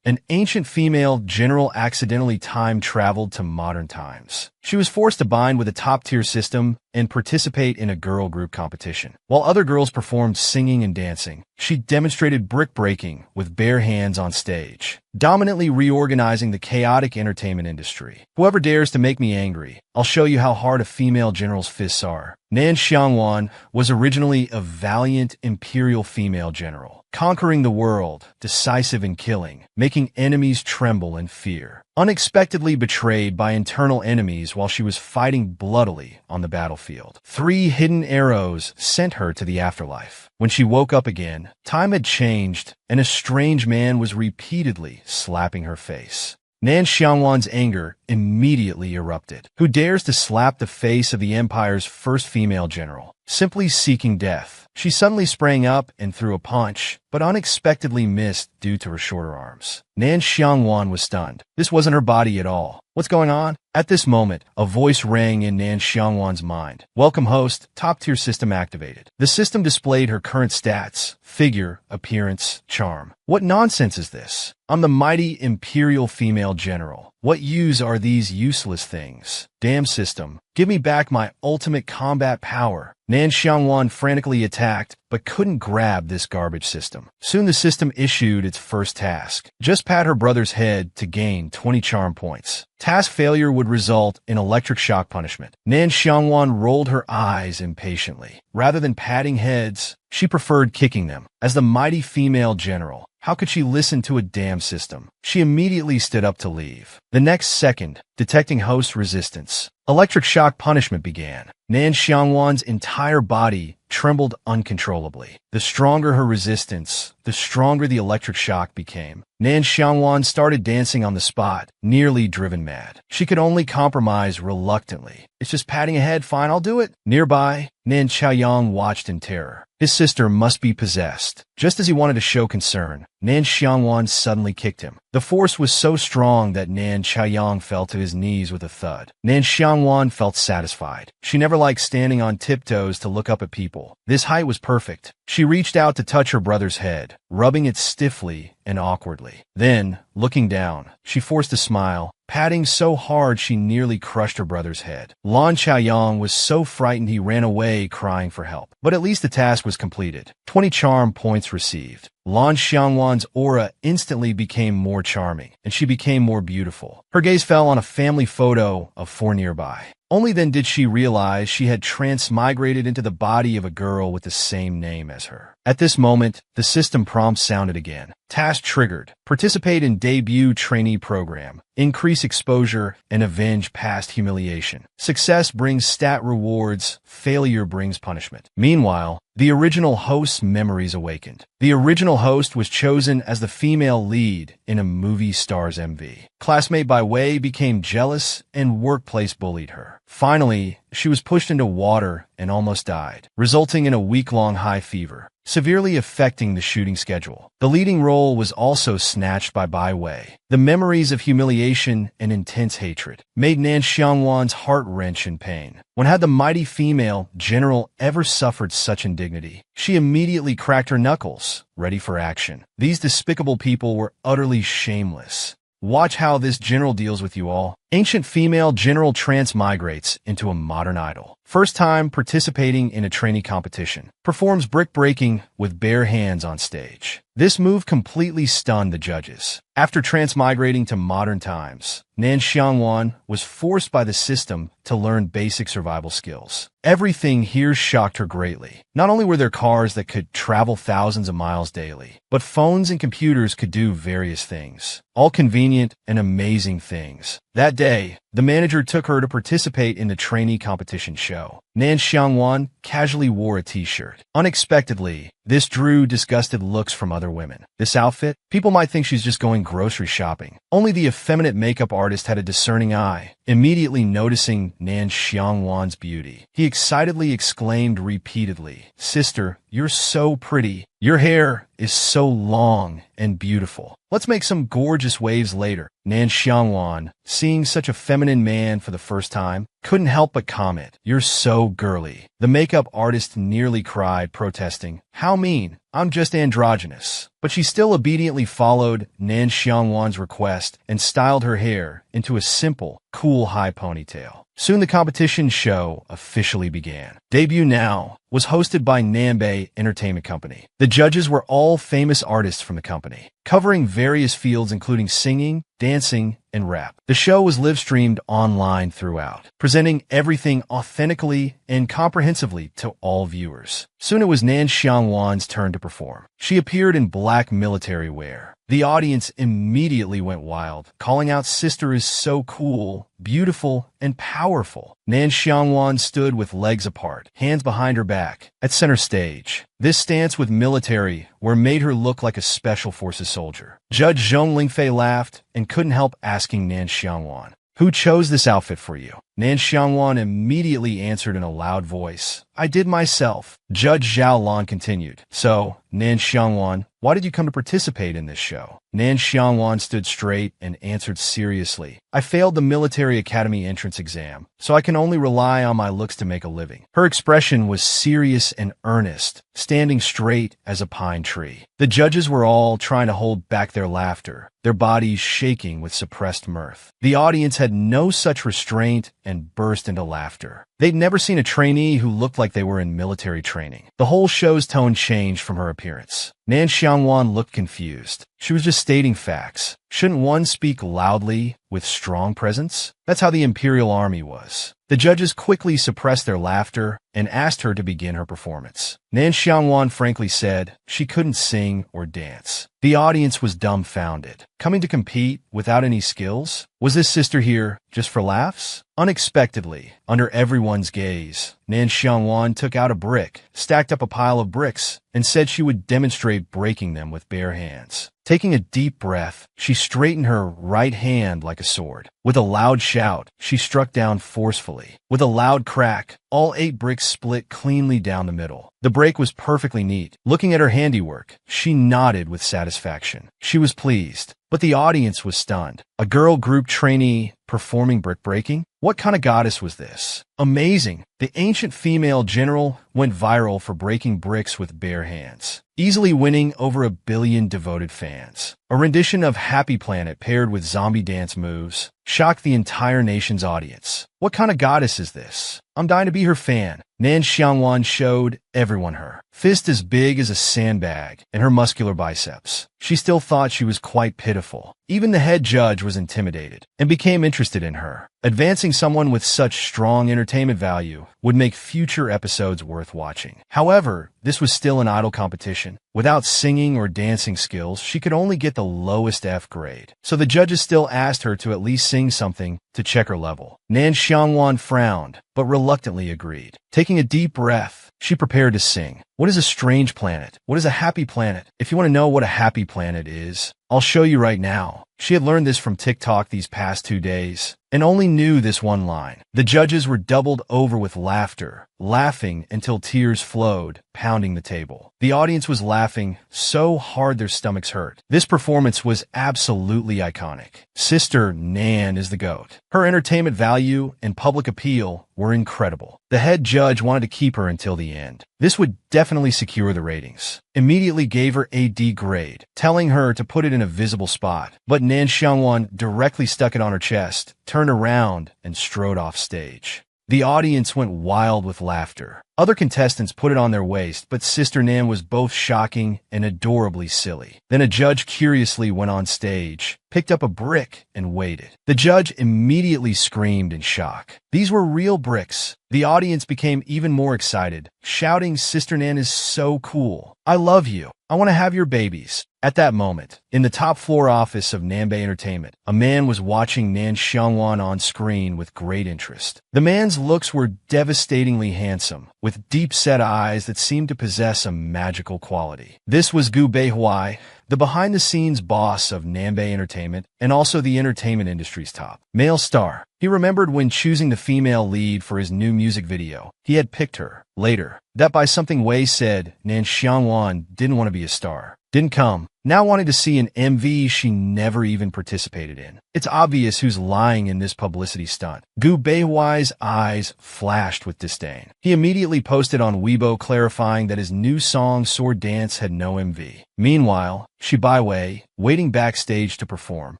An ancient female general accidentally time-traveled to modern times. She was forced to bind with a top-tier system and participate in a girl group competition. While other girls performed singing and dancing, she demonstrated brick-breaking with bare hands on stage, dominantly reorganizing the chaotic entertainment industry. Whoever dares to make me angry, I'll show you how hard a female general's fists are. Nan Xiangwan was originally a valiant imperial female general, conquering the world, decisive in killing, making enemies tremble in fear. Unexpectedly betrayed by internal enemies while she was fighting bloodily on the battlefield, 3 hidden arrows sent her to the afterlife. When she woke up again, time had changed, and a strange man was repeatedly slapping her face. Nan Xiangwan's anger immediately erupted. Who dares to slap the face of the Empire's first female general? Simply seeking death. She suddenly sprang up and threw a punch, but unexpectedly missed due to her shorter arms. Nan Xiangwan was stunned. This wasn't her body at all. What's going on? At this moment, a voice rang in Nan Xiangwan's mind. Welcome, host. Top-tier system activated. The system displayed her current stats, figure, appearance, charm. What nonsense is this? I'm the mighty imperial female general. What use are these useless things? Damn system. Give me back my ultimate combat power. Nan Xiangwan frantically attacked, but couldn't grab this garbage system. Soon the system issued its first task. Just pat her brother's head to gain 20 charm points. Task failure would result in electric shock punishment. Nan Xiangwan rolled her eyes impatiently. Rather than patting heads, she preferred kicking them. As the mighty female general, how could she listen to a damn system? She immediately stood up to leave. The next second, detecting host resistance, electric shock punishment began. Nan Xiangwan's entire body trembled uncontrollably. The stronger her resistance, the stronger the electric shock became. Nan Xiangwan started dancing on the spot, nearly driven mad. She could only compromise reluctantly. It's just patting ahead, fine, I'll do it. Nearby, Nan Xiaoyang watched in terror. His sister must be possessed. Just as he wanted to show concern, Nan Xiangwan suddenly kicked him. The force was so strong that Nan Xiaoyang fell to his knees with a thud. Nan Xiangwan felt satisfied. She never liked standing on tiptoes to look up at people. This height was perfect. She reached out to touch her brother's head, rubbing it stiffly and awkwardly. Then, looking down, she forced a smile, patting so hard she nearly crushed her brother's head. Lan Chaoyang was so frightened he ran away crying for help. But at least the task was completed. 20 charm points received. Lan Xiangwan's aura instantly became more charming, and she became more beautiful. Her gaze fell on a family photo of 4 nearby. Only then did she realize she had transmigrated into the body of a girl with the same name as her. At this moment, the system prompt sounded again. Task triggered. Participate in debut trainee program. Increase exposure and avenge past humiliation. Success brings stat rewards. Failure brings punishment. Meanwhile, the original host's memories awakened. The original host was chosen as the female lead in a movie star's MV. Classmate Bai Wei became jealous and workplace bullied her. Finally, she was pushed into water and almost died, resulting in a week-long high fever, severely affecting the shooting schedule. The leading role was also snatched by Bai Wei. The memories of humiliation and intense hatred made Nan Xiangwan's heart wrench in pain. When had the mighty female general ever suffered such indignity? She immediately cracked her knuckles, ready for action. These despicable people were utterly shameless. Watch how this general deals with you all. Ancient female general transmigrates into a modern idol. First time participating in a trainee competition. Performs brick breaking with bare hands on stage. This move completely stunned the judges. After transmigrating to modern times, Nan Xiangwan was forced by the system to learn basic survival skills. Everything here shocked her greatly. Not only were there cars that could travel thousands of miles daily, but phones and computers could do various things. All convenient and amazing things. That day, the manager took her to participate in the trainee competition show. Nan Xiangwan casually wore a t-shirt. Unexpectedly, this drew disgusted looks from other women. This outfit? People might think she's just going grocery shopping. Only the effeminate makeup artist had a discerning eye, immediately noticing Nan Xiangwan's beauty. He excitedly exclaimed repeatedly, "Sister, you're so pretty. Your hair is so long and beautiful. Let's make some gorgeous waves later." Nan Xiangwan, seeing such a feminine man for the first time, couldn't help but comment, "You're so girly." The makeup artist nearly cried, protesting, "How mean? I'm just androgynous. But she still obediently followed Nan Xiangwan's request and styled her hair into a simple, cool high ponytail. Soon the competition show officially began. Debut Now was hosted by Nanbei Entertainment Company. The judges were all famous artists from the company, covering various fields including singing, dancing, and rap. The show was live-streamed online throughout, presenting everything authentically and comprehensively to all viewers. Soon it was Nan Xiangwan's turn to perform. She appeared in black military wear. The audience immediately went wild, calling out "Sister is so cool, beautiful, and powerful." Nan Xiangwan stood with legs apart, hands behind her back, at center stage. This stance with military wear made her look like a special forces soldier. Judge Zhong Lingfei laughed and couldn't help asking Nan Xiangwan, "Who chose this outfit for you?" Nan Xiangwan immediately answered in a loud voice, "I did myself." Judge Zhao Lan continued, "So, Nan Xiangwan, why did you come to participate in this show?" Nan Xiangwan stood straight and answered seriously, "I failed the military academy entrance exam, so I can only rely on my looks to make a living." Her expression was serious and earnest, standing straight as a pine tree. The judges were all trying to hold back their laughter, their bodies shaking with suppressed mirth. The audience had no such restraint and burst into laughter. They'd never seen a trainee who looked like they were in military training. The whole show's tone changed from her appearance. Nan Xiangwan looked confused. She was just stating facts. Shouldn't one speak loudly, with strong presence? That's how the Imperial Army was. The judges quickly suppressed their laughter and asked her to begin her performance. Nan Xiangwan frankly said she couldn't sing or dance. The audience was dumbfounded. Coming to compete without any skills? Was this sister here just for laughs? Unexpectedly, under everyone's gaze, Nan Xiangwan took out a brick, stacked up a pile of bricks, and said she would demonstrate breaking them with bare hands. Taking a deep breath, she straightened her right hand like a sword. With a loud shout, she struck down forcefully. With a loud crack, all 8 bricks split cleanly down the middle. The break was perfectly neat. Looking at her handiwork, she nodded with satisfaction. She was pleased, but the audience was stunned. A girl group trainee performing brick breaking? What kind of goddess was this? Amazing! The ancient female general went viral for breaking bricks with bare hands, easily winning over 1 billion devoted fans. A rendition of Happy Planet paired with zombie dance moves shocked the entire nation's audience. What kind of goddess is this? I'm dying to be her fan. Nan Xiangwan showed everyone her fist as big as a sandbag and her muscular biceps. She still thought she was quite pitiful. Even the head judge was intimidated and became interested in her. Advancing someone with such strong entertainment value would make future episodes worth watching. However, this was still an idle competition. Without singing or dancing skills, she could only get the lowest F grade. So the judges still asked her to at least sing something to check her level. Nan Xiangwan frowned, but reluctantly agreed. Taking a deep breath, she prepared to sing. What is a strange planet? What is a happy planet? If you want to know what a happy planet is, I'll show you right now. She had learned this from TikTok these past 2 days and only knew this one line. The judges were doubled over with laughter, laughing until tears flowed, pounding the table. The audience was laughing so hard their stomachs hurt. This performance was absolutely iconic. Sister Nan is the GOAT. Her entertainment value and public appeal were incredible. The head judge wanted to keep her until the end. This would definitely secure the ratings. Immediately gave her a D grade, telling her to put it in a visible spot. But Nan Xiangwan directly stuck it on her chest, turned around, and strode off stage. The audience went wild with laughter. Other contestants put it on their waist, but Sister Nan was both shocking and adorably silly. Then a judge curiously went on stage, picked up a brick, and waited. The judge immediately screamed in shock. These were real bricks. The audience became even more excited, shouting, "Sister Nan is so cool. I love you. I want to have your babies." At that moment, in the top floor office of Nanbei Entertainment, a man was watching Nan Xiangwan on screen with great interest. The man's looks were devastatingly handsome, with deep-set eyes that seemed to possess a magical quality. This was Gu Beihuai, the behind-the-scenes boss of Nanbei Entertainment and also the entertainment industry's top male star. He remembered when choosing the female lead for his new music video, he had picked her. Later, that by something Wei said, Nan Xiangwan didn't want to be a star. Didn't come now wanting to see an MV she never even participated in. It's obvious who's lying in this publicity stunt. Gu Beihuai's eyes flashed with disdain. He immediately posted on Weibo clarifying that his new song Sword Dance had no MV. Meanwhile, Shi Baiwei, waiting backstage to perform,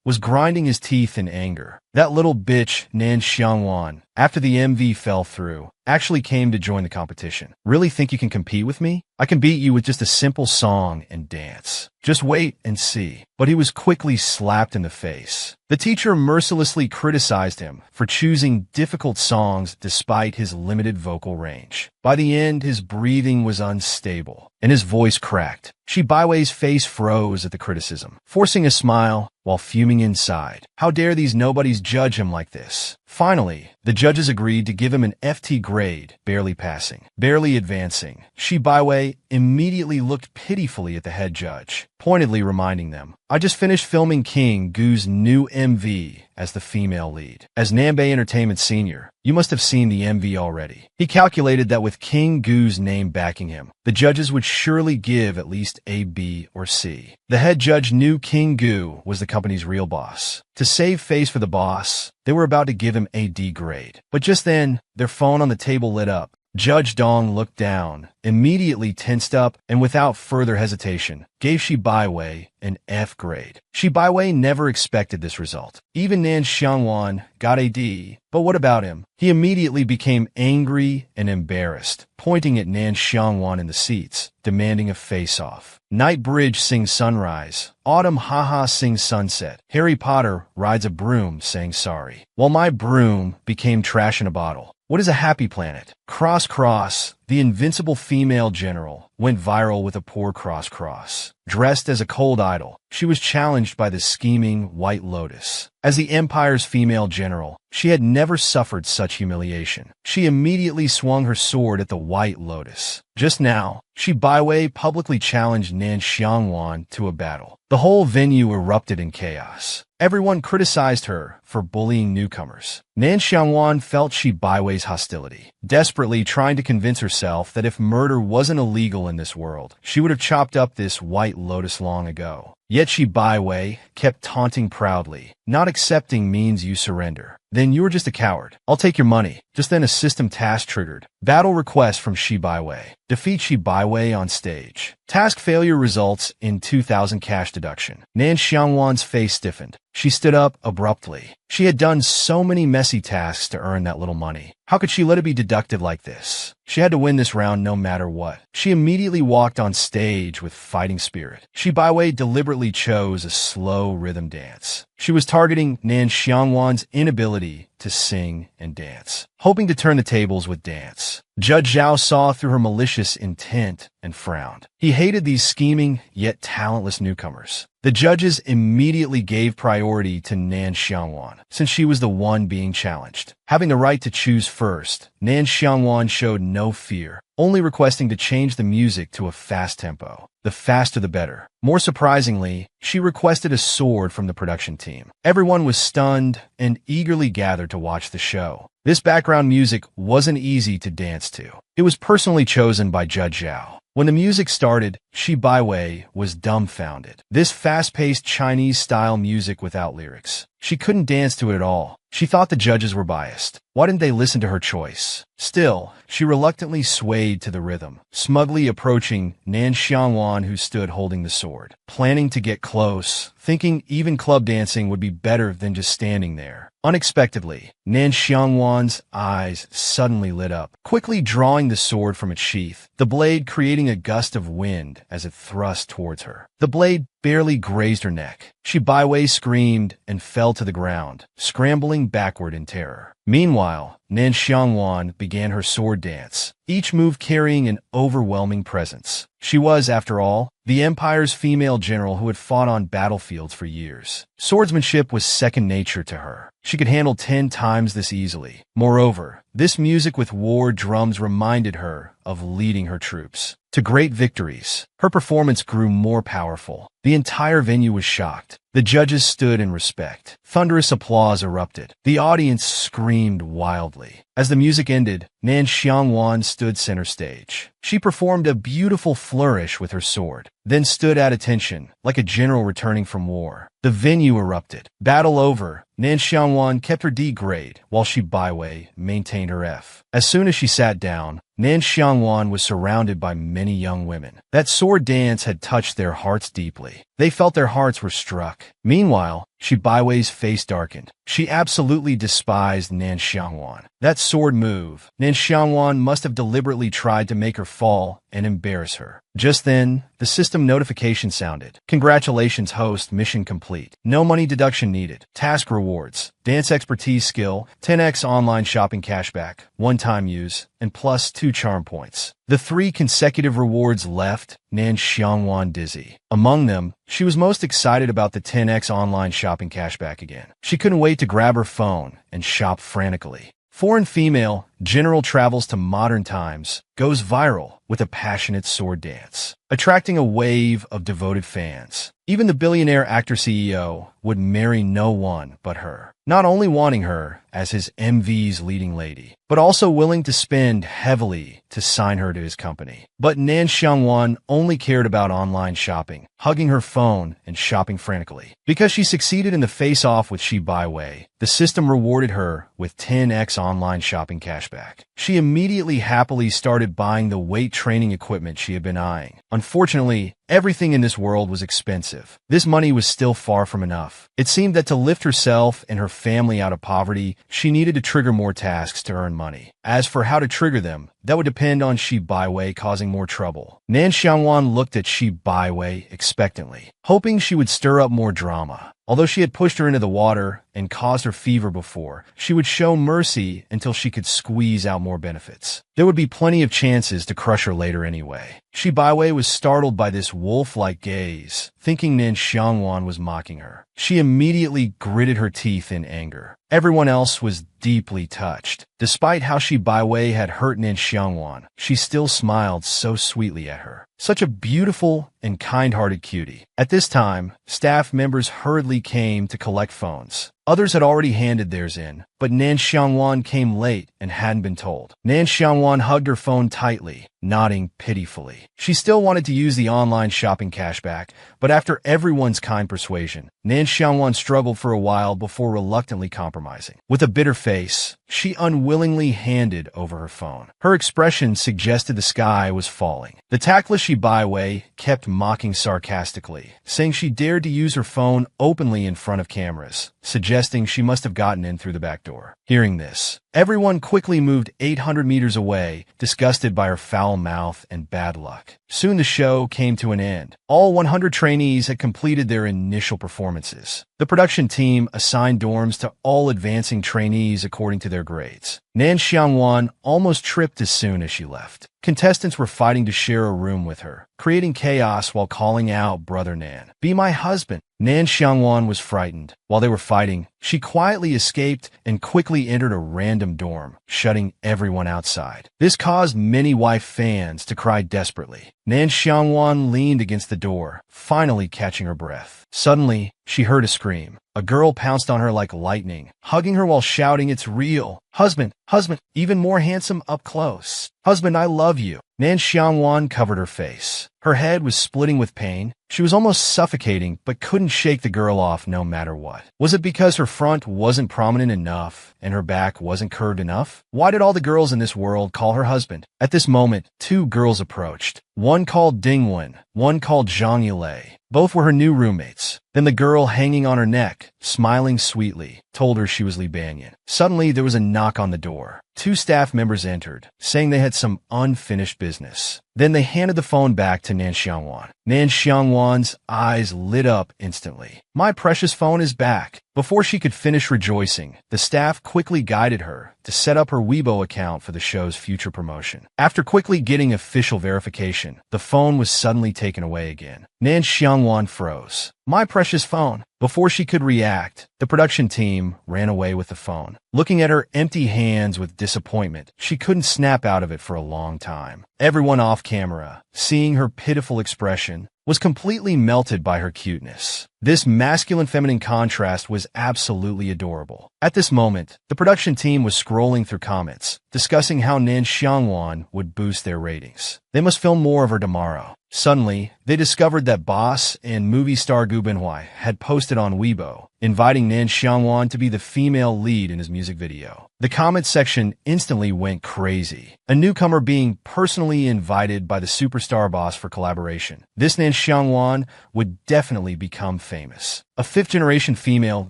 was grinding his teeth in anger. That little bitch, Nan Xiangwan, after the MV fell through, actually came to join the competition. Really think you can compete with me? I can beat you with just a simple song and dance. Just wait and see. But he was quickly slapped in the face. The teacher mercilessly criticized him for choosing difficult songs despite his limited vocal range. By the end, his breathing was unstable, and his voice cracked. Shi Baiwei's face froze at the criticism, forcing a smile while fuming inside. How dare these nobodies judge him like this? Finally, the judges agreed to give him an FT grade, barely passing, barely advancing. Shi Baiwei immediately looked pitifully at the head judge, pointedly reminding them, I just finished filming King Gu's new MV as the female lead. As Nanbei Entertainment Senior, you must have seen the MV already. He calculated that with King Gu's name backing him, the judges would surely give at least A, B, or C. The head judge knew King Gu was the company's real boss. To save face for the boss, they were about to give him a D grade. But just then, their phone on the table lit up. Judge Dong looked down, immediately tensed up, and without further hesitation, gave Shi Baiwei an F grade. Shi Baiwei never expected this result. Even Nan Xiangwan got a D, but what about him? He immediately became angry and embarrassed, pointing at Nan Xiangwan in the seats, demanding a face-off. Night Bridge sings Sunrise. Autumn Haha sings Sunset. Harry Potter rides a broom saying sorry. While my broom became trash in a bottle. What is a happy planet? Cross Cross, the invincible female general, went viral with a poor cross. Dressed as a cold idol, she was challenged by the scheming White Lotus. As the Empire's female general, she had never suffered such humiliation. She immediately swung her sword at the White Lotus. Just now, Shi Baiwei publicly challenged Nan Xiangwan to a battle. The whole venue erupted in chaos. Everyone criticized her for bullying newcomers. Nan Xiangwan felt Shi Baiwei's hostility, desperately trying to convince herself that if murder wasn't illegal in this world, she would have chopped up this White Lotus long ago. Yet Shi Baiwei kept taunting proudly. Not accepting means you surrender. Then you're just a coward. I'll take your money. Just then a system task triggered. Battle request from Shi Baiwei. Defeat Shi Baiwei on stage. Task failure results in 2,000 cash deduction. Nan Xiangwan's face stiffened. She stood up abruptly. She had done so many messy tasks to earn that little money. How could she let it be deducted like this? She had to win this round no matter what. She immediately walked on stage with fighting spirit. Shi Baiwei deliberately chose a slow rhythm dance. She was targeting Nan Xiangwan's inability to sing and dance, hoping to turn the tables with dance. Judge Zhao saw through her malicious intent and frowned. He hated these scheming yet talentless newcomers. The judges immediately gave priority to Nan Xiangwan, since she was the one being challenged. Having the right to choose first, Nan Xiangwan showed no fear, only requesting to change the music to a fast tempo. The faster the better. More surprisingly, she requested a sword from the production team. Everyone was stunned and eagerly gathered to watch the show. This background music wasn't easy to dance to. It was personally chosen by Judge Zhao. When the music started, Shi Baiwei was dumbfounded. This fast-paced Chinese-style music without lyrics. She couldn't dance to it at all. She thought the judges were biased. Why didn't they listen to her choice? Still, she reluctantly swayed to the rhythm, smugly approaching Nan Xiangwan, who stood holding the sword, planning to get close, thinking even club dancing would be better than just standing there. Unexpectedly, Nan Xiangwan's eyes suddenly lit up, quickly drawing the sword from its sheath, the blade creating a gust of wind as it thrust towards her. The blade barely grazed her neck. Shi Baiwei screamed and fell to the ground, scrambling backward in terror. Meanwhile, Nan Xiangwan began her sword dance, each move carrying an overwhelming presence. She was, after all, the Empire's female general who had fought on battlefields for years. Swordsmanship was second nature to her. She could handle 10 times this easily. Moreover, this music with war drums reminded her of leading her troops to great victories. Her performance grew more powerful. The entire venue was shocked. The judges stood in respect. Thunderous applause erupted. The audience screamed wildly. As the music ended, Nan Xiangwan stood center stage. She performed a beautiful flourish with her sword, then stood at attention, like a general returning from war. The venue erupted. Battle over, Nan Xiangwan kept her D grade, while Shi Baiwei maintained her F. As soon as she sat down, Nan Xiangwan was surrounded by many young women. That sword dance had touched their hearts deeply. They felt their hearts were struck. Meanwhile, Shi Baiwei's face darkened. She absolutely despised Nan Xiangwan. That sword move, Nan Xiangwan must have deliberately tried to make her fall and embarrass her. Just then, the system notification sounded. Congratulations, host, mission complete. No money deduction needed. Task rewards. Dance expertise skill, 10x online shopping cashback, one-time use, and plus 2 charm points. The 3 consecutive rewards left Nan Xiangwan dizzy. Among them, she was most excited about the 10x online shopping cashback again. She couldn't wait to grab her phone and shop frantically. Foreign female, general travels to modern times, goes viral with a passionate sword dance, attracting a wave of devoted fans. Even the billionaire actor CEO would marry no one but her, not only wanting her as his MV's leading lady, but also willing to spend heavily to sign her to his company. But Nan Xiangwan only cared about online shopping, hugging her phone and shopping frantically. Because she succeeded in the face-off with Shi Baiwei, the system rewarded her with 10x online shopping cashback. She immediately happily started buying the weight training equipment she had been eyeing. Unfortunately, everything in this world was expensive. This money was still far from enough. It seemed that to lift herself and her family out of poverty, she needed to trigger more tasks to earn money. As for how to trigger them, that would depend on Shi Baiwei causing more trouble. Nan Xiangwan looked at Shi Baiwei expectantly, hoping she would stir up more drama. Although she had pushed her into the water and caused her fever before, she would show mercy until she could squeeze out more benefits. There would be plenty of chances to crush her later anyway. Shi Baiwei was startled by this wolf-like gaze, thinking Nan Xiangwan was mocking her. She immediately gritted her teeth in anger. Everyone else was deeply touched. Despite how Shi Baiwei had hurt Nan Xiangwan, she still smiled so sweetly at her. Such a beautiful and kind-hearted cutie. At this time, staff members hurriedly came to collect phones. Others had already handed theirs in, but Nan Xiangwan came late and hadn't been told. Nan Xiangwan hugged her phone tightly, nodding pitifully. She still wanted to use the online shopping cashback, but after everyone's kind persuasion, Nan Xiangwan struggled for a while before reluctantly compromising. With a bitter face, she unwillingly handed over her phone. Her expression suggested the sky was falling. The tactless Shi Baiwei kept mocking sarcastically, saying she dared to use her phone openly in front of cameras, suggesting she must have gotten in through the back door. Hearing this, everyone quickly moved 800 meters away, disgusted by her foul mouth and bad luck. Soon the show came to an end. All 100 trainees had completed their initial performances. The production team assigned dorms to all advancing trainees according to their grades. Nan Xiangwan almost tripped as soon as she left. Contestants were fighting to share a room with her, creating chaos while calling out, "Brother Nan, be my husband." Nan Xiangwan was frightened. While they were fighting, she quietly escaped and quickly entered a random dorm, shutting everyone outside. This caused many wife fans to cry desperately. Nan Xiangwan leaned against the door, finally catching her breath. Suddenly, she heard a scream. A girl pounced on her like lightning, hugging her while shouting, "It's real! Husband! Husband! Even more handsome up close! Husband, I love you!" Nan Xiangwan covered her face. Her head was splitting with pain. She was almost suffocating, but couldn't shake the girl off no matter what. Was it because her front wasn't prominent enough and her back wasn't curved enough? Why did all the girls in this world call her husband? At this moment, 2 girls approached. One called Dingwen, one called Zhang Yilei. Both were her new roommates. Then the girl hanging on her neck, smiling sweetly, told her she was Li Banyan. Suddenly, there was a knock on the door. 2 staff members entered, saying they had some unfinished business. Then they handed the phone back to Nan Xiangwan. Nan Xiangwan's eyes lit up instantly. "My precious phone is back." Before she could finish rejoicing, the staff quickly guided her to set up her Weibo account for the show's future promotion. After quickly getting official verification, the phone was suddenly taken away again. Nan Xiangwan froze. "My precious phone." Before she could react, the production team ran away with the phone. Looking at her empty hands with disappointment, she couldn't snap out of it for a long time. Everyone off camera, seeing her pitiful expression, was completely melted by her cuteness. This masculine-feminine contrast was absolutely adorable. At this moment, the production team was scrolling through comments, discussing how Nan Xiangwan would boost their ratings. They must film more of her tomorrow. Suddenly, they discovered that Boss and movie star Gu Benhui had posted on Weibo, inviting Nan Xiangwan to be the female lead in his music video. The comments section instantly went crazy. A newcomer being personally invited by the superstar Boss for collaboration. This Nan Xiangwan would definitely become famous. A fifth-generation female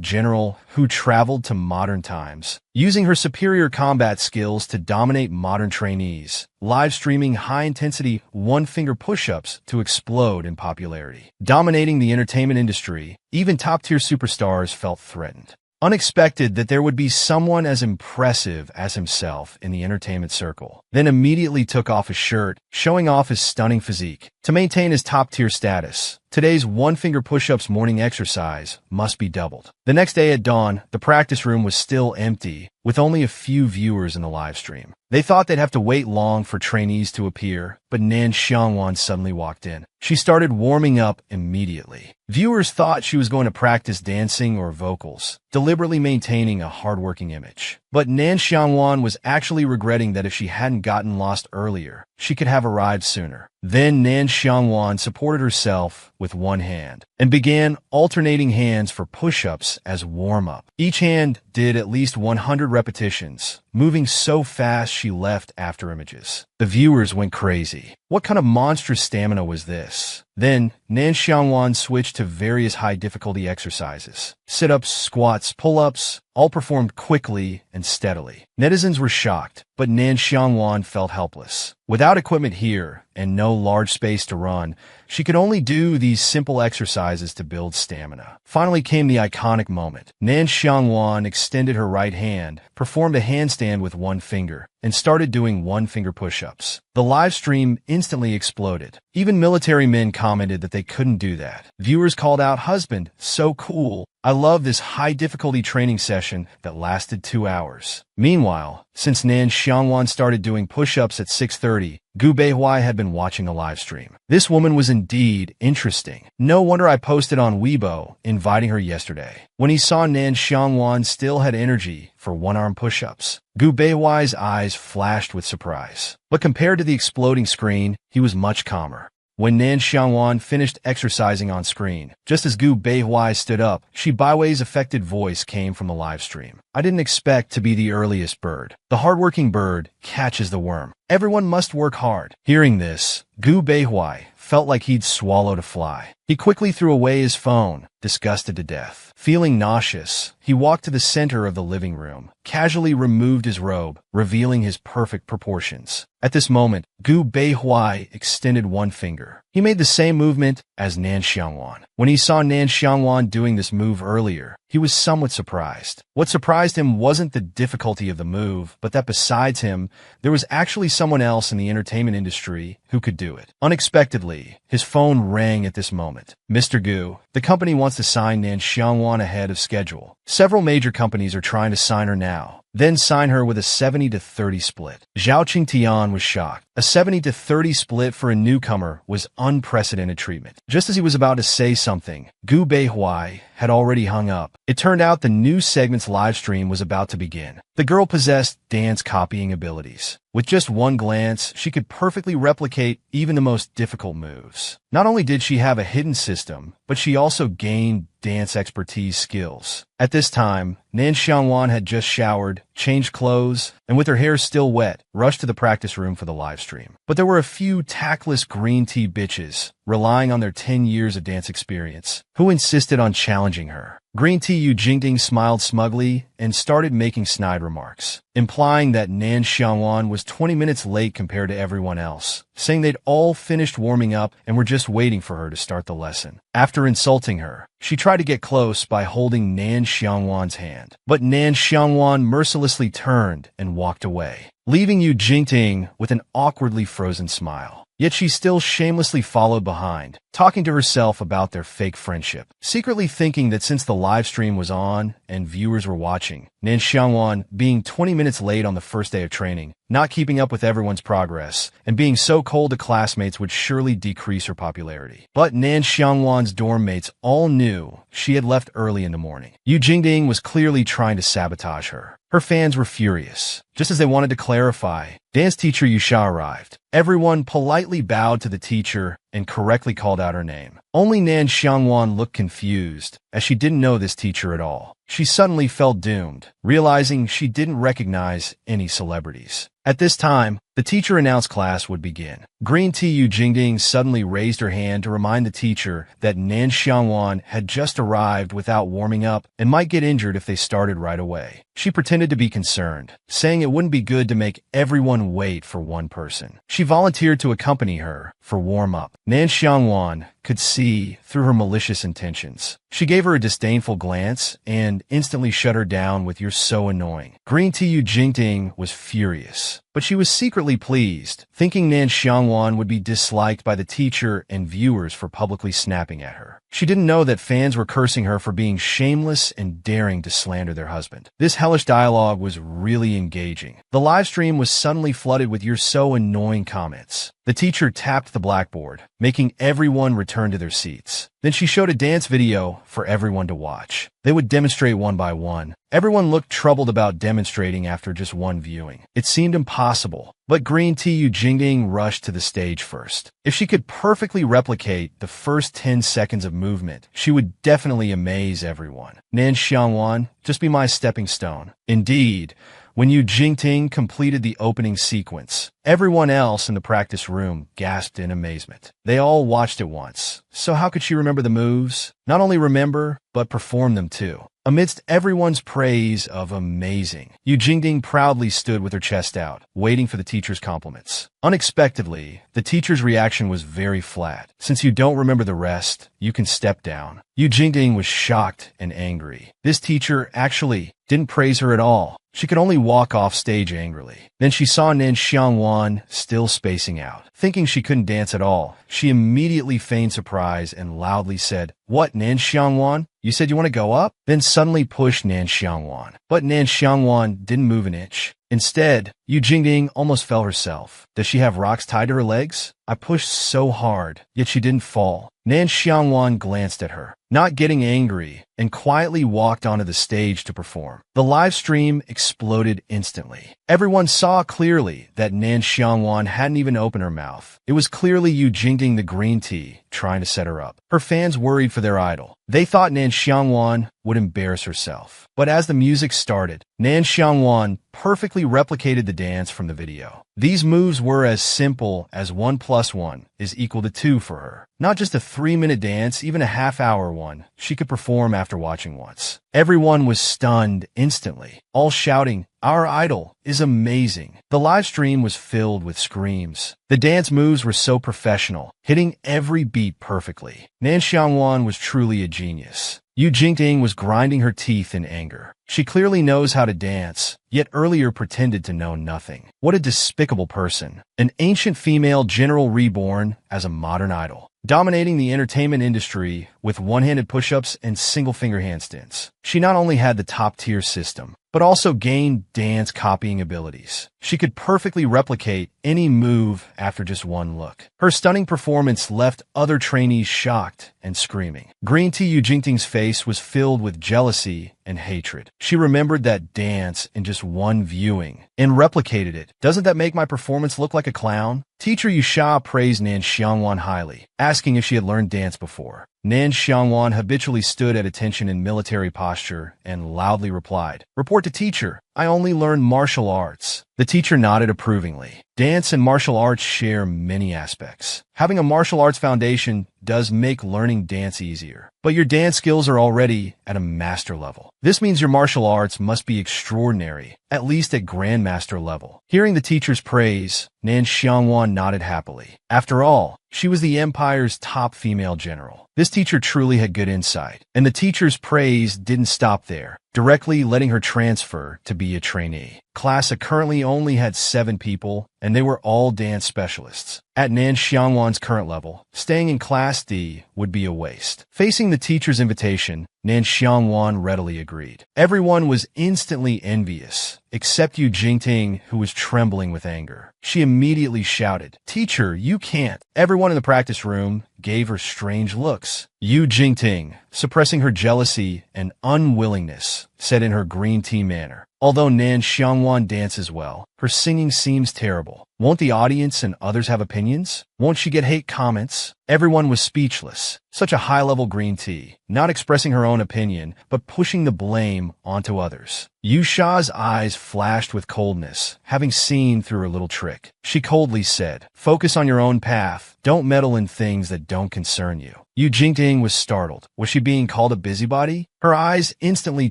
general who traveled to modern times, using her superior combat skills to dominate modern trainees, live streaming high-intensity one-finger push-ups to explode in popularity. Dominating the entertainment industry, even top-tier superstars felt threatened. Unexpected that there would be someone as impressive as himself in the entertainment circle, then immediately took off his shirt, showing off his stunning physique. To maintain his top-tier status, today's one-finger push-ups morning exercise must be doubled. The next day at dawn, the practice room was still empty, with only a few viewers in the live stream. They thought they'd have to wait long for trainees to appear, but Nan Xiangwan suddenly walked in. She started warming up immediately. Viewers thought she was going to practice dancing or vocals, deliberately maintaining a hardworking image. But Nan Xiangwan was actually regretting that if she hadn't gotten lost earlier, she could have arrived sooner. Then Nan Xiangwan supported herself with one hand and began alternating hands for push-ups as warm-up. Each hand did at least 100 repetitions, moving so fast she left after images. The viewers went crazy. What kind of monstrous stamina was this? Then, Nan Xiangwan switched to various high-difficulty exercises. Sit-ups, squats, pull-ups, all performed quickly and steadily. Netizens were shocked, but Nan Xiangwan felt helpless. Without equipment here and no large space to run, she could only do these simple exercises to build stamina. Finally came the iconic moment. Nan Xiangwan extended her right hand, performed a handstand with one finger, and started doing one-finger push-ups. The live stream instantly exploded. Even military men commented that they couldn't do that. Viewers called out, "Husband, so cool. I love this high-difficulty training session that lasted 2 hours." Meanwhile, since Nan Xiangwan started doing push-ups at 6:30, Gu Beihui had been watching the live stream. This woman was indeed interesting. No wonder I posted on Weibo, inviting her yesterday. When he saw Nan Xiangwan still had energy for one-arm push-ups, Gu Beihui's eyes flashed with surprise. But compared to the exploding screen, he was much calmer. When Nan Xiangwan finished exercising on screen, just as Gu Beihui stood up, Shi Baiwei's affected voice came from the live stream. "I didn't expect to be the earliest bird. The hardworking bird catches the worm. Everyone must work hard." Hearing this, Gu Beihui felt like he'd swallowed a fly. He quickly threw away his phone, disgusted to death. Feeling nauseous, he walked to the center of the living room, casually removed his robe, revealing his perfect proportions. At this moment, Gu Beihui extended one finger. He made the same movement as Nan Xiangwan. When he saw Nan Xiangwan doing this move earlier, he was somewhat surprised. What surprised him wasn't the difficulty of the move, but that besides him, there was actually someone else in the entertainment industry who could do it. Unexpectedly, his phone rang at this moment. "Mr. Gu, the company wants to sign Nan Xiangwan ahead of schedule. Several major companies are trying to sign her now. Then sign her with a 70-30 split." Zhao Qingtian was shocked. A 70-30 split for a newcomer was unprecedented treatment. Just as he was about to say something, Gu Beihui had already hung up. It turned out the new segment's live stream was about to begin. The girl possessed dance copying abilities. With just one glance, she could perfectly replicate even the most difficult moves. Not only did she have a hidden system, but she also gained dance expertise skills. At this time, Nan Xiangwan had just showered, changed clothes, and with her hair still wet, rushed to the practice room for the live stream. But there were a few tactless green tea bitches, relying on their 10 years of dance experience, who insisted on challenging her. Green Tea Yu Jingding smiled smugly and started making snide remarks, implying that Nan Xiangwan was 20 minutes late compared to everyone else, saying they'd all finished warming up and were just waiting for her to start the lesson. After insulting her, she tried to get close by holding Nan Xiangwan's hand, but Nan Xiangwan mercilessly turned and walked away. leaving Yu Jingting with an awkwardly frozen smile. Yet she still shamelessly followed behind, talking to herself about their fake friendship, secretly thinking that since the live stream was on and viewers were watching, Nan Xiangwan being 20 minutes late on the first day of training, not keeping up with everyone's progress, and being so cold to classmates would surely decrease her popularity. But Nan Xiangwan's dorm mates all knew she had left early in the morning. Yu Jingting was clearly trying to sabotage her. Her fans were furious. Just as they wanted to clarify, dance teacher Yusha arrived. Everyone politely bowed to the teacher and correctly called out her name. Only Nan Xiangwan looked confused, as she didn't know this teacher at all. She suddenly felt doomed, realizing she didn't recognize any celebrities. At this time, the teacher announced class would begin. Green Tea Yu Jingting suddenly raised her hand to remind the teacher that Nan Xiangwan had just arrived without warming up and might get injured if they started right away. She pretended to be concerned, saying it wouldn't be good to make everyone wait for one person. She volunteered to accompany her for warm-up. Nan Xiangwan could see through her malicious intentions. She gave her a disdainful glance and instantly shut her down with "You're so annoying." Green Tea Yu Jingting was furious, but she was secretly pleased, thinking Nan Xiangwan would be disliked by the teacher and viewers for publicly snapping at her. She didn't know that fans were cursing her for being shameless and daring to slander their husband. This hellish dialogue was really engaging. The live stream was suddenly flooded with "You're so annoying" comments. The teacher tapped the blackboard, making everyone return to their seats. Then she showed a dance video for everyone to watch. They would demonstrate one by one. Everyone looked troubled about demonstrating after just one viewing. It seemed impossible, but Green Tea Yu Jingting rushed to the stage first. If she could perfectly replicate the first 10 seconds of movement, she would definitely amaze everyone. Nan Xiangwan, just be my stepping stone. Indeed, when Yu Jingting completed the opening sequence, everyone else in the practice room gasped in amazement. They all watched it once, so how could she remember the moves? Not only remember, but perform them too. Amidst everyone's praise of amazing, Yu Jingting proudly stood with her chest out, waiting for the teacher's compliments. Unexpectedly, the teacher's reaction was very flat. "Since you don't remember the rest, you can step down." Yu Jingting was shocked and angry. This teacher actually didn't praise her at all. She could only walk off stage angrily. Then she saw Nan Xiangwan still spacing out. Thinking she couldn't dance at all, she immediately feigned surprise and loudly said, "What, Nan Xiangwan? You said you want to go up?" Then suddenly pushed Nan Xiangwan. But Nan Xiangwan didn't move an inch. Instead, Yu Jingting almost fell herself. Does she have rocks tied to her legs? I pushed so hard, yet she didn't fall. Nan Xiangwan glanced at her, not getting angry, and quietly walked onto the stage to perform. The live stream exploded instantly. Everyone saw clearly that Nan Xiangwan hadn't even opened her mouth. It was clearly Yu Jingting the green tea trying to set her up. Her fans worried for their idol. They thought Nan Xiangwan would embarrass herself. But as the music started, Nan Xiangwan perfectly replicated the dance from the video. These moves were as simple as 1 + 1 is equal to 2 for her. Not just a 3-minute dance, even a half-hour one, she could perform after watching once. Everyone was stunned instantly, all shouting, "Our idol is amazing." The live stream was filled with screams. The dance moves were so professional, hitting every beat perfectly. Nan Xiangwan was truly a genius. Yu Jingting was grinding her teeth in anger. She clearly knows how to dance, yet earlier pretended to know nothing. What a despicable person. An ancient female general reborn as a modern idol, dominating the entertainment industry with one-handed push-ups and single-finger handstands. She not only had the top-tier system, but also gained dance copying abilities. She could perfectly replicate any move after just one look. Her stunning performance left other trainees shocked and screaming. Green Tea Yu Jingting's face was filled with jealousy and hatred. She remembered that dance in just one viewing and replicated it. "Doesn't that make my performance look like a clown?" Teacher Yusha praised Nan Xiangwan highly, asking if she had learned dance before. Nan Xiangwan habitually stood at attention in military posture and loudly replied, "Report to teacher. I only learned martial arts." The teacher nodded approvingly. Dance and martial arts share many aspects. Having a martial arts foundation does make learning dance easier, but your dance skills are already at a master level. This means your martial arts must be extraordinary, at least at grandmaster level. Hearing the teacher's praise, Nan Xiangwan nodded happily. After all, she was the empire's top female general. This teacher truly had good insight, and the teacher's praise didn't stop there, directly letting her transfer to be a trainee. class currently only had 7 people, and they were all dance specialists. At Nan Xiangwan's current level, staying in Class D would be a waste. Facing the teacher's invitation, Nan Xiangwan readily agreed. Everyone was instantly envious, except Yu Jingting, who was trembling with anger. She immediately shouted, "Teacher, you can't!" Everyone in the practice room gave her strange looks. Yu Jingting, suppressing her jealousy and unwillingness, said in her green tea manner, "Although Nan Xiangwan dances well, her singing seems terrible. Won't the audience and others have opinions? Won't she get hate comments?" Everyone was speechless. Such a high-level green tea, not expressing her own opinion, but pushing the blame onto others. Yu Sha's eyes flashed with coldness, having seen through her little trick. She coldly said, "Focus on your own path. Don't meddle in things that don't concern you." Yu Jingting was startled. Was she being called a busybody? Her eyes instantly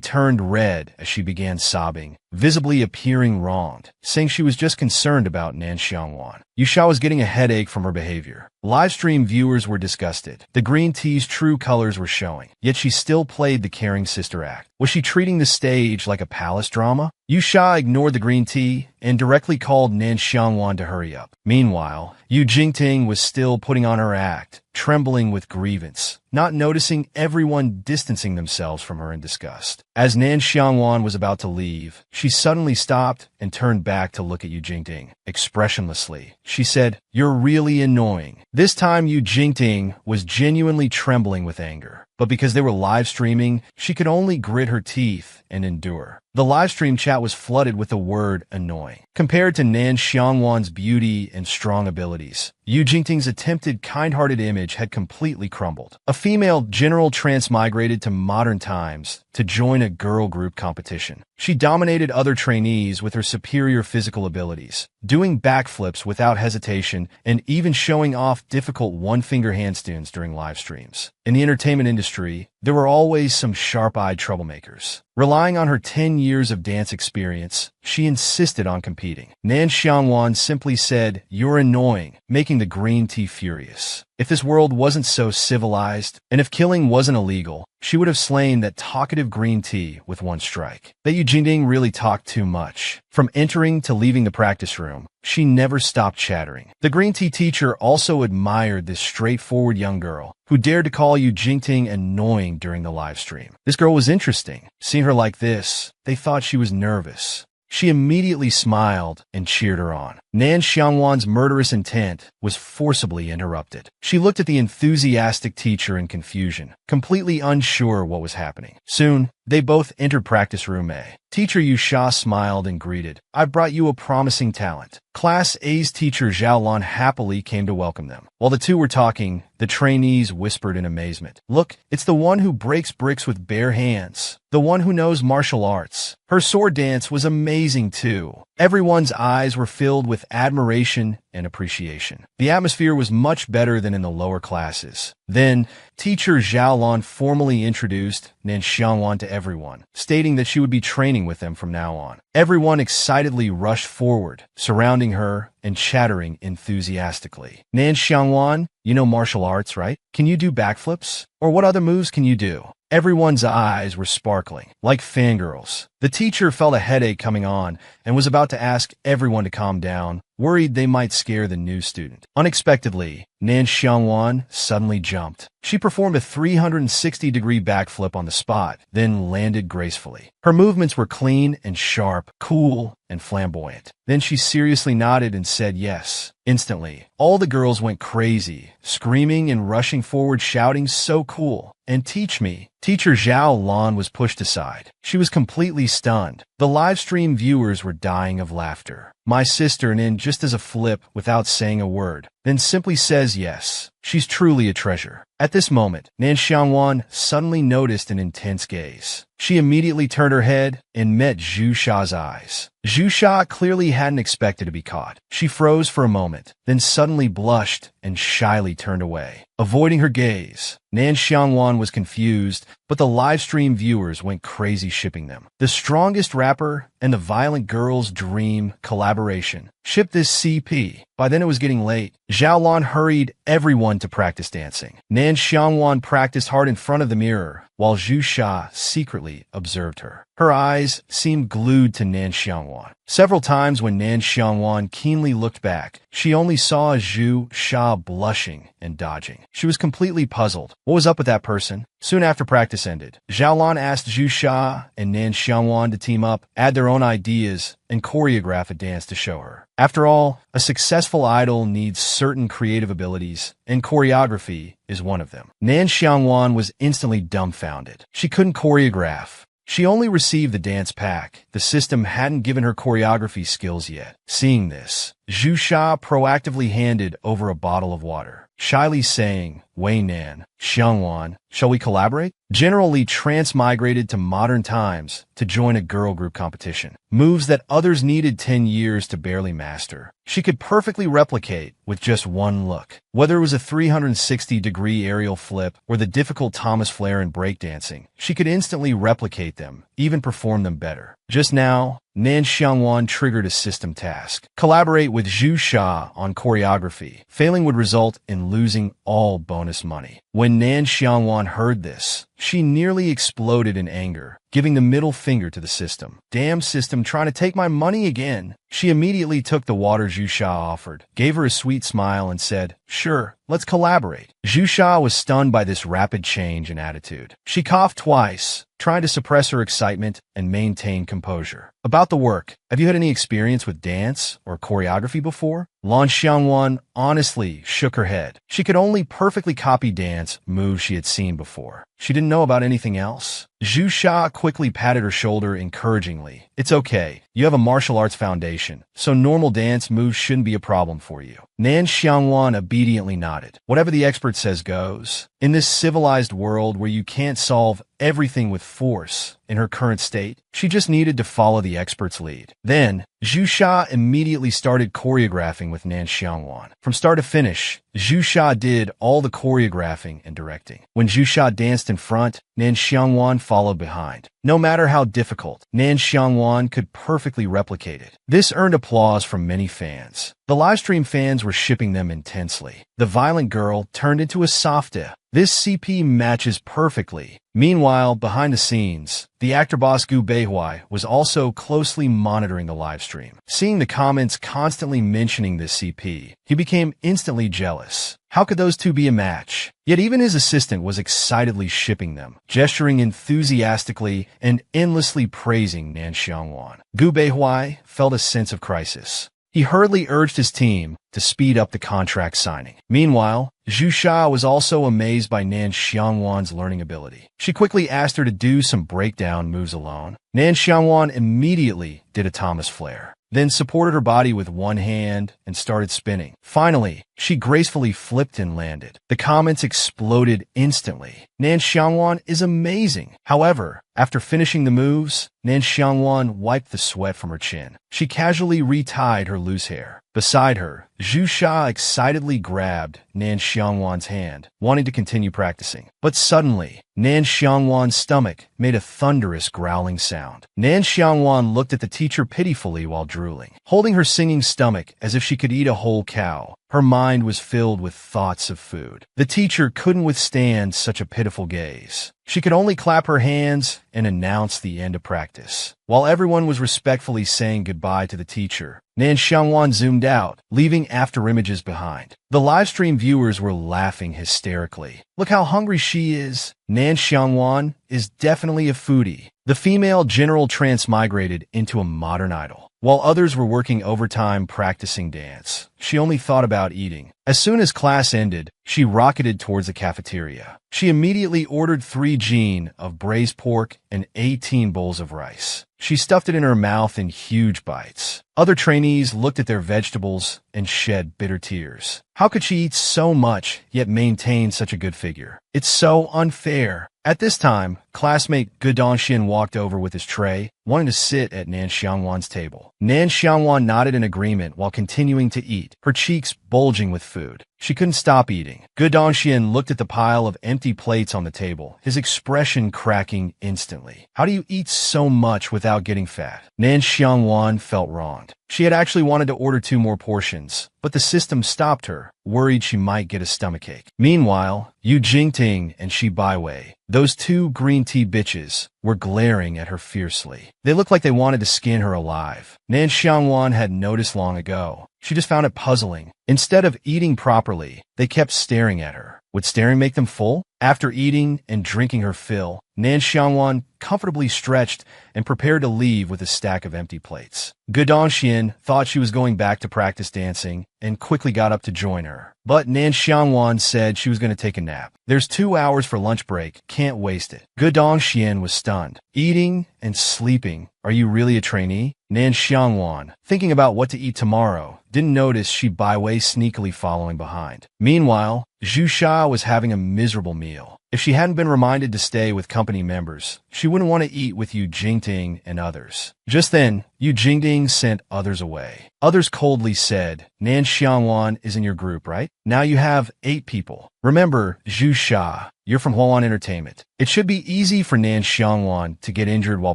turned red as she began sobbing, visibly appearing wronged, saying she was just concerned about Nan Xiangwan. Yu Sha was getting a headache from her behavior. Livestream viewers were disgusted. The green tea's true colors were showing, yet she still played the caring sister act. Was she treating the stage like a palace drama? Yu Sha ignored the green tea and directly called Nan Xiangwan to hurry up. Meanwhile, Yu Jingting was still putting on her act, trembling with grievance, not noticing everyone distancing themselves from her in disgust. As Nan Xiangwan was about to leave, she suddenly stopped and turned back to look at Yu Jingting. Expressionlessly, she said, "You're really annoying." This time Yu Jingting was genuinely trembling with anger. But because they were live streaming, she could only grit her teeth and endure. The livestream chat was flooded with the word annoying. Compared to Nan Xiangwan's beauty and strong abilities, Yu Jingting's attempted kind-hearted image had completely crumbled. A female general transmigrated to modern times to join a girl group competition. She dominated other trainees with her superior physical abilities, doing backflips without hesitation and even showing off difficult one-finger handstands during live streams. In the entertainment industry, there were always some sharp-eyed troublemakers. Relying on her 10 years of dance experience, she insisted on competing. Nan Xiangwan simply said, "You're annoying," making the green tea furious. If this world wasn't so civilized, and if killing wasn't illegal, she would have slain that talkative green tea with one strike. That Yu Jingting really talked too much. From entering to leaving the practice room, she never stopped chattering. The green tea teacher also admired this straightforward young girl, who dared to call Yu Jingting annoying during the live stream. This girl was interesting. Seeing her like this, they thought she was nervous. She immediately smiled and cheered her on. Nan Xiangwan's murderous intent was forcibly interrupted. She looked at the enthusiastic teacher in confusion, completely unsure what was happening. Soon, they both entered practice room A. Teacher Yu Sha smiled and greeted, "I brought you a promising talent." Class A's teacher Zhao Lan happily came to welcome them. While the two were talking, the trainees whispered in amazement, "Look, it's the one who breaks bricks with bare hands. The one who knows martial arts. Her sword dance was amazing too." Everyone's eyes were filled with admiration and appreciation. The atmosphere was much better than in the lower classes. Then, teacher Zhao Lan formally introduced Nan Xiangwan to everyone, stating that she would be training with them from now on. Everyone excitedly rushed forward, surrounding her and chattering enthusiastically. "Nan Xiangwan, you know martial arts, right? Can you do backflips? Or what other moves can you do?" Everyone's eyes were sparkling, like fangirls. The teacher felt a headache coming on and was about to ask everyone to calm down, worried they might scare the new student. Unexpectedly, Nan Xiangwan suddenly jumped. She performed a 360-degree backflip on the spot, then landed gracefully. Her movements were clean and sharp, cool and flamboyant. Then she seriously nodded and said yes. Instantly, all the girls went crazy, screaming and rushing forward shouting, "So cool!" and "Teach me." Teacher Zhao Lan was pushed aside. She was completely stunned. The live stream viewers were dying of laughter. My sister in just as a flip without saying a word, then simply says yes. She's truly a treasure. At this moment, Nan Xiangwan suddenly noticed an intense gaze. She immediately turned her head and met Zhu Sha's eyes. Zhu Sha clearly hadn't expected to be caught. She froze for a moment, then suddenly blushed and shyly turned away, avoiding her gaze. Nan Xiangwan was confused, but the live stream viewers went crazy shipping them. The strongest rapper and the violent girl's dream collaboration. Ship this CP. By then it was getting late. Zhao Lan hurried everyone to practice dancing. Nan Xiangwan practiced hard in front of the mirror, while Zhu Sha secretly observed her. Her eyes seemed glued to Nan Xiangwan. Several times when Nan Xiangwan keenly looked back, she only saw Zhu Sha blushing and dodging. She was completely puzzled. What was up with that person? Soon after practice ended, Xiaolan asked Zhu Sha and Nan Xiangwan to team up, add their own ideas, and choreograph a dance to show her. After all, a successful idol needs certain creative abilities, and choreography is one of them. Nan Xiangwan was instantly dumbfounded. She couldn't choreograph. She only received the dance pack. The system hadn't given her choreography skills yet. Seeing this, Zhu Sha proactively handed over a bottle of water, shyly saying, "Wei Nan, Xiangwan, shall we collaborate?" Generally transmigrated to modern times to join a girl group competition. Moves that others needed 10 years to barely master. She could perfectly replicate with just one look. Whether it was a 360-degree aerial flip or the difficult Thomas Flair in breakdancing, she could instantly replicate them, even perform them better. Just now, Nan Xiangwan triggered a system task. Collaborate with Zhu Sha on choreography. Failing would result in losing all bonus money. When Nan Xiangwan heard this, she nearly exploded in anger, giving the middle finger to the system. "Damn system, trying to take my money again." She immediately took the water Zhu Sha offered, gave her a sweet smile, and said, "Sure, let's collaborate." Zhu Sha was stunned by this rapid change in attitude. She coughed twice, trying to suppress her excitement and maintain composure. About the work, have you had any experience with dance or choreography before? Lan Xiangwan honestly shook her head. She could only perfectly copy dance moves she had seen before. She didn't know about anything else. Zhu Sha quickly patted her shoulder encouragingly. "It's okay. You have a martial arts foundation, so normal dance moves shouldn't be a problem for you." Nan Xiangwan obediently nodded. Whatever the expert says goes. In this civilized world where you can't solve everything with force, in her current state, she just needed to follow the expert's lead. Then, Zhu Sha immediately started choreographing with Nan Xiangwan. From start to finish, Zhu Sha did all the choreographing and directing. When Zhu Sha danced in front, Nan Xiangwan followed behind. No matter how difficult, Nan Xiangwan could perfectly replicate it. This earned applause from many fans. The livestream fans were shipping them intensely. The violent girl turned into a softie. This CP matches perfectly. Meanwhile, behind the scenes, the actor boss Gu Beihui was also closely monitoring the livestream. Seeing the comments constantly mentioning this CP, he became instantly jealous. How could those two be a match? Yet even his assistant was excitedly shipping them, gesturing enthusiastically and endlessly praising Nan Xiangwan. Gu Beihui felt a sense of crisis. He hurriedly urged his team to speed up the contract signing. Meanwhile, Zhu Sha was also amazed by Nan Xiangwan's learning ability. She quickly asked her to do some breakdown moves alone. Nan Xiangwan immediately did a Thomas Flair, then supported her body with one hand and started spinning. Finally, she gracefully flipped and landed. The comments exploded instantly. Nan Xiangwan is amazing. However, after finishing the moves, Nan Xiangwan wiped the sweat from her chin. She casually retied her loose hair. Beside her, Zhu Sha excitedly grabbed Nan Xiangwan's hand, wanting to continue practicing. But suddenly, Nan Xiangwan's stomach made a thunderous growling sound. Nan Xiangwan looked at the teacher pitifully while drooling. Holding her singing stomach as if she could eat a whole cow, her mind was filled with thoughts of food. The teacher couldn't withstand such a pitiful gaze. She could only clap her hands and announce the end of practice. While everyone was respectfully saying goodbye to the teacher, Nan Xiangwan zoomed out, leaving after images behind. The livestream viewers were laughing hysterically. "Look how hungry she is." Nan Xiangwan is definitely a foodie. The female general transmigrated into a modern idol. While others were working overtime practicing dance, she only thought about eating. As soon as class ended, she rocketed towards the cafeteria. She immediately ordered 3 jin of braised pork and 18 bowls of rice. She stuffed it in her mouth in huge bites. Other trainees looked at their vegetables and shed bitter tears. How could she eat so much yet maintain such a good figure? It's so unfair. At this time, classmate Gu Dongxian walked over with his tray, wanting to sit at Nan Xiangwan's table. Nan Xiangwan nodded in agreement while continuing to eat, her cheeks bulging with food. She couldn't stop eating. Gu Dongxian looked at the pile of empty plates on the table, his expression cracking instantly. How do you eat so much without getting fat? Nan Xiangwan felt wronged. She had actually wanted to order 2 more portions, but the system stopped her, worried she might get a stomachache. Meanwhile, Yu Jingting and Shi Baiwei, those 2 green tea bitches, were glaring at her fiercely. They looked like they wanted to skin her alive. Nan Xiangwan had noticed long ago. She just found it puzzling. Instead of eating properly, they kept staring at her. Would staring make them full? After eating and drinking her fill, Nan Xiangwan comfortably stretched and prepared to leave with a stack of empty plates. Dongxian thought she was going back to practice dancing and quickly got up to join her. But Nan Xiangwan said she was going to take a nap. There's 2 hours for lunch break. Can't waste it. Dongxian was stunned. Eating and sleeping. Are you really a trainee? Nan Xiangwan, thinking about what to eat tomorrow, didn't notice Shi Baiwei sneakily following behind. Meanwhile, Zhu Sha was having a miserable meal. If she hadn't been reminded to stay with company members, she wouldn't want to eat with Yu Jingting and others. Just then, Yu Jingting sent others away. Others coldly said, Nan Xiangwan is in your group, right? Now you have 8 people. Remember, Zhu Sha, you're from Huawan Entertainment. It should be easy for Nan Xiangwan to get injured while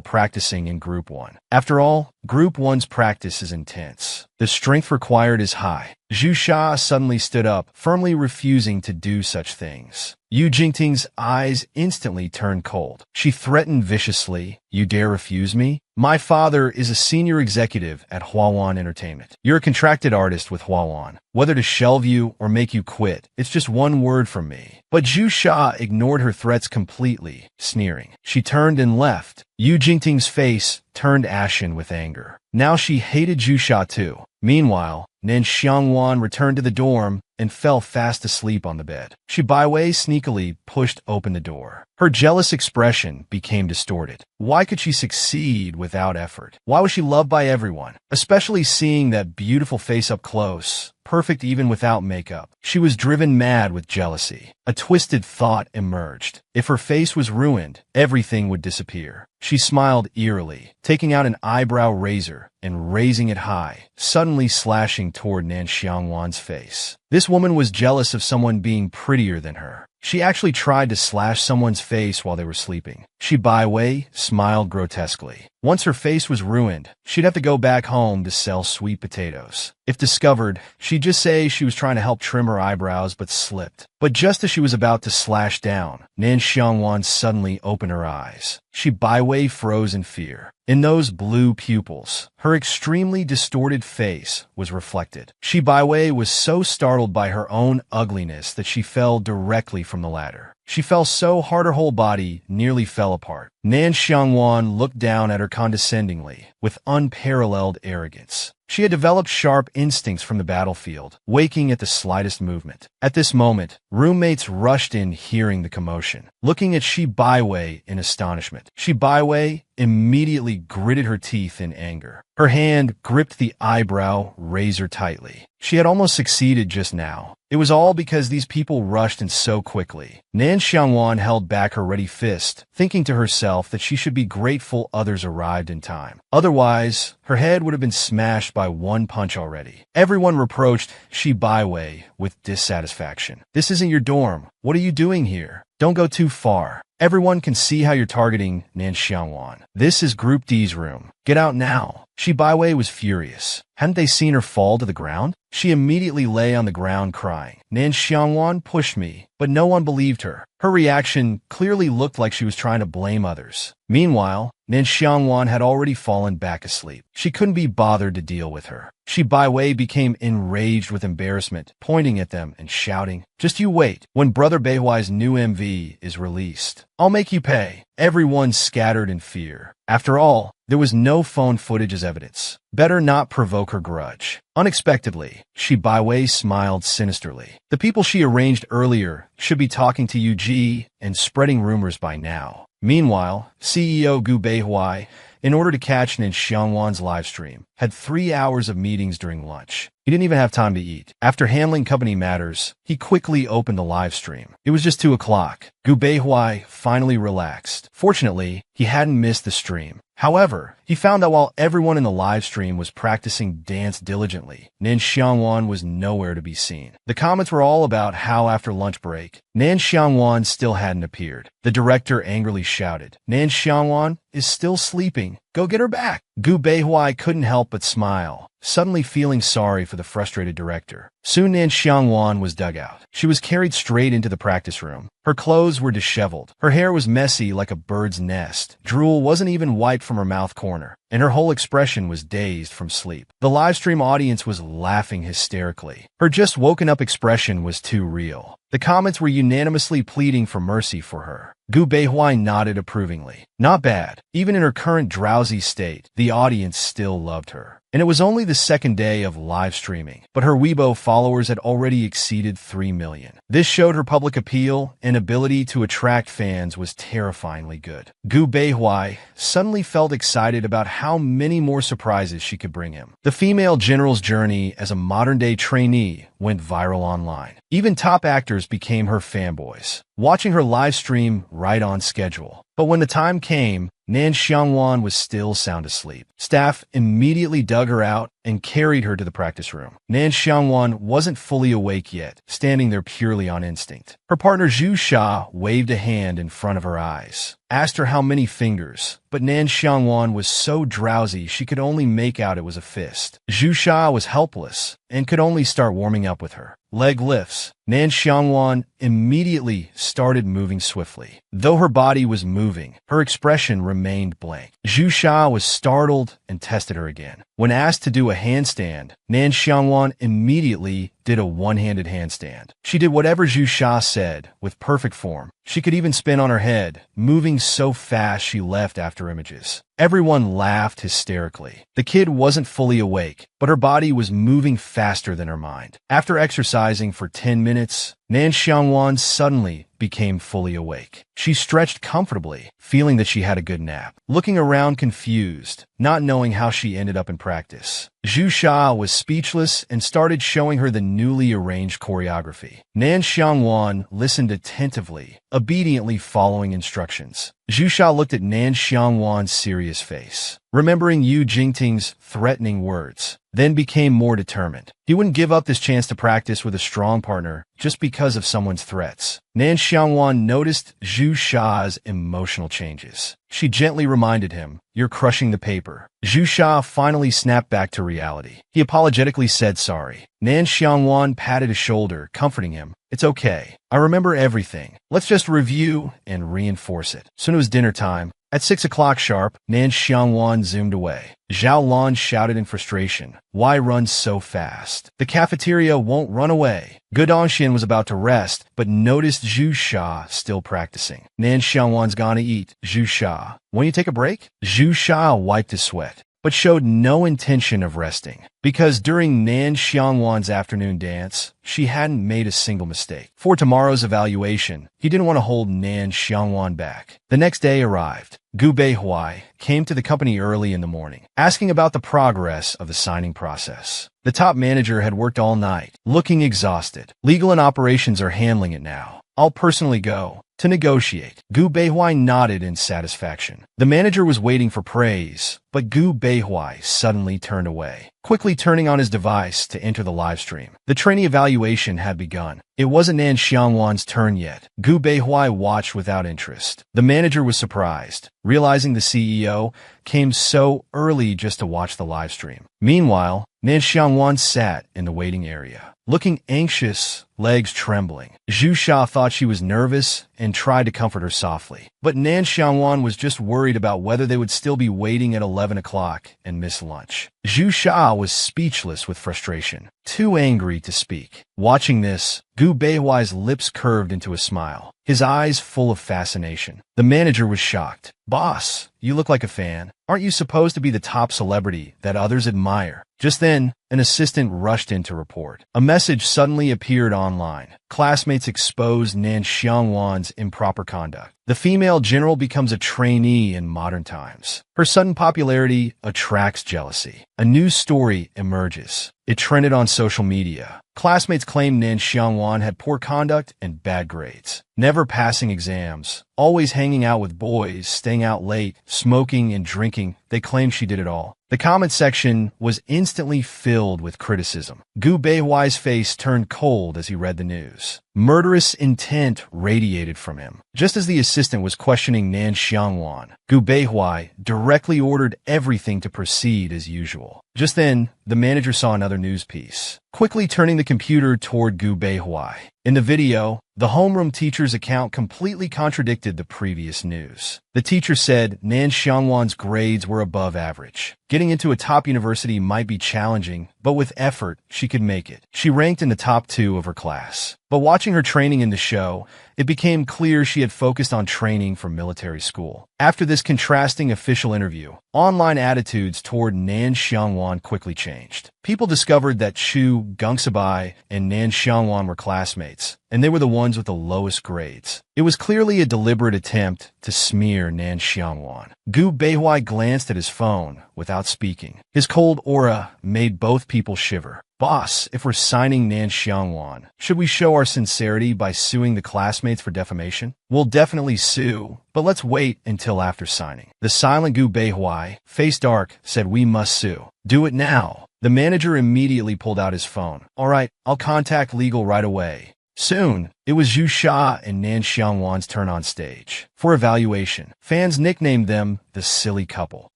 practicing in Group 1. After all, Group 1's practice is intense. The strength required is high. Zhu Sha suddenly stood up, firmly refusing to do such things. Yu Jingting's eyes instantly turned cold. She threatened viciously, You dare refuse me? My father is a senior executive at Huawan Entertainment. You're a contracted artist with Huawan. Whether to shelve you or make you quit, it's just one word from me. But Zhu Sha ignored her threats completely, sneering. She turned and left. Yu Jingting's face turned ashen with anger. Now she hated Zhu Sha too. Meanwhile, Nan Xiangwan returned to the dorm and fell fast asleep on the bed. Shi Baiwei sneakily pushed open the door. Her jealous expression became distorted. Why could she succeed without effort? Why was she loved by everyone? Especially seeing that beautiful face up close, perfect even without makeup. She was driven mad with jealousy. A twisted thought emerged. If her face was ruined, everything would disappear. She smiled eerily, taking out an eyebrow razor and raising it high, suddenly slashing toward Nan Xiangwan's face. This woman was jealous of someone being prettier than her. She actually tried to slash someone's face while they were sleeping. Shi Baiwei smiled grotesquely. Once her face was ruined, she'd have to go back home to sell sweet potatoes. If discovered, she'd just say she was trying to help trim her eyebrows but slipped. But just as she was about to slash down, Nan Xiangwan suddenly opened her eyes. Shi Baiwei froze in fear. In those blue pupils, her extremely distorted face was reflected. Shi Baiwei was so startled by her own ugliness that she fell directly from the ladder. She fell so hard her whole body nearly fell apart. Nan Xiangwan looked down at her condescendingly, with unparalleled arrogance. She had developed sharp instincts from the battlefield, waking at the slightest movement. At this moment, roommates rushed in hearing the commotion, looking at Shi Baiwei in astonishment. Shi Baiwei immediately gritted her teeth in anger. Her hand gripped the eyebrow razor tightly. She had almost succeeded just now. It was all because these people rushed in so quickly. Nan Xiangwan held back her ready fist, thinking to herself that she should be grateful others arrived in time. Otherwise, her head would have been smashed by one punch already. Everyone reproached Shi Baiwei with dissatisfaction. This isn't your dorm. What are you doing here? Don't go too far. Everyone can see how you're targeting Nan Xiangwan. This is Group D's room. Get out now. Shi Baiwei was furious. Hadn't they seen her fall to the ground? She immediately lay on the ground crying. Nan Xiangwan pushed me, but no one believed her. Her reaction clearly looked like she was trying to blame others. Meanwhile, Nan Xiangwan had already fallen back asleep. She couldn't be bothered to deal with her. Shi Baiwei became enraged with embarrassment, pointing at them and shouting, "Just you wait. When Brother Beihuai's new MV is released, I'll make you pay." Everyone scattered in fear. After all, there was no phone footage as evidence. Better not provoke her grudge. Unexpectedly, Shi Baiwei smiled sinisterly. The people she arranged earlier should be talking to Yu and spreading rumors by now. Meanwhile, CEO Gu Beihuai, in order to catch Nan Xiangwan's livestream, had 3 hours of meetings during lunch. He didn't even have time to eat. After handling company matters, he quickly opened the livestream. It was just 2 o'clock. Gu Beihuai finally relaxed. Fortunately, he hadn't missed the stream. However, he found that while everyone in the live stream was practicing dance diligently, Nan Xiangwan was nowhere to be seen. The comments were all about how after lunch break, Nan Xiangwan still hadn't appeared. The director angrily shouted, "Nan Xiangwan is still sleeping. Go get her back." Gu Beihuai couldn't help but smile, suddenly feeling sorry for the frustrated director. Soon Nan Xiangwan was dug out. She was carried straight into the practice room. Her clothes were disheveled. Her hair was messy like a bird's nest. Drool wasn't even wiped from her mouth corner, and her whole expression was dazed from sleep. The livestream audience was laughing hysterically. Her just woken up expression was too real. The comments were unanimously pleading for mercy for her. Gu Beihuai nodded approvingly. Not bad. Even in her current drowsy state, the audience still loved her. And it was only the second day of live streaming, but her Weibo followers had already exceeded 3 million. This showed her public appeal and ability to attract fans was terrifyingly good. Gu Beihuai suddenly felt excited about how many more surprises she could bring him. The female general's journey as a modern-day trainee went viral online. Even top actors became her fanboys, watching her live stream right on schedule. But when the time came, Nan Xiangwan was still sound asleep. Staff immediately dug her out and carried her to the practice room. Nan Xiangwan wasn't fully awake yet, standing there purely on instinct. Her partner Zhu Sha waved a hand in front of her eyes, asked her how many fingers, but Nan Xiangwan was so drowsy she could only make out it was a fist. Zhu Sha was helpless and could only start warming up with her. Leg lifts. Nan Xiangwan immediately started moving swiftly. Though her body was moving, her expression remained blank. Zhu Sha was startled and tested her again. When asked to do a handstand, Nan Xiangwan immediately did a one-handed handstand. She did whatever Zhu Sha said, with perfect form. She could even spin on her head, moving so fast she left after images. Everyone laughed hysterically. The kid wasn't fully awake, but her body was moving faster than her mind. After exercising for 10 minutes, Nan Xiangwan suddenly became fully awake. She stretched comfortably, feeling that she had a good nap. Looking around confused, not knowing how she ended up in practice, Zhu Sha was speechless and started showing her the newly arranged choreography. Nan Xiangwan listened attentively, obediently following instructions. Zhu Sha looked at Nan Xiangwan's serious face, remembering Yu Jingting's threatening words, then became more determined. He wouldn't give up this chance to practice with a strong partner just because of someone's threats. Nan Xiangwan noticed Zhu Sha's emotional changes. She gently reminded him, "You're crushing the paper." Zhu Sha finally snapped back to reality. He apologetically said sorry. Nan Xiangwan patted his shoulder, comforting him. "It's okay. I remember everything. Let's just review and reinforce it." Soon it was dinner time. At 6 o'clock sharp, Nan Xiangwan zoomed away. Zhao Lan shouted in frustration, "Why run so fast? The cafeteria won't run away." Gu Dongxian was about to rest, but noticed Zhu Sha still practicing. "Nan Xiangwan's gonna eat." "Zhu Sha, when you take a break?" Zhu Sha wiped his sweat, but showed no intention of resting, because during Nan Xiangwan's afternoon dance, she hadn't made a single mistake. For tomorrow's evaluation, he didn't want to hold Nan Xiangwan back. The next day arrived. Gu Beihuai came to the company early in the morning, asking about the progress of the signing process. The top manager had worked all night, looking exhausted. "Legal and operations are handling it now. I'll personally go to negotiate." Gu Beihuai nodded in satisfaction. The manager was waiting for praise, but Gu Beihuai suddenly turned away, quickly turning on his device to enter the live stream. The trainee evaluation had begun. It wasn't Nan Xiangwan's turn yet. Gu Beihuai watched without interest. The manager was surprised, realizing the CEO came so early just to watch the live stream. Meanwhile, Nan Xiangwan sat in the waiting area, looking anxious, legs trembling. Zhu Sha thought she was nervous and tried to comfort her softly. But Nan Xiangwan was just worried about whether they would still be waiting at 11 o'clock and miss lunch. Zhu Sha was speechless with frustration, too angry to speak. Watching this, Gu Beihuai's lips curved into a smile, his eyes full of fascination. The manager was shocked. "Boss, you look like a fan. Aren't you supposed to be the top celebrity that others admire?" Just then, an assistant rushed in to report. A message suddenly appeared online. Classmates exposed Nan Xiangwan's improper conduct. The female general becomes a trainee in modern times. Her sudden popularity attracts jealousy. A news story emerges. It trended on social media. Classmates claimed Nan Xiangwan had poor conduct and bad grades, never passing exams, always hanging out with boys, staying out late, smoking and drinking. They claimed she did it all. The comment section was instantly filled with criticism. Gu Beihuai's face turned cold as he read the news. Murderous intent radiated from him. Just as the assistant was questioning Nan Xiangwan, Gu Beihuai directly ordered everything to proceed as usual. Just then, the manager saw another news piece, quickly turning the computer toward Gu Beihuai. In the video, the homeroom teacher's account completely contradicted the previous news. The teacher said Nan Xiangwan's grades were above average. Getting into a top university might be challenging, but with effort, she could make it. She ranked in the top 2 of her class. But watching her training in the show, it became clear she had focused on training for military school. After this contrasting official interview, online attitudes toward Nan Xiangwan quickly changed. People discovered that Chu Gengsabai and Nan Xiangwan were classmates, and they were the ones with the lowest grades. It was clearly a deliberate attempt to smear Nan Xiangwan. Gu Beihuai glanced at his phone without speaking. His cold aura made both people shiver. Boss, if we're signing Nan Xiangwan, should we show our sincerity by suing the classmates for defamation? We'll definitely sue, but let's wait until after signing. The silent Gu Beihuai, face dark, said we must sue. Do it now. The manager immediately pulled out his phone. All right, I'll contact legal right away. Soon, it was Zhu Sha and Nan Xiangwan's turn on stage. For evaluation, fans nicknamed them the silly couple.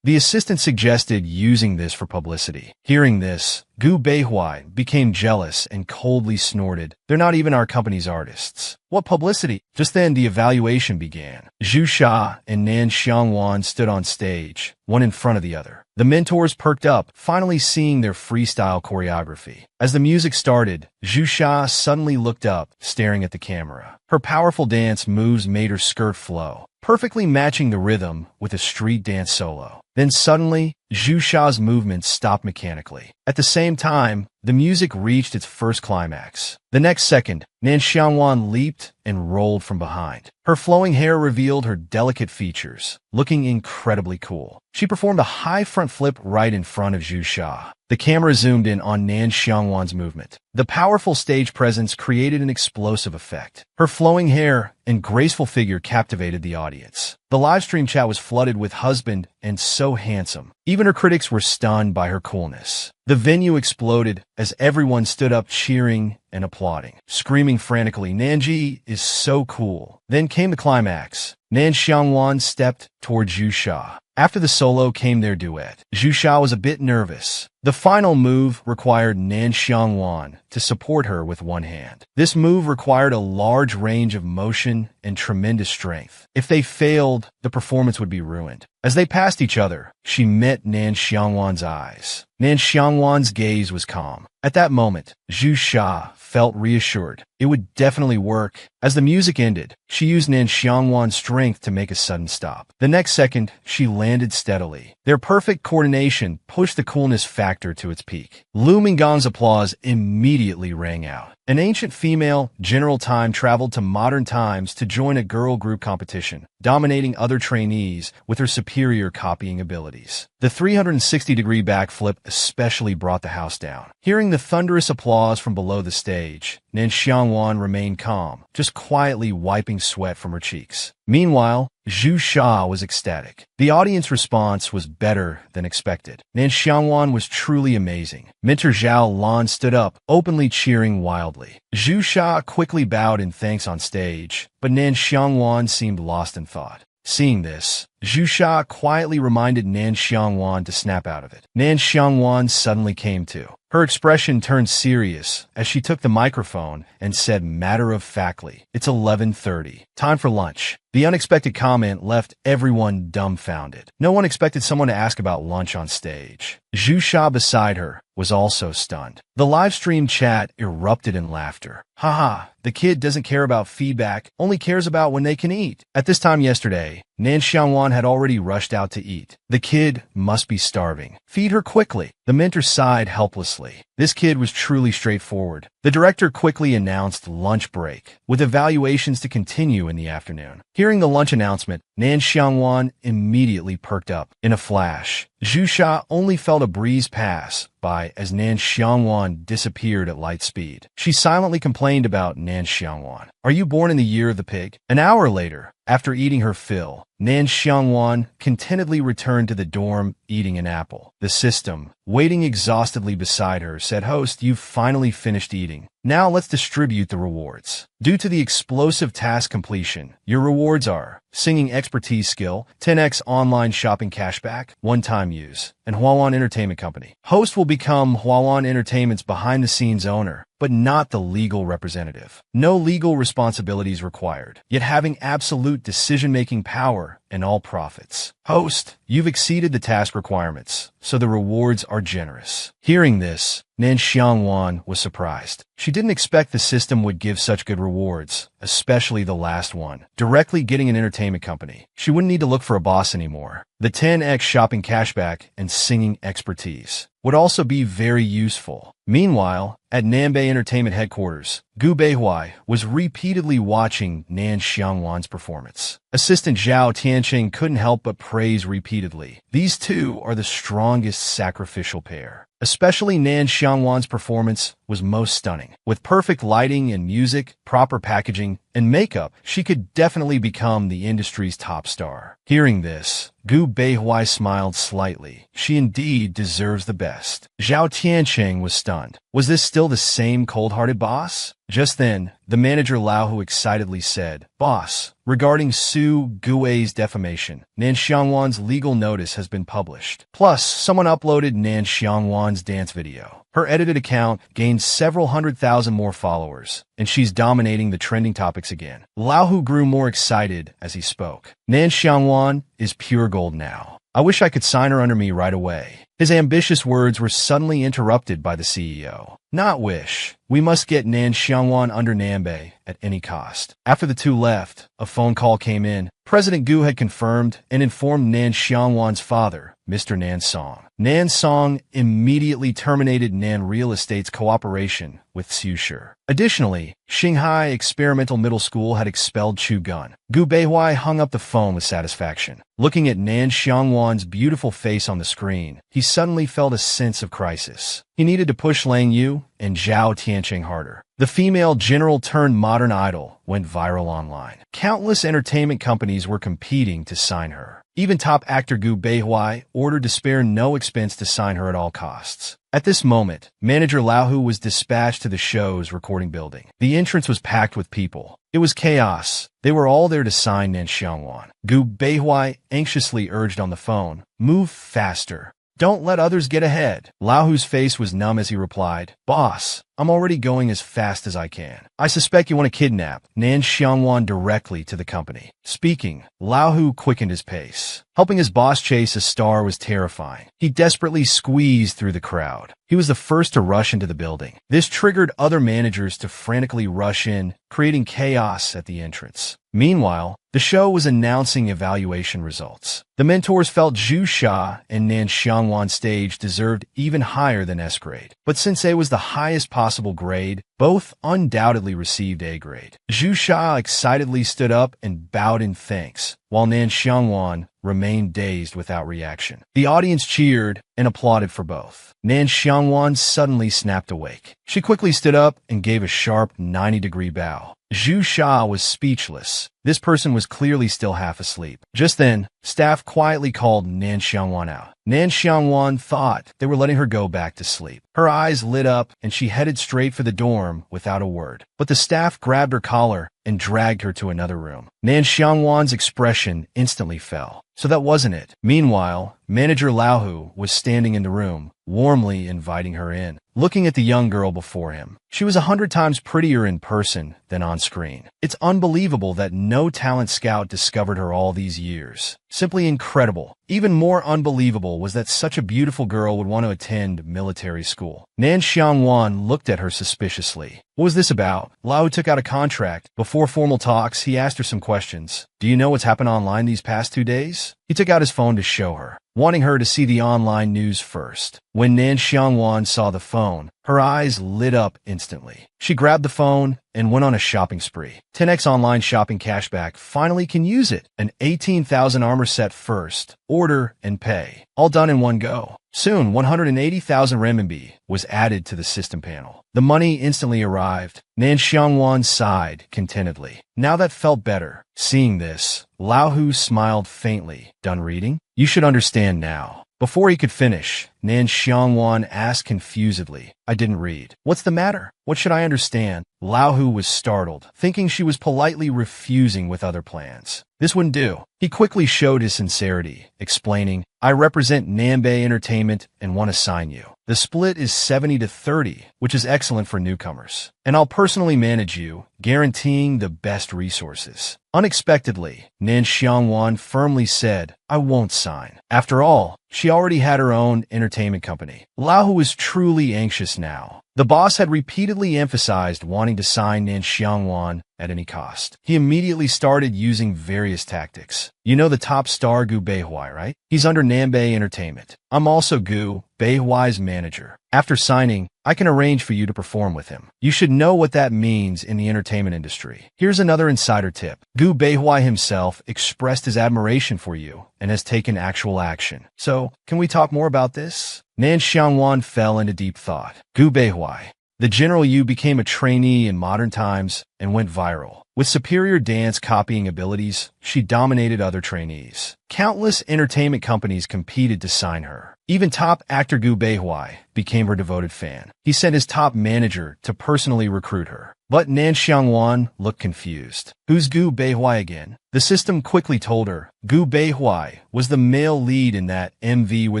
The assistant suggested using this for publicity. Hearing this, Gu Beihuai became jealous and coldly snorted, "They're not even our company's artists. What publicity?" Just then, the evaluation began. Zhu Sha and Nan Xiangwan stood on stage, one in front of the other. The mentors perked up, finally seeing their freestyle choreography. As the music started, Zhu Sha suddenly looked up, staring at the camera. Her powerful dance moves made her skirt flow, perfectly matching the rhythm with a street dance solo. Then suddenly, Zhu Sha's movements stopped mechanically. At the same time, the music reached its first climax. The next second, Nan Xiangwan leaped and rolled from behind. Her flowing hair revealed her delicate features, looking incredibly cool. She performed a high front flip right in front of Zhu Sha. The camera zoomed in on Nan Xiangwan's movement. The powerful stage presence created an explosive effect. Her flowing hair and graceful figure captivated the audience. The livestream chat was flooded with "husband" and "so handsome." Even her critics were stunned by her coolness. The venue exploded as everyone stood up cheering and applauding, screaming frantically, "Nanji is so cool." Then came the climax. Nan Xiangwan stepped toward Zhu Sha. After the solo came their duet. Zhu Sha was a bit nervous. The final move required Nan Xiangwan to support her with one hand. This move required a large range of motion and tremendous strength. If they failed, the performance would be ruined. As they passed each other, she met Nan Xiangwan's eyes. Nan Xiangwan's gaze was calm. At that moment, Zhu Sha felt reassured. It would definitely work. As the music ended, she used Nan Xiangwan's strength to make a sudden stop. The next second, she landed steadily. Their perfect coordination pushed the coolness factor to its peak. Lu Minggong's applause immediately rang out. An ancient female general time traveled to modern times to join a girl group competition, dominating other trainees with her superior copying abilities. The 360-degree backflip especially brought the house down. Hearing the thunderous applause from below the stage, Nan Xiangwan remained calm, just quietly wiping sweat from her cheeks. Meanwhile, Zhu Sha was ecstatic. The audience response was better than expected. Nan Xiangwan was truly amazing. Mentor Zhao Lan stood up, openly cheering wildly. Zhu Sha quickly bowed in thanks on stage, but Nan Xiangwan seemed lost in thought. Seeing this, Zhu Sha quietly reminded Nan Xiangwan to snap out of it. Nan Xiangwan suddenly came to. Her expression turned serious as she took the microphone and said matter-of-factly, "It's 11:30. Time for lunch." The unexpected comment left everyone dumbfounded. No one expected someone to ask about lunch on stage. Zhu Sha beside her was also stunned. The live stream chat erupted in laughter. Haha, the kid doesn't care about feedback, only cares about when they can eat. At this time yesterday, Nan Xiangwan had already rushed out to eat. The kid must be starving. Feed her quickly. The mentor sighed helplessly. This kid was truly straightforward. The director quickly announced lunch break, with evaluations to continue in the afternoon. Hearing the lunch announcement, Nan Xiangwan immediately perked up. In a flash, Zhu Sha only felt a breeze pass by as Nan Xiangwan disappeared at light speed. She silently complained about Nan Xiangwan. "Are you born in the year of the pig?" An hour later, after eating her fill, Nan Xiangwan contentedly returned returned to the dorm eating an apple. The system, waiting exhaustedly beside her, said, "Host, you've finally finished eating. Now let's distribute the rewards." Due to the explosive task completion, your rewards are singing expertise skill, 10x online shopping cashback, one-time use, and Huawan Entertainment Company. Host will become Huawan Entertainment's behind-the-scenes owner, but not the legal representative. No legal responsibilities required, yet having absolute decision-making power and all profits. Host, you've exceeded the task requirements, so the rewards are generous. Hearing this, Nan Xiangwan was surprised. She didn't expect the system would give such good rewards, especially the last one. Directly getting an entertainment company. She wouldn't need to look for a boss anymore. The 10x shopping cashback and singing expertise would also be very useful. Meanwhile, at Nanbei Entertainment headquarters, Gu Beihuai was repeatedly watching Nan Xiangwan's performance. Assistant Zhao Tianqing couldn't help but praise repeatedly. These two are the strongest sacrificial pair. Especially Nan Xiangwan's performance was most stunning. With perfect lighting and music, proper packaging, and makeup, she could definitely become the industry's top star. Hearing this, Gu Beihuai smiled slightly. She indeed deserves the best. Zhao Tianqing was stunned. Was this still the same cold-hearted boss? Just then, the manager Lao Hu excitedly said, "Boss, regarding Su Gui's defamation, Nan Xiangwan's legal notice has been published. Plus, someone uploaded Nan Xiangwan's dance video. Her edited account gained several 100,000 more followers, and she's dominating the trending topics again." Lao Hu grew more excited as he spoke. Nan Xiangwan is pure gold now. I wish I could sign her under me right away. His ambitious words were suddenly interrupted by the CEO. Not wish. We must get Nan Xiangwan under Nanbei at any cost. After the two left, a phone call came in. President Gu had confirmed and informed Nan Xiangwan's father, Mr. Nan Song. Nan Song immediately terminated Nan Real Estate's cooperation with Xushi. Additionally, Xinghai Experimental Middle School had expelled Chu Gun. Gu Beihuai hung up the phone with satisfaction. Looking at Nan Xiangwan's beautiful face on the screen, he suddenly felt a sense of crisis. He needed to push Lang Yu and Zhao Tianqing harder. The female general-turned-modern idol went viral online. Countless entertainment companies were competing to sign her. Even top actor Gu Beihuai ordered to spare no expense to sign her at all costs. At this moment, manager Lao Hu was dispatched to the show's recording building. The entrance was packed with people. It was chaos. They were all there to sign Nan Xiangwan. Gu Beihuai anxiously urged on the phone, "Move faster. Don't let others get ahead." Lao Hu's face was numb as he replied, "Boss, I'm already going as fast as I can. I suspect you want to kidnap Nan Xiangwan directly to the company." Speaking, Lao Hu quickened his pace. Helping his boss chase a star was terrifying. He desperately squeezed through the crowd. He was the first to rush into the building. This triggered other managers to frantically rush in, creating chaos at the entrance. Meanwhile, the show was announcing evaluation results. The mentors felt Zhu Sha and Nan Xiangwan's stage deserved even higher than S grade. But since A was the highest possible grade, both undoubtedly received A grade. Zhu Sha excitedly stood up and bowed in thanks, while Nan Xiangwan remained dazed without reaction. The audience cheered and applauded for both. Nan Xiangwan suddenly snapped awake. She quickly stood up and gave a sharp 90-degree bow. Zhu Sha was speechless. This person was clearly still half asleep. Just then, staff quietly called Nan Xiangwan out. Nan Xiangwan thought they were letting her go back to sleep. Her eyes lit up and she headed straight for the dorm without a word. But the staff grabbed her collar and dragged her to another room. Nan Xiangwan's expression instantly fell. So that wasn't it. Meanwhile, manager Lao Hu was standing in the room, warmly inviting her in. Looking at the young girl before him, she was 100 times prettier in person than on screen. It's unbelievable that no talent scout discovered her all these years. Simply incredible. Even more unbelievable was that such a beautiful girl would want to attend military school. Nan Xiangwan looked at her suspiciously. What was this about? Lao took out a contract. Before formal talks, he asked her some questions. Do you know what's happened online these past 2 days? He took out his phone to show her, wanting her to see the online news first. When Nan Xiangwan saw the phone, her eyes lit up instantly. She grabbed the phone and went on a shopping spree. 10x online shopping cashback finally can use it. An 18,000 armor set first, order, and pay. All done in one go. Soon, 180,000 renminbi was added to the system panel. The money instantly arrived. Nan Xiangwan sighed contentedly. Now that felt better. Seeing this, Lao Hu smiled faintly. Done reading? You should understand now. Before he could finish, Nan Xiangwan asked confusedly, I didn't read. What's the matter? What should I understand? Lao Hu was startled, thinking she was politely refusing with other plans. This wouldn't do. He quickly showed his sincerity, explaining, I represent Nanbei Entertainment and want to sign you. The split is 70-30, which is excellent for newcomers. And I'll personally manage you, guaranteeing the best resources. Unexpectedly, Nan Xiangwan firmly said, I won't sign. After all, she already had her own entertainment company. Lao Hu was truly anxious now. The boss had repeatedly emphasized wanting to sign Nan Xiangwan at any cost. He immediately started using various tactics. You know the top star Gu Beihuai, right? He's under Nanbei Entertainment. I'm also Gu Beihuai's manager. After signing, I can arrange for you to perform with him. You should know what that means in the entertainment industry. Here's another insider tip. Gu Beihuai himself expressed his admiration for you and has taken actual action. So, can we talk more about this? Nan Xiangwan fell into deep thought. Gu Beihuai, the General Yu became a trainee in modern times and went viral. With superior dance copying abilities, she dominated other trainees. Countless entertainment companies competed to sign her. Even top actor Gu Beihuai became her devoted fan. He sent his top manager to personally recruit her. But Nan Xiangwan looked confused. Who's Gu Beihuai again? The system quickly told her Gu Beihuai was the male lead in that MV where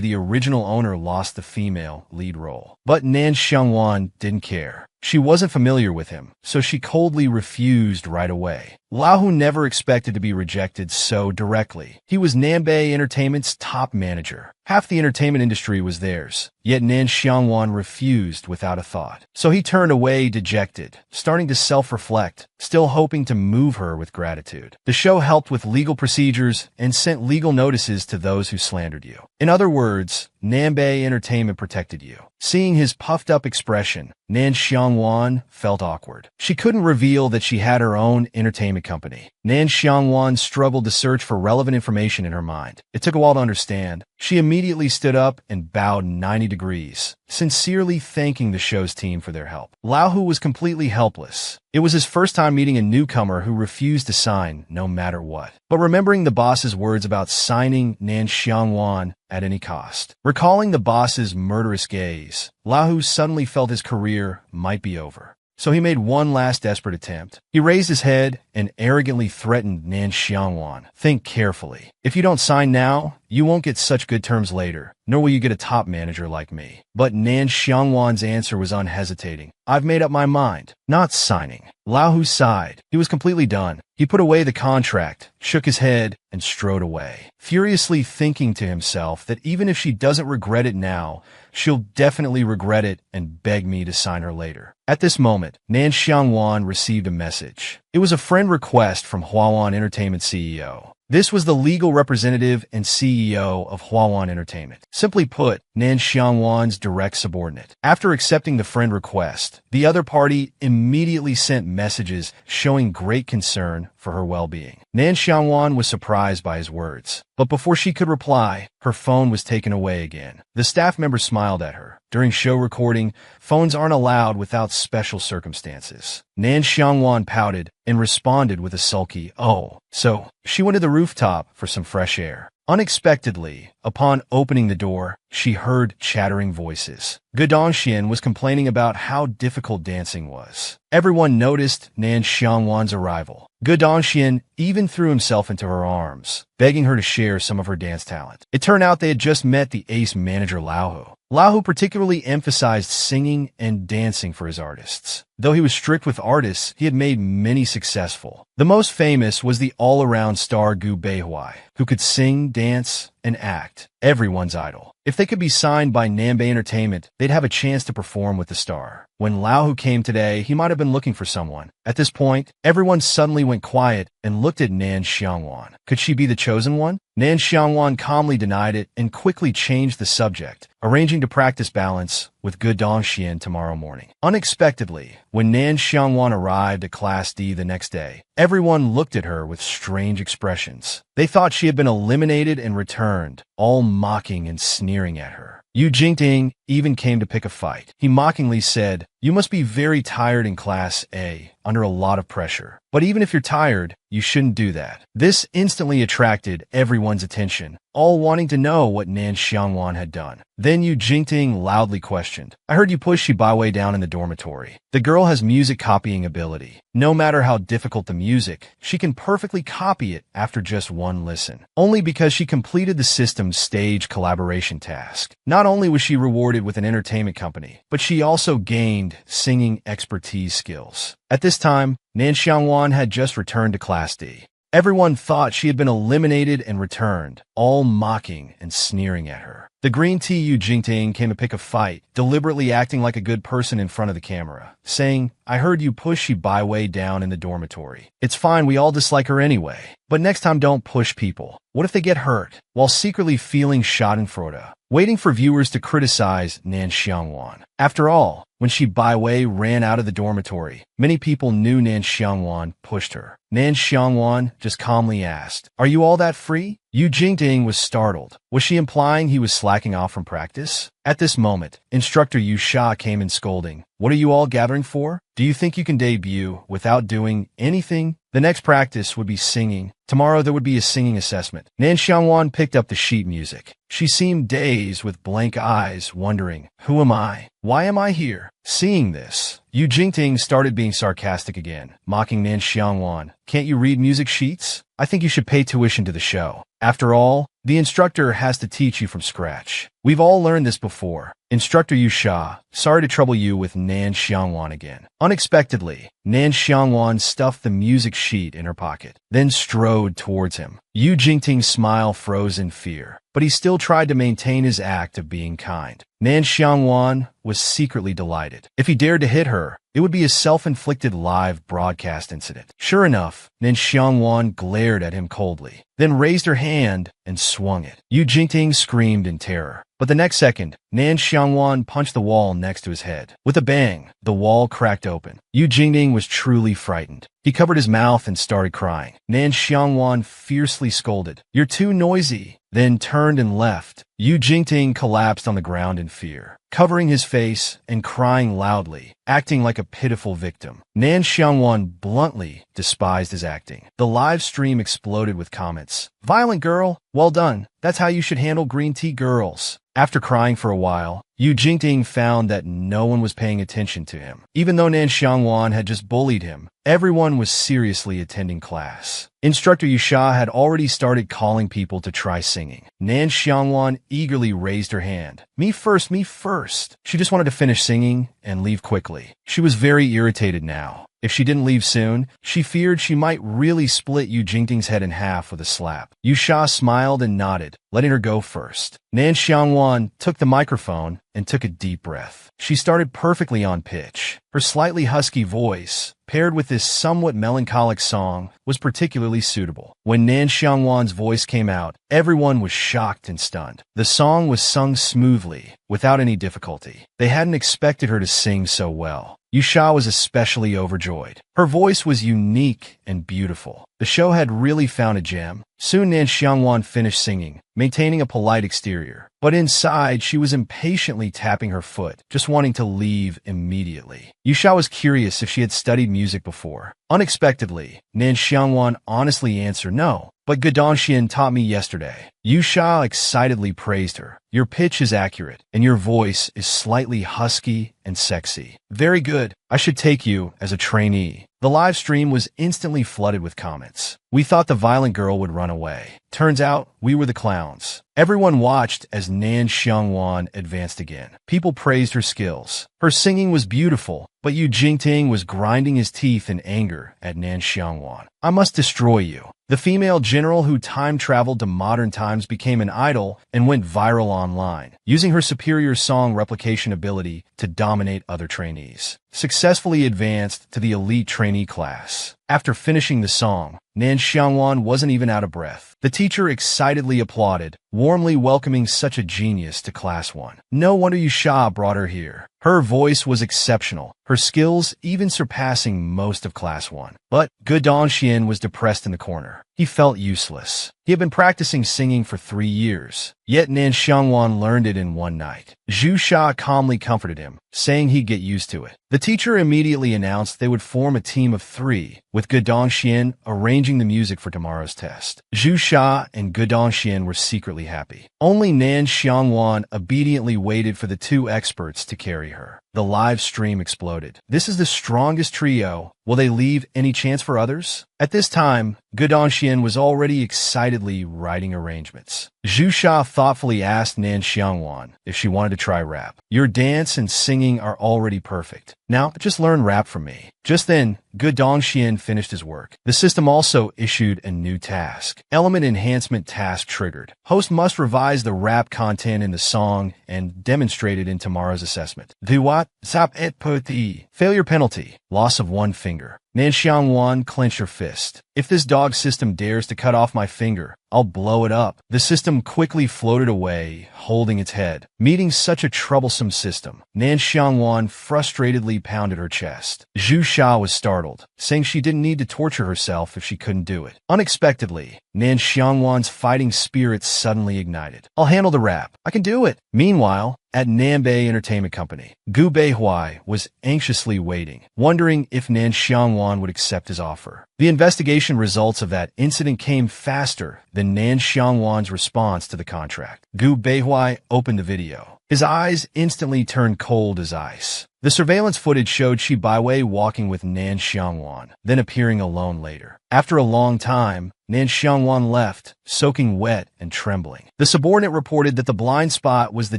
the original owner lost the female lead role. But Nan Xiangwan didn't care. She wasn't familiar with him, so she coldly refused right away. Lao Hu never expected to be rejected so directly. He was Nanbei Entertainment's top manager. Half the entertainment industry was theirs, yet Nan Xiangwan refused without a thought. So he turned away dejected, starting to self-reflect, still hoping to move her with gratitude. The show helped with legal procedures and sent legal notices to those who slandered you. In other words, Nanbei Entertainment protected you. Seeing his puffed-up expression, Nan Xiangwan felt awkward. She couldn't reveal that she had her own entertainment company. Nan Xiangwan struggled to search for relevant information in her mind. It took a while to understand. She immediately stood up and bowed 90 degrees, sincerely thanking the show's team for their help. Lao Hu was completely helpless. It was his first time meeting a newcomer who refused to sign no matter what. But remembering the boss's words about signing Nan Xiangwan at any cost, recalling the boss's murderous gaze, Lao Hu suddenly felt his career might be over. So he made one last desperate attempt. He raised his head and arrogantly threatened Nan Xiangwan. Think carefully. If you don't sign now, you won't get such good terms later, nor will you get a top manager like me. But Nan Xiangwan's answer was unhesitating. I've made up my mind. Not signing. Lao Hu sighed. He was completely done. He put away the contract, shook his head, and strode away, furiously thinking to himself that even if she doesn't regret it now, she'll definitely regret it and beg me to sign her later. At this moment, Nan Xiangwan received a message. It was a friend request from Huawan Entertainment CEO. This was the legal representative and CEO of Huawan Entertainment. Simply put, Nan Xiangwan's direct subordinate. After accepting the friend request, the other party immediately sent messages showing great concern for her well-being. Nan Xiangwan was surprised by his words, but before she could reply, her phone was taken away again. The staff member smiled at her. During show recording, phones aren't allowed without special circumstances. Nan Xiangwan pouted and responded with a sulky, oh. So, she went to the rooftop for some fresh air. Unexpectedly, upon opening the door, she heard chattering voices. Ge Dongxian was complaining about how difficult dancing was. Everyone noticed Nan Xiangwan's arrival. Ge Dongxian even threw himself into her arms, begging her to share some of her dance talent. It turned out they had just met the ace manager Lao Hu. Lao Hu particularly emphasized singing and dancing for his artists. Though he was strict with artists, he had made many successful. The most famous was the all-around star Gu Beihuai, who could sing, dance, and act. Everyone's idol. If they could be signed by Nanbei Entertainment, they'd have a chance to perform with the star. When Lao Hu came today, he might have been looking for someone. At this point, everyone suddenly went quiet and looked at Nan Xiangwan. Could she be the chosen one? Nan Xiangwan calmly denied it and quickly changed the subject. Arranging to practice balance, with good Dongxian tomorrow morning. Unexpectedly, when Nan Xiangwan arrived at Class D the next day, everyone looked at her with strange expressions. They thought she had been eliminated and returned, all mocking and sneering at her. Yu Jingting even came to pick a fight. He mockingly said, "You must be very tired in Class A, under a lot of pressure. But even if you're tired, you shouldn't do that." This instantly attracted everyone's attention, all wanting to know what Nan Xiangwan had done. Then Yu Jingting loudly questioned, "I heard you push Shibaiwei down in the dormitory. The girl has music copying ability. No matter how difficult the music, she can perfectly copy it after just one listen. Only because she completed the system's stage collaboration task. Not only was she rewarded with an entertainment company, but she also gained singing expertise skills." At this time, Nan Xiangwan had just returned to Class D. Everyone thought she had been eliminated and returned, all mocking and sneering at her. The green tea Yu Jingting came to pick a fight, deliberately acting like a good person in front of the camera, saying, "I heard you push Shibaiwei down in the dormitory. It's fine, we all dislike her anyway. But next time don't push people. What if they get hurt?" While secretly feeling schadenfreude, waiting for viewers to criticize Nan Xiangwan. After all, when Shibaiwei ran out of the dormitory, many people knew Nan Xiangwan pushed her. Nan Xiangwan just calmly asked, "Are you all that free?" Yu Jingting was startled. Was she implying he was slacking off from practice? At this moment, instructor Yu Sha came in scolding. "What are you all gathering for? Do you think you can debut without doing anything? The next practice would be singing. Tomorrow there would be a singing assessment." Nan Xiangwan picked up the sheet music. She seemed dazed with blank eyes, wondering, "Who am I? Why am I here?" Seeing this, Yu Jingting started being sarcastic again, mocking Nan Xiangwan. "Can't you read music sheets? I think you should pay tuition to the show. After all, the instructor has to teach you from scratch. We've all learned this before." Instructor Yu Sha, "Sorry to trouble you with Nan Xiangwan again." Unexpectedly, Nan Xiangwan stuffed the music sheet in her pocket, then strode towards him. Yu Jingting's smile froze in fear, but he still tried to maintain his act of being kind. Nan Xiangwan was secretly delighted. If he dared to hit her, it would be a self-inflicted live broadcast incident. Sure enough, Nan Xiangwan glared at him coldly, then raised her hand and swung it. Yu Jingting screamed in terror. But the next second, Nan Xiangwan punched the wall next to his head. With a bang, the wall cracked open. Yu Jingting was truly frightened. He covered his mouth and started crying. Nan Xiangwan fiercely scolded, "You're too noisy," then turned and left. Yu Jingting collapsed on the ground in fear, covering his face and crying loudly, acting like a pitiful victim. Nan Xiangwan bluntly despised his acting. The live stream exploded with comments. "Violent girl, well done. That's how you should handle green tea girls." After crying for a while, Yu Jingting found that no one was paying attention to him. Even though Nan Xiangwan had just bullied him, everyone was seriously attending class. Instructor Yu Sha had already started calling people to try singing. Nan Xiangwan eagerly raised her hand. Me first, me first." She just wanted to finish singing and leave quickly. She was very irritated now. If she didn't leave soon, she feared she might really split Yu Jingting's head in half with a slap. Yu Sha smiled and nodded, letting her go first. Nan Xiangwan took the microphone and took a deep breath. She started perfectly on pitch. Her slightly husky voice, paired with this somewhat melancholic song, was particularly suitable. When Nan Xiangwan's voice came out, everyone was shocked and stunned. The song was sung smoothly, without any difficulty. They hadn't expected her to sing so well. Yu Sha was especially overjoyed. Her voice was unique and beautiful. The show had really found a gem. Soon Nan Xiangwan finished singing, maintaining a polite exterior. But inside, she was impatiently tapping her foot, just wanting to leave immediately. Yu Sha was curious if she had studied music before. Unexpectedly, Nan Xiangwan honestly answered no, but Dongxian taught me yesterday. Yu Sha excitedly praised her. "Your pitch is accurate, and your voice is slightly husky and sexy. Very good. I should take you as a trainee." The live stream was instantly flooded with comments. "We thought the violent girl would run away. Turns out we were the clowns." Everyone watched as Nan Xiangwan advanced again. People praised her skills. Her singing was beautiful, but Yu Jingting was grinding his teeth in anger at Nan Xiangwan. "I must destroy you." The female general who time-traveled to modern times became an idol and went viral online, using her superior song replication ability to dominate other trainees. Successfully advanced to the elite trainee class. After finishing the song, Nan Xiangwan wasn't even out of breath. The teacher excitedly applauded, warmly welcoming such a genius to Class 1. No wonder Yusha brought her here. Her voice was exceptional, her skills even surpassing most of Class 1. But Gu Dongxian was depressed in the corner. He felt useless. He had been practicing singing for 3 years, yet Nan Xiangwan learned it in one night. Zhu Sha calmly comforted him, saying he'd get used to it. The teacher immediately announced they would form a team of 3, with Gu Dongxian arranging the music for tomorrow's test. Zhu Sha and Gu Dongxian were secretly happy. Only Nan Xiangwan obediently waited for the 2 experts to carry her. The live stream exploded. This is the strongest trio. Will they leave any chance for others? At this time, Gu Dongxian was already excitedly writing arrangements. Zhu Sha thoughtfully asked Nan Xiangwan if she wanted to try rap. Your dance and singing are already perfect. Now, just learn rap from me. Just then, Gu Dongxian finished his work. The system also issued a new task. Element enhancement task triggered. Host must revise the rap content in the song and demonstrate it in tomorrow's assessment. Duat, zap et poti. Failure penalty. Loss of 1 finger. Nan Xiangwan, clench your fist. If this dog system dares to cut off my finger, I'll blow it up. The system quickly floated away, holding its head. Meeting such a troublesome system, Nan Xiangwan frustratedly pounded her chest. Zhu Sha was startled, saying she didn't need to torture herself if she couldn't do it. Unexpectedly, Nan Xiangwan's fighting spirit suddenly ignited. I'll handle the rap. I can do it. Meanwhile, at Nanbei Entertainment Company, Gu Beihuai was anxiously waiting, wondering if Nan Xiangwan would accept his offer. The investigation results of that incident came faster than Nan Xiangwan's response to the contract. Gu Beihuai opened the video. His eyes instantly turned cold as ice. The surveillance footage showed Shi Baiwei walking with Nan Xiangwan, then appearing alone later. After a long time, Nan Xiangwan left, soaking wet and trembling. The subordinate reported that the blind spot was the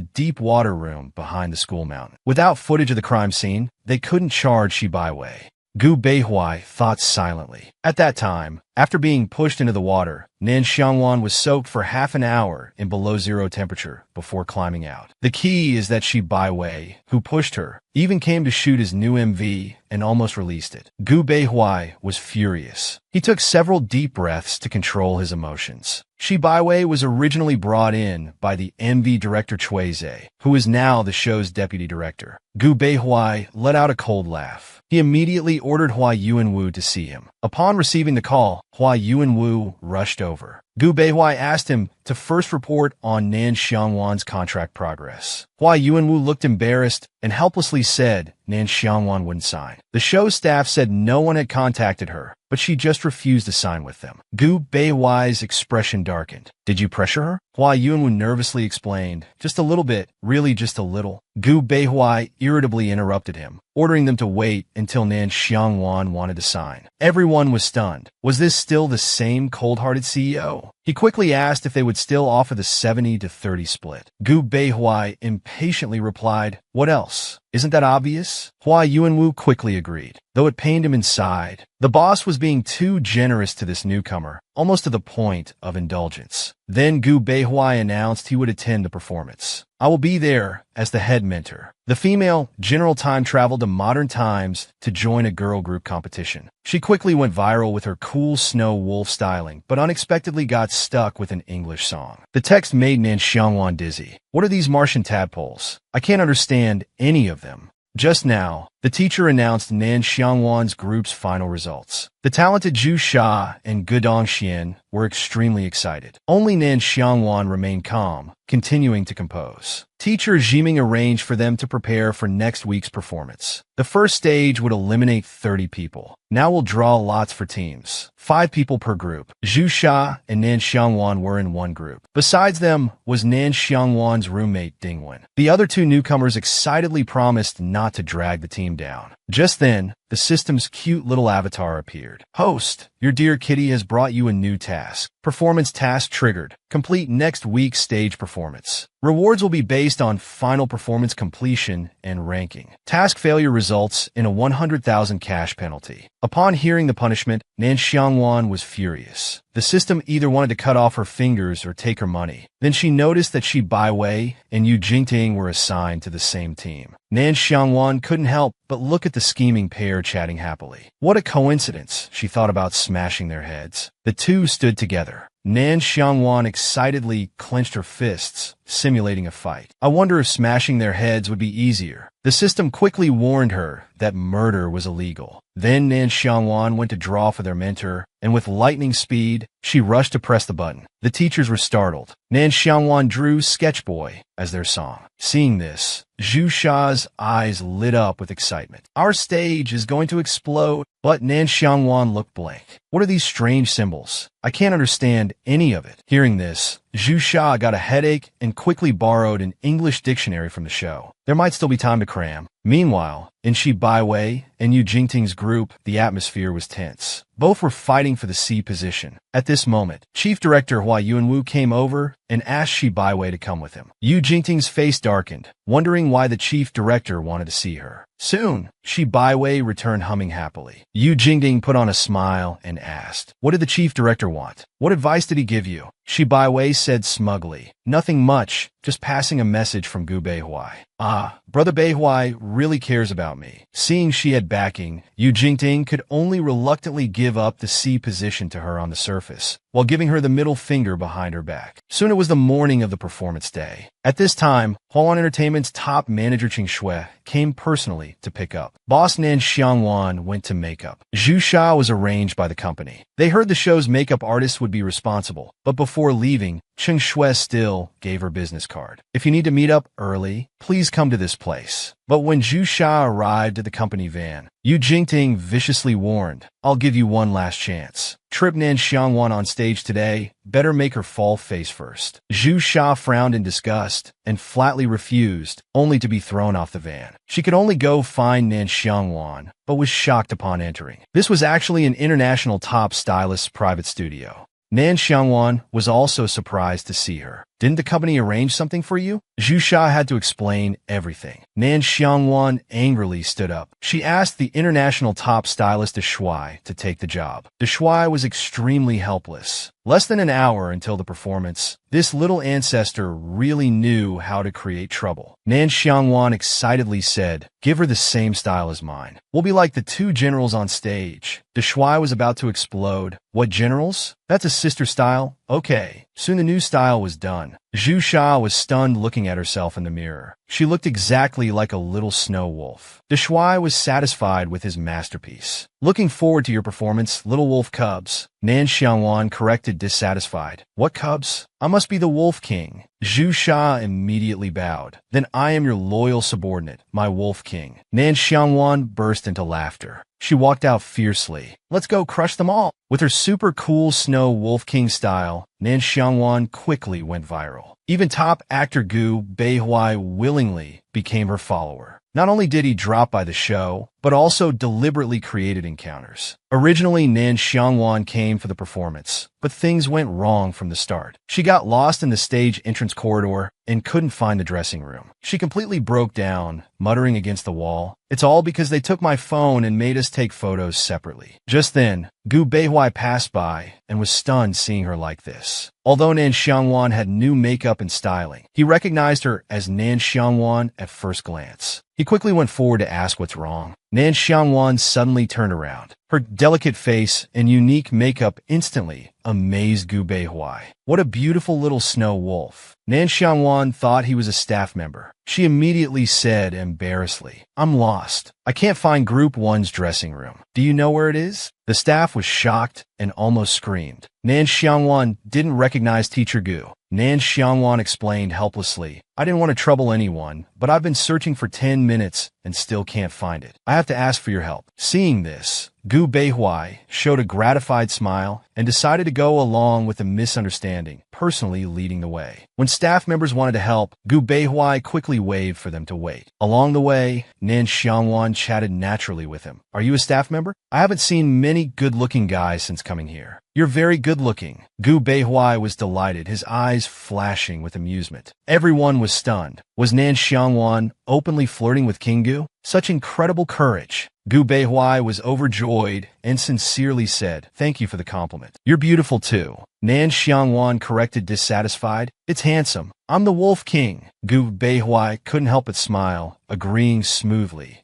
deep water room behind the school mountain. Without footage of the crime scene, they couldn't charge Shi Baiwei. Gu Beihuai thought silently. At that time, after being pushed into the water, Nan Xiangwan was soaked for half an hour in below-zero temperature before climbing out. The key is that Shi Baiwei, who pushed her, even came to shoot his new MV and almost released it. Gu Beihuai was furious. He took several deep breaths to control his emotions. Shi Baiwei was originally brought in by the MV director Cui Zhe, who is now the show's deputy director. Gu Beihuai let out a cold laugh. He immediately ordered Hua Yuanwu to see him. Upon receiving the call, Hua Yuanwu rushed over. Gu Beihuai asked him to first report on Nan Xiangwan's contract progress. Hua Yuanwu looked embarrassed and helplessly said Nan Xiangwan wouldn't sign. The show staff said no one had contacted her, but she just refused to sign with them. Gu Beihuai's expression darkened. Did you pressure her? Hua Yuanwu nervously explained. Just a little bit, really just a little. Gu Beihuai irritably interrupted him, ordering them to wait until Nan Xiangwan wanted to sign. Everyone was stunned. Was this still the same cold-hearted CEO? He quickly asked if they would still offer the 70-30 split. Gu Beihuai impatiently replied, what else? Isn't that obvious? Hua Yuanwu quickly agreed, though it pained him inside. The boss was being too generous to this newcomer, almost to the point of indulgence. Then Gu Beihuai announced he would attend the performance. I will be there as the head mentor. The female general time traveled to modern times to join a girl group competition. She quickly went viral with her cool snow wolf styling, but unexpectedly got stuck with an English song. The text made Nan Xiangwan dizzy. What are these Martian tadpoles? I can't understand any of them. Just now, the teacher announced Nan Xiangwan's group's final results. The talented Zhu Sha and Gu Dongxian were extremely excited. Only Nan Xiangwan remained calm, continuing to compose. Teacher Jiming arranged for them to prepare for next week's performance. The first stage would eliminate 30 people. Now we'll draw lots for teams. 5 people per group. Zhu Sha and Nan Xiangwan were in one group. Besides them was Nan Xiangwan's roommate Dingwen. The other 2 newcomers excitedly promised not to drag the team down. Just then, the system's cute little avatar appeared. Host, your dear kitty has brought you a new task. Performance task triggered. Complete next week's stage performance. Rewards will be based on final performance completion and ranking. Task failure results in a 100,000 cash penalty. Upon hearing the punishment, Nan Xiangwan was furious. The system either wanted to cut off her fingers or take her money. Then she noticed that Shi Baiwei and Yu Jingting were assigned to the same team. Nan Xiangwan couldn't help but look at the scheming pair chatting happily. What a coincidence, she thought about smashing their heads. The 2 stood together. Nan Xiangwan excitedly clenched her fists, simulating a fight. I wonder if smashing their heads would be easier. The system quickly warned her that murder was illegal. Then Nan Xiangwan went to draw for their mentor, and with lightning speed, she rushed to press the button. The teachers were startled. Nan Xiangwan drew Sketch Boy as their song. Seeing this, Zhu Sha's eyes lit up with excitement. Our stage is going to explode. But Nan Xiangwan looked blank. What are these strange symbols? I can't understand any of it. Hearing this, Zhu Sha got a headache and quickly borrowed an English dictionary from the show. There might still be time to cram. Meanwhile, in Shi Baiwei and Yu Jingting's group, the atmosphere was tense. Both were fighting for the C position. At this moment, Chief Director Hua Yunwu came over and asked Shi Baiwei to come with him. Yu Jingting's face darkened, wondering why the Chief Director wanted to see her. Soon, Shi Baiwei returned humming happily. Yu Jingting put on a smile and asked, "What did the Chief Director want? What advice did he give you?" Shi Baiwei said smugly, "Nothing much, just passing a message from Gu Beihuai." "Ah, Brother Beihuai really cares about me." Seeing she had backing, Yu Jingting could only reluctantly give up the C position to her on the surface, while giving her the middle finger behind her back. Soon it was the morning of the performance day. At this time, Hualwan Entertainment's top manager Qing Shui came personally to pick up. Boss Nan Xiangwan went to makeup. Zhu Sha was arranged by the company. They heard the show's makeup artist would be responsible, but before leaving, Qing Shui still gave her business card. "If you need to meet up early, please come to this place." But when Zhu Sha arrived at the company van, Yu Jingting viciously warned, "I'll give you one last chance. Trip Nan Xiangwan on stage today, better make her fall face first." Zhu Sha frowned in disgust and flatly refused, only to be thrown off the van. She could only go find Nan Xiangwan, but was shocked upon entering. This was actually an international top stylist's private studio. Nan Xiangwan was also surprised to see her. "Didn't the company arrange something for you?" Zhu Sha had to explain everything. Nan Xiangwan angrily stood up. She asked the international top stylist De Shui to take the job. De Shui was extremely helpless. Less than an hour until the performance, this little ancestor really knew how to create trouble. Nan Xiangwan excitedly said, "Give her the same style as mine. We'll be like the two generals on stage." De Shui was about to explode. "What generals? That's a sister style? Okay." Soon the new style was done. Zhu Sha was stunned looking at herself in the mirror. She looked exactly like a little snow wolf. De Shui was satisfied with his masterpiece. "Looking forward to your performance, little wolf cubs." Nan Xiangwan corrected dissatisfied. "What cubs? I must be the Wolf King." Zhu Sha immediately bowed. "Then I am your loyal subordinate, my Wolf King." Nan Xiangwan burst into laughter. She walked out fiercely. "Let's go crush them all." With her super cool Snow Wolf King style, Nan Xiangwan quickly went viral. Even top actor Gu Beihuai willingly became her follower. Not only did he drop by the show, but also deliberately created encounters. Originally, Nan Xiangwan came for the performance, but things went wrong from the start. She got lost in the stage entrance corridor and couldn't find the dressing room. She completely broke down, muttering against the wall, "It's all because they took my phone and made us take photos separately." Just then, Gu Beihuai passed by and was stunned seeing her like this. Although Nan Xiangwan had new makeup and styling, he recognized her as Nan Xiangwan at first glance. He quickly went forward to ask what's wrong. Nan Xiangwan suddenly turned around. Her delicate face and unique makeup instantly amazed Gu Beihuai. What a beautiful little snow wolf. Nan Xiangwan thought he was a staff member. She immediately said embarrassedly, "I'm lost. I can't find Group 1's dressing room. Do you know where it is?" The staff was shocked and almost screamed. Nan Xiangwan didn't recognize Teacher Gu. Nan Xiangwan explained helplessly, "I didn't want to trouble anyone, but I've been searching for 10 minutes and still can't find it. I have to ask for your help." Seeing this, Gu Beihuai showed a gratified smile and decided to go along with the misunderstanding, personally leading the way. When staff members wanted to help, Gu Beihuai quickly waved for them to wait. Along the way, Nan Xiangwan chatted naturally with him. "Are you a staff member? I haven't seen many good-looking guys since coming here." "You're very good-looking." Gu Beihuai was delighted, his eyes flashing with amusement. Everyone was stunned. Was Nan Xiangwan openly flirting with King Gu? Such incredible courage. Gu Beihuai was overjoyed and sincerely said, "Thank you for the compliment. You're beautiful too." Nan Xiangwan corrected dissatisfied. It's handsome. I'm the Wolf King. Gu Beihui couldn't help but smile, agreeing smoothly.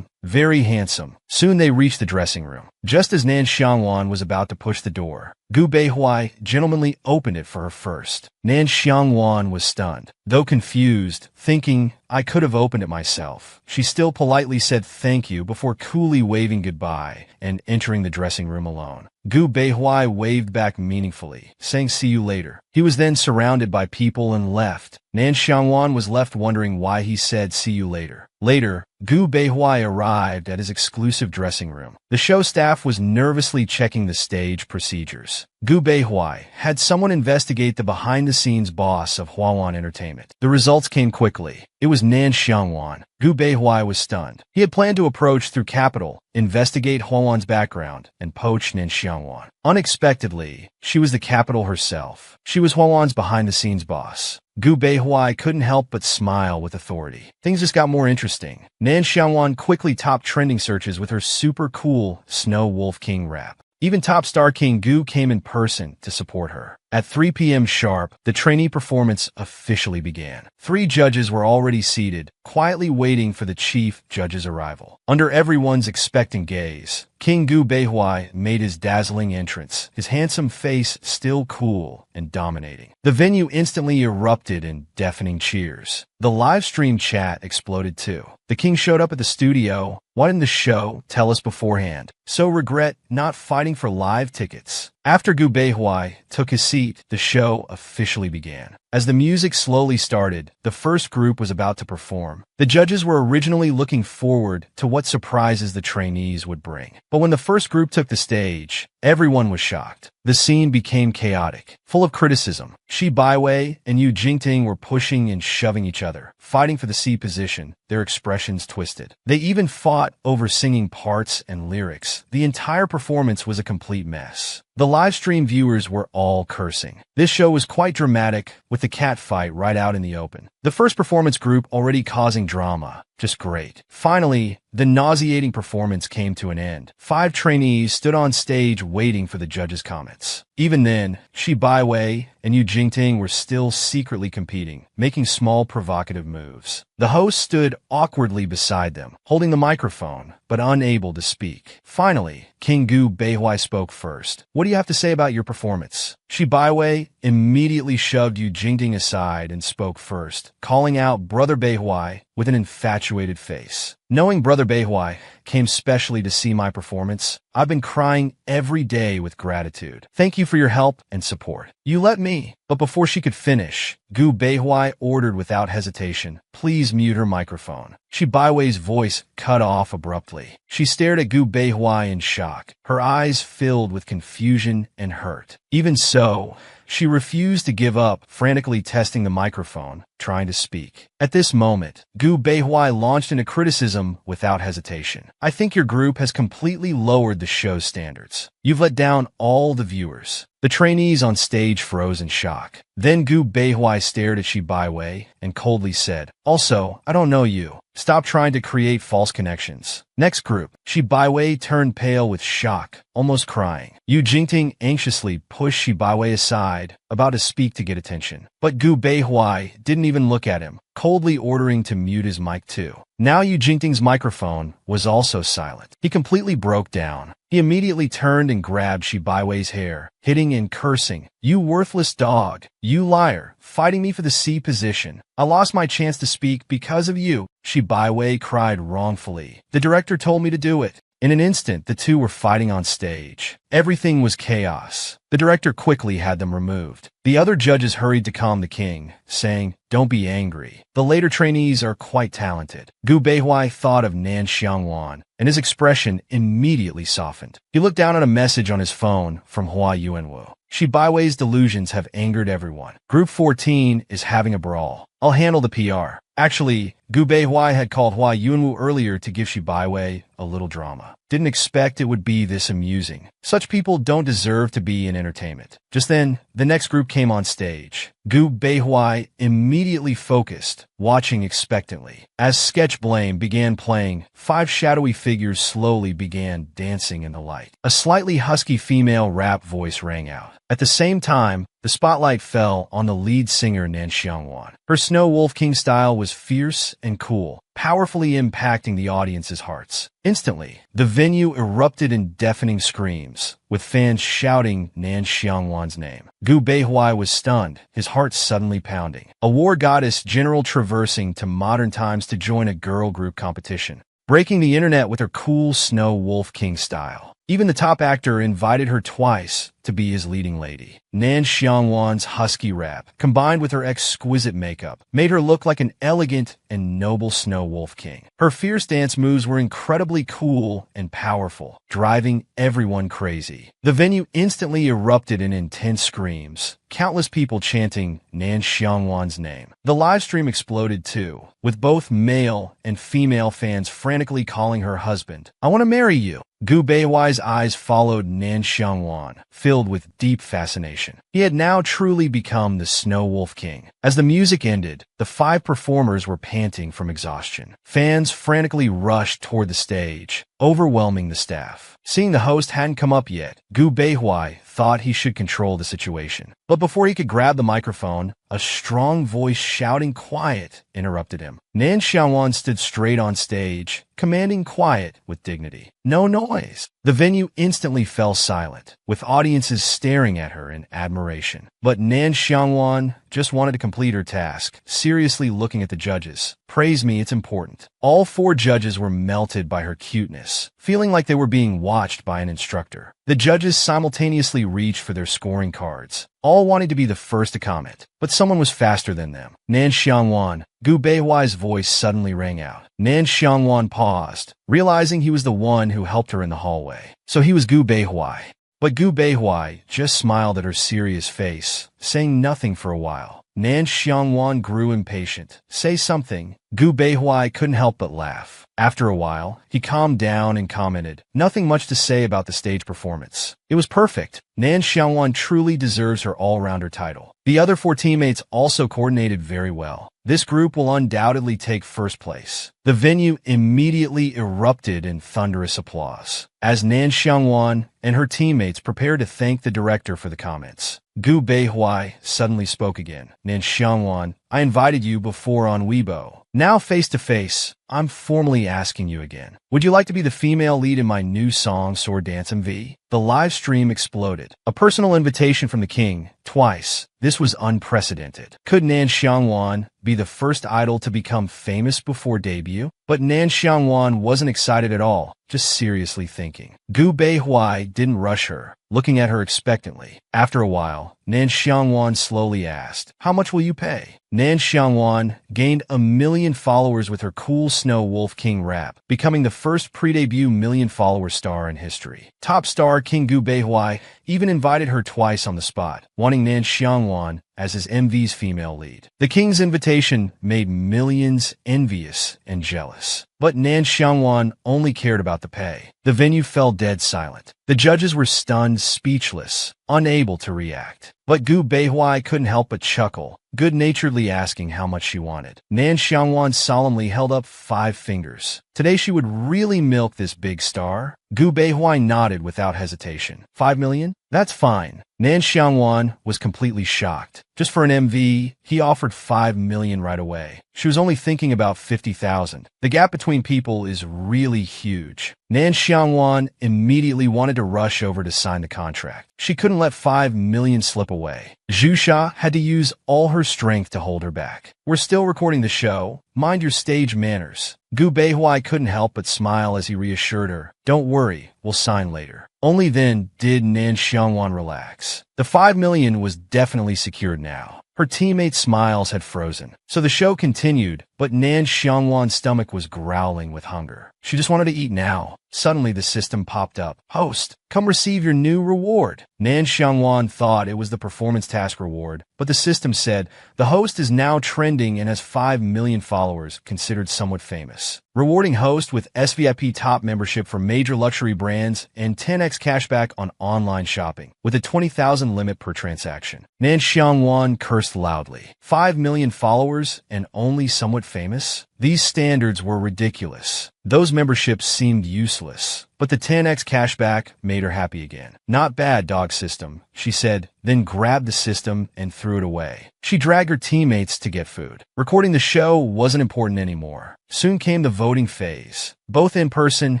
Very handsome. Soon they reached the dressing room. Just as Nan Xiangwan was about to push the door, Gu Beihui gentlemanly opened it for her first. Nan Xiangwan was stunned. Though confused, thinking, I could have opened it myself, she still politely said thank you before coolly waving goodbye and entering the dressing room alone. Gu Beihui waved back meaningfully, saying see you later. He was then surrounded by people and left. Nan Xiangwan was left wondering why he said see you later. Later, Gu Beihui arrived at his exclusive dressing room. The show staff was nervously checking the stage procedures. Gu Beihui had someone investigate the behind-the-scenes boss of Huawan Entertainment. The results came quickly. It was Nan Xiangwan. Gu Beihui was stunned. He had planned to approach through Capital, investigate Huawan's background, and poach Nan Xiangwan. Unexpectedly, she was the Capital herself. She was Huawan's behind-the-scenes boss. Gu Beihui couldn't help but smile with authority. Things just got more interesting. Nan Xiangwan quickly topped trending searches with her super cool Snow Wolf King rap. Even top star King Gu came in person to support her. At 3 p.m. sharp, the trainee performance officially began. 3 judges were already seated, quietly waiting for the chief judge's arrival. Under everyone's expectant gaze, King Gu Beihui made his dazzling entrance, his handsome face still cool and dominating. The venue instantly erupted in deafening cheers. The live stream chat exploded too. The king showed up at the studio. Why didn't the show tell us beforehand? So regret not fighting for live tickets. After Gu Beihui took his seat, the show officially began. As the music slowly started, the first group was about to perform. The judges were originally looking forward to what surprises the trainees would bring. But when the first group took the stage, everyone was shocked. The scene became chaotic, full of criticism. Shi Baiwei and Yu Jingting were pushing and shoving each other, fighting for the C position, their expressions twisted. They even fought over singing parts and lyrics. The entire performance was a complete mess. The live stream viewers were all cursing. This show was quite dramatic, with the cat fight right out in the open. The first performance group already causing drama. Just great. Finally, the nauseating performance came to an end. 5 trainees stood on stage waiting for the judges' comments. Even then, Shi Baiwei and Yu Jingting were still secretly competing, making small provocative moves. The host stood awkwardly beside them, holding the microphone, but unable to speak. Finally, King Gu Beihui spoke first. What do you have to say about your performance? Shi Baiwei immediately shoved Yu Jingting aside and spoke first, calling out Brother Beihui with an infatuated face. Knowing Brother Beihui came specially to see my performance, I've been crying every day with gratitude. Thank you for your help and support. You let me. But before she could finish, Gu Beihui ordered without hesitation, please mute her microphone. Shi Baiwei's voice cut off abruptly. She stared at Gu Beihui in shock, her eyes filled with confusion and hurt. Even so, she refused to give up, frantically testing the microphone, trying to speak. At this moment, Gu Beihui launched into criticism without hesitation. I think your group has completely lowered the show's standards. You've let down all the viewers. The trainees on stage froze in shock. Then Gu Beihui stared at Shi Baiwei and coldly said, also, I don't know you. Stop trying to create false connections. Next group, Shi Baiwei turned pale with shock, almost crying. Yu Jingting anxiously pushed Shi Baiwei aside, about to speak to get attention. But Gu Beihui didn't even look at him, coldly ordering to mute his mic too. Now Yu Jingting's microphone was also silent. He completely broke down. He immediately turned and grabbed Shi Baiwei's hair, hitting and cursing. You worthless dog. You liar. Fighting me for the C position. I lost my chance to speak because of you. Shi Baiwei cried wrongfully. The director told me to do it. In an instant, the two were fighting on stage. Everything was chaos. The director quickly had them removed. The other judges hurried to calm the king, saying, don't be angry. The later trainees are quite talented. Gu Beihui thought of Nan Xiangwan, and his expression immediately softened. He looked down at a message on his phone from Hua Yuanwu. Shi Baiwei's delusions have angered everyone. Group 14 is having a brawl. I'll handle the PR. Actually, Gu Beihui had called Hua Yunwu earlier to give Shibaiwei a little drama. Didn't expect it would be this amusing. Such people don't deserve to be in entertainment. Just then, the next group came on stage. Gu Beihui immediately focused, watching expectantly. As Sketch Blame began playing, 5 shadowy figures slowly began dancing in the light. A slightly husky female rap voice rang out. At the same time, the spotlight fell on the lead singer Nan Xiangwan. Her Snow Wolf King style was fierce and cool, powerfully impacting the audience's hearts. Instantly, the venue erupted in deafening screams, with fans shouting Nan Xiangwan's name. Gu Beihui was stunned, his heart suddenly pounding. A war goddess general traversing to modern times to join a girl group competition, breaking the internet with her cool Snow Wolf King style. Even the top actor invited her twice to be his leading lady. Nan Xiangwan's husky rap, combined with her exquisite makeup, made her look like an elegant and noble Snow Wolf King. Her fierce dance moves were incredibly cool and powerful, driving everyone crazy. The venue instantly erupted in intense screams, countless people chanting Nan Xiangwan's name. The live stream exploded too, with both male and female fans frantically calling her husband. "I want to marry you." Gu Beihui's eyes followed Nan Xiangwan, filled with deep fascination. He had now truly become the Snow Wolf King. As the music ended, the 5 performers were panting from exhaustion. Fans frantically rushed toward the stage, overwhelming the staff. Seeing the host hadn't come up yet, Gu Beihui thought he should control the situation. But before he could grab the microphone, a strong voice shouting quiet interrupted him. Nan Xiangwan stood straight on stage, commanding quiet with dignity. No noise. The venue instantly fell silent, with audiences staring at her in admiration. But Nan Xiangwan just wanted to complete her task, seriously looking at the judges. "Praise me, it's important." All 4 judges were melted by her cuteness, feeling like they were being watched by an instructor. The judges simultaneously reached for their scoring cards, all wanting to be the first to comment. But someone was faster than them. Nan Xiangwan. Gu Beihui's voice suddenly rang out. Nan Xiangwan paused, realizing he was the one who helped her in the hallway. So he was Gu Beihui. But Gu Beihui just smiled at her serious face, saying nothing for a while. Nan Xiangwan grew impatient. "Say something." Gu Beihui couldn't help but laugh. After a while, he calmed down and commented, "Nothing much to say about the stage performance. It was perfect. Nan Xiangwan truly deserves her all-rounder title." The other 4 teammates also coordinated very well. This group will undoubtedly take first place. The venue immediately erupted in thunderous applause, as Nan Xiangwan and her teammates prepared to thank the director for the comments. Gu Beihui suddenly spoke again. "Nan Xiangwan, I invited you before on Weibo. Now face to face, I'm formally asking you again. Would you like to be the female lead in my new song, Sword Dance MV?" The live stream exploded. A personal invitation from the king, twice. This was unprecedented. Could Nan Xiangwan be the first idol to become famous before debut? But Nan Xiangwan wasn't excited at all, just seriously thinking. Gu Beihui didn't rush her, looking at her expectantly. After a while, Nan Xiangwan slowly asked, "How much will you pay?" Nan Xiangwan gained 1 million followers with her cool Snow Wolf King rap, becoming the first pre-debut million-follower star in history. Top star King Gu Beihui even invited her twice on the spot, wanting Nan Xiangwan as his MV's female lead. The king's invitation made millions envious and jealous. But Nan Xiangwan only cared about the pay. The venue fell dead silent. The judges were stunned, speechless, unable to react. But Gu Beihui couldn't help but chuckle, good-naturedly asking how much she wanted. Nan Xiangwan solemnly held up 5 fingers. Today she would really milk this big star. Gu Beihui nodded without hesitation. 5 million? That's fine. Nan Xiangwan was completely shocked. Just for an MV, he offered 5 million right away. She was only thinking about 50,000. The gap between people is really huge. Nan Xiangwan immediately wanted to rush over to sign the contract. She couldn't let 5 million slip away. Zhu Sha had to use all her strength to hold her back. "We're still recording the show. Mind your stage manners." Gu Beihui couldn't help but smile as he reassured her, "Don't worry, we'll sign later." Only then did Nan Xiangwan relax. The 5 million was definitely secured now. Her teammates' smiles had frozen. So the show continued, But Nan Xiangwan's stomach was growling with hunger. She just wanted to eat now. Suddenly, the system popped up. Host, come receive your new reward. Nan Xiangwan thought it was the performance task reward, but the system said, the host is now trending and has 5 million followers, considered somewhat famous. Rewarding host with SVIP top membership for major luxury brands and 10x cashback on online shopping, with a 20,000 limit per transaction. Nan Xiangwan cursed loudly. 5 million followers and only somewhat famous? These standards were ridiculous. Those memberships seemed useless, but the 10x cashback made her happy again. Not bad, dog system, she said, then grabbed the system and threw it away. She dragged her teammates to get food. Recording the show wasn't important anymore. Soon came the voting phase. Both in-person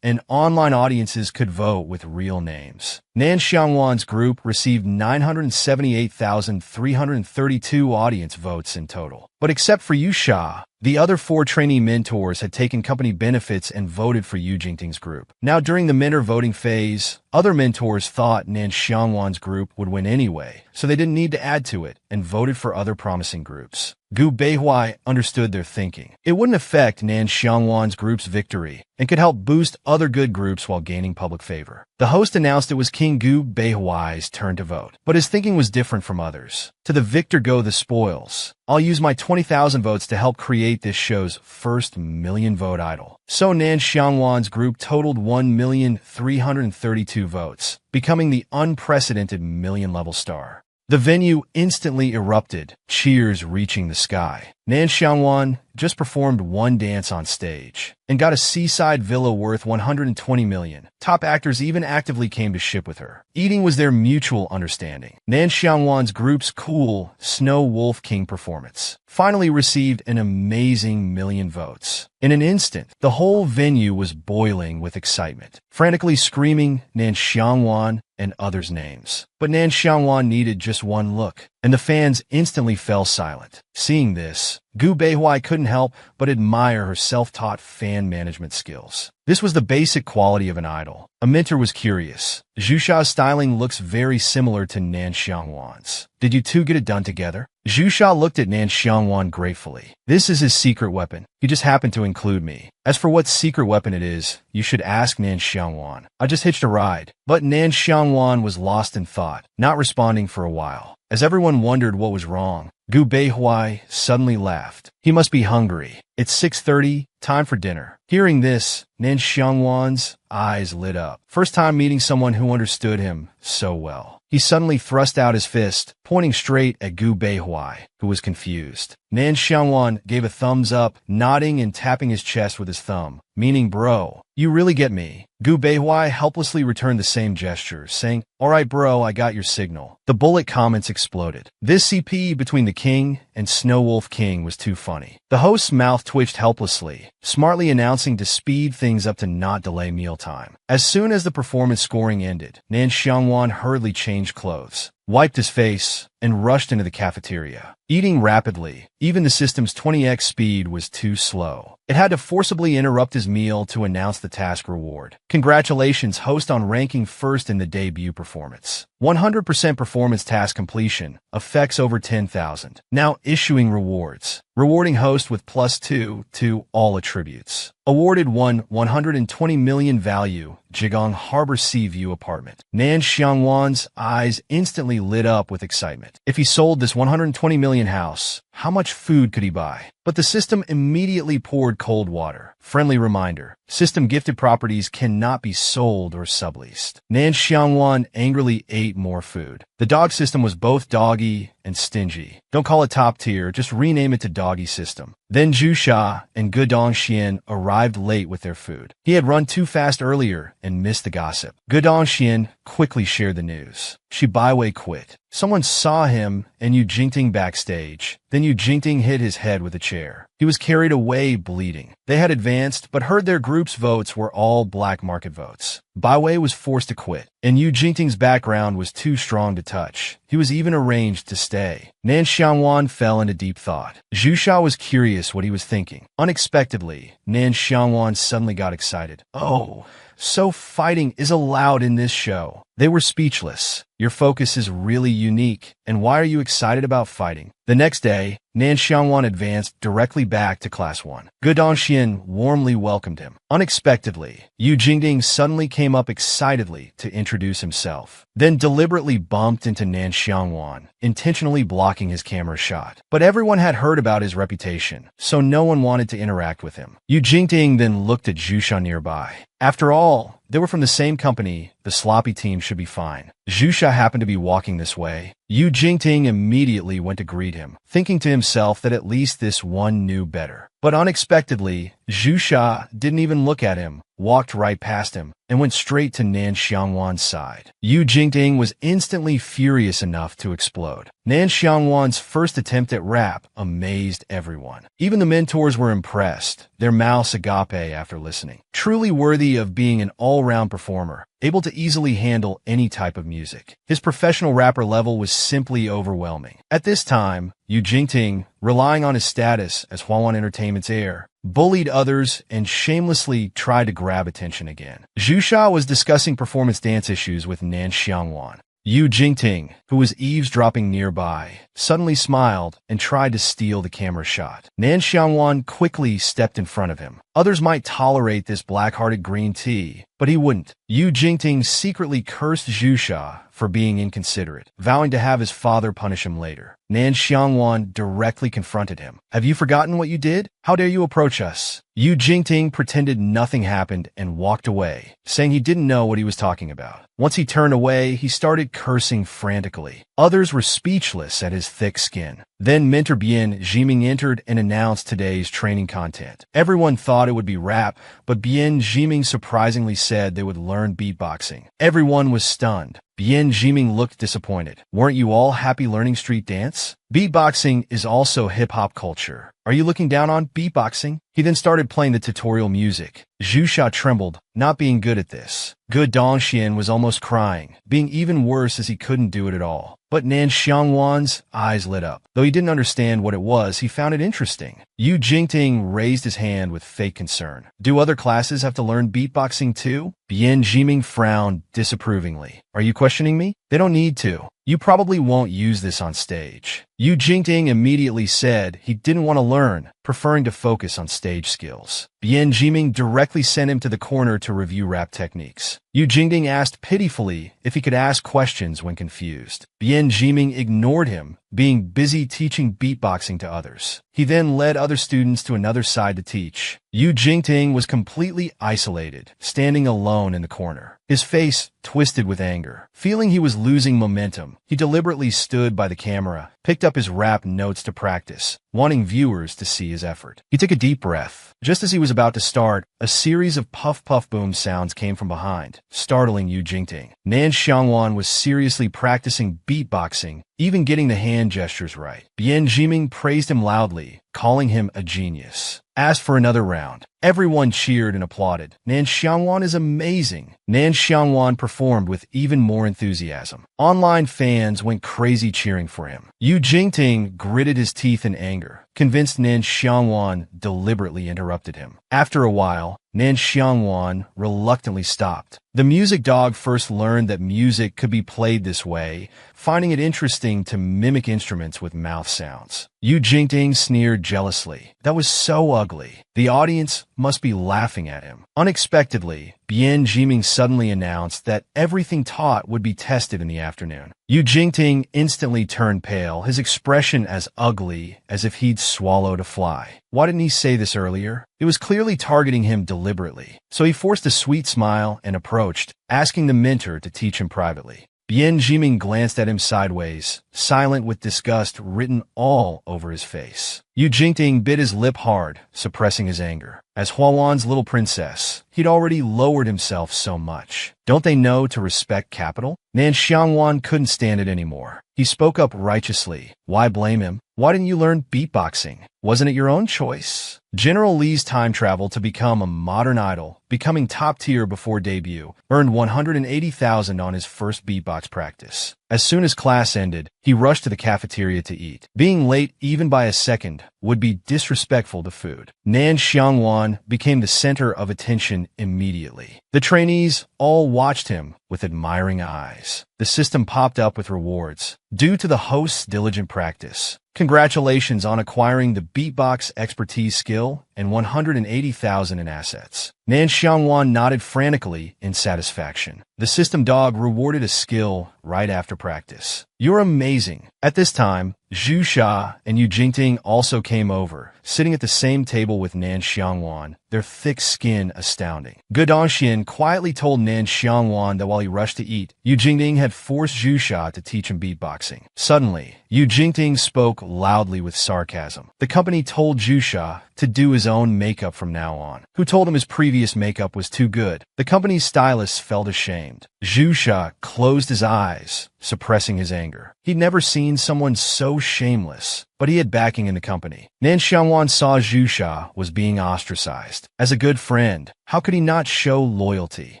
and online audiences could vote with real names. Nan Xiangwan's group received 978,332 audience votes in total. But except for Yusha, the other 4 trainee mentors had taken company benefits and voted for Yu Jingting's group. Now, during the mentor voting phase, other mentors thought Nan Xiangwan's group would win anyway, so they didn't need to add to it and voted for other promising groups. Gu Beihuai understood their thinking. It wouldn't affect Nan Xiangwan's group's victory and could help boost other good groups while gaining public favor. The host announced it was King Gu Beihuai's turn to vote, but his thinking was different from others. To the victor go the spoils. I'll use my 20,000 votes to help create this show's first million-vote idol. So Nan Xiangwan's group totaled 1,332 votes, becoming the unprecedented million-level star. The venue instantly erupted, cheers reaching the sky. Nan Xiangwan just performed one dance on stage and got a seaside villa worth 120 million. Top actors even actively came to ship with her. Eating was their mutual understanding. Nan Xiangwan's group's cool Snow Wolf King performance finally received an amazing million votes. In an instant, the whole venue was boiling with excitement, frantically screaming Nan Xiangwan and others' names. But Nan Xiangwan needed just one look, and the fans instantly fell silent. Seeing this, Gu Beihuai couldn't help but admire her self-taught fan management skills. This was the basic quality of an idol. A mentor was curious. Zhusha's styling looks very similar to Nan Xiangwan's. Did you two get it done together? Zhusha looked at Nan Xiangwan gratefully. This is his secret weapon. He just happened to include me. As for what secret weapon it is, you should ask Nan Xiangwan. I just hitched a ride. But Nan Xiangwan was lost in thought, not responding for a while. As everyone wondered what was wrong, Gu Beihuai suddenly laughed. He must be hungry. It's 6:30, time for dinner. Hearing this, Nan Xiangwan's eyes lit up. First time meeting someone who understood him so well. He suddenly thrust out his fist, pointing straight at Gu Beihuai, who was confused. Nan Xiangwan gave a thumbs up, nodding and tapping his chest with his thumb, meaning, bro, you really get me. Gu Beihuai helplessly returned the same gesture, saying, alright bro, I got your signal. The bullet comments exploded. This CP between the king and Snow Wolf King was too funny. The host's mouth twitched helplessly, smartly announcing to speed things up to not delay mealtime. As soon as the performance scoring ended, Nan Xiangwan hurriedly changed clothes, wiped his face, and rushed into the cafeteria. Eating rapidly, even the system's 20x speed was too slow. It had to forcibly interrupt his meal to announce the task reward. Congratulations, host, on ranking first in the debut performance. 100% performance task completion, effects over 10,000. Now issuing rewards. Rewarding host with +2 to all attributes. Awarded 120 million value, Jigong Harbor Sea View apartment. Nan Xiangwan's eyes instantly lit up with excitement. If he sold this 120 million house, how much food could he buy? But the system immediately poured cold water. Friendly reminder, system gifted properties cannot be sold or subleased. Nan Xiangwan angrily ate more food. The dog system was both doggy and stingy. Don't call it top tier, just rename it to doggy system. Then Zhusha and Gudong Xian arrived late with their food. He had run too fast earlier and missed the gossip. Gudong Xian quickly shared the news. Shi Baiwei quit. Someone saw him and Yu Jingting backstage. Then Yu Jingting hit his head with a chair. He was carried away bleeding. They had advanced, but heard their group's votes were all black market votes. Baiwei was forced to quit, and Yu Jingting's background was too strong to touch. He was even arranged to stay. Nan Xiangwan fell into deep thought. Zhusha was curious what he was thinking. Unexpectedly, Nan Xiangwan suddenly got excited. Oh, So fighting is allowed in this show. They were speechless. Your focus is really unique, and why are you excited about fighting? The next day, Nan Xiangwan advanced directly back to Class 1. Ge Dongxian warmly welcomed him. Unexpectedly, Yu Jingding suddenly came up excitedly to introduce himself, then deliberately bumped into Nan Xiangwan, intentionally blocking his camera shot. But everyone had heard about his reputation, so no one wanted to interact with him. Yu Jingding then looked at Zhusha nearby. After all, they were from the same company. The sloppy team should be fine. Zhusha happened to be walking this way. Yu Jingting immediately went to greet him, thinking to himself that at least this one knew better. But unexpectedly, Zhusha didn't even look at him, walked right past him, and went straight to Nan Xiangwan's side. Yu Jingting was instantly furious enough to explode. Nan Xiangwan's first attempt at rap amazed everyone. Even the mentors were impressed, their mouths agape after listening. Truly worthy of being an all-round performer, able to easily handle any type of music. His professional rapper level was simply overwhelming. At this time, Yu Jingting, relying on his status as Huawan Entertainment's heir, bullied others and shamelessly tried to grab attention again. Zhusha was discussing performance dance issues with Nan Xiangwan. Yu Jingting, who was eavesdropping nearby, suddenly smiled and tried to steal the camera shot. Nan Xiangwan quickly stepped in front of him. Others might tolerate this black-hearted green tea, but he wouldn't. Yu Jingting secretly cursed Zhusha for being inconsiderate, vowing to have his father punish him later. Nan Xiangwan directly confronted him. "Have you forgotten what you did? How dare you approach us?" Yu Jingting pretended nothing happened and walked away, saying he didn't know what he was talking about. Once he turned away, he started cursing frantically. Others were speechless at his thick skin. Then mentor Bian Jiming entered and announced today's training content. Everyone thought it would be rap, but Bian Jiming surprisingly said they would learn beatboxing. Everyone was stunned. Bian Jiming looked disappointed. "Weren't you all happy learning street dance? Beatboxing is also hip-hop culture. Are you looking down on beatboxing?" He then started playing the tutorial music. Zhusha trembled, not being good at this. Ge Dongxian was almost crying, being even worse as he couldn't do it at all. But Nan Xiangwan's eyes lit up. Though he didn't understand what it was, he found it interesting. Yu Jingting raised his hand with fake concern. "Do other classes have to learn beatboxing too?" Bian Jiming frowned disapprovingly. "Are you questioning me? They don't need to. You probably won't use this on stage." Yu Jingting immediately said he didn't want to learn, preferring to focus on stage skills. Bian Jiming directly sent him to the corner to review rap techniques. Yu Jingting asked pitifully if he could ask questions when confused. Bian Jiming ignored him, being busy teaching beatboxing to others. He then led other students to another side to teach. Yu Jingting was completely isolated, standing alone in the corner. His face twisted with anger. Feeling he was losing momentum, he deliberately stood by the camera, picked up his rap notes to practice, wanting viewers to see his effort. He took a deep breath. Just as he was about to start, a series of puff-puff-boom sounds came from behind, startling Yu Jingting. Nan Xiangwan was seriously practicing beatboxing, even getting the hand gestures right. Bian Jiming praised him loudly, calling him a genius. Asked for another round. Everyone cheered and applauded. Nan Xiangwan is amazing. Nan Xiangwan performed with even more enthusiasm. Online fans went crazy cheering for him. Yu Jingting gritted his teeth in anger, convinced Nan Xiangwan deliberately interrupted him. After a while, Nan Xiangwan reluctantly stopped. The music dog first learned that music could be played this way, finding it interesting to mimic instruments with mouth sounds. Yu Jingting sneered jealously. That was so ugly. The audience must be laughing at him. Unexpectedly, Bian Jiming suddenly announced that everything taught would be tested in the afternoon. Yu Jingting instantly turned pale, his expression as ugly as if he'd swallowed a fly. Why didn't he say this earlier? It was clearly targeting him deliberately. So he forced a sweet smile and approached, asking the mentor to teach him privately. Bian Jiming glanced at him sideways, silent with disgust written all over his face. Yu Jingting bit his lip hard, suppressing his anger. As Huawan's little princess, he'd already lowered himself so much. Don't they know to respect capital? Nan Xiangwan couldn't stand it anymore. He spoke up righteously. Why blame him? Why didn't you learn beatboxing? Wasn't it your own choice? General Lee's time travel to become a modern idol, becoming top tier before debut, earned 180,000 on his first beatbox practice. As soon as class ended, he rushed to the cafeteria to eat. Being late even by a second would be disrespectful to food. Nan Xiangwan became the center of attention immediately. The trainees all watched him with admiring eyes. The system popped up with rewards due to the host's diligent practice. Congratulations on acquiring the beatbox expertise skill and 180,000 in assets. Nan Xiangwan nodded frantically in satisfaction. The system dog rewarded a skill right after practice. You're amazing. At this time, Zhu Sha and Yu Jingting also came over, sitting at the same table with Nan Xiangwan, their thick skin astounding. Ge Dongxian quietly told Nan Xiangwan that while he rushed to eat, Yu Jingting had forced Zhu Sha to teach him beatboxing. Suddenly, Yu Jingting spoke loudly with sarcasm. The company told Zhu Sha to do his own makeup from now on, who told him his previous makeup was too good. The company's stylist felt ashamed. Zhu Sha closed his eyes, suppressing his anger. He'd never seen someone so shameless, but he had backing in the company. Nan Xiangwan saw Zhu Sha was being ostracized. As a good friend, how could he not show loyalty?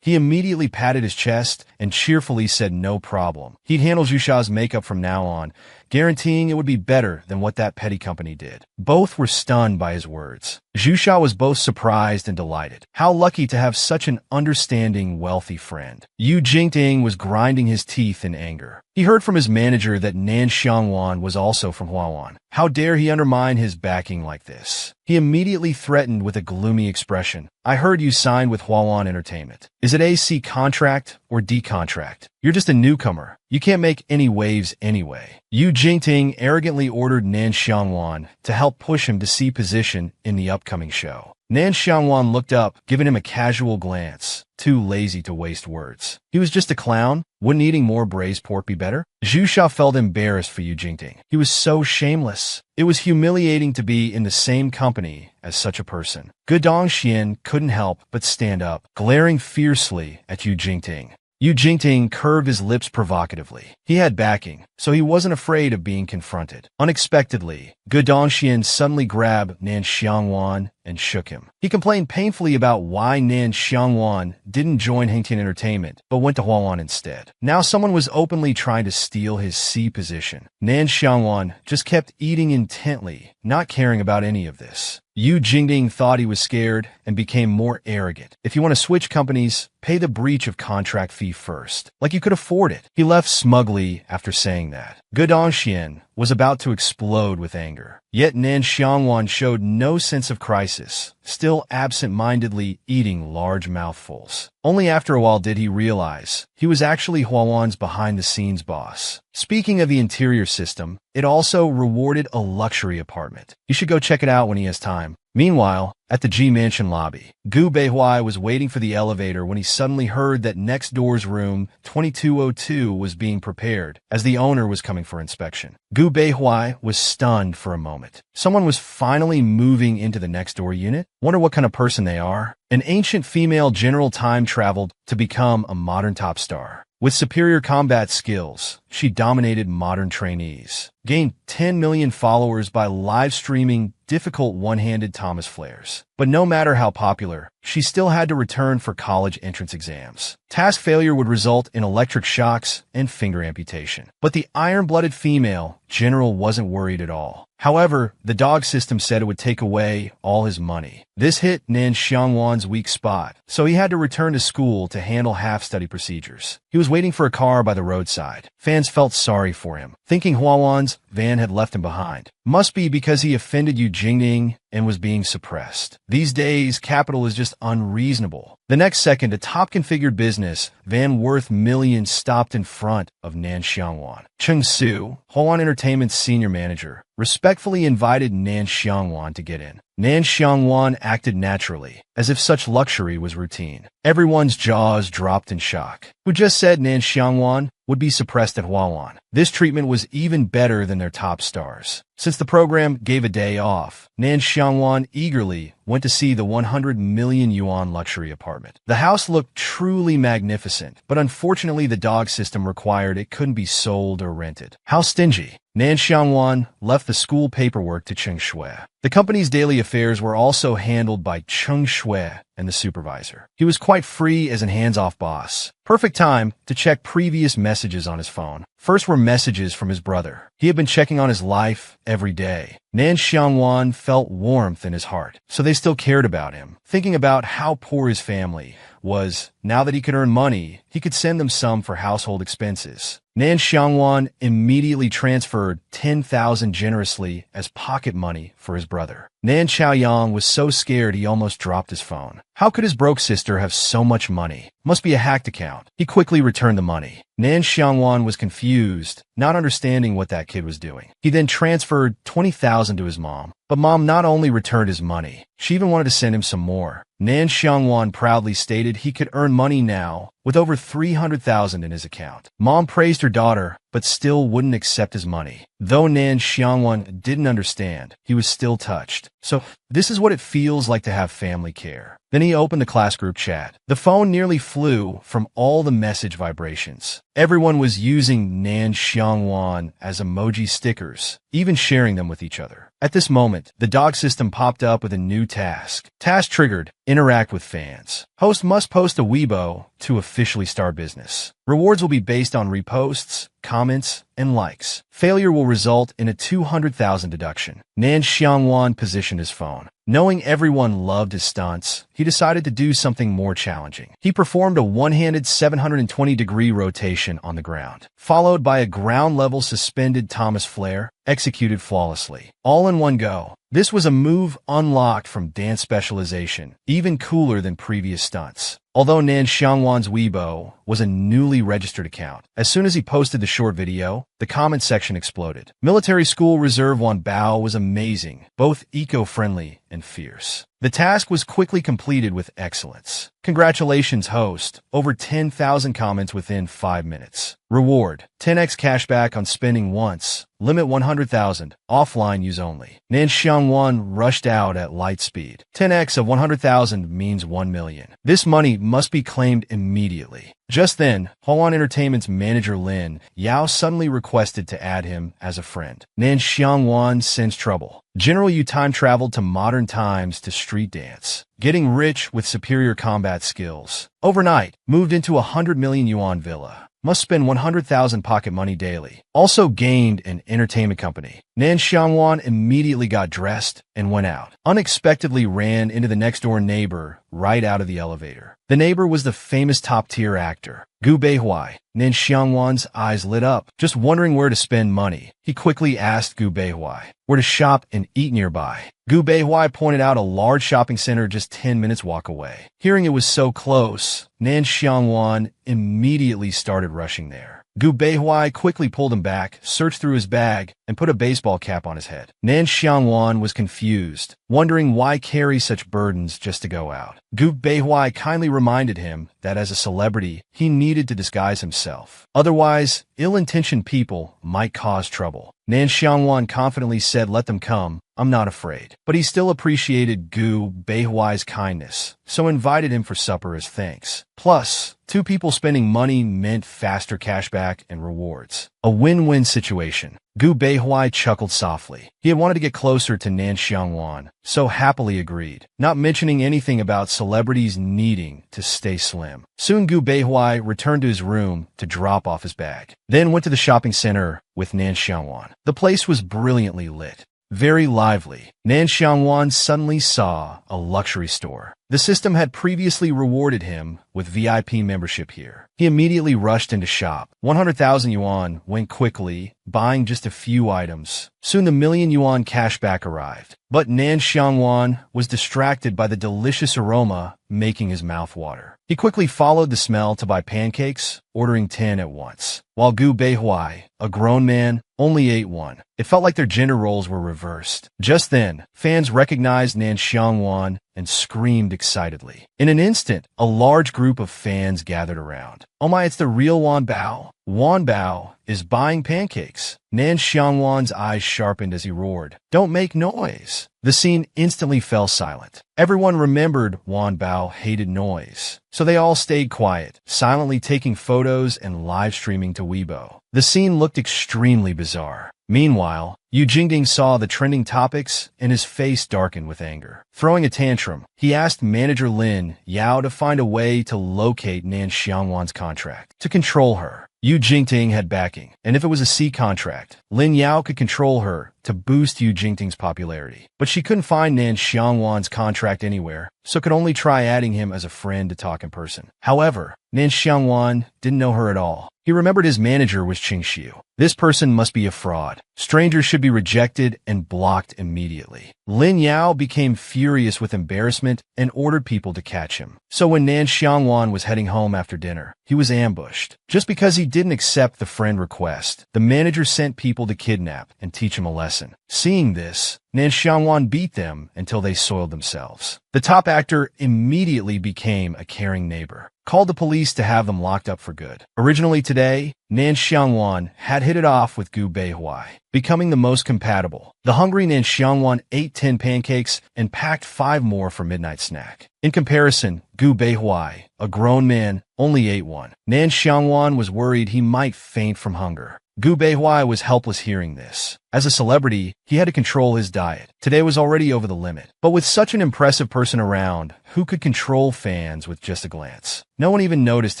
He immediately patted his chest and cheerfully said no problem. He'd handle Zhu Sha's makeup from now on, guaranteeing it would be better than what that petty company did. Both were stunned by his words. Zhu Sha was both surprised and delighted. How lucky to have such an understanding, wealthy friend. Yu Jingting was grinding his teeth in anger. He heard from his manager that Nan Xiangwan was also from Huawan. How dare he undermine his backing like this? He immediately threatened with a gloomy expression. I heard you signed with Huawan Entertainment. Is it AC contract or D contract? You're just a newcomer. You can't make any waves anyway. Yu Jingting arrogantly ordered Nan Xiangwan to help push him to C position in the upcoming show. Nan Xiangwan looked up, giving him a casual glance, too lazy to waste words. He was just a clown? Wouldn't eating more braised pork be better? Zhu Sha felt embarrassed for Yu Jingting. He was so shameless. It was humiliating to be in the same company as such a person. Ge Dongxian couldn't help but stand up, glaring fiercely at Yu Jingting. Yu Jingting curved his lips provocatively. He had backing, so he wasn't afraid of being confronted. Unexpectedly, Ge Dongxian suddenly grabbed Nan Xiangwan and shook him. He complained painfully about why Nan Xiangwan didn't join Hengtian Entertainment, but went to Huawan instead. Now someone was openly trying to steal his C position. Nan Xiangwan just kept eating intently, not caring about any of this. Yu Jingting thought he was scared and became more arrogant. If you want to switch companies, pay the breach of contract fee first. Like you could afford it. He left smugly after saying that. Ge Dongxian was about to explode with anger. Yet Nan Xiangwan showed no sense of crisis, still absent-mindedly eating large mouthfuls. Only after a while did he realize he was actually Huawan's behind-the-scenes boss. Speaking of the interior system, it also rewarded a luxury apartment. You should go check it out when he has time. Meanwhile, at the G Mansion lobby, Gu Beihui was waiting for the elevator when he suddenly heard that next door's room 2202 was being prepared, as the owner was coming for inspection. Gu Beihui was stunned for a moment. Someone was finally moving into the next door unit? Wonder what kind of person they are? An ancient female general time-traveled to become a modern top star. With superior combat skills, she dominated modern trainees, gained 10 million followers by live streaming difficult one-handed Thomas flares. But no matter how popular, she still had to return for college entrance exams. Task failure would result in electric shocks and finger amputation. But the iron-blooded female general wasn't worried at all. However, the dog system said it would take away all his money. This hit Nan Xiangwan's weak spot, so he had to return to school to handle half-study procedures. He was waiting for a car by the roadside. Fans felt sorry for him, thinking Huawan's van had left him behind. Must be because he offended Yu Jingting and was being suppressed. These days, capital is just unreasonable. The next second, a top-configured business van worth millions stopped in front of Nan Xiangwan. Cheng Su, Huawan Entertainment's senior manager, respectfully invited Nan Xiangwan to get in. Nan Xiangwan acted naturally, as if such luxury was routine. Everyone's jaws dropped in shock. Who just said Nan Xiangwan would be suppressed at Huawan? This treatment was even better than their top stars. Since the program gave a day off, Nan Xiangwan eagerly went to see the 100 million yuan luxury apartment. The house looked truly magnificent, but unfortunately the dog system required it couldn't be sold or rented. How stingy. Nan Xiangwan left the school paperwork to Cheng Shui. The company's daily affairs were also handled by Cheng Shui, and the supervisor. He was quite free as a hands-off boss. Perfect time to check previous messages on his phone. First were messages from his brother. He had been checking on his life every day. Nan Xiangwan felt warmth in his heart, so they still cared about him. Thinking about how poor his family was, now that he could earn money, he could send them some for household expenses. Nan Xiangwan immediately transferred 10,000 generously as pocket money for his brother. Nan Chaoyang was so scared he almost dropped his phone. How could his broke sister have so much money? Must be a hacked account. He quickly returned the money. Nan Xiangwan was confused, not understanding what that kid was doing. He then transferred 20,000 to his mom. But mom not only returned his money, she even wanted to send him some more. Nan Xiangwan proudly stated he could earn money now with over 300,000 in his account. Mom praised her daughter, but still wouldn't accept his money. Though Nan Xiangwan didn't understand, he was still touched. So, this is what it feels like to have family care. Then he opened the class group chat. The phone nearly flew from all the message vibrations. Everyone was using Nan Xiangwan as emoji stickers, even sharing them with each other. At this moment, the dog system popped up with a new task. Task triggered, interact with fans. Host must post a Weibo to officially start business. Rewards will be based on reposts, comments, and likes. Failure will result in a 200,000 deduction. Nan Xiangwan positioned his phone. Knowing everyone loved his stunts, he decided to do something more challenging. He performed a one-handed 720-degree rotation on the ground, followed by a ground-level suspended Thomas Flare, executed flawlessly. All in one go. This was a move unlocked from dance specialization, even cooler than previous stunts. Although Nan Xiangwan's Weibo was a newly registered account, as soon as he posted the short video, the comment section exploded. Military School Reserve Wan Bao was amazing, both eco-friendly and fierce. The task was quickly completed with excellence. Congratulations, host. Over 10,000 comments within 5 minutes. Reward: 10x cashback on spending once. Limit 100,000. Offline use only. Nan Xiangwan rushed out at light speed. 10x of 100,000 means 1 million. This money must be claimed immediately. Just then, Huan Entertainment's manager Lin Yao suddenly requested to add him as a friend. Nan Xiangwan sensed trouble. General Yu time traveled to modern times to street dance, getting rich with superior combat skills. Overnight, moved into a 100 million yuan villa. Must spend 100,000 pocket money daily. Also gained an entertainment company. Nan Xiangwan immediately got dressed and went out. Unexpectedly ran into the next-door neighbor right out of the elevator. The neighbor was the famous top-tier actor, Gu Beihuai. Nan Xiangwan's eyes lit up, just wondering where to spend money. He quickly asked Gu Beihuai where to shop and eat nearby. Gu Beihuai pointed out a large shopping center just 10 minutes walk away. Hearing it was so close, Nan Xiangwan immediately started rushing there. Gu Beihuai quickly pulled him back, searched through his bag, and put a baseball cap on his head. Nan Xiangwan was confused, wondering why carry such burdens just to go out. Gu Beihuai kindly reminded him that as a celebrity, he needed to disguise himself. Otherwise, ill-intentioned people might cause trouble. Nan Xiangwan confidently said, "Let them come, I'm not afraid." But he still appreciated Gu Beihuai's kindness, so invited him for supper as thanks. Plus, two people spending money meant faster cashback and rewards. A win-win situation. Gu Beihuai chuckled softly. He had wanted to get closer to Nan Xiangwan, so happily agreed, not mentioning anything about celebrities needing to stay slim. Soon Gu Beihuai returned to his room to drop off his bag, then went to the shopping center with Nan Xiangwan. The place was brilliantly lit, very lively. Nan Xiangwan suddenly saw a luxury store. The system had previously rewarded him with VIP membership here. He immediately rushed into shop. 100,000 yuan went quickly, buying just a few items. Soon the million yuan cashback arrived. But Nan Xiangwan was distracted by the delicious aroma, making his mouth water. He quickly followed the smell to buy pancakes, ordering 10 at once. While Gu Beihuai, a grown man, only ate one. It felt like their gender roles were reversed. Just then, fans recognized Nan Xiangwan and screamed excitedly. In an instant, a large group of fans gathered around. "Oh my, it's the real Wan Bao. Wan Bao is buying pancakes." Nan Xiangwan's eyes sharpened as he roared, "Don't make noise." The scene instantly fell silent. Everyone remembered Wan Bao hated noise, so they all stayed quiet, silently taking photos and live streaming to Weibo. The scene looked extremely bizarre. Meanwhile, Yu Jingding saw the trending topics, and his face darkened with anger. Throwing a tantrum, he asked manager Lin Yao to find a way to locate Nan Xiangwan's contract, to control her. Yu Jingting had backing, and if it was a C contract, Lin Yao could control her to boost Yu Jingting's popularity. But she couldn't find Nan Xiangwan's contract anywhere, so could only try adding him as a friend to talk in person. However, Nan Xiangwan didn't know her at all. He remembered his manager was Qing Xiu. This person must be a fraud. Strangers should be rejected and blocked immediately. Lin Yao became furious with embarrassment and ordered people to catch him. So when Nan Xiangwan was heading home after dinner, he was ambushed. Just because he didn't accept the friend request, the manager sent people to kidnap and teach him a lesson. Seeing this, Nan Xiangwan beat them until they soiled themselves. The top actor immediately became a caring neighbor, called the police to have them locked up for good. Originally today, Nan Xiangwan had hit it off with Gu Beihuai, becoming the most compatible. The hungry Nan Xiangwan ate 10 pancakes and packed 5 more for midnight snack. In comparison, Gu Beihuai, a grown man, only ate 1. Nan Xiangwan was worried he might faint from hunger. Gu Beihuai was helpless hearing this. As a celebrity, he had to control his diet. Today was already over the limit. But with such an impressive person around, who could control fans with just a glance? No one even noticed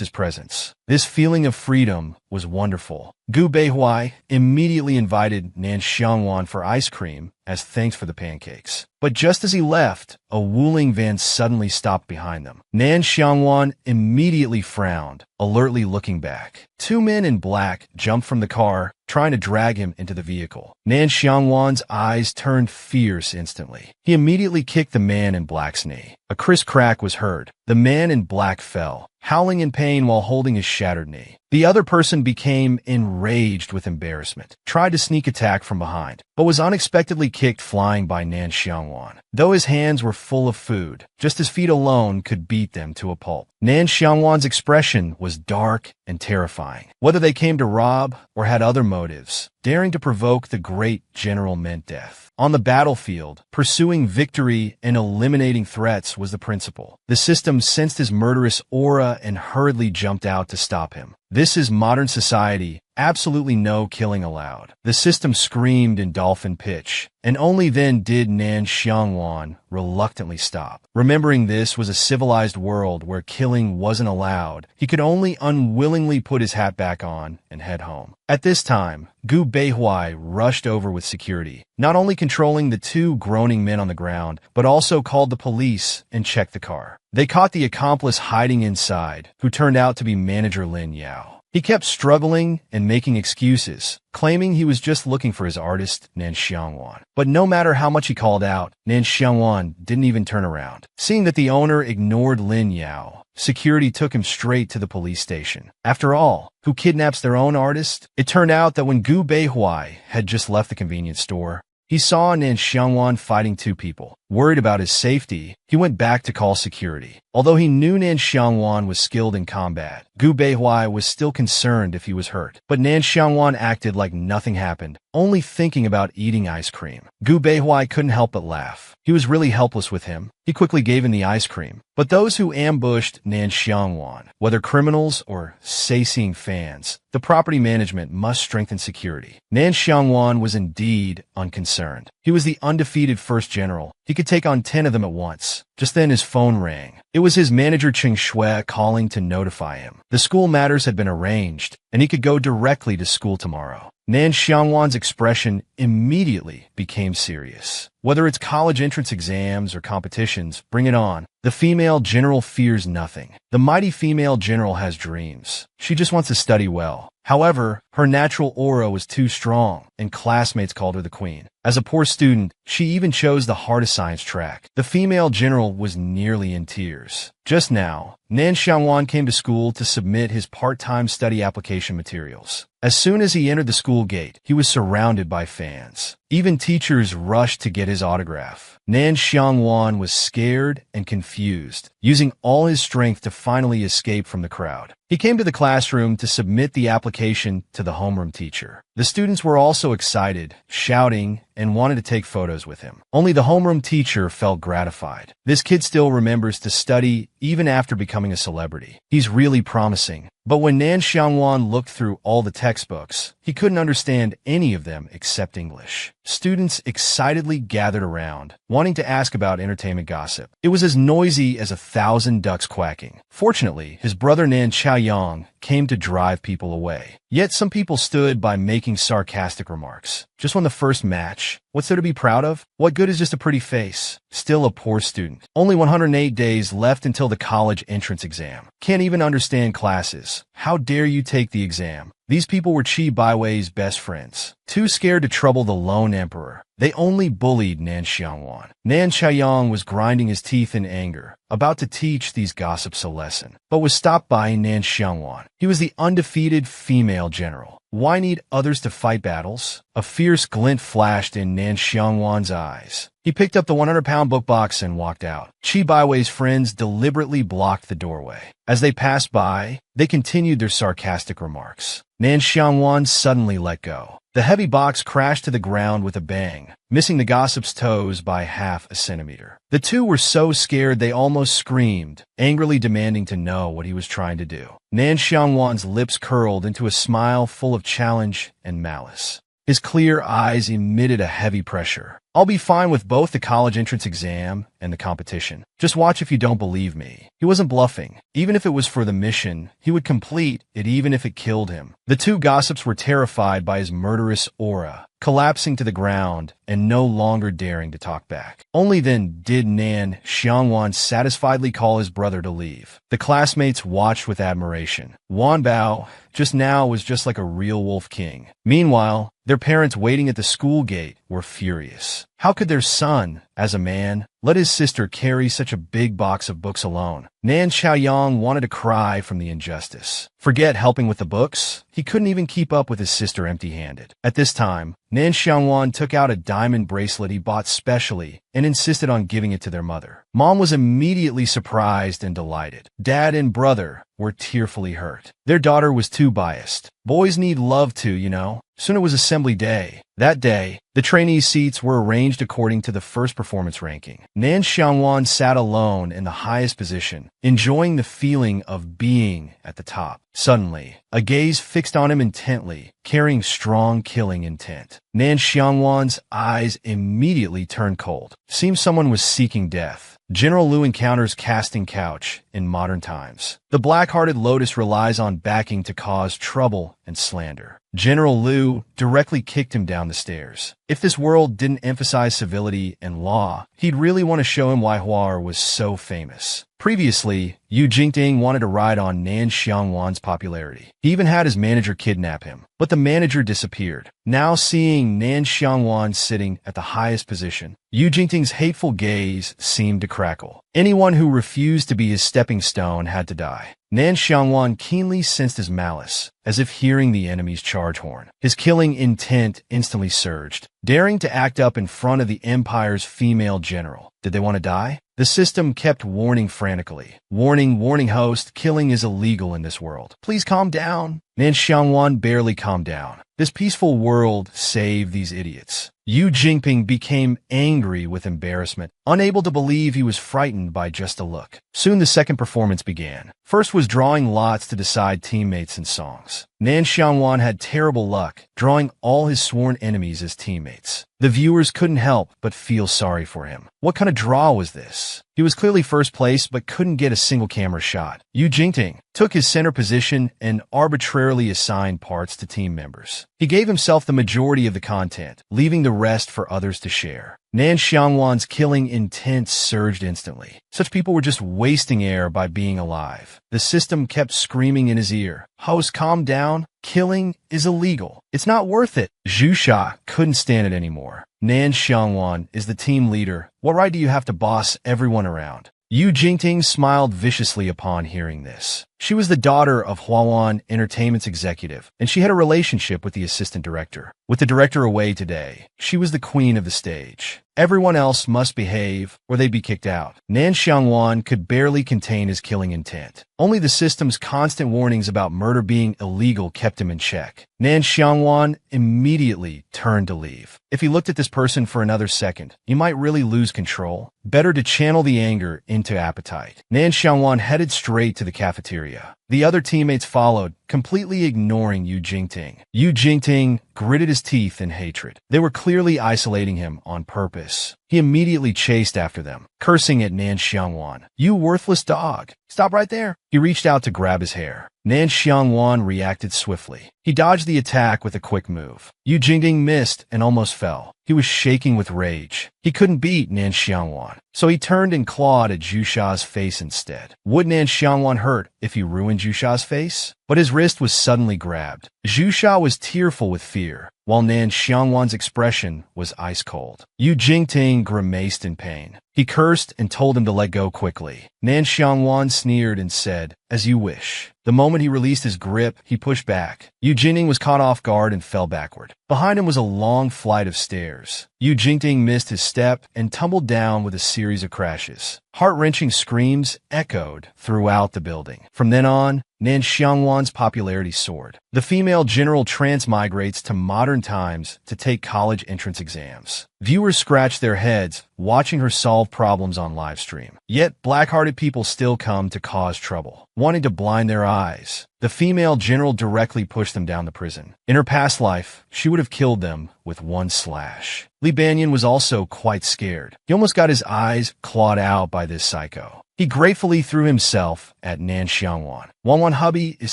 his presence. This feeling of freedom was wonderful. Gu Beihuai immediately invited Nan Xiangwan for ice cream as thanks for the pancakes. But just as he left, a Wuling van suddenly stopped behind them. Nan Xiangwan immediately frowned, alertly looking back. 2 men in black jumped from the car, trying to drag him into the vehicle. Nan Xiangwan's eyes turned fierce instantly. He immediately kicked the man in black's knee. A crisp crack was heard. The man in black fell, howling in pain while holding his shattered knee. The other person became enraged with embarrassment, tried to sneak attack from behind, but was unexpectedly kicked flying by Nan Xiangwan. Though his hands were full of food, just his feet alone could beat them to a pulp. Nan Xiangwan's expression was dark and terrifying. Whether they came to rob or had other motives, daring to provoke the great general meant death. On the battlefield, pursuing victory and eliminating threats was the principle. The system sensed his murderous aura and hurriedly jumped out to stop him. This is modern society. Absolutely no killing allowed. The system screamed in dolphin pitch, and only then did Nan Xiangwan reluctantly stop. Remembering this was a civilized world where killing wasn't allowed, he could only unwillingly put his hat back on and head home. At this time, Gu Beihuai rushed over with security, not only controlling the 2 groaning men on the ground, but also called the police and checked the car. They caught the accomplice hiding inside, who turned out to be manager Lin Yao. He kept struggling and making excuses, claiming he was just looking for his artist, Nan Xiangwan. But no matter how much he called out, Nan Xiangwan didn't even turn around. Seeing that the owner ignored Lin Yao, security took him straight to the police station. After all, who kidnaps their own artist? It turned out that when Gu Beihuai had just left the convenience store, he saw Nan Xiangwan fighting 2 people. Worried about his safety, he went back to call security. Although he knew Nan Xiangwan was skilled in combat, Gu Beihuai was still concerned if he was hurt. But Nan Xiangwan acted like nothing happened, only thinking about eating ice cream. Gu Beihuai couldn't help but laugh. He was really helpless with him. He quickly gave him the ice cream. But those who ambushed Nan Xiangwan, whether criminals or say-seeing fans, the property management must strengthen security. Nan Xiangwan was indeed unconcerned. He was the undefeated first general. He could take on 10 of them at once. Just then his phone rang. It was his manager Qing Shui calling to notify him. The school matters had been arranged, and he could go directly to school tomorrow. Nan Xiangwan's expression immediately became serious. Whether it's college entrance exams or competitions, bring it on. The female general fears nothing. The mighty female general has dreams. She just wants to study well. However, her natural aura was too strong, and classmates called her the queen. As a poor student, she even chose the hardest science track. The female general was nearly in tears. Just now, Nan Xiangwan came to school to submit his part-time study application materials. As soon as he entered the school gate, he was surrounded by fans. Even teachers rushed to get his autograph. Nan Xiangwan was scared and confused, using all his strength to finally escape from the crowd. He came to the classroom to submit the application to the homeroom teacher. The students were also excited, shouting, and wanted to take photos with him. Only the homeroom teacher felt gratified. This kid still remembers to study even after becoming a celebrity. He's really promising. But when Nan Xiangwan looked through all the textbooks, he couldn't understand any of them except English. Students excitedly gathered around, wanting to ask about entertainment gossip. It was as noisy as 1,000 ducks quacking. Fortunately, his brother Nan Chaoyang came to drive people away. Yet some people stood by making sarcastic remarks. Just won the first match. What's there to be proud of? What good is just a pretty face? Still a poor student. Only 108 days left until the college entrance exam. Can't even understand classes. How dare you take the exam? These people were Chi Baiwei's best friends. Too scared to trouble the lone emperor, they only bullied Nan Xiangwan. Nan Chaoyang was grinding his teeth in anger, about to teach these gossips a lesson, but was stopped by Nan Xiangwan. He was the undefeated female general. Why need others to fight battles? A fierce glint flashed in Nan Xiangwan's eyes. He picked up the 100-pound book box and walked out. Chi Baiwei's friends deliberately blocked the doorway. As they passed by, they continued their sarcastic remarks. Nan Xiangwan suddenly let go. The heavy box crashed to the ground with a bang, missing the gossip's toes by half a centimeter. The two were so scared they almost screamed, angrily demanding to know what he was trying to do. Nan Xiangwan's lips curled into a smile full of challenge and malice. His clear eyes emitted a heavy pressure. I'll be fine with both the college entrance exam and the competition. Just watch if you don't believe me. He wasn't bluffing. Even if it was for the mission, he would complete it even if it killed him. The two gossips were terrified by his murderous aura, collapsing to the ground and no longer daring to talk back. Only then did Nan Xiangwan satisfiedly call his brother to leave. The classmates watched with admiration. Wan Bao just now was just like a real wolf king. Meanwhile, their parents waiting at the school gate were furious. How could their son, as a man, let his sister carry such a big box of books alone? Nan Chaoyang wanted to cry from the injustice. Forget helping with the books. He couldn't even keep up with his sister empty-handed. At this time, Nan Xiangwan took out a diamond bracelet he bought specially and insisted on giving it to their mother. Mom was immediately surprised and delighted. Dad and brother were tearfully hurt. Their daughter was too biased. Boys need love too, you know. Soon it was assembly day. That day, the trainee seats were arranged according to the first performance ranking. Nan Xiangwan sat alone in the highest position, enjoying the feeling of being at the top. Suddenly, a gaze fixed on him intently, carrying strong killing intent. Nan Xiangwan's eyes immediately turned cold. Seemed someone was seeking death. General Liu encounters casting couch in modern times. The black-hearted lotus relies on backing to cause trouble and slander. General Liu directly kicked him down the stairs. If this world didn't emphasize civility and law, he'd really want to show him why Huar was so famous. Previously, Yu Jingting wanted to ride on Nan Xiangwan's popularity. He even had his manager kidnap him, but the manager disappeared. Now seeing Nan Xiangwan sitting at the highest position, Yu Jingting's hateful gaze seemed to crackle. Anyone who refused to be his stepping stone had to die. Nan Xiangwan keenly sensed his malice, as if hearing the enemy's charge horn. His killing intent instantly surged, daring to act up in front of the Empire's female general. Did they want to die? The system kept warning frantically. Warning, warning host, killing is illegal in this world. Please calm down. Nan Xiangwan barely calmed down. This peaceful world saved these idiots. Yu Jingping became angry with embarrassment, unable to believe he was frightened by just a look. Soon the second performance began. First was drawing lots to decide teammates and songs. Nan Xiangwan had terrible luck, drawing all his sworn enemies as teammates. The viewers couldn't help but feel sorry for him. What kind of draw was this? He was clearly first place but couldn't get a single camera shot. Yu Jingting took his center position and arbitrarily assigned parts to team members. He gave himself the majority of the content, leaving the rest for others to share. Nan Xiangwan's killing intent surged instantly. Such people were just wasting air by being alive. The system kept screaming in his ear, "Host, calm down. Killing is illegal. It's not worth it." Zhu Sha couldn't stand it anymore. Nan Xiangwan is the team leader. What right do you have to boss everyone around? Yu Jingting smiled viciously upon hearing this. She was the daughter of Huawan Entertainment's executive, and she had a relationship with the assistant director. With the director away today, she was the queen of the stage. Everyone else must behave, or they'd be kicked out. Nan Xiangwan could barely contain his killing intent. Only the system's constant warnings about murder being illegal kept him in check. Nan Xiangwan immediately turned to leave. If he looked at this person for another second, he might really lose control. Better to channel the anger into appetite. Nan Xiangwan headed straight to the cafeteria. The other teammates followed, completely ignoring Yu Jingting. Yu Jingting gritted his teeth in hatred. They were clearly isolating him on purpose. He immediately chased after them, cursing at Nan Xiangwan. "You worthless dog! Stop right there!" He reached out to grab his hair. Nan Xiangwan reacted swiftly. He dodged the attack with a quick move. Yu Jingting missed and almost fell. He was shaking with rage. He couldn't beat Nan Xiangwan, so he turned and clawed at Zhu Sha's face instead. Would Nan Xiangwan hurt if he ruined Zhu Sha's face? But his wrist was suddenly grabbed. Zhu Sha was tearful with fear, while Nan Xiangwan's expression was ice cold. Yu Jingting grimaced in pain. He cursed and told him to let go quickly. Nan Xiangwan sneered and said, "As you wish." The moment he released his grip, he pushed back. Yu Jingting was caught off guard and fell backward. Behind him was a long flight of stairs. Yu Jingting missed his step and tumbled down with a series of crashes. Heart-wrenching screams echoed throughout the building. From then on, Nan Xiangwan's popularity soared. The female general transmigrates to modern times to take college entrance exams. Viewers scratch their heads watching her solve problems on livestream. Yet, black-hearted people still come to cause trouble, wanting to blind their eyes. The female general directly pushed them down the prison. In her past life, she would have killed them with one slash. Li Banyan was also quite scared. He almost got his eyes clawed out by this psycho. He gratefully threw himself at Nan Xiangwan. Wanwan hubby is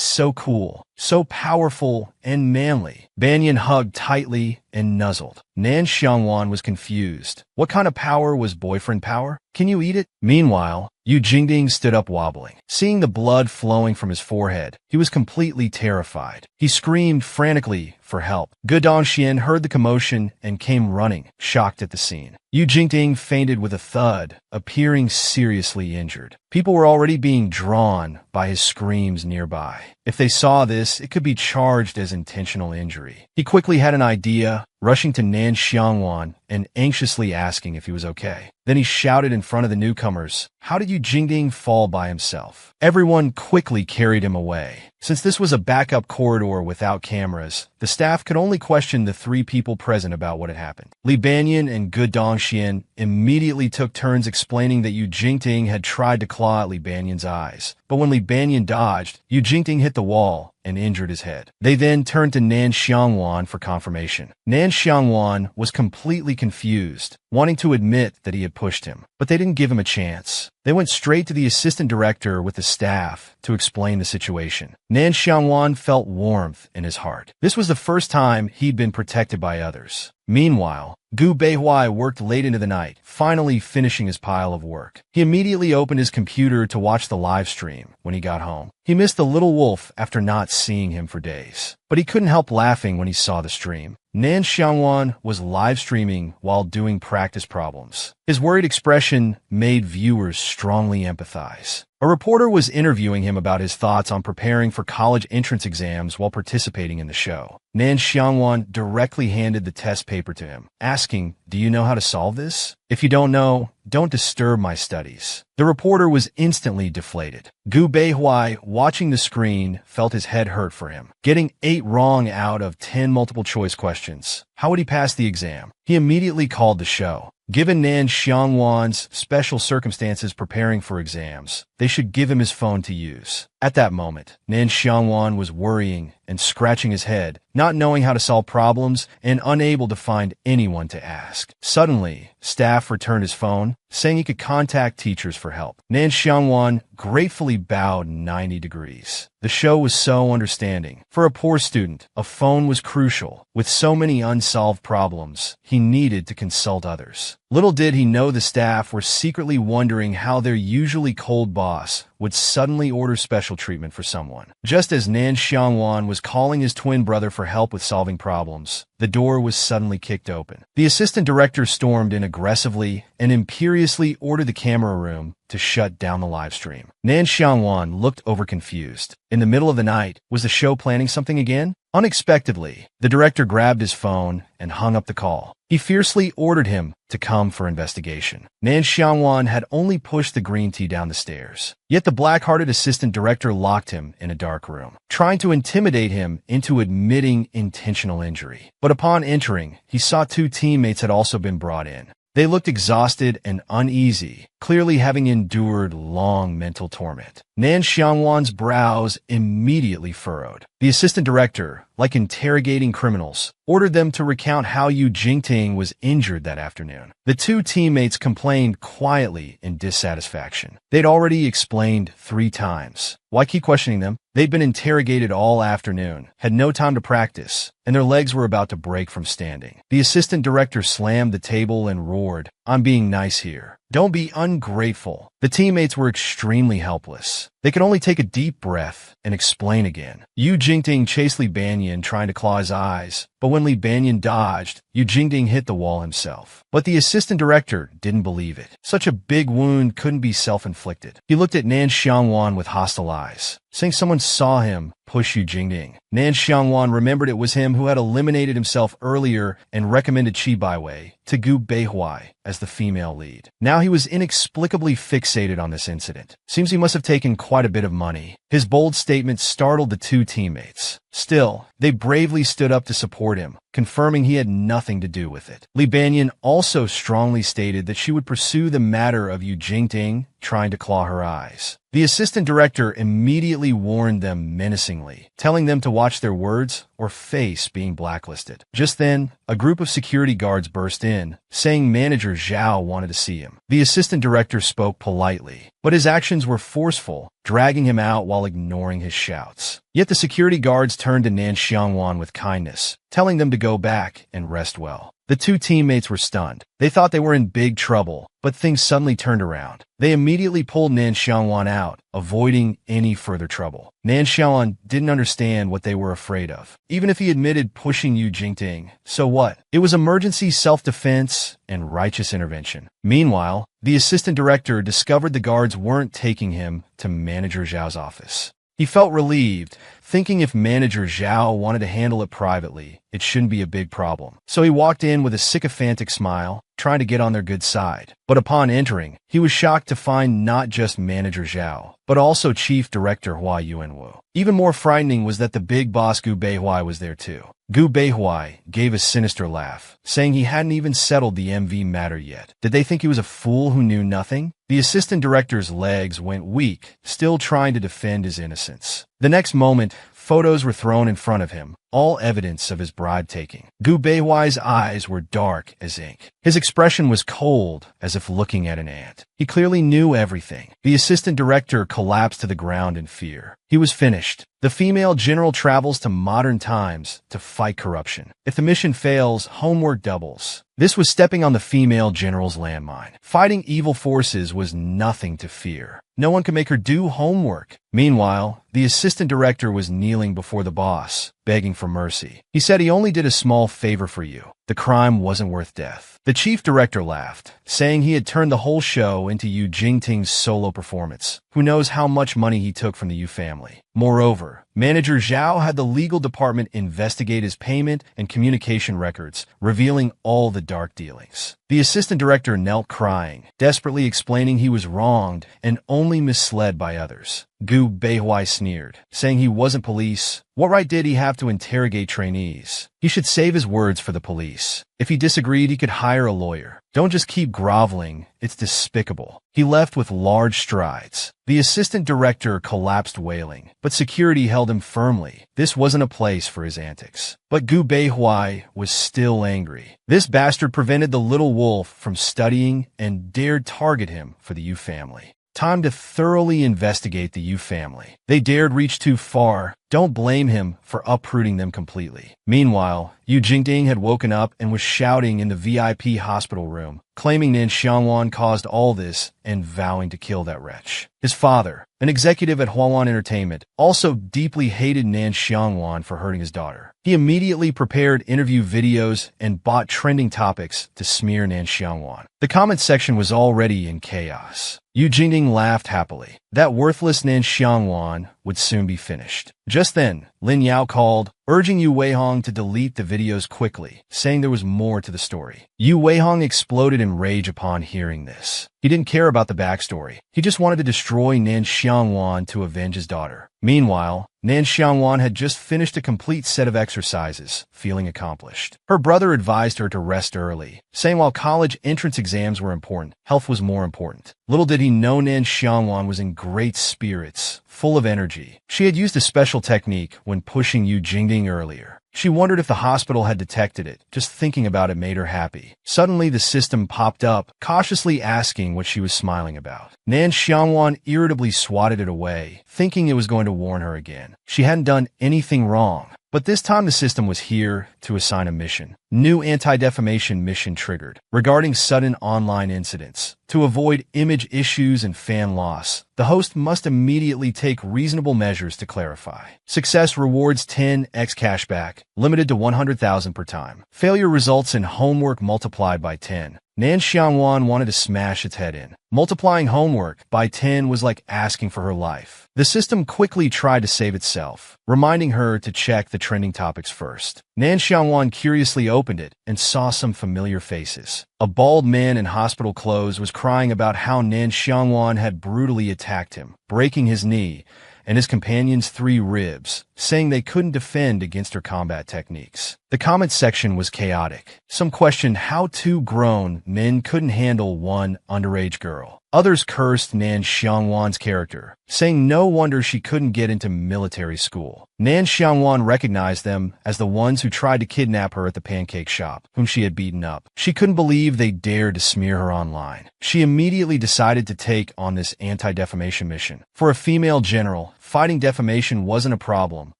so cool, so powerful and manly. Banyan hugged tightly and nuzzled. Nan Xiangwan was confused. What kind of power was boyfriend power? Can you eat it? Meanwhile, Yu Jingting stood up wobbling. Seeing the blood flowing from his forehead, he was completely terrified. He screamed frantically for help. Ge Dongxian heard the commotion and came running, shocked at the scene. Yu Jingting fainted with a thud, appearing seriously injured. People were already being drawn by his screams nearby. If they saw this, it could be charged as intentional injury. He quickly had an idea, rushing to Nan Xiangwan and anxiously asking if he was okay. Then he shouted in front of the newcomers, "How did Yu Jingting fall by himself?" Everyone quickly carried him away. Since this was a backup corridor without cameras, the staff could only question the three people present about what had happened. Li Banyan and Ge Dongxian immediately took turns explaining that Yu Jingting had tried to claw at Li Banyan's eyes. But when Li Banyan dodged, Yu Jingting hit the wall and injured his head. They then turned to Nan Xiangwan for confirmation. Nan Xiangwan was completely confused, wanting to admit that he had pushed him, but they didn't give him a chance. They went straight to the assistant director with the staff to explain the situation. Nan Xiangwan felt warmth in his heart. This was the first time he'd been protected by others. Meanwhile, Gu Beihuai worked late into the night, finally finishing his pile of work. He immediately opened his computer to watch the live stream when he got home. He missed the little wolf after not seeing him for days, but he couldn't help laughing when he saw the stream. Nan Xiangwan was live streaming while doing practice problems. His worried expression made viewers strongly empathize. A reporter was interviewing him about his thoughts on preparing for college entrance exams while participating in the show. Nan Xiangwan directly handed the test paper to him, asking, "Do you know how to solve this? If you don't know, don't disturb my studies." The reporter was instantly deflated. Gu Beihuai, watching the screen, felt his head hurt for him. Getting 8 wrong out of 10 multiple-choice questions. How would he pass the exam? He immediately called the show. Given Nan Xiangwan's special circumstances preparing for exams, they should give him his phone to use. At that moment, Nan Xiangwan was worrying and scratching his head, not knowing how to solve problems and unable to find anyone to ask. Suddenly, staff returned his phone, saying he could contact teachers for help. Nan Xiangwan gratefully bowed 90 degrees. The show was so understanding. For a poor student, a phone was crucial. With so many unsolved problems, he needed to consult others. Little did he know the staff were secretly wondering how their usually cold boss would suddenly order special treatment for someone. Just as Nan Xiangwan was calling his twin brother for help with solving problems, the door was suddenly kicked open. The assistant director stormed in aggressively and imperiously ordered the camera room to shut down the live stream. Nan Xiangwan looked over confused. In the middle of the night, was the show planning something again? Unexpectedly, the director grabbed his phone and hung up the call. He fiercely ordered him to come for investigation. Nan Xiangwan had only pushed the green tea down the stairs. Yet the black-hearted assistant director locked him in a dark room, trying to intimidate him into admitting intentional injury. But upon entering, he saw 2 teammates had also been brought in. They looked exhausted and uneasy, clearly having endured long mental torment. Nan Xiangwan's brows immediately furrowed. The assistant director, like interrogating criminals, ordered them to recount how Yu Jingting was injured that afternoon. The two teammates complained quietly in dissatisfaction. They'd already explained 3 times. Why keep questioning them? They'd been interrogated all afternoon, had no time to practice, and their legs were about to break from standing. The assistant director slammed the table and roared, "I'm being nice here. Don't be ungrateful." The teammates were extremely helpless. They could only take a deep breath and explain again. Yu Jingting chased Li Banyan, trying to claw his eyes, but when Li Banyan dodged, Yu Jingting hit the wall himself. But the assistant director didn't believe it. Such a big wound couldn't be self-inflicted. He looked at Nan Xiangwan with hostile eyes, saying someone saw him push Yu Jingting. Nan Xiangwan remembered it was him who had eliminated himself earlier and recommended Qi Baiwei to Gu Beihuai as the female lead. Now he was inexplicably fixated on this incident. Seems he must have taken quite a bit of money. His bold statement startled the two teammates. Still, they bravely stood up to support him, confirming he had nothing to do with it. Li Banyan also strongly stated that she would pursue the matter of Yu Jingting trying to claw her eyes. The assistant director immediately warned them menacingly, telling them to watch their words or face being blacklisted. Just then, a group of security guards burst in, saying Manager Zhao wanted to see him. The assistant director spoke politely, but his actions were forceful, dragging him out while ignoring his shouts. Yet the security guards turned to Nan Xiangwan with kindness, telling them to go back and rest well. The two teammates were stunned. They thought they were in big trouble, but things suddenly turned around. They immediately pulled Nan Xiangwan out, avoiding any further trouble. Nan Xiangwan didn't understand what they were afraid of. Even if he admitted pushing Yu Jingting, so what? It was emergency self-defense and righteous intervention. Meanwhile, the assistant director discovered the guards weren't taking him to Manager Zhao's office. He felt relieved, thinking if Manager Zhao wanted to handle it privately, it shouldn't be a big problem. So he walked in with a sycophantic smile, trying to get on their good side. But upon entering, he was shocked to find not just Manager Zhao, but also Chief Director Hua Yuanwu. Even more frightening was that the big boss Gu Beihuai was there too. Gu Beihuai gave a sinister laugh, saying he hadn't even settled the MV matter yet. Did they think he was a fool who knew nothing? The assistant director's legs went weak, still trying to defend his innocence. The next moment, photos were thrown in front of him, all evidence of his bribe-taking. Gu Beihuai's eyes were dark as ink. His expression was cold, as if looking at an ant. He clearly knew everything. The assistant director collapsed to the ground in fear. He was finished. The female general travels to modern times to fight corruption. If the mission fails, homework doubles. This was stepping on the female general's landmine. Fighting evil forces was nothing to fear. No one could make her do homework. Meanwhile, the assistant director was kneeling before the boss, begging for mercy. He said he only did a small favor for you. The crime wasn't worth death. The chief director laughed, saying he had turned the whole show into Yu Jingting's solo performance. Who knows how much money he took from the Yu family. Moreover, Manager Zhao had the legal department investigate his payment and communication records, revealing all the dark dealings. The assistant director knelt crying, desperately explaining he was wronged and only misled by others. Gu Beihuai sneered, saying he wasn't police. What right did he have to interrogate trainees? He should save his words for the police. If he disagreed, he could hire a lawyer. Don't just keep groveling. It's despicable. He left with large strides. The assistant director collapsed wailing, but security held him firmly. This wasn't a place for his antics. But Gu Beihuai was still angry. This bastard prevented the little wolf from studying and dared target him for the Yu family. Time to thoroughly investigate the Yu family. They dared reach too far. Don't blame him for uprooting them completely. Meanwhile, Yu Jingting had woken up and was shouting in the VIP hospital room, claiming Nan Xiangwan caused all this and vowing to kill that wretch. His father, an executive at Huawan Entertainment, also deeply hated Nan Xiangwan for hurting his daughter. He immediately prepared interview videos and bought trending topics to smear Nan Xiangwan. The comment section was already in chaos. Yu Jingting laughed happily. That worthless Nan Xiangwan would soon be finished. Just then, Lin Yao called, urging Yu Weihong to delete the videos quickly, saying there was more to the story. Yu Weihong exploded in rage upon hearing this. He didn't care about the backstory. He just wanted to destroy Nan Xiangwan to avenge his daughter. Meanwhile, Nan Xiangwan had just finished a complete set of exercises, feeling accomplished. Her brother advised her to rest early, saying while college entrance exams were important, health was more important. Little did he know Nan Xiangwan was in great spirits, full of energy. She had used a special technique when pushing Yu Jingding earlier. She wondered if the hospital had detected it. Just thinking about it made her happy. Suddenly, the system popped up, cautiously asking what she was smiling about. Nan Xiangwan irritably swatted it away, thinking it was going to warn her again. She hadn't done anything wrong. But this time the system was here to assign a mission. New anti-defamation mission triggered. Regarding sudden online incidents. To avoid image issues and fan loss, the host must immediately take reasonable measures to clarify. Success rewards 10x cashback, limited to 100,000 per time. Failure results in homework multiplied by 10. Nan Xiangwan wanted to smash its head in. Multiplying homework by 10 was like asking for her life. The system quickly tried to save itself, reminding her to check the trending topics first. Nan Xiangwan curiously opened it and saw some familiar faces. A bald man in hospital clothes was crying about how Nan Xiangwan had brutally attacked him, breaking his knee and his companion's 3 ribs, saying they couldn't defend against her combat techniques. The comment section was chaotic. Some questioned how 2 grown men couldn't handle one underage girl. Others cursed Nan Xiangwan's character, saying no wonder she couldn't get into military school. Nan Xiangwan recognized them as the ones who tried to kidnap her at the pancake shop, whom she had beaten up. She couldn't believe they dared to smear her online. She immediately decided to take on this anti-defamation mission. For a female general, fighting defamation wasn't a problem,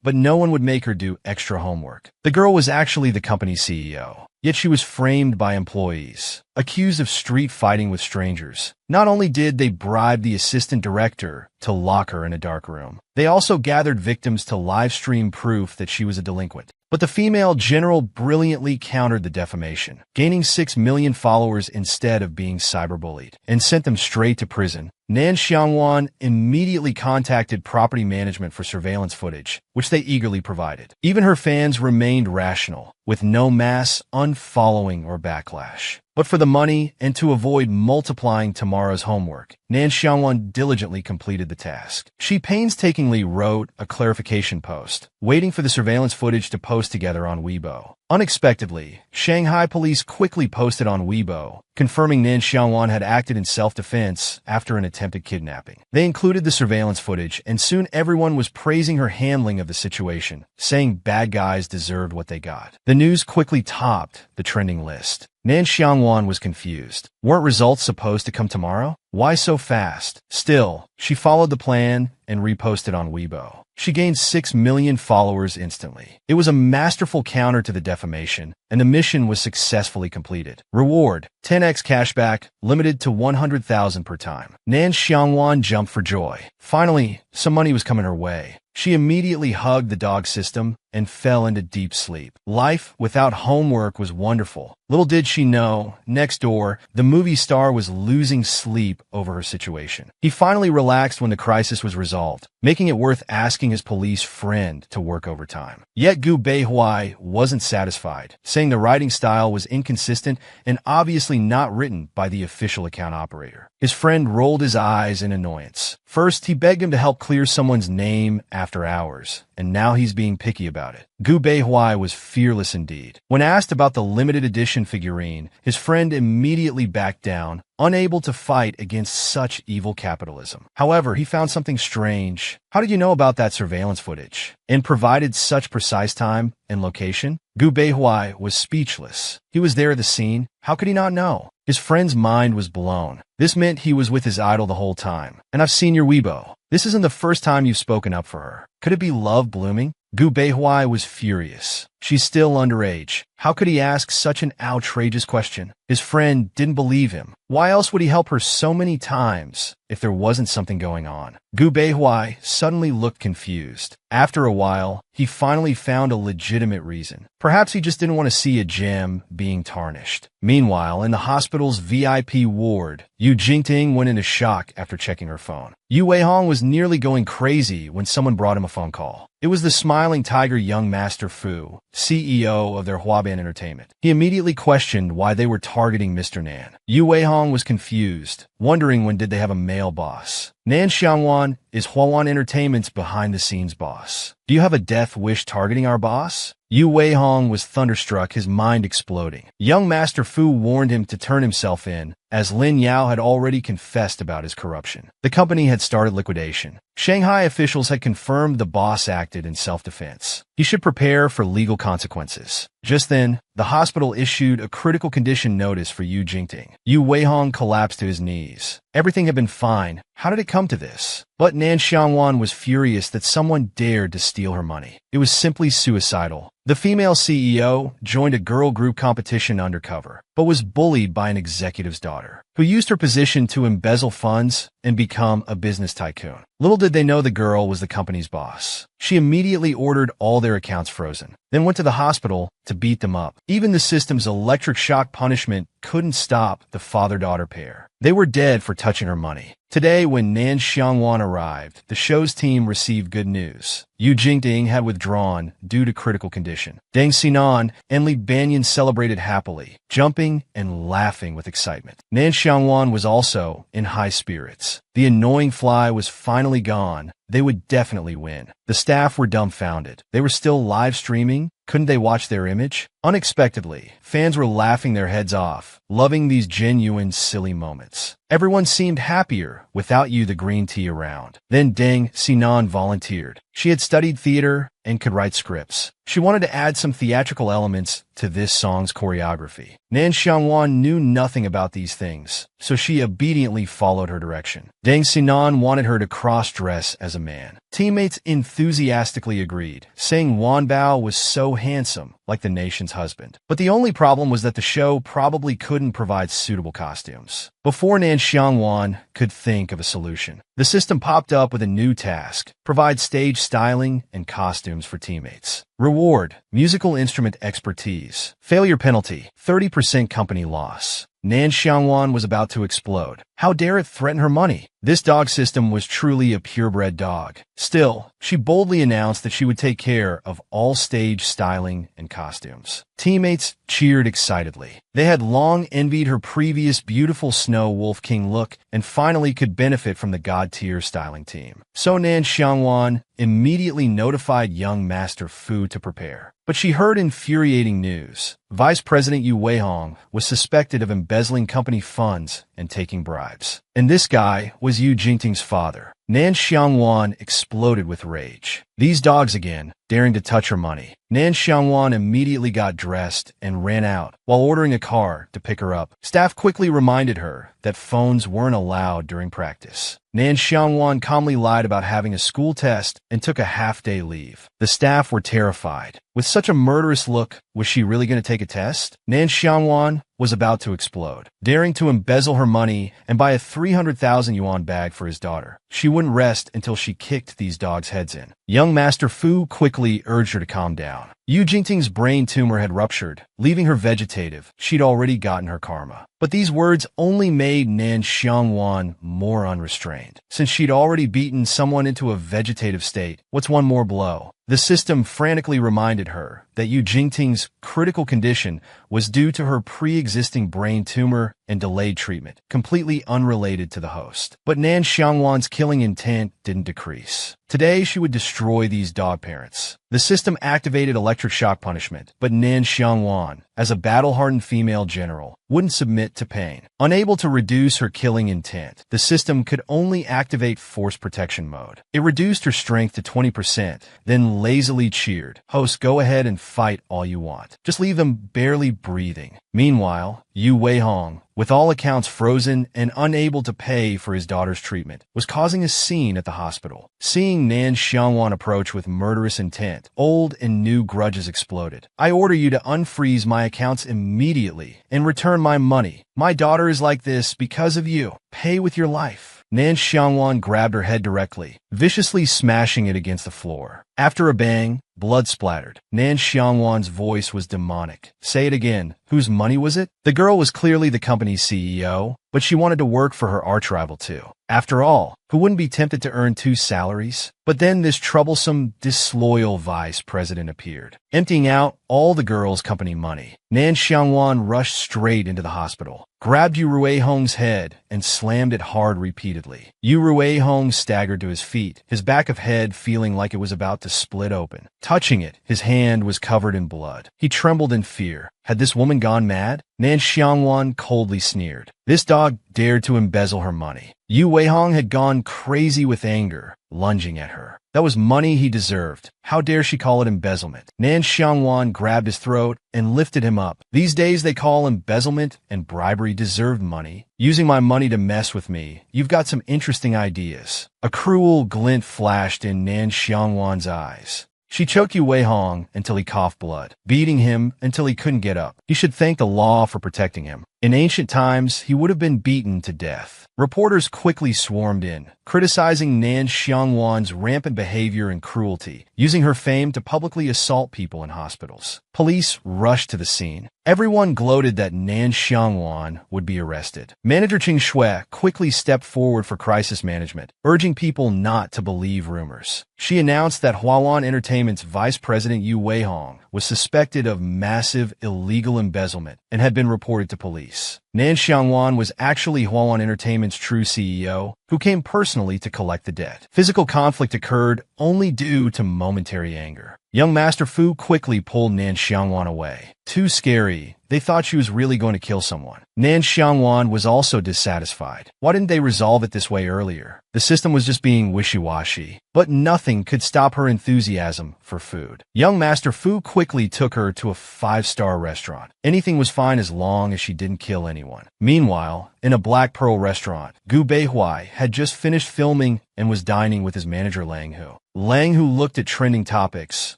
but no one would make her do extra homework. The girl was actually the company's CEO. Yet she was framed by employees, accused of street fighting with strangers. Not only did they bribe the assistant director to lock her in a dark room, they also gathered victims to live stream proof that she was a delinquent. But the female general brilliantly countered the defamation, gaining 6 million followers instead of being cyberbullied, and sent them straight to prison. Nan Xiangwan immediately contacted property management for surveillance footage, which they eagerly provided. Even her fans remained rational, with no mass unfollowing or backlash. But for the money and to avoid multiplying tomorrow's homework, Nan Xiangwan diligently completed the task. She painstakingly wrote a clarification post, waiting for the surveillance footage to post together on Weibo. Unexpectedly, Shanghai police quickly posted on Weibo, confirming Nan Xiangwan had acted in self-defense after an attempted kidnapping. They included the surveillance footage, and soon everyone was praising her handling of the situation, saying bad guys deserved what they got. The news quickly topped the trending list. Nan Xiangwan was confused. Weren't results supposed to come tomorrow? Why so fast? Still, she followed the plan and reposted on Weibo. She gained 6 million followers instantly. It was a masterful counter to the defamation, and the mission was successfully completed. Reward: 10x cashback, limited to 100,000 per time. Nan Xiangwan jumped for joy. Finally, some money was coming her way. She immediately hugged the dog system and fell into deep sleep. Life without homework was wonderful. Little did she know, next door, the movie star was losing sleep over her situation. He finally relaxed when the crisis was resolved, making it worth asking his police friend to work overtime. Yet Gu Beihui wasn't satisfied, saying the writing style was inconsistent and obviously not written by the official account operator. His friend rolled his eyes in annoyance. First, he begged him to help clear someone's name after hours, and now he's being picky about it. Gu Beihui was fearless indeed. When asked about the limited edition figurine, his friend immediately backed down, unable to fight against such evil capitalism. However, he found something strange. How did you know about that surveillance footage? And provided such precise time and location? Gu Beihui was speechless. He was there at the scene. How could he not know? His friend's mind was blown. This meant he was with his idol the whole time. And I've seen your Weibo. This isn't the first time you've spoken up for her. Could it be love blooming? Gu Beihui was furious. She's still underage. How could he ask such an outrageous question? His friend didn't believe him. Why else would he help her so many times if there wasn't something going on? Gu Beihui suddenly looked confused. After a while, he finally found a legitimate reason. Perhaps he just didn't want to see a gem being tarnished. Meanwhile, in the hospital's VIP ward, Yu Jingting went into shock after checking her phone. Yu Weihong was nearly going crazy when someone brought him a phone call. It was the smiling tiger young Master Fu, CEO of their Huaban Entertainment. He immediately questioned why they were targeting Mr. Nan. Yu Weihong was confused, wondering when did they have a male boss. Nan Xiangwan is Huawan Entertainment's behind-the-scenes boss. Do you have a death wish targeting our boss? Yu Weihong was thunderstruck, his mind exploding. Young Master Fu warned him to turn himself in, as Lin Yao had already confessed about his corruption. The company had started liquidation. Shanghai officials had confirmed the boss acted in self-defense. He should prepare for legal consequences. Just then, the hospital issued a critical condition notice for Yu Jingting. Yu Weihong collapsed to his knees. Everything had been fine. How did it come to this? But Nan Xiangwan was furious that someone dared to steal her money. It was simply suicidal. The female CEO joined a girl group competition undercover, but was bullied by an executive's daughter, who used her position to embezzle funds and become a business tycoon. Little did they know the girl was the company's boss. She immediately ordered all their accounts frozen, then went to the hospital to beat them up. Even the system's electric shock punishment couldn't stop the father-daughter pair. They were dead for touching her money. Today, when Nan Xiangwan arrived, the show's team received good news. Yu Jingting had withdrawn due to critical condition. Deng Xinan and Li Banyan celebrated happily, jumping and laughing with excitement. Nan Xiangwan was also in high spirits. The annoying fly was finally gone. They would definitely win. The staff were dumbfounded. They were still live streaming. Couldn't they watch their image? Unexpectedly, fans were laughing their heads off, loving these genuine, silly moments. Everyone seemed happier without Yu the green tea around. Then Deng Xinan volunteered. She had studied theater and could write scripts. She wanted to add some theatrical elements to this song's choreography. Nan Xiangwan knew nothing about these things, so she obediently followed her direction. Deng Xinan wanted her to cross-dress as a man. Teammates enthusiastically agreed, saying Wan Bao was so handsome, like the nation's husband. But the only problem was that the show probably couldn't provide suitable costumes. Before Nan Xiangwan could think of a solution, the system popped up with a new task: provide stage styling and costumes for teammates. Reward: musical instrument expertise. Failure penalty: 30% company loss. Nan Xiangwan was about to explode. How dare it threaten her money? This dog system was truly a purebred dog. Still, she boldly announced that she would take care of all stage styling and costumes. Teammates cheered excitedly. They had long envied her previous beautiful Snow Wolf King look and finally could benefit from the God-tier styling team. So Nan Xiangwan immediately notified young Master Fu to prepare. But she heard infuriating news. Vice President Yu Weihong was suspected of embezzling company funds and taking bribes. And this guy was Yu Jingting's father. Nan Xiangwan exploded with rage. These dogs again, daring to touch her money. Nan Xiangwan immediately got dressed and ran out while ordering a car to pick her up. Staff quickly reminded her that phones weren't allowed during practice. Nan Xiangwan calmly lied about having a school test and took a half-day leave. The staff were terrified. With such a murderous look, was she really going to take a test? Nan Xiangwan was about to explode, daring to embezzle her money and buy a 300,000 yuan bag for his daughter. She wouldn't rest until she kicked these dogs' heads in. Young Master Fu quickly urged her to calm down. Yu Jingting's brain tumor had ruptured, leaving her vegetative. She'd already gotten her karma. But these words only made Nan Xiangwan more unrestrained. Since she'd already beaten someone into a vegetative state, what's one more blow? The system frantically reminded her that Yu Jingting's critical condition was due to her pre-existing brain tumor and delayed treatment, completely unrelated to the host. But Nan Xiangwan's killing intent didn't decrease. Today, she would destroy these dog parents. The system activated electric shock punishment, but Nan Xiangwan as a battle-hardened female general, wouldn't submit to pain. Unable to reduce her killing intent, the system could only activate force protection mode. It reduced her strength to 20%, then lazily cheered, "Host, go ahead and fight all you want. Just leave them barely breathing." Meanwhile, Yu Weihong, with all accounts frozen and unable to pay for his daughter's treatment, was causing a scene at the hospital. Seeing Nan Xiangwan approach with murderous intent, old and new grudges exploded. "I order you to unfreeze my accounts immediately and return my money. My daughter is like this because of you. Pay with your life." Nan Xiangwan grabbed her head directly, viciously smashing it against the floor. After a bang, blood splattered. Nan Xiangwan's voice was demonic. "Say it again. Whose money was it?" The girl was clearly the company's CEO, but she wanted to work for her arch-rival too. After all, who wouldn't be tempted to earn two salaries? But then this troublesome, disloyal vice president appeared, emptying out all the girl's company money. Nan Xiangwan rushed straight into the hospital, grabbed Yu Ruihong's head, and slammed it hard repeatedly. Yu Ruihong staggered to his feet, his back of head feeling like it was about to split open. Touching it, his hand was covered in blood. He trembled in fear. Had this woman gone mad? Nan Xiangwan coldly sneered. This dog dared to embezzle her money. Yu Weihong had gone crazy with anger, lunging at her. That was money he deserved. How dare she call it embezzlement? Nan Xiangwan grabbed his throat and lifted him up. These days they call embezzlement and bribery deserved money. Using my money to mess with me, you've got some interesting ideas. A cruel glint flashed in Nan Xiangwan's eyes. She choked Yu Weihong until he coughed blood, beating him until he couldn't get up. He should thank the law for protecting him. In ancient times, he would have been beaten to death. Reporters quickly swarmed in, criticizing Nan Xiangwan's rampant behavior and cruelty, using her fame to publicly assault people in hospitals. Police rushed to the scene. Everyone gloated that Nan Xiangwan would be arrested. Manager Ching Shui quickly stepped forward for crisis management, urging people not to believe rumors. She announced that Huawan Entertainment's vice president Yu Weihong was suspected of massive illegal embezzlement and had been reported to police. Nan Xiangwan was actually Huawan Entertainment's true CEO, who came personally to collect the debt. Physical conflict occurred only due to momentary anger. Young Master Fu quickly pulled Nan Xiangwan away. Too scary. They thought she was really going to kill someone. Nan Xiangwan was also dissatisfied. Why didn't they resolve it this way earlier? The system was just being wishy-washy. But nothing could stop her enthusiasm for food. Young Master Fu quickly took her to a 5-star restaurant. Anything was fine as long as she didn't kill anyone. Meanwhile, in a Black Pearl restaurant, Gu Beihuai had just finished filming and was dining with his manager Lang Hu. Lang Hu looked at trending topics,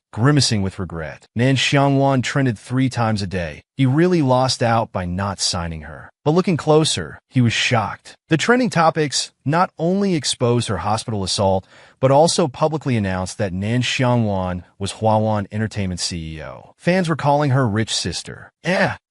grimacing with regret. Nan Xiangwan trended 3 times a day. He really lost out by not signing her. But looking closer, he was shocked. The trending topics not only exposed her hospital assault, but also publicly announced that Nan Xiangwan was Huawan Entertainment CEO. Fans were calling her rich sister.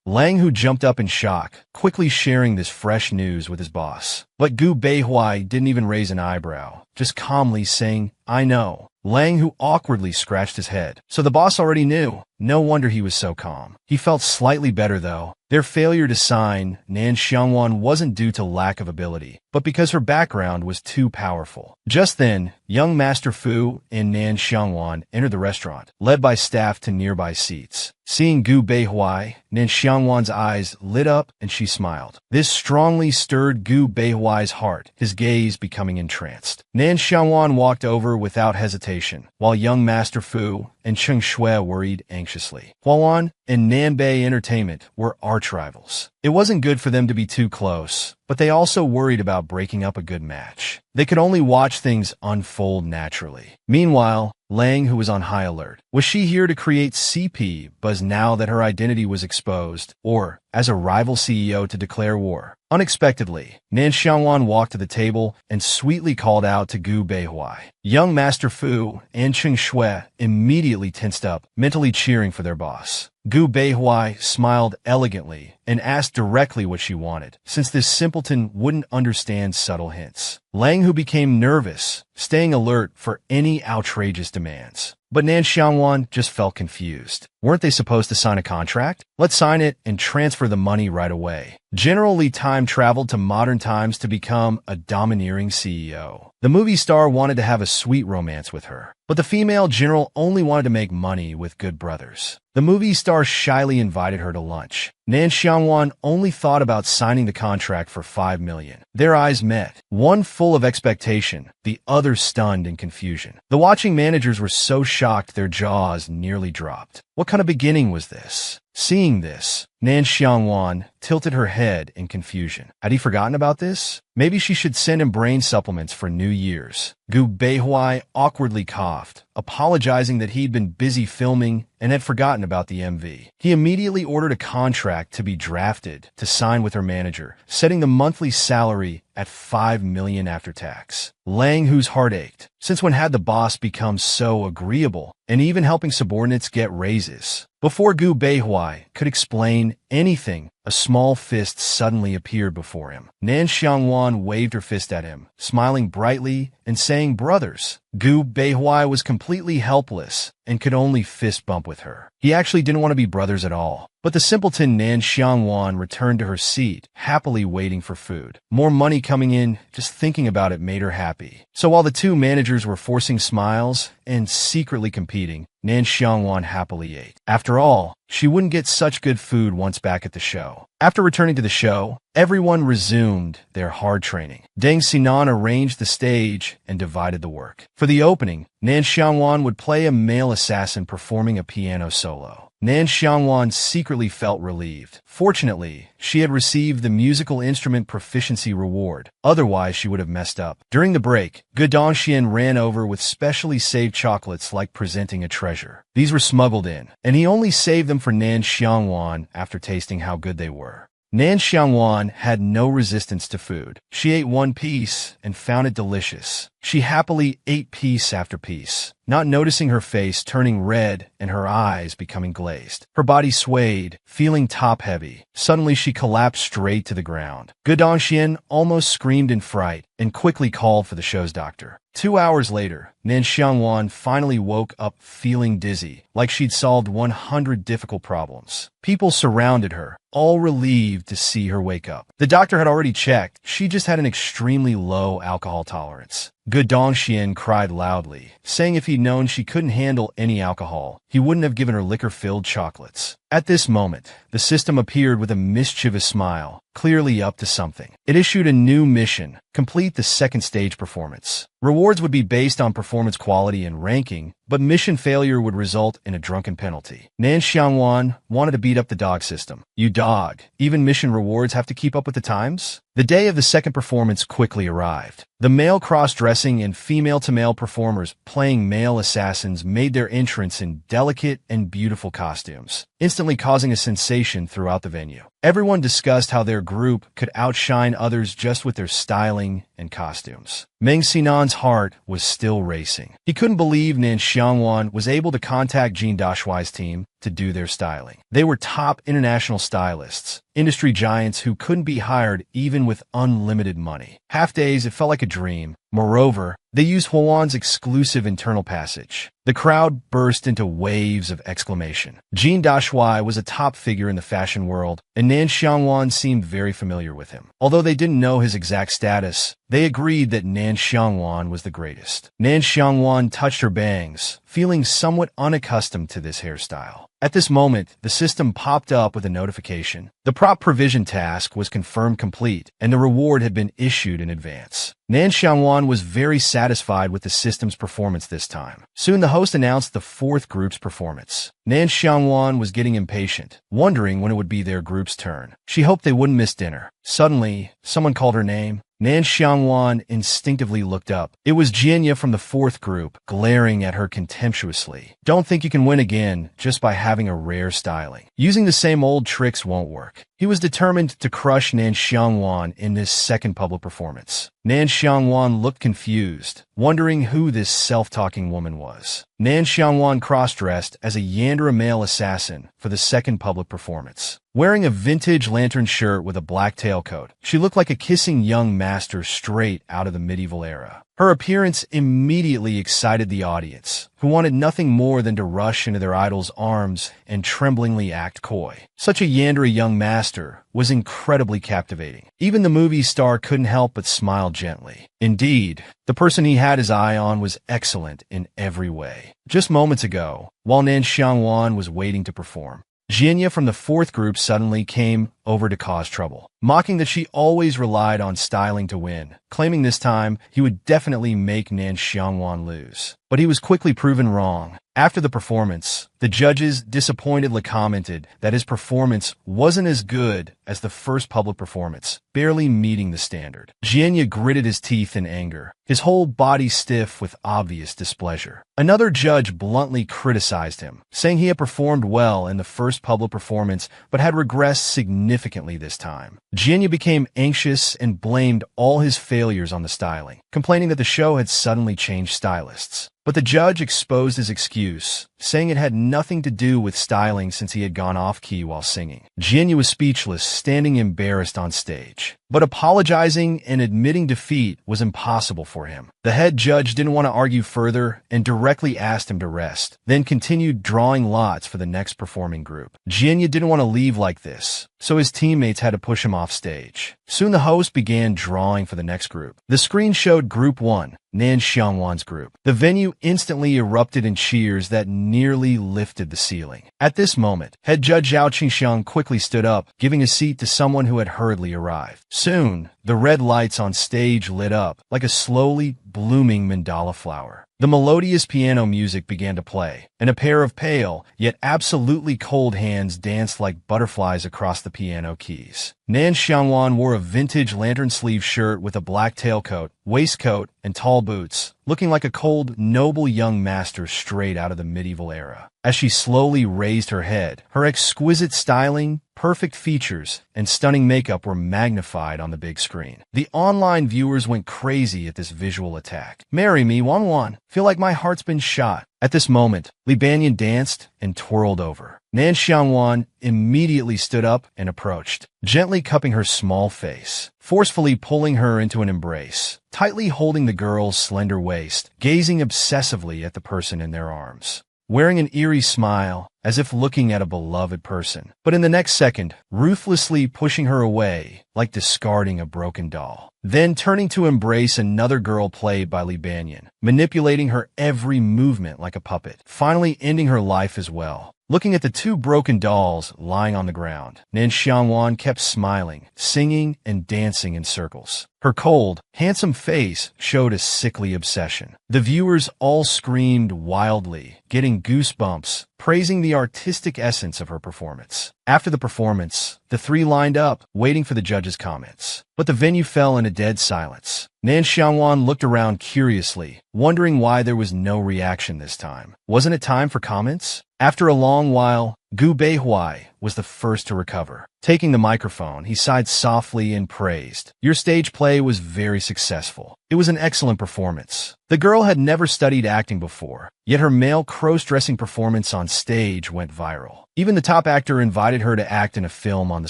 Lang Hu jumped up in shock, quickly sharing this fresh news with his boss. But Gu Beihuai didn't even raise an eyebrow, just calmly saying, "I know." Lang Hu awkwardly scratched his head. So the boss already knew. No wonder he was so calm. He felt slightly better, though. Their failure to sign Nan Xiangwan wasn't due to lack of ability, but because her background was too powerful. Just then, young Master Fu and Nan Xiangwan entered the restaurant, led by staff to nearby seats. Seeing Gu Beihuai, Nan Xiangwan's eyes lit up and she smiled. This strongly stirred Gu Beihuai's heart, his gaze becoming entranced. Nan Xiangwan walked over without hesitation, while young Master Fu and Cheng Shui worried anxiously. Huawan and Nanbei Entertainment were arch-rivals. It wasn't good for them to be too close, but they also worried about breaking up a good match. They could only watch things unfold naturally. Meanwhile, Lang, who was on high alert. Was she here to create CP buzz now that her identity was exposed, or, as a rival CEO, to declare war? Unexpectedly, Nan Xiangwan walked to the table and sweetly called out to Gu Beihuai. Young Master Fu and Cheng Shui immediately tensed up, mentally cheering for their boss. Gu Beihuai smiled elegantly and asked directly what she wanted, since this simpleton wouldn't understand subtle hints. Lang Hu became nervous, staying alert for any outrageous demands. But Nan Xiangwan just felt confused. Weren't they supposed to sign a contract? Let's sign it and transfer the money right away. General Li time traveled to modern times to become a domineering CEO. The movie star wanted to have a sweet romance with her, but the female general only wanted to make money with good brothers. The movie star shyly invited her to lunch. Nan Xiangwan only thought about signing the contract for $5 million. Their eyes met, one full of expectation, the other stunned in confusion. The watching managers were so shocked their jaws nearly dropped. What kind of beginning was this? Seeing this, Nan Xiangwan tilted her head in confusion. Had he forgotten about this? Maybe she should send him brain supplements for New Year's. Gu Beihuai awkwardly coughed, apologizing that he'd been busy filming and had forgotten about the MV. He immediately ordered a contract to be drafted to sign with her manager, setting the monthly salary at $5 million after tax. Lang Hu's heart ached. Since when had the boss become so agreeable and even helping subordinates get raises? Before Gu Beihuai could explain anything, a small fist suddenly appeared before him. Nan Xiangwan waved her fist at him, smiling brightly and saying, "Brothers." Gu Beihuai was completely helpless and could only fist bump with her. He actually didn't want to be brothers at all. But the simpleton Nan Xiangwan returned to her seat, happily waiting for food. More money coming in, just thinking about it made her happy. So while the two managers were forcing smiles and secretly competing, Nan Xiangwan happily ate. After all, she wouldn't get such good food once back at the show. After returning to the show, everyone resumed their hard training. Deng Xinan arranged the stage and divided the work. For the opening, Nan Xiangwan would play a male assassin performing a piano solo. Nan Xiangwan secretly felt relieved. Fortunately, she had received the musical instrument proficiency reward. Otherwise, she would have messed up. During the break, Gu Dongxian ran over with specially saved chocolates like presenting a treasure. These were smuggled in, and he only saved them for Nan Xiangwan after tasting how good they were. Nan Xiangwan had no resistance to food. She ate one piece and found it delicious. She happily ate piece after piece, not noticing her face turning red and her eyes becoming glazed. Her body swayed, feeling top-heavy. Suddenly, she collapsed straight to the ground. Gu Dongxian almost screamed in fright and quickly called for the show's doctor. 2 hours later, Nan Xiangwan finally woke up feeling dizzy, like she'd solved 100 difficult problems. People surrounded her, all relieved to see her wake up. The doctor had already checked. She just had an extremely low alcohol tolerance. Gu Dongxian cried loudly, saying if he'd known she couldn't handle any alcohol, he wouldn't have given her liquor-filled chocolates. At this moment, the system appeared with a mischievous smile, clearly up to something. It issued a new mission: complete the second stage performance. Rewards would be based on performance quality and ranking, but mission failure would result in a drunken penalty. Nan Xiangwan wanted to beat up the dog system. You dog, even mission rewards have to keep up with the times? The day of the second performance quickly arrived. The male cross-dressing and female-to-male performers playing male assassins made their entrance in delicate and beautiful costumes, instantly causing a sensation throughout the venue. Everyone discussed how their group could outshine others just with their styling and costumes. Meng Xinan's heart was still racing. He couldn't believe Nan Xiangwan was able to contact Jean Dashuai's team to do their styling. They were top international stylists, industry giants who couldn't be hired even with unlimited money. Half days, it felt like a dream. Moreover, they used Huan's exclusive internal passage. The crowd burst into waves of exclamation. Jean Dashuai was a top figure in the fashion world, and Nan Xiangwan seemed very familiar with him. Although they didn't know his exact status, they agreed that Nan Xiangwan was the greatest. Nan Xiangwan touched her bangs, feeling somewhat unaccustomed to this hairstyle. At this moment, the system popped up with a notification. The prop provision task was confirmed complete, and the reward had been issued in advance. Nan Xiangwan was very satisfied with the system's performance this time. Soon the host announced the fourth group's performance. Nan Xiangwan was getting impatient, wondering when it would be their group's turn. She hoped they wouldn't miss dinner. Suddenly, someone called her name. Nan Xiangwan instinctively looked up. It was Jianya from the fourth group, glaring at her contemptuously. Don't think you can win again just by having a rare styling. Using the same old tricks won't work. He was determined to crush Nan Xiangwan in this second public performance. Nan Xiangwan looked confused, wondering who this self-talking woman was. Nan Xiangwan cross-dressed as a Yandere male assassin for the second public performance. Wearing a vintage lantern shirt with a black tailcoat, she looked like a kissing young master straight out of the medieval era. Her appearance immediately excited the audience, who wanted nothing more than to rush into their idol's arms and tremblingly act coy. Such a Yandere young master was incredibly captivating. Even the movie star couldn't help but smile gently. Indeed, the person he had his eye on was excellent in every way. Just moments ago, while Nan Xiangwan was waiting to perform, Jianya from the fourth group suddenly came over to cause trouble, mocking that she always relied on styling to win, claiming this time he would definitely make Nan Xiangwan lose. But he was quickly proven wrong. After the performance, the judges disappointedly commented that his performance wasn't as good as the first public performance, barely meeting the standard. Jianya gritted his teeth in anger, his whole body stiff with obvious displeasure. Another judge bluntly criticized him, saying he had performed well in the first public performance but had regressed significantly this time. Jianya became anxious and blamed all his failures on the styling, complaining that the show had suddenly changed stylists. But the judge exposed his excuse, saying it had nothing to do with styling since he had gone off-key while singing. Jianya was speechless, standing embarrassed on stage. But apologizing and admitting defeat was impossible for him. The head judge didn't want to argue further and directly asked him to rest, then continued drawing lots for the next performing group. Jianya didn't want to leave like this, so his teammates had to push him off stage. Soon the host began drawing for the next group. The screen showed Group 1, Nan Xiangwan's group. The venue instantly erupted in cheers that nearly lifted the ceiling. At this moment, head judge Zhao Qingxiang quickly stood up, giving a seat to someone who had hurriedly arrived. Soon, the red lights on stage lit up like a slowly blooming mandala flower. The melodious piano music began to play, and a pair of pale, yet absolutely cold hands danced like butterflies across the piano keys. Nan Xiangwan wore a vintage lantern sleeve shirt with a black tailcoat, waistcoat, and tall boots, looking like a cold, noble young master straight out of the medieval era. As she slowly raised her head, her exquisite styling, perfect features, and stunning makeup were magnified on the big screen. The online viewers went crazy at this visual attack. "Marry me, Wan Wan. Feel like my heart's been shot." At this moment, Li Banyan danced and twirled over. Nan Xiangwan immediately stood up and approached, gently cupping her small face, forcefully pulling her into an embrace, tightly holding the girl's slender waist, gazing obsessively at the person in their arms, wearing an eerie smile, as if looking at a beloved person. But in the next second, ruthlessly pushing her away, like discarding a broken doll. Then turning to embrace another girl played by Li Banyan, manipulating her every movement like a puppet, finally ending her life as well. Looking at the two broken dolls lying on the ground, Nan Xiangwan kept smiling, singing, and dancing in circles. Her cold, handsome face showed a sickly obsession. The viewers all screamed wildly, getting goosebumps, praising the artistic essence of her performance. After the performance, the three lined up, waiting for the judges' comments. But the venue fell in a dead silence. Nan Xiangwan looked around curiously, wondering why there was no reaction this time. Wasn't it time for comments? After a long while, Gu Beihuai was the first to recover. Taking the microphone, he sighed softly and praised. "Your stage play was very successful. It was an excellent performance." The girl had never studied acting before, yet her male cross-dressing performance on stage went viral. Even the top actor invited her to act in a film on the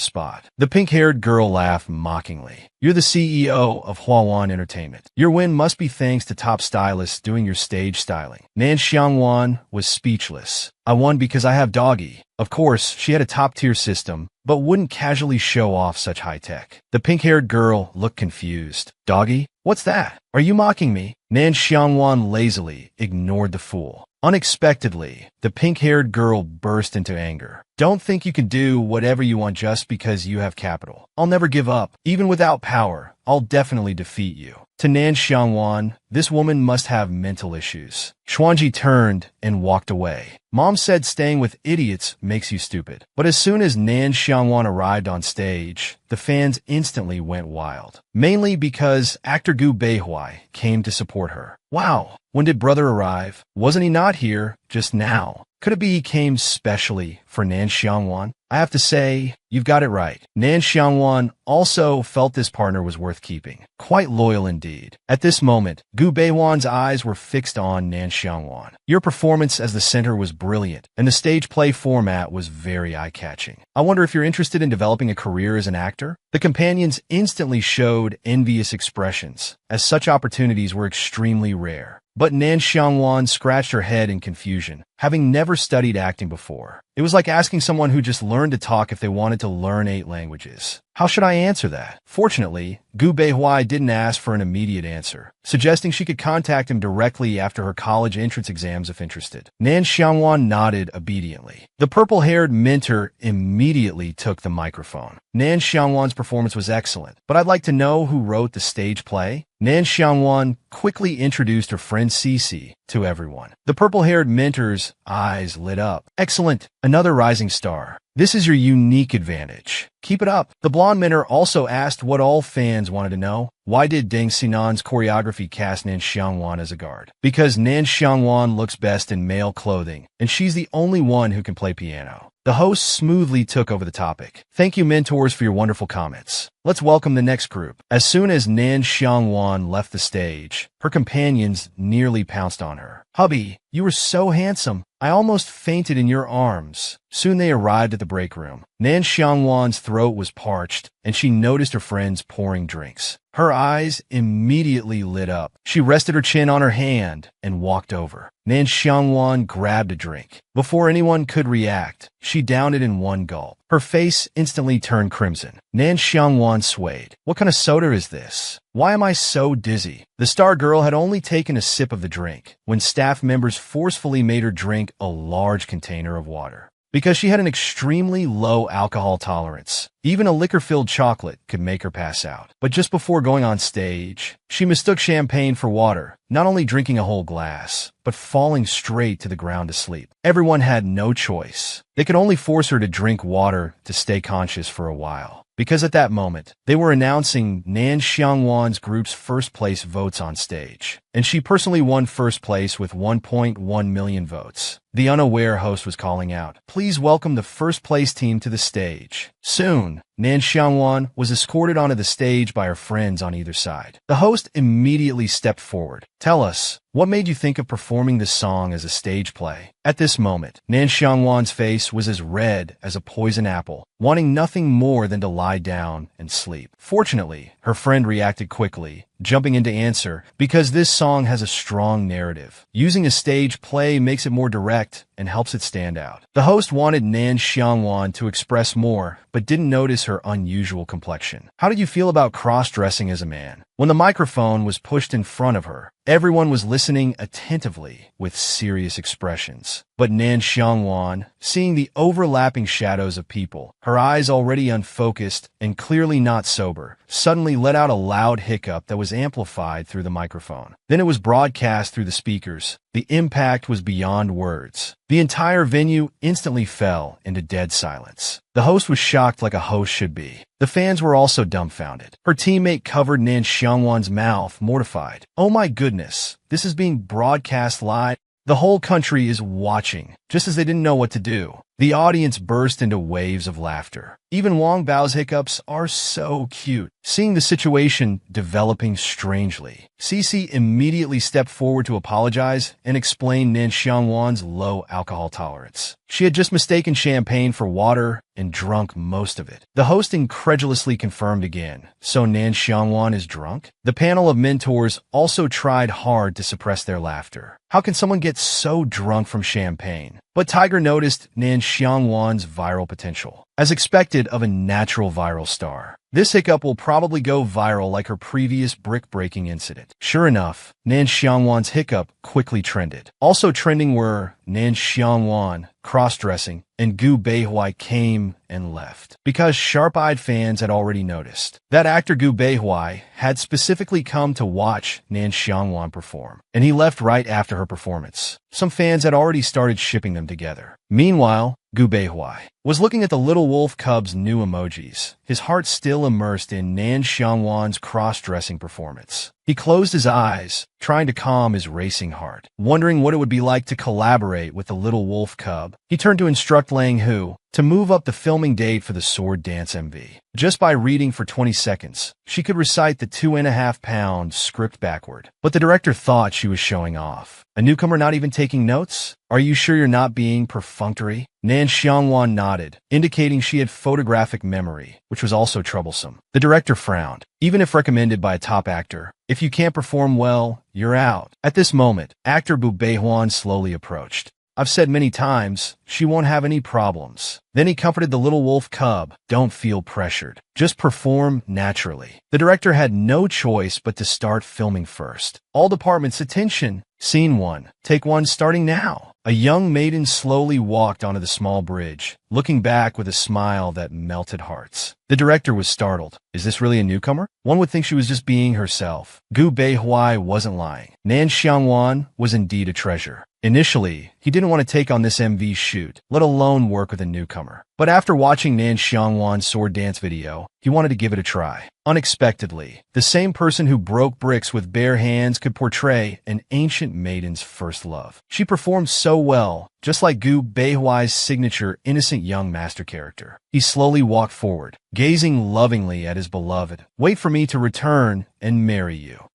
spot. The pink-haired girl laughed mockingly. "You're the CEO of Huawan Entertainment. Your win must be thanks to top stylists doing your stage styling." Nan Xiangwan was speechless. "I won because I have Doggy." Of course, she had a top-tier system, but wouldn't casually show off such high-tech. The pink-haired girl looked confused. "Doggy? What's that? Are you mocking me?" Nan Xiangwan lazily ignored the fool. Unexpectedly, the pink-haired girl burst into anger. "Don't think you can do whatever you want just because you have capital. I'll never give up. Even without power, I'll definitely defeat you." To Nan Xiangwan, this woman must have mental issues. Xuanji turned and walked away. Mom said staying with idiots makes you stupid. But as soon as Nan Xiangwan arrived on stage, the fans instantly went wild. Mainly because actor Gu Beihuai came to support her. "Wow, When did brother arrive? Wasn't he not here just now? Could it be he came specially for Nan Xiangwan? I have to say, you've got it right. Nan Xiangwan also felt this partner was worth keeping. Quite loyal indeed. At this moment, Gu Beihuan's eyes were fixed on Nan Xiangwan. Your performance as the center was brilliant, and the stage play format was very eye-catching. I wonder if you're interested in developing a career as an actor? The companions instantly showed envious expressions, as such opportunities were extremely rare. But Nan Xiangwan scratched her head in confusion, having never studied acting before. It was like asking someone who just learned to talk if they wanted to learn 8 languages. How should I answer that? Fortunately, Gu Beihui didn't ask for an immediate answer, suggesting she could contact him directly after her college entrance exams if interested. Nan Xiangwan nodded obediently. The purple-haired mentor immediately took the microphone. Nan Xiangwan's performance was excellent, but I'd like to know who wrote the stage play. Nan Xiangwan quickly introduced her friend Cici to everyone. The purple-haired mentor's eyes lit up. Excellent, another rising star. This is your unique advantage. Keep it up. The blonde mentor also asked what all fans wanted to know. Why did Deng Xinan's choreography cast Nan Xiangwan as a guard? Because Nan Xiangwan looks best in male clothing, and she's the only one who can play piano. The host smoothly took over the topic. Thank you, mentors, for your wonderful comments. Let's welcome the next group. As soon as Nan Xiangwan left the stage, her companions nearly pounced on her. Hubby, you were so handsome. I almost fainted in your arms. Soon they arrived at the break room. Nan Xiangwan's throat was parched, and she noticed her friends pouring drinks. Her eyes immediately lit up. She rested her chin on her hand and walked over. Nan Xiangwan grabbed a drink. Before anyone could react, she downed it in one gulp. Her face instantly turned crimson. Nan Xiangwan swayed. What kind of soda is this? Why am I so dizzy? The star girl had only taken a sip of the drink when staff members forcefully made her drink a large container of water. Because she had an extremely low alcohol tolerance, even a liquor-filled chocolate could make her pass out. But just before going on stage, she mistook champagne for water, not only drinking a whole glass, but falling straight to the ground to sleep. Everyone had no choice. They could only force her to drink water to stay conscious for a while. Because at that moment, they were announcing Nan Xiangwan's group's first place votes on stage, and she personally won first place with 1.1 million votes. The unaware host was calling out, "Please welcome the first place team to the stage." Soon, Nan Xiangwan was escorted onto the stage by her friends on either side. The host immediately stepped forward. "Tell us, what made you think of performing this song as a stage play?" At this moment, Nan Xiangwan's face was as red as a poison apple, wanting nothing more than to lie down and sleep. Fortunately, her friend reacted quickly, jumping in to answer, because this song has a strong narrative. Using a stage play makes it more direct and helps it stand out. The host wanted Nan Xiangwan to express more, but didn't notice her unusual complexion. How did you feel about cross-dressing as a man? When the microphone was pushed in front of her, everyone was listening attentively with serious expressions. But Nan Xiangwan, seeing the overlapping shadows of people, her eyes already unfocused and clearly not sober, suddenly let out a loud hiccup that was amplified through the microphone. Then it was broadcast through the speakers. The impact was beyond words. The entire venue instantly fell into dead silence. The host was shocked like a host should be. The fans were also dumbfounded. Her teammate covered Nan Xiangwan's mouth, mortified. "Oh my goodness, this is being broadcast live. The whole country is watching," just as they didn't know what to do. The audience burst into waves of laughter. Even Wang Bao's hiccups are so cute. Seeing the situation developing strangely, Cici immediately stepped forward to apologize and explain Nan Xiangwan's low alcohol tolerance. She had just mistaken champagne for water and drunk most of it. The host incredulously confirmed again, "So Nan Xiangwan is drunk?" The panel of mentors also tried hard to suppress their laughter. How can someone get so drunk from champagne? But Tiger noticed Nan Xiangwan's viral potential. As expected of a natural viral star, this hiccup will probably go viral like her previous brick-breaking incident. Sure enough, Nan Xiangwan's hiccup quickly trended. Also trending were Nan Xiangwan, cross-dressing, and Gu Beihui came and left. Because sharp-eyed fans had already noticed. That actor Gu Beihui had specifically come to watch Nan Xiangwan perform, and he left right after her performance. Some fans had already started shipping them together. Meanwhile, Gu Beihui was looking at the little wolf cub's new emojis, his heart still immersed in Nan Xiangwan's cross-dressing performance. He closed his eyes, trying to calm his racing heart, wondering what it would be like to collaborate with the little wolf cub. He turned to instruct Lang Hu to move up the filming date for the sword dance MV. Just by reading for 20 seconds, she could recite the 2.5-pound script backward. But the director thought she was showing off. A newcomer not even taking notes? Are you sure you're not being perfunctory? Nan Xiangwan nodded, indicating she had photographic memory, which was also troublesome. The director frowned. Even if recommended by a top actor, if you can't perform well, you're out. At this moment, actor Bu Beihuan slowly approached. I've said many times, she won't have any problems. Then he comforted the little wolf cub. Don't feel pressured. Just perform naturally. The director had no choice but to start filming first. All departments, attention. Scene 1. Take 1 starting now. A young maiden slowly walked onto the small bridge, looking back with a smile that melted hearts. The director was startled. Is this really a newcomer? One would think she was just being herself. Gu Beihui wasn't lying. Nan Xiangwan was indeed a treasure. Initially, he didn't want to take on this MV shoot, let alone work with a newcomer. But after watching Nan Xiangwan's sword dance video, he wanted to give it a try. Unexpectedly, the same person who broke bricks with bare hands could portray an ancient maiden's first love. She performed so well, just like Gu Beihui's signature innocent young master character. He slowly walked forward, gazing lovingly at his beloved. Wait for me to return and marry you.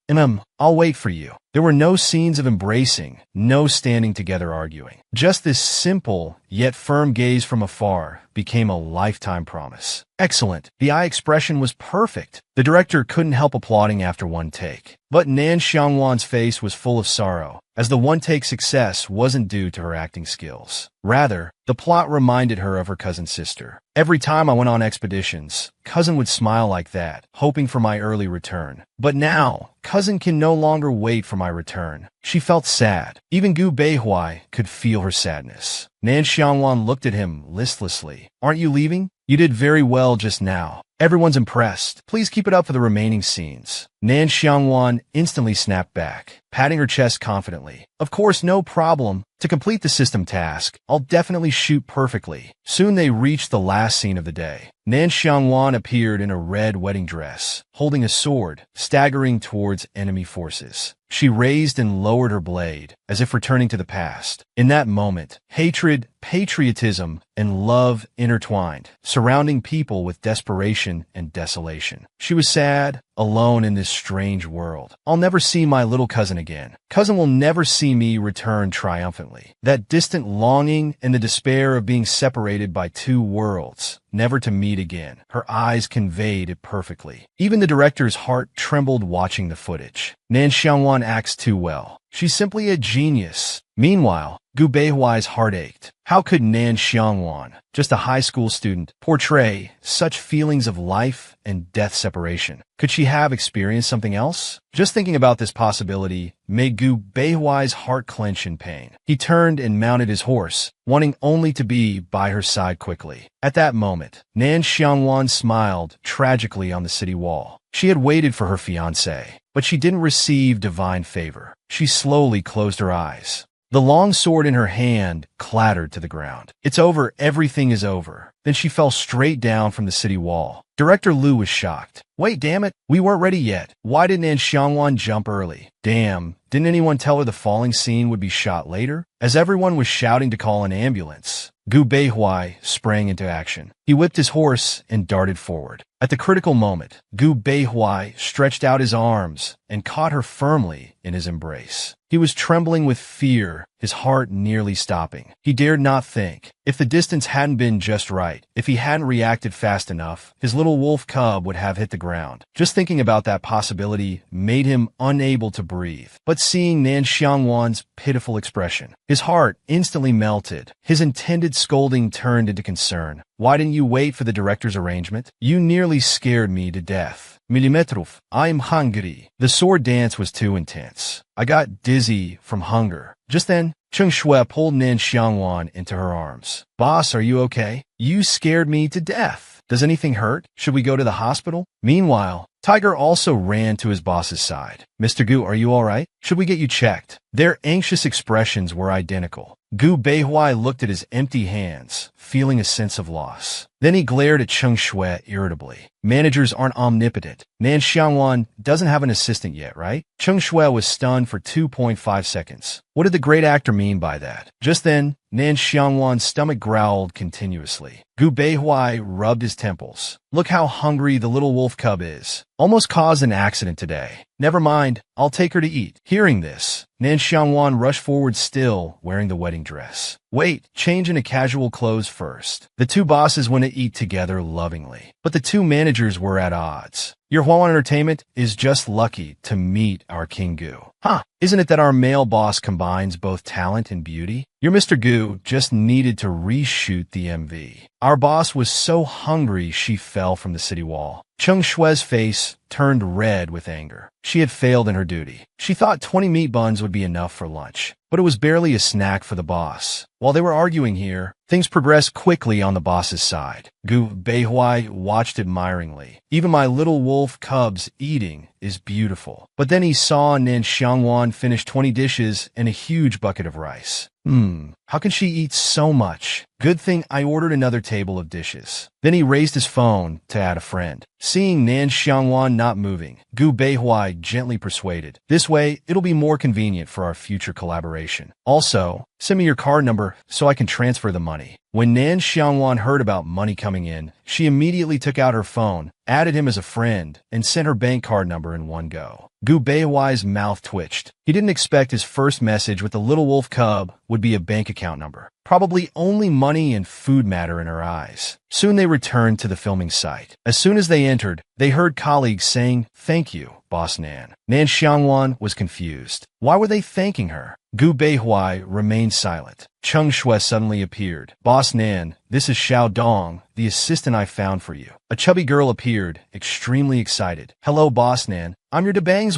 I'll wait for you. There were no scenes of embracing, no standing together arguing. Just this simple, yet firm gaze from afar became a lifetime promise. Excellent. The eye expression was perfect. The director couldn't help applauding after one take. But Nan Xiangwan's face was full of sorrow, as the one-take success wasn't due to her acting skills. Rather, the plot reminded her of her cousin's sister. Every time I went on expeditions, cousin would smile like that, hoping for my early return. But now, cousin can no longer wait for my return. She felt sad. Even Gu Beihui could feel her sadness. Nan Xiangwan looked at him listlessly. Aren't you leaving? You did very well just now. Everyone's impressed. Please keep it up for the remaining scenes. Nan Xiangwan instantly snapped back, patting her chest confidently. Of course, no problem. To complete the system task, I'll definitely shoot perfectly. Soon they reached the last scene of the day. Nan Xiangwan appeared in a red wedding dress, holding a sword, staggering towards enemy forces. She raised and lowered her blade, as if returning to the past. In that moment, hatred, patriotism, and love intertwined, surrounding people with desperation and desolation. She was sad, alone in this strange world. I'll never see my little cousin again. Cousin will never see me return triumphantly. That distant longing and the despair of being separated by two worlds, never to meet again. Her eyes conveyed it perfectly. Even the director's heart trembled watching the footage. Nan Xiangwan acts too well. She's simply a genius. Meanwhile, Gu Beihui's heart ached. How could Nan Xiangwan, just a high school student, portray such feelings of life and death separation? Could she have experienced something else? Just thinking about this possibility made Gu Beihui's heart clench in pain. He turned and mounted his horse, wanting only to be by her side quickly. At that moment, Nan Xiangwan smiled tragically on the city wall. She had waited for her fiancé, but she didn't receive divine favor. She slowly closed her eyes. The long sword in her hand clattered to the ground. It's over, everything is over. Then she fell straight down from the city wall. Director Liu was shocked. Wait, damn it, we weren't ready yet. Why didn't Nan Xiangwan jump early? Damn, didn't anyone tell her the falling scene would be shot later? As everyone was shouting to call an ambulance, Gu Beihui sprang into action. He whipped his horse and darted forward. At the critical moment, Gu Beihui stretched out his arms and caught her firmly in his embrace. He was trembling with fear, his heart nearly stopping. He dared not think. If the distance hadn't been just right, if he hadn't reacted fast enough, his little wolf cub would have hit the ground. Just thinking about that possibility made him unable to breathe. But seeing Nan Xiangwan's pitiful expression, his heart instantly melted. His intended scolding turned into concern. Why didn't you wait for the director's arrangement? You nearly scared me to death. Milimetrov, I'm hungry. The sword dance was too intense. I got dizzy from hunger. Just then, Cheng Shui pulled Nan Xiangwan into her arms. Boss, are you okay? You scared me to death. Does anything hurt? Should we go to the hospital? Meanwhile, Tiger also ran to his boss's side. Mr. Gu, are you all right? Should we get you checked? Their anxious expressions were identical. Gu Beihuai looked at his empty hands, feeling a sense of loss. Then he glared at Cheng Shui irritably. Managers aren't omnipotent. Nan Xiangwan doesn't have an assistant yet, right? Cheng Shui was stunned for 2.5 seconds. What did the great actor mean by that? Just then, Nan Xiangwan's stomach growled continuously. Gu Beihuai rubbed his temples. Look how hungry the little wolf cub is. Almost caused an accident today. Never mind, I'll take her to eat. Hearing this, Nan Xiangwan rushed forward still wearing the wedding dress. Wait, change into casual clothes first. The two bosses went to eat together lovingly, but the two managers were at odds. Your Huawan Entertainment is just lucky to meet our King Gu. Huh, isn't it that our male boss combines both talent and beauty? Your Mr. Gu just needed to reshoot the MV. Our boss was so hungry she fell from the city wall. Cheng Shui's face turned red with anger. She had failed in her duty. She thought 20 meat buns would be enough for lunch, but it was barely a snack for the boss. While they were arguing here, things progressed quickly on the boss's side. Gu Beihuai watched admiringly. Even my little wolf cub's eating is beautiful. But then he saw Nan Xiangwan finish 20 dishes and a huge bucket of rice. How can she eat so much? Good thing I ordered another table of dishes. Then he raised his phone to add a friend. Seeing Nan Xiangwan not moving, Gu Beihuai gently persuaded. This way, it'll be more convenient for our future collaboration. Also, send me your card number so I can transfer the money. When Nan Xiangwan heard about money coming in, she immediately took out her phone, added him as a friend, and sent her bank card number in one go. Gu Beihuai's mouth twitched. He didn't expect his first message with the little wolf cub would be a bank account number. Probably only money and food matter in her eyes. Soon they returned to the filming site. As soon as they entered, they heard colleagues saying, "Thank you, Boss Nan." Nan Xiangwan was confused. Why were they thanking her? Gu Beihuai remained silent. Cheng Shui suddenly appeared. Boss Nan, this is Xiao Dong, the assistant I found for you. A chubby girl appeared, extremely excited. Hello, Boss Nan. I'm your Debang's.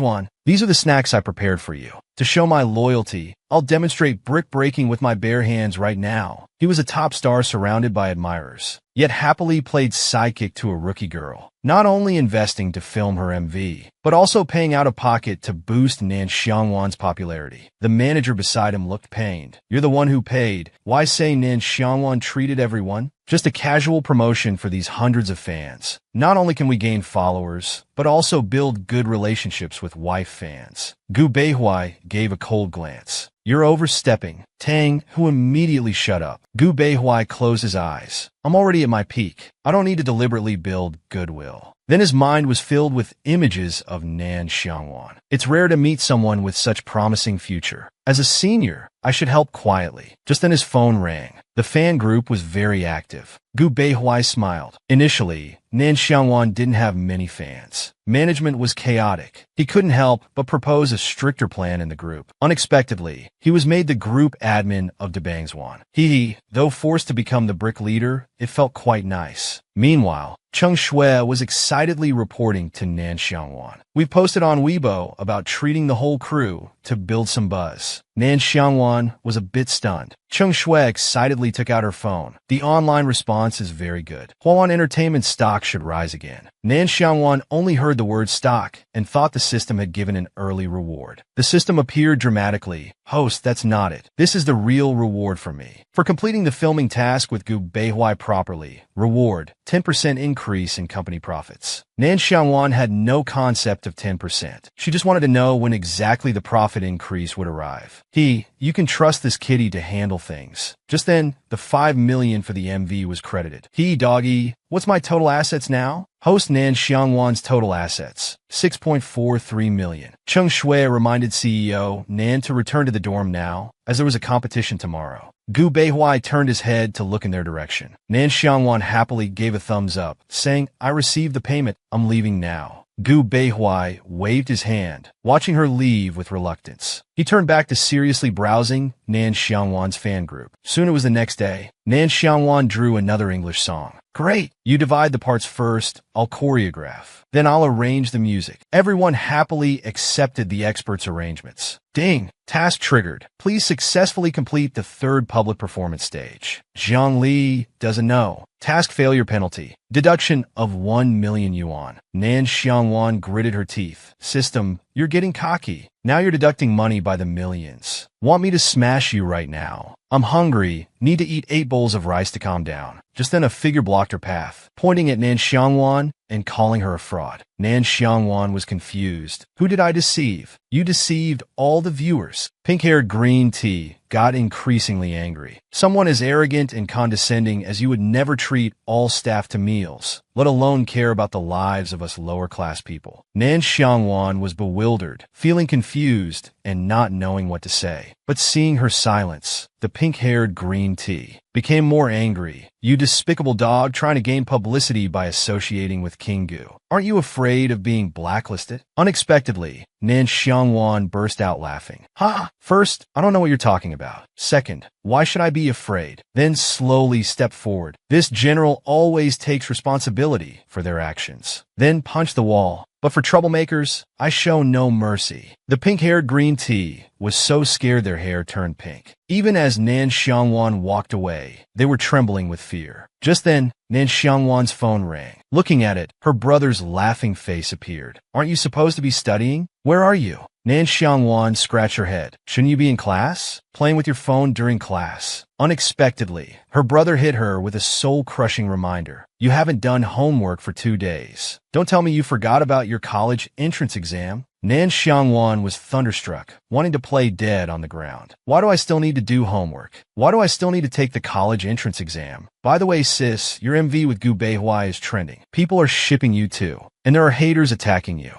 These are the snacks I prepared for you. To show my loyalty, I'll demonstrate brick breaking with my bare hands right now. He was a top star surrounded by admirers, yet happily played sidekick to a rookie girl, not only investing to film her MV, but also paying out of pocket to boost Nan Xiangwan's popularity. The manager beside him looked pained. You're the one who paid. Why say Nan Xiangwan treated everyone? Just a casual promotion for these hundreds of fans. Not only can we gain followers, but also build good relationships with wife fans. Gu Beihuai gave a cold glance. You're overstepping. Tang, who immediately shut up. Gu Beihuai closed his eyes. I'm already at my peak. I don't need to deliberately build goodwill. Then his mind was filled with images of Nan Xiangwan. It's rare to meet someone with such promising future. As a senior, I should help quietly. Just then his phone rang. The fan group was very active. Gu Beihuai smiled. Initially, Nan Xiangwan didn't have many fans. Management was chaotic. He couldn't help but propose a stricter plan in the group. Unexpectedly, he was made the group admin of Debang's. Though forced to become the brick leader, it felt quite nice. Meanwhile, Cheng Shui was excitedly reporting to Nan Xiangwan. We posted on Weibo about treating the whole crew to build some buzz. Nan Xiangwan was a bit stunned. Cheng Shui excitedly took out her phone. The online response is very good. Huawan Entertainment stock should rise again. Nan Xiangwan only heard the word stock and thought the system had given an early reward. The system appeared dramatically. Host, that's not it. This is the real reward for me. For completing the filming task with Gu Beihuai properly. Reward, 10% increase in company profits. Nan Xiangwan had no concept of 10%. She just wanted to know when exactly the profit increase would arrive. You can trust this kitty to handle things. Just then, the 5 million for the MV was credited. Doggy, what's my total assets now? Host Nan Xiangwan's total assets, 6.43 million. Cheng Shui reminded CEO Nan to return to the dorm now, as there was a competition tomorrow. Gu Beihuai turned his head to look in their direction. Nan Xiangwan happily gave a thumbs up, saying, I received the payment, I'm leaving now. Gu Beihuai waved his hand, watching her leave with reluctance. He turned back to seriously browsing Nan Xiangwan's fan group. Soon it was the next day. Nan Xiangwan drew another English song. Great. You divide the parts first, I'll choreograph. Then I'll arrange the music. Everyone happily accepted the expert's arrangements. Ding! Task triggered. Please successfully complete the third public performance stage. Zhang Li doesn't know. Task failure penalty. Deduction of 1 million yuan. Nan Xiangwan gritted her teeth. System, you're getting cocky. Now you're deducting money by the millions. Want me to smash you right now? I'm hungry. Need to eat 8 bowls of rice to calm down. Just then a figure blocked her path, pointing at Nan Xiangwan and calling her a fraud. Nan Xiangwan was confused. Who did I deceive? You deceived all the viewers. Pink-haired green tea got increasingly angry. Someone as arrogant and condescending as you would never treat all staff to meals, let alone care about the lives of us lower-class people. Nan Xiangwan was bewildered, feeling confused and not knowing what to say. But seeing her silence, the pink-haired green tea became more angry. You despicable dog trying to gain publicity by associating with King Gu. Aren't you afraid of being blacklisted? Unexpectedly, Nan Xiangwan burst out laughing. Ha! First, I don't know what you're talking about. Second, why should I be afraid? Then slowly step forward. This general always takes responsibility for their actions. Then punch the wall. But for troublemakers, I show no mercy. The pink-haired green tea was so scared their hair turned pink. Even as Nan Xiangwan walked away, they were trembling with fear. Just then, Nan Xiangwan's phone rang. Looking at it, her brother's laughing face appeared. Aren't you supposed to be studying? Where are you? Nan Xiangwan scratched her head. Shouldn't you be in class? Playing with your phone during class. Unexpectedly, her brother hit her with a soul-crushing reminder. You haven't done homework for 2 days. Don't tell me you forgot about your college entrance exam. Nan Xiangwan was thunderstruck, wanting to play dead on the ground. Why do I still need to do homework? Why do I still need to take the college entrance exam? By the way, sis, your MV with Gu Beihui is trending. People are shipping you too, and there are haters attacking you.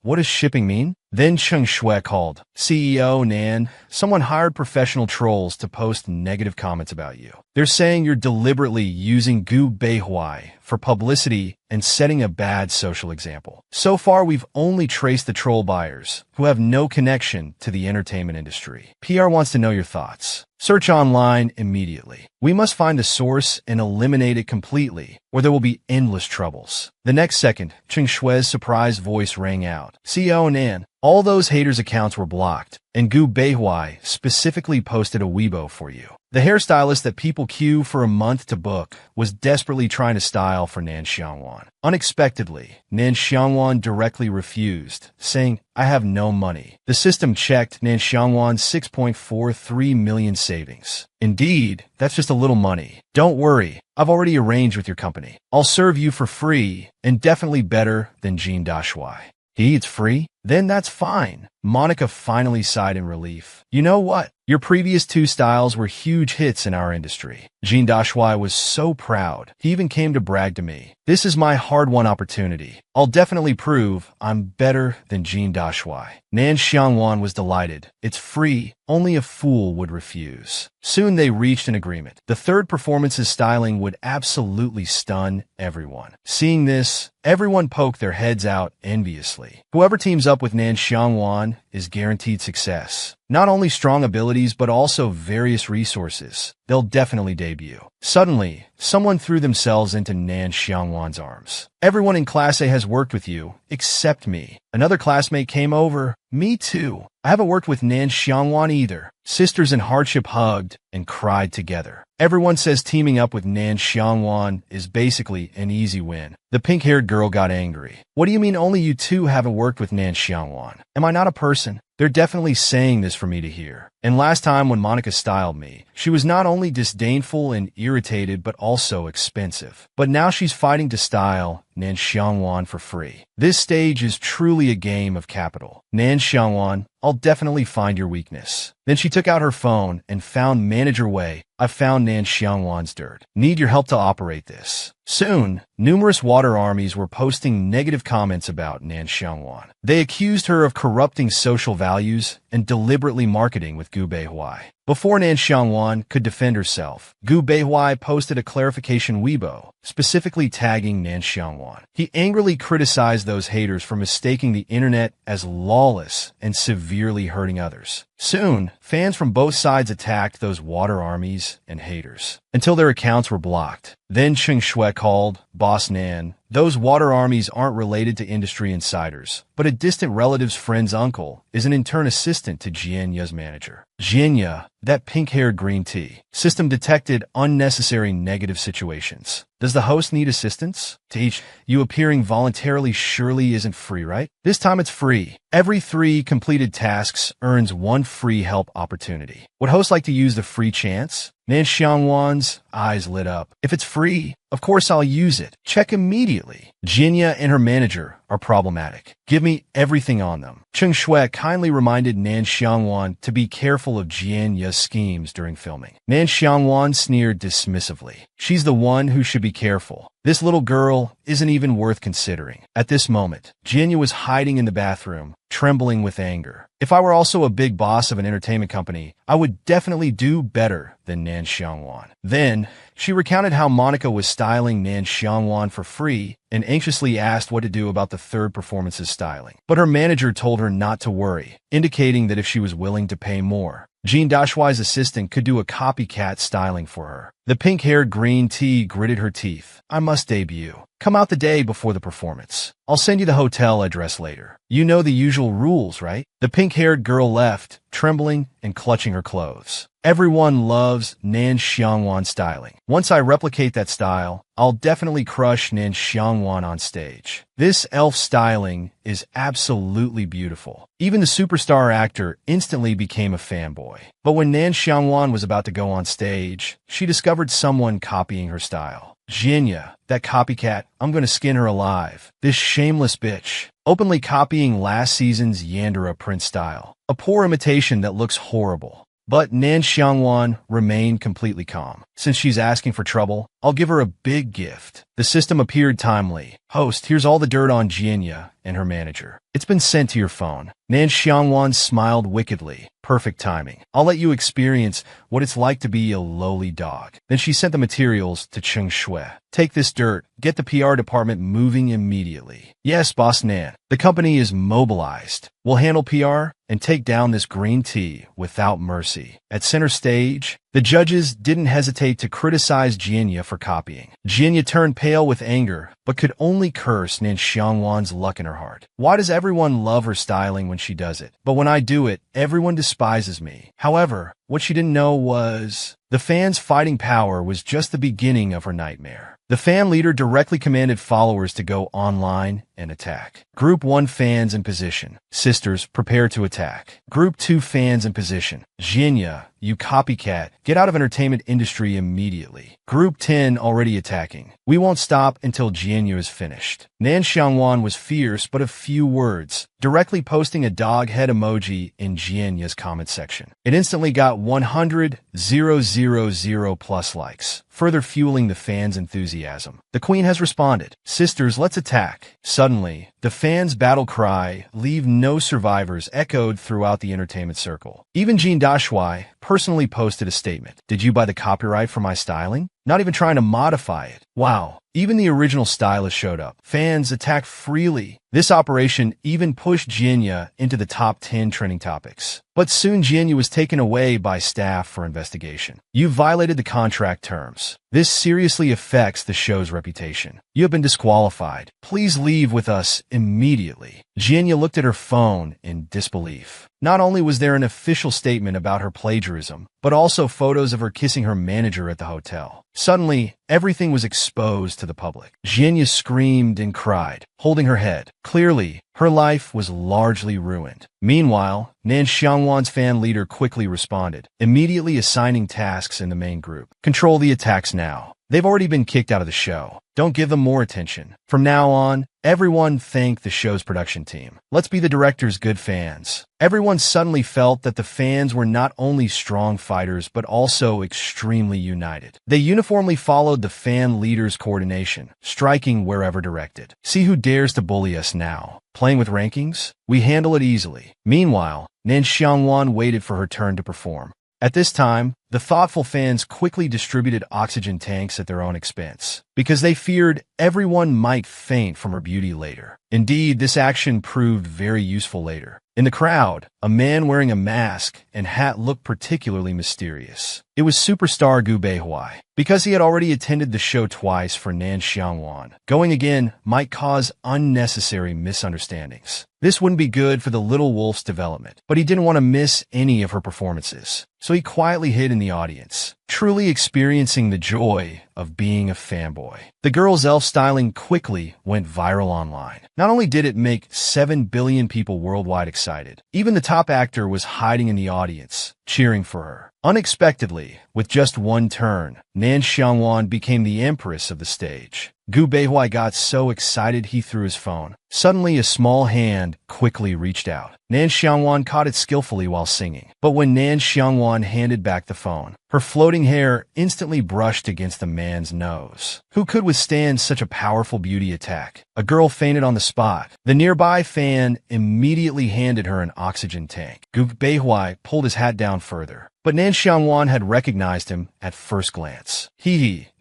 What does shipping mean? Then Cheng Shui called. CEO Nan, someone hired professional trolls to post negative comments about you. They're saying you're deliberately using Gu Beihui for publicity and setting a bad social example. So far, we've only traced the troll buyers, who have no connection to the entertainment industry. PR wants to know your thoughts. Search online immediately. We must find the source and eliminate it completely, or there will be endless troubles. The next second, Cheng Shui's surprised voice rang out. CEO Nan, all those haters' accounts were blocked, and Gu Beihui specifically posted a Weibo for you. The hairstylist that people queue for a month to book was desperately trying to style for Nan Xiangwan. Unexpectedly, Nan Xiangwan directly refused, saying, I have no money. The system checked Nan Xiangwan's 6.43 million savings. Indeed, that's just a little money. Don't worry, I've already arranged with your company. I'll serve you for free, and definitely better than Jean Dashui. It's free? Then that's fine. Monica finally sighed in relief. You know what? Your previous 2 styles were huge hits in our industry. Jean Dashui was so proud. He even came to brag to me. This is my hard-won opportunity. I'll definitely prove I'm better than Jean Dashui. Nan Xiangwan was delighted. It's free. Only a fool would refuse. Soon they reached an agreement. The third performance's styling would absolutely stun everyone. Seeing this, everyone poked their heads out enviously. Whoever teams up with Nan Xiangwan is guaranteed success. Not only strong abilities, but also various resources. They'll definitely debut. Suddenly, someone threw themselves into Nan Xiangwan's arms. Everyone in Class A has worked with you, except me. Another classmate came over. Me too. I haven't worked with Nan Xiangwan either. Sisters in hardship hugged and cried together. Everyone says teaming up with Nan Xiangwan is basically an easy win. The pink-haired girl got angry. What do you mean only you two haven't worked with Nan Xiangwan? Am I not a person? They're definitely saying this for me to hear. And last time when Monica styled me, she was not only disdainful and irritated, but also expensive. But now she's fighting to style Nan Xiangwan for free. This stage is truly a game of capital. Nan Xiangwan, I'll definitely find your weakness. Then she took out her phone and found Manager Wei. I found Nan Xiangwan's dirt. Need your help to operate this. Soon, numerous water armies were posting negative comments about Nan Xiangwan. They accused her of corrupting social values and deliberately marketing with Gu Beihui. Before Nan Xiangwan could defend herself, Gu Beihui posted a clarification Weibo, specifically tagging Nan Xiangwan. He angrily criticized those haters for mistaking the internet as lawless and severely hurting others. Soon, fans from both sides attacked those water armies and haters until their accounts were blocked. Then Cheng Shui called, "Boss Nan, those water armies aren't related to industry insiders, but a distant relative's friend's uncle is an intern assistant to Jianya's manager. Jianya, that pink-haired green tea. System detected unnecessary negative situations. Does the host need assistance? Teach, you appearing voluntarily surely isn't free, right? This time it's free. Every 3 completed tasks earns 1 free help opportunity. Would hosts like to use the free chance?" Nan Xiangwan's eyes lit up. "If it's free, of course I'll use it. Check immediately. Jinya and her manager are problematic. Give me everything on them." Cheng Shui kindly reminded Nan Xiangwan to be careful of Jianya's schemes during filming. Nan Xiangwan sneered dismissively. "She's the one who should be careful. This little girl isn't even worth considering." At this moment, Jianya was hiding in the bathroom, trembling with anger. "If I were also a big boss of an entertainment company, I would definitely do better than Nan Xiangwan." Then, she recounted how Monica was styling Nan Xiangwan for free and anxiously asked what to do about the third performance's styling. But her manager told her not to worry, indicating that if she was willing to pay more, Jean Dashuai's assistant could do a copycat styling for her. The pink-haired green tea gritted her teeth. "I must debut. Come out the day before the performance. I'll send you the hotel address later. You know the usual rules, right?" The pink-haired girl left, trembling and clutching her clothes. "Everyone loves Nan Xiangwan styling. Once I replicate that style, I'll definitely crush Nan Xiangwan on stage. This elf styling is absolutely beautiful." Even the superstar actor instantly became a fanboy. But when Nan Xiangwan was about to go on stage, she discovered someone copying her style. "Jinya, that copycat, I'm gonna skin her alive. This shameless bitch." Openly copying last season's Yandere print style. A poor imitation that looks horrible. But Nan Xiangwan remained completely calm. "Since she's asking for trouble, I'll give her a big gift." The system appeared timely. "Host, here's all the dirt on Jianya and her manager. It's been sent to your phone." Nan Xiangwan smiled wickedly. "Perfect timing. I'll let you experience what it's like to be a lowly dog." Then she sent the materials to Cheng Shui. "Take this dirt. Get the PR department moving immediately." "Yes, Boss Nan. The company is mobilized. We'll handle PR and take down this green tea without mercy." At center stage, the judges didn't hesitate to criticize Jianya for copying. Jianya turned pale with anger, but could only curse Nan Xiangwan's luck in her heart. "Why does everyone love her styling when she does it? But when I do it, everyone despises me." However, what she didn't know was the fans' fighting power was just the beginning of her nightmare. The fan leader directly commanded followers to go online and attack. Group 1 fans in position. "Sisters, prepare to attack." Group 2 fans in position. "Jianya, you copycat, get out of entertainment industry immediately." Group 10 already attacking. "We won't stop until Jianya is finished." Nan Xiangwan was fierce but a few words, directly posting a dog head emoji in Jianya's comment section. It instantly got 100,000 plus likes, further fueling the fans' enthusiasm. "The queen has responded. Sisters, let's attack." Suddenly, the fans' battle cry, "Leave no survivors," echoed throughout the entertainment circle. Even Jean Dashuai personally posted a statement. "Did you buy the copyright for my styling? Not even trying to modify it." Wow. Even the original stylist showed up. Fans attacked freely. This operation even pushed Jianya into the top 10 trending topics. But soon Jianya was taken away by staff for investigation. "You violated the contract terms. This seriously affects the show's reputation. You have been disqualified. Please leave with us immediately." Jianya looked at her phone in disbelief. Not only was there an official statement about her plagiarism, but also photos of her kissing her manager at the hotel. Suddenly, everything was exposed to the public. Jianya screamed and cried, holding her head. Clearly, her life was largely ruined. Meanwhile, Nan Xiangwan's fan leader quickly responded, immediately assigning tasks in the main group. "Control the attacks now. They've already been kicked out of the show. Don't give them more attention. From now on, everyone thank the show's production team. Let's be the director's good fans." Everyone suddenly felt that the fans were not only strong fighters but also extremely united. They uniformly followed the fan leader's coordination, striking wherever directed. "See who dares to bully us now. Playing with rankings? We handle it easily." Meanwhile, Nan Xiangwan waited for her turn to perform. At this time, the thoughtful fans quickly distributed oxygen tanks at their own expense, because they feared everyone might faint from her beauty later. Indeed, this action proved very useful later. In the crowd, a man wearing a mask and hat looked particularly mysterious. It was superstar Gu Beihui. Because he had already attended the show twice for Nan Xiangwan, going again might cause unnecessary misunderstandings. This wouldn't be good for the little wolf's development, but he didn't want to miss any of her performances, so he quietly hid in the audience, truly experiencing the joy of being a fanboy. The girl's elf styling quickly went viral online. Not only did it make 7 billion people worldwide excited, even the top actor was hiding in the audience, cheering for her. Unexpectedly, with just one turn, Nan Xiangwan became the empress of the stage. Gu Beihui got so excited he threw his phone. Suddenly, a small hand quickly reached out. Nan Xiangwan caught it skillfully while singing. But when Nan Xiangwan handed back the phone, her floating hair instantly brushed against the man's nose. Who could withstand such a powerful beauty attack? A girl fainted on the spot. The nearby fan immediately handed her an oxygen tank. Gu Beihui pulled his hat down further. But Nan Xiangwan had recognized him at first glance.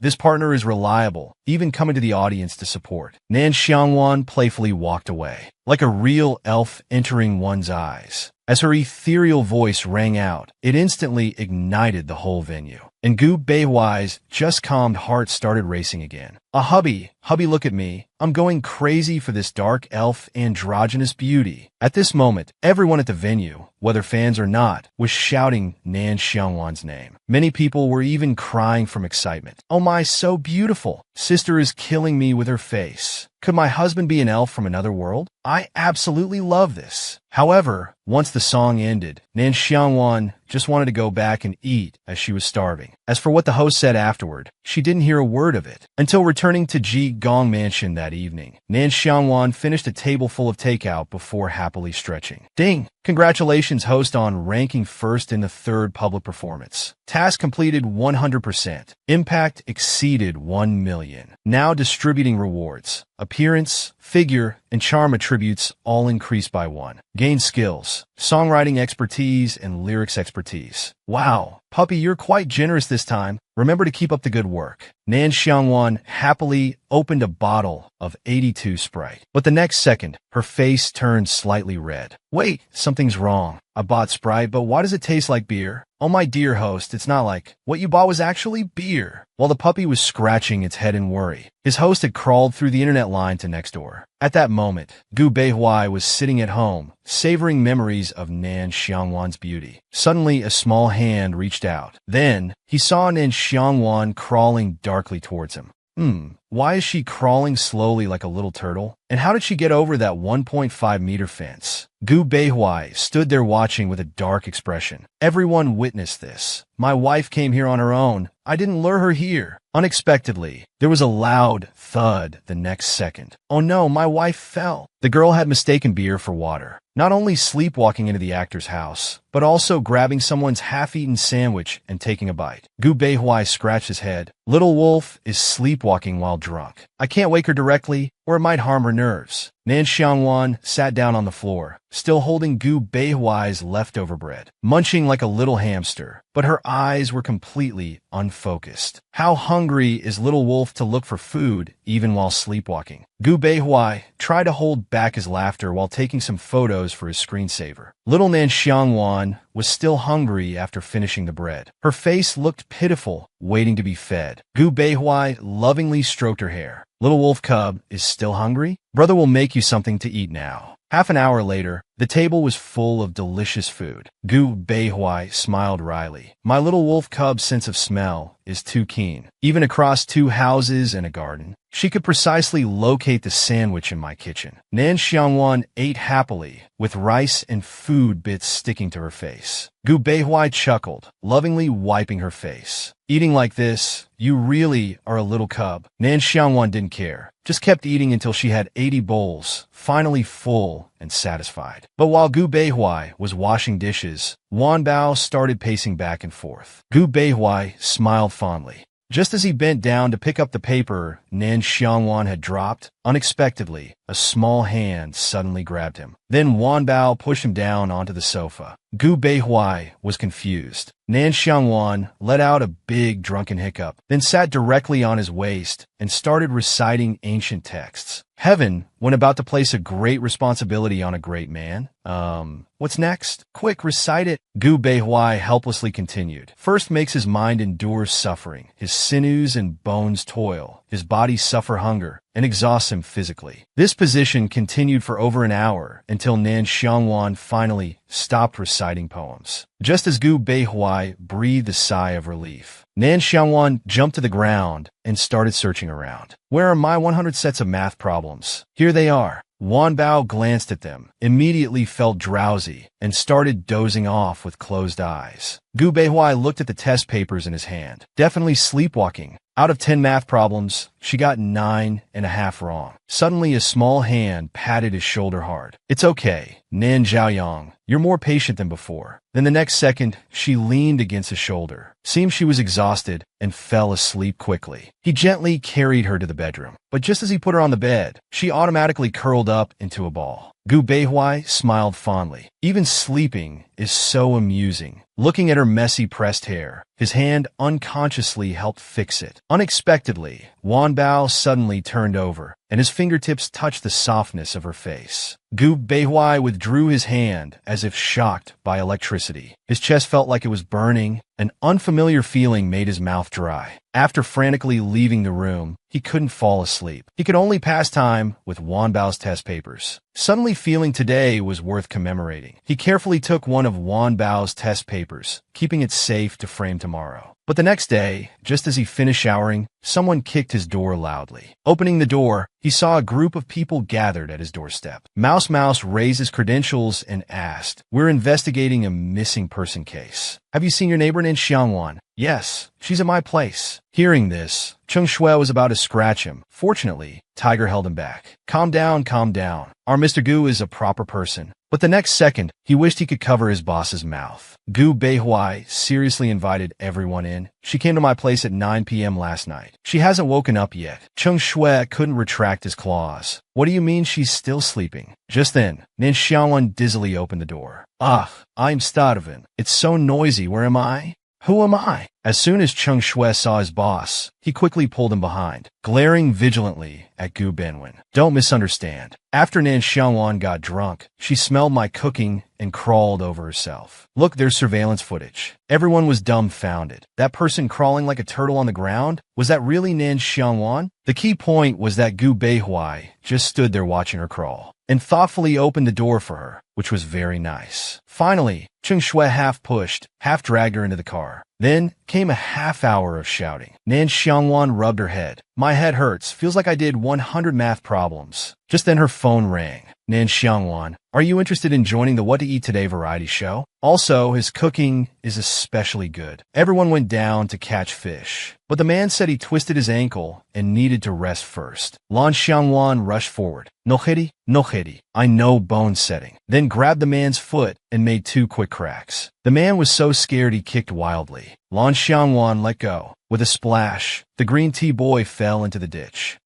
This partner is reliable, even coming to the audience to support. Nan Xiangwan playfully walked away, like a real elf entering one's eyes. As her ethereal voice rang out, it instantly ignited the whole venue. And Gu Beihui's just-calmed heart started racing again. Hubby, look at me. I'm going crazy for this dark elf androgynous beauty. At this moment, everyone at the venue, whether fans or not, was shouting Nan Xiangwan's name. Many people were even crying from excitement. Oh my, so beautiful. Sister is killing me with her face. Could my husband be an elf from another world? I absolutely love this. However, once the song ended, Nan Xiangwan just wanted to go back and eat as she was starving. As for what the host said afterward, she didn't hear a word of it. Until returning to Ji Gong Mansion that evening, Nan Xiangwan finished a table full of takeout before happily stretching. Ding! Congratulations, host, on ranking first in the third public performance. Task completed 100%. Impact exceeded 1 million. Now distributing rewards. Appearance, figure, and charm attributes all increased by 1. Gain skills, songwriting expertise, and lyrics expertise. Wow, puppy, you're quite generous this time. Remember to keep up the good work. Nan Xiangwan happily opened a bottle of 82 Sprite. But the next second, her face turned slightly red. Wait, something's wrong. I bought Sprite, but why does it taste like beer? Oh my dear host, it's not like what you bought was actually beer. While the puppy was scratching its head in worry, his host had crawled through the internet line to next door. At that moment, Gu Beihui was sitting at home, savoring memories of Nan Xiangwan's beauty. Suddenly, a small hand reached out. Then, he saw Nan Xiangwan crawling darkly towards him. Why is she crawling slowly like a little turtle? And how did she get over that 1.5-meter fence? Gu Beihui stood there watching with a dark expression. Everyone witnessed this. My wife came here on her own. I didn't lure her here. Unexpectedly, there was a loud thud the next second. Oh no, my wife fell. The girl had mistaken beer for water. Not only sleepwalking into the actor's house, but also grabbing someone's half-eaten sandwich and taking a bite. Gu Beihui scratched his head. Little wolf is sleepwalking while drunk. I can't wake her directly, or it might harm her nerves. Nan Xiangwan sat down on the floor, still holding Gu Beihui's leftover bread, munching like a little hamster, but her eyes were completely unfocused. How hungry is Little Wolf to look for food even while sleepwalking? Gu Beihui tried to hold back his laughter while taking some photos for his screensaver. Little Nan Xiangwan was still hungry after finishing the bread. Her face looked pitiful, waiting to be fed. Gu Beihui lovingly stroked her hair. Little wolf cub is still hungry? Brother will make you something to eat now. Half an hour later, the table was full of delicious food. Gu Beihui smiled wryly. My little wolf cub's sense of smell is too keen. Even across 2 houses and a garden, she could precisely locate the sandwich in my kitchen. Nan Xiangwan ate happily, with rice and food bits sticking to her face. Gu Beihui chuckled, lovingly wiping her face. Eating like this, you really are a little cub. Nan Xiangwan didn't care, just kept eating until she had 80 bowls, finally full and satisfied. But while Gu Beihui was washing dishes, Wan Bao started pacing back and forth. Gu Beihui smiled fondly. Just as he bent down to pick up the paper Nan Xiangwan had dropped, Unexpectedly, a small hand suddenly grabbed him. Then Wan Bao pushed him down onto the sofa. Gu Beihuai was confused. Nan Xiangwan let out a big drunken hiccup, then sat directly on his waist and started reciting ancient texts. Heaven, when about to place a great responsibility on a great man. What's next? Quick, recite it. Gu Beihuai helplessly continued. First makes his mind endure suffering. His sinews and bones toil. His body suffer hunger and exhausts him physically. This position continued for over an hour until Nan Xiangwan finally stopped reciting poems. Just as Gu Beihuai breathed a sigh of relief, Nan Xiangwan jumped to the ground and started searching around. Where are my 100 sets of math problems? Here they are. Wan Bao glanced at them, immediately felt drowsy, and started dozing off with closed eyes. Gu Beihuai looked at the test papers in his hand. Definitely sleepwalking. Out of 10 math problems, she got 9.5 wrong. Suddenly, a small hand patted his shoulder hard. It's okay, Nan Zhaoyang. You're more patient than before. Then the next second, she leaned against his shoulder. Seemed she was exhausted and fell asleep quickly. He gently carried her to the bedroom. But just as he put her on the bed, she automatically curled up into a ball. Gu Beihuai smiled fondly. Even sleeping is so amusing. Looking at her messy pressed hair, his hand unconsciously helped fix it. Unexpectedly, Wan Bao suddenly turned over, and his fingertips touched the softness of her face. Gu Beihuai withdrew his hand as if shocked by electricity. His chest felt like it was burning. An unfamiliar feeling made his mouth dry. After frantically leaving the room, he couldn't fall asleep. He could only pass time with Wan Bao's test papers. Suddenly feeling today was worth commemorating. He carefully took one of Wan Bao's test papers, keeping it safe to frame tomorrow. But the next day, just as he finished showering, someone kicked his door loudly. Opening the door, he saw a group of people gathered at his doorstep. Mouse raised his credentials and asked, "We're investigating a missing person case. Have you seen your neighbor named Xiangwan?" "Yes, she's at my place." Hearing this, Cheng Shui was about to scratch him. Fortunately, Tiger held him back. Calm down, calm down. Our Mr. Gu is a proper person." But the next second, he wished he could cover his boss's mouth. Gu Beihuai seriously invited everyone in. "She came to my place at 9 p.m. last night. She hasn't woken up yet." Cheng Shui couldn't retract his claws. "What do you mean she's still sleeping?" Just then, Nan Xiangwan dizzily opened the door. "Ugh, I'm starving. It's so noisy. Where am I? Who am I?" As soon as Cheng Shui saw his boss, he quickly pulled him behind, glaring vigilantly at Gu Benwen. "Don't misunderstand. After Nan Xiangwan got drunk, she smelled my cooking and crawled over herself. Look, there's surveillance footage." Everyone was dumbfounded. That person crawling like a turtle on the ground? Was that really Nan Xiangwan? The key point was that Gu Beihuai just stood there watching her crawl, and thoughtfully opened the door for her, which was very nice. Finally, Cheng Shui half pushed, half dragged her into the car. Then came a half hour of shouting. Nan Xiangwan rubbed her head. "My head hurts. Feels like I did 100 math problems." Just then her phone rang. "Nan Xiangwan, are you interested in joining the What to Eat Today variety show? Also, his cooking is especially good." Everyone went down to catch fish, but the man said he twisted his ankle and needed to rest first. Lan Xiangwan rushed forward. No hedi, I know bone setting." Then grabbed the man's foot and made 2 quick cracks. The man was so scared he kicked wildly. Lan Xiangwan let go. With a splash, the green tea boy fell into the ditch.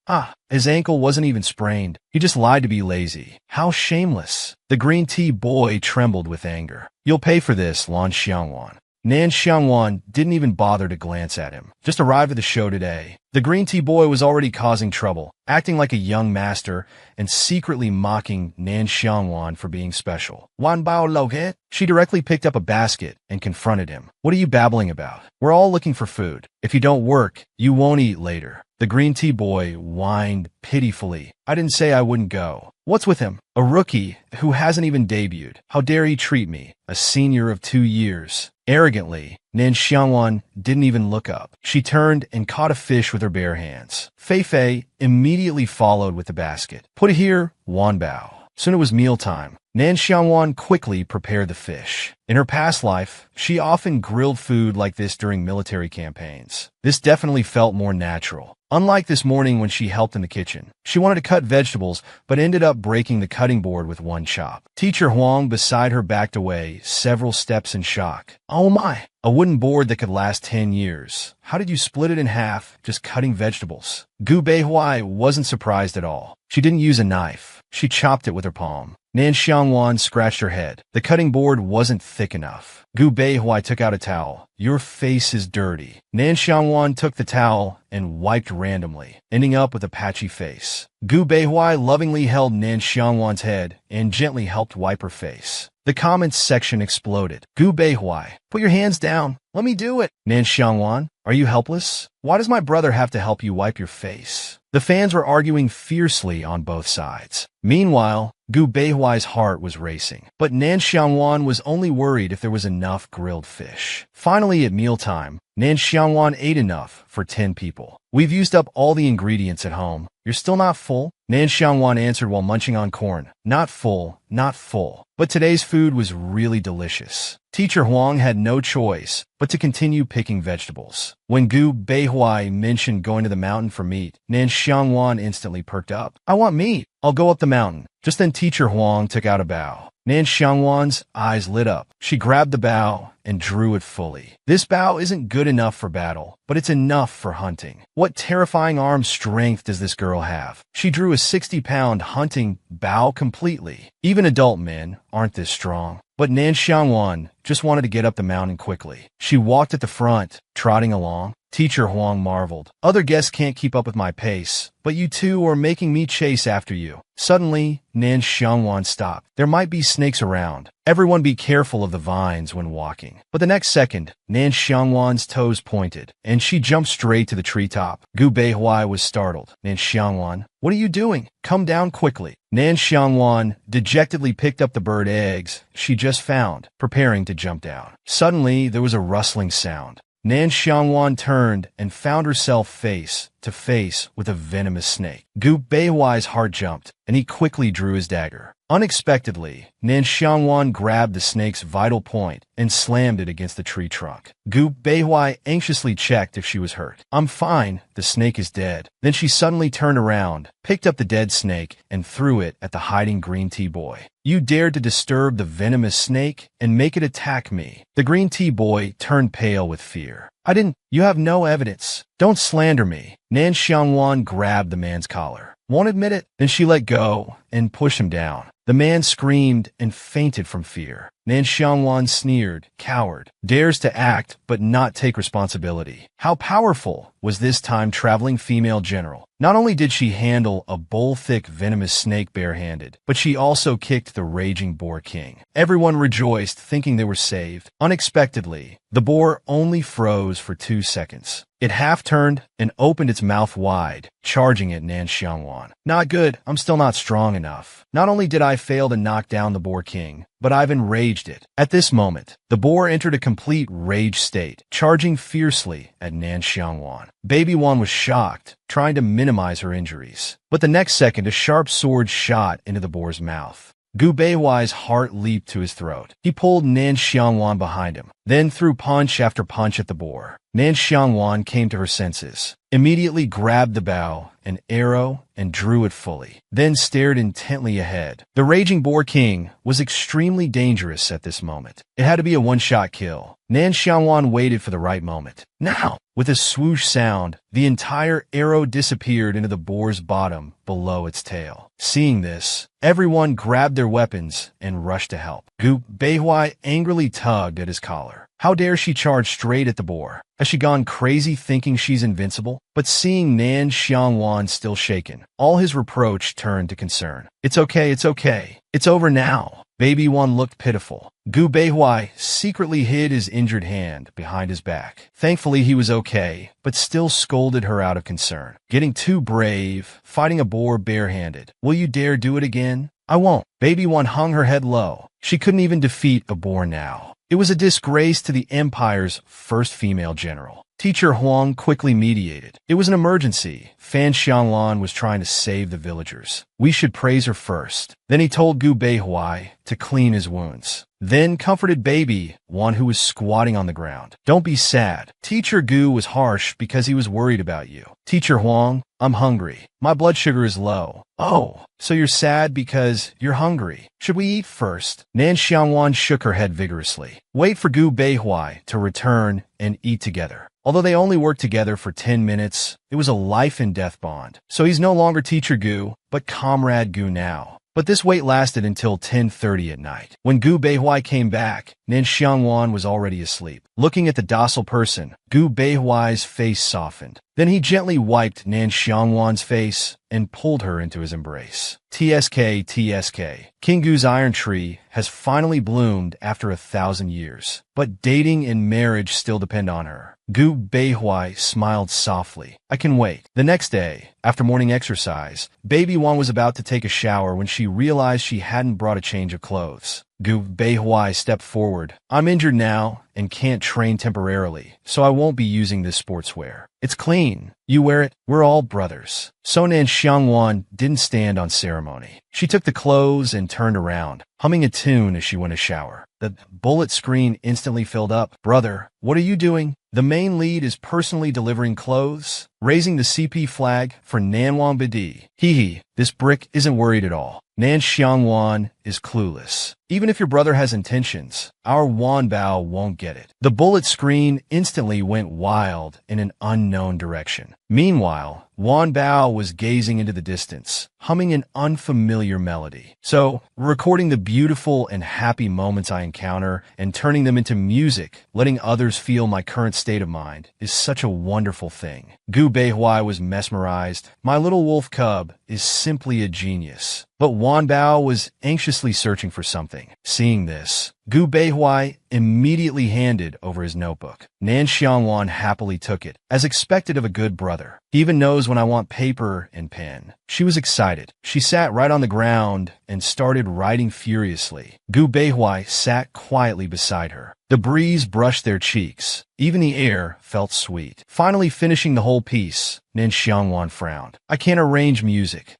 His ankle wasn't even sprained. He just lied to be lazy. How shameless. The green tea boy trembled with anger. "You'll pay for this, Lan Xiangwan." Nan Xiangwan didn't even bother to glance at him. Just arrived at the show today. The green tea boy was already causing trouble, acting like a young master and secretly mocking Nan Xiangwan for being special. "Wan Bao Loget?" She directly picked up a basket and confronted him. "What are you babbling about? We're all looking for food. If you don't work, you won't eat later." The green tea boy whined pitifully. "I didn't say I wouldn't go. What's with him? A rookie who hasn't even debuted. How dare he treat me, a senior of 2 years? Arrogantly, Nan Xiangwan didn't even look up. She turned and caught a fish with her bare hands. Fei Fei immediately followed with the basket. "Put it here, Wan Bao." Soon it was mealtime. Nan Xiangwan quickly prepared the fish. In her past life, she often grilled food like this during military campaigns. This definitely felt more natural. Unlike this morning when she helped in the kitchen. She wanted to cut vegetables, but ended up breaking the cutting board with 1 chop. Teacher Huang beside her backed away several steps in shock. "Oh my, A wooden board that could last 10 years. How did you split it in half, just cutting vegetables? Gu Beihuai wasn't surprised at all. She didn't use a knife. She chopped it with her palm. Nan Xiangwan scratched her head. The cutting board wasn't thick enough. Gu Beihuai took out a towel. Your face is dirty. Nan Xiangwan took the towel and wiped randomly, ending up with a patchy face. Gu Beihuai lovingly held Nan Xiangwan's head and gently helped wipe her face. The comments section exploded. Gu Beihuai, put your hands down. Let me do it. Nan Xiangwan, are you helpless? Why does my brother have to help you wipe your face? The fans were arguing fiercely on both sides. Meanwhile, Gu Beihuai's heart was racing, but Nan Xiangwan was only worried if there was enough grilled fish. Finally, at mealtime, Nan Xiangwan ate enough for 10 people. We've used up all the ingredients at home. You're still not full? Nan Xiangwan answered while munching on corn. Not full, not full. But today's food was really delicious. Teacher Huang had no choice but to continue picking vegetables. When Gu Beihuai mentioned going to the mountain for meat, Nan Xiangwan instantly perked up. I want meat. I'll go up the mountain. Just then Teacher Huang took out a bow. Nan Xiangwan's eyes lit up. She grabbed the bow and drew it fully. This bow isn't good enough for battle, but it's enough for hunting. What terrifying arm strength does this girl have? She drew a 60-pound hunting bow completely. Even adult men aren't this strong. But Nan Xiangwan just wanted to get up the mountain quickly. She walked at the front, trotting along. Teacher Huang marveled. Other guests can't keep up with my pace, but you two are making me chase after you. Suddenly, Nan Xiangwan stopped. There might be snakes around. Everyone be careful of the vines when walking. But the next second, Nan Xiangwan's toes pointed, and she jumped straight to the treetop. Gu Beihuai was startled. Nan Xiangwan, what are you doing? Come down quickly. Nan Xiangwan dejectedly picked up the bird eggs she just found, preparing to jump down. Suddenly, there was a rustling sound. Nan Xiangwan turned and found herself face to face with a venomous snake. Gu Beihuai's heart jumped, and he quickly drew his dagger. Unexpectedly, Nan Xiangwan grabbed the snake's vital point and slammed it against the tree trunk. Gu Beihuai anxiously checked if she was hurt. I'm fine, the snake is dead. Then she suddenly turned around, picked up the dead snake, and threw it at the hiding green tea boy. You dared to disturb the venomous snake and make it attack me. The green tea boy turned pale with fear. I didn't. You have no evidence. Don't slander me. Nan Xiangwan grabbed the man's collar. Won't admit it. Then she let go and pushed him down. The man screamed and fainted from fear. Nan Xiangwan sneered, coward, dares to act but not take responsibility. How powerful was this time-traveling female general? Not only did she handle a bowl-thick venomous snake barehanded, but she also kicked the raging boar king. Everyone rejoiced, thinking they were saved. Unexpectedly, the boar only froze for 2 seconds. It half-turned and opened its mouth wide, charging at Nan Xiangwan. Not good. I'm still not strong enough. Not only did I fail to knock down the boar king, but I've enraged it. At this moment, the boar entered a complete rage state, charging fiercely at Nan Xiangwan. Baby Wan was shocked, trying to minimize her injuries. But the next second, a sharp sword shot into the boar's mouth. Gu Beihuai's heart leaped to his throat. He pulled Nan Xiangwan behind him, then threw punch after punch at the boar. Nan Xiangwan came to her senses, immediately grabbed the bow, an arrow, and drew it fully, then stared intently ahead. The raging boar king was extremely dangerous at this moment. It had to be a one-shot kill. Nan Xiangwan waited for the right moment. Now! With a swoosh sound, the entire arrow disappeared into the boar's bottom below its tail. Seeing this, everyone grabbed their weapons and rushed to help. Gu Beihuai angrily tugged at his collar. How dare she charge straight at the boar? Has she gone crazy thinking she's invincible? But seeing Nan Xiangwan still shaken, all his reproach turned to concern. It's okay, it's okay. It's over now. Baby Wan looked pitiful. Gu Beihuai secretly hid his injured hand behind his back. Thankfully, he was okay, but still scolded her out of concern. Getting too brave, fighting a boar barehanded. Will you dare do it again? I won't. Baby Wan hung her head low. She couldn't even defeat a boar now. It was a disgrace to the Empire's first female general. Teacher Huang quickly mediated. It was an emergency. Fan Xianglan was trying to save the villagers. We should praise her first. Then he told Gu Beihuai to clean his wounds. Then comforted baby Wan, who was squatting on the ground. Don't be sad. Teacher Gu was harsh because he was worried about you. Teacher Huang, I'm hungry. My blood sugar is low. Oh, so you're sad because you're hungry. Should we eat first? Nan Xiangwan shook her head vigorously. Wait for Gu Beihuai to return and eat together. Although they only worked together for 10 minutes, it was a life and death bond. So he's no longer Teacher Gu, but Comrade Gu now. But this wait lasted until 10:30 at night. When Gu Beihuai came back, Nan Xiangwan was already asleep. Looking at the docile person, Gu Beihuai's face softened. Then he gently wiped Nan Xiangwan's face and pulled her into his embrace. TSK, TSK. King Gu's iron tree has finally bloomed after 1,000 years. But dating and marriage still depend on her. Gu Beihuai smiled softly. I can wait. The next day, after morning exercise, baby Wang was about to take a shower when she realized she hadn't brought a change of clothes. Gu Beihuai stepped forward. I'm injured now and can't train temporarily, so I won't be using this sportswear. It's clean. You wear it. We're all brothers. So Nan Xiangwan didn't stand on ceremony. She took the clothes and turned around, humming a tune as she went to shower. The bullet screen instantly filled up. Brother, what are you doing? The main lead is personally delivering clothes, raising the CP flag for Nanwang Bidi. Hee, this brick isn't worried at all. Nan Xiangwan is clueless. Even if your brother has intentions, our Wanbao won't get it. The bullet screen instantly went wild in an unknown direction. Meanwhile, Wanbao was gazing into the distance, humming an unfamiliar melody. So, recording the beautiful and happy moments I encounter and turning them into music, letting others feel my current state of mind, is such a wonderful thing. Gu Beihuai was mesmerized. My little wolf cub is simply a genius. But Wanbao was anxiously searching for something. Seeing this, Gu Beihuai immediately handed over his notebook. Nan Xiangwan happily took it, as expected of a good brother. He even knows when I want paper and pen. She was excited. She sat right on the ground and started writing furiously. Gu Beihuai sat quietly beside her. The breeze brushed their cheeks. Even the air felt sweet. Finally finishing the whole piece, Nan Xiangwan frowned. I can't arrange music.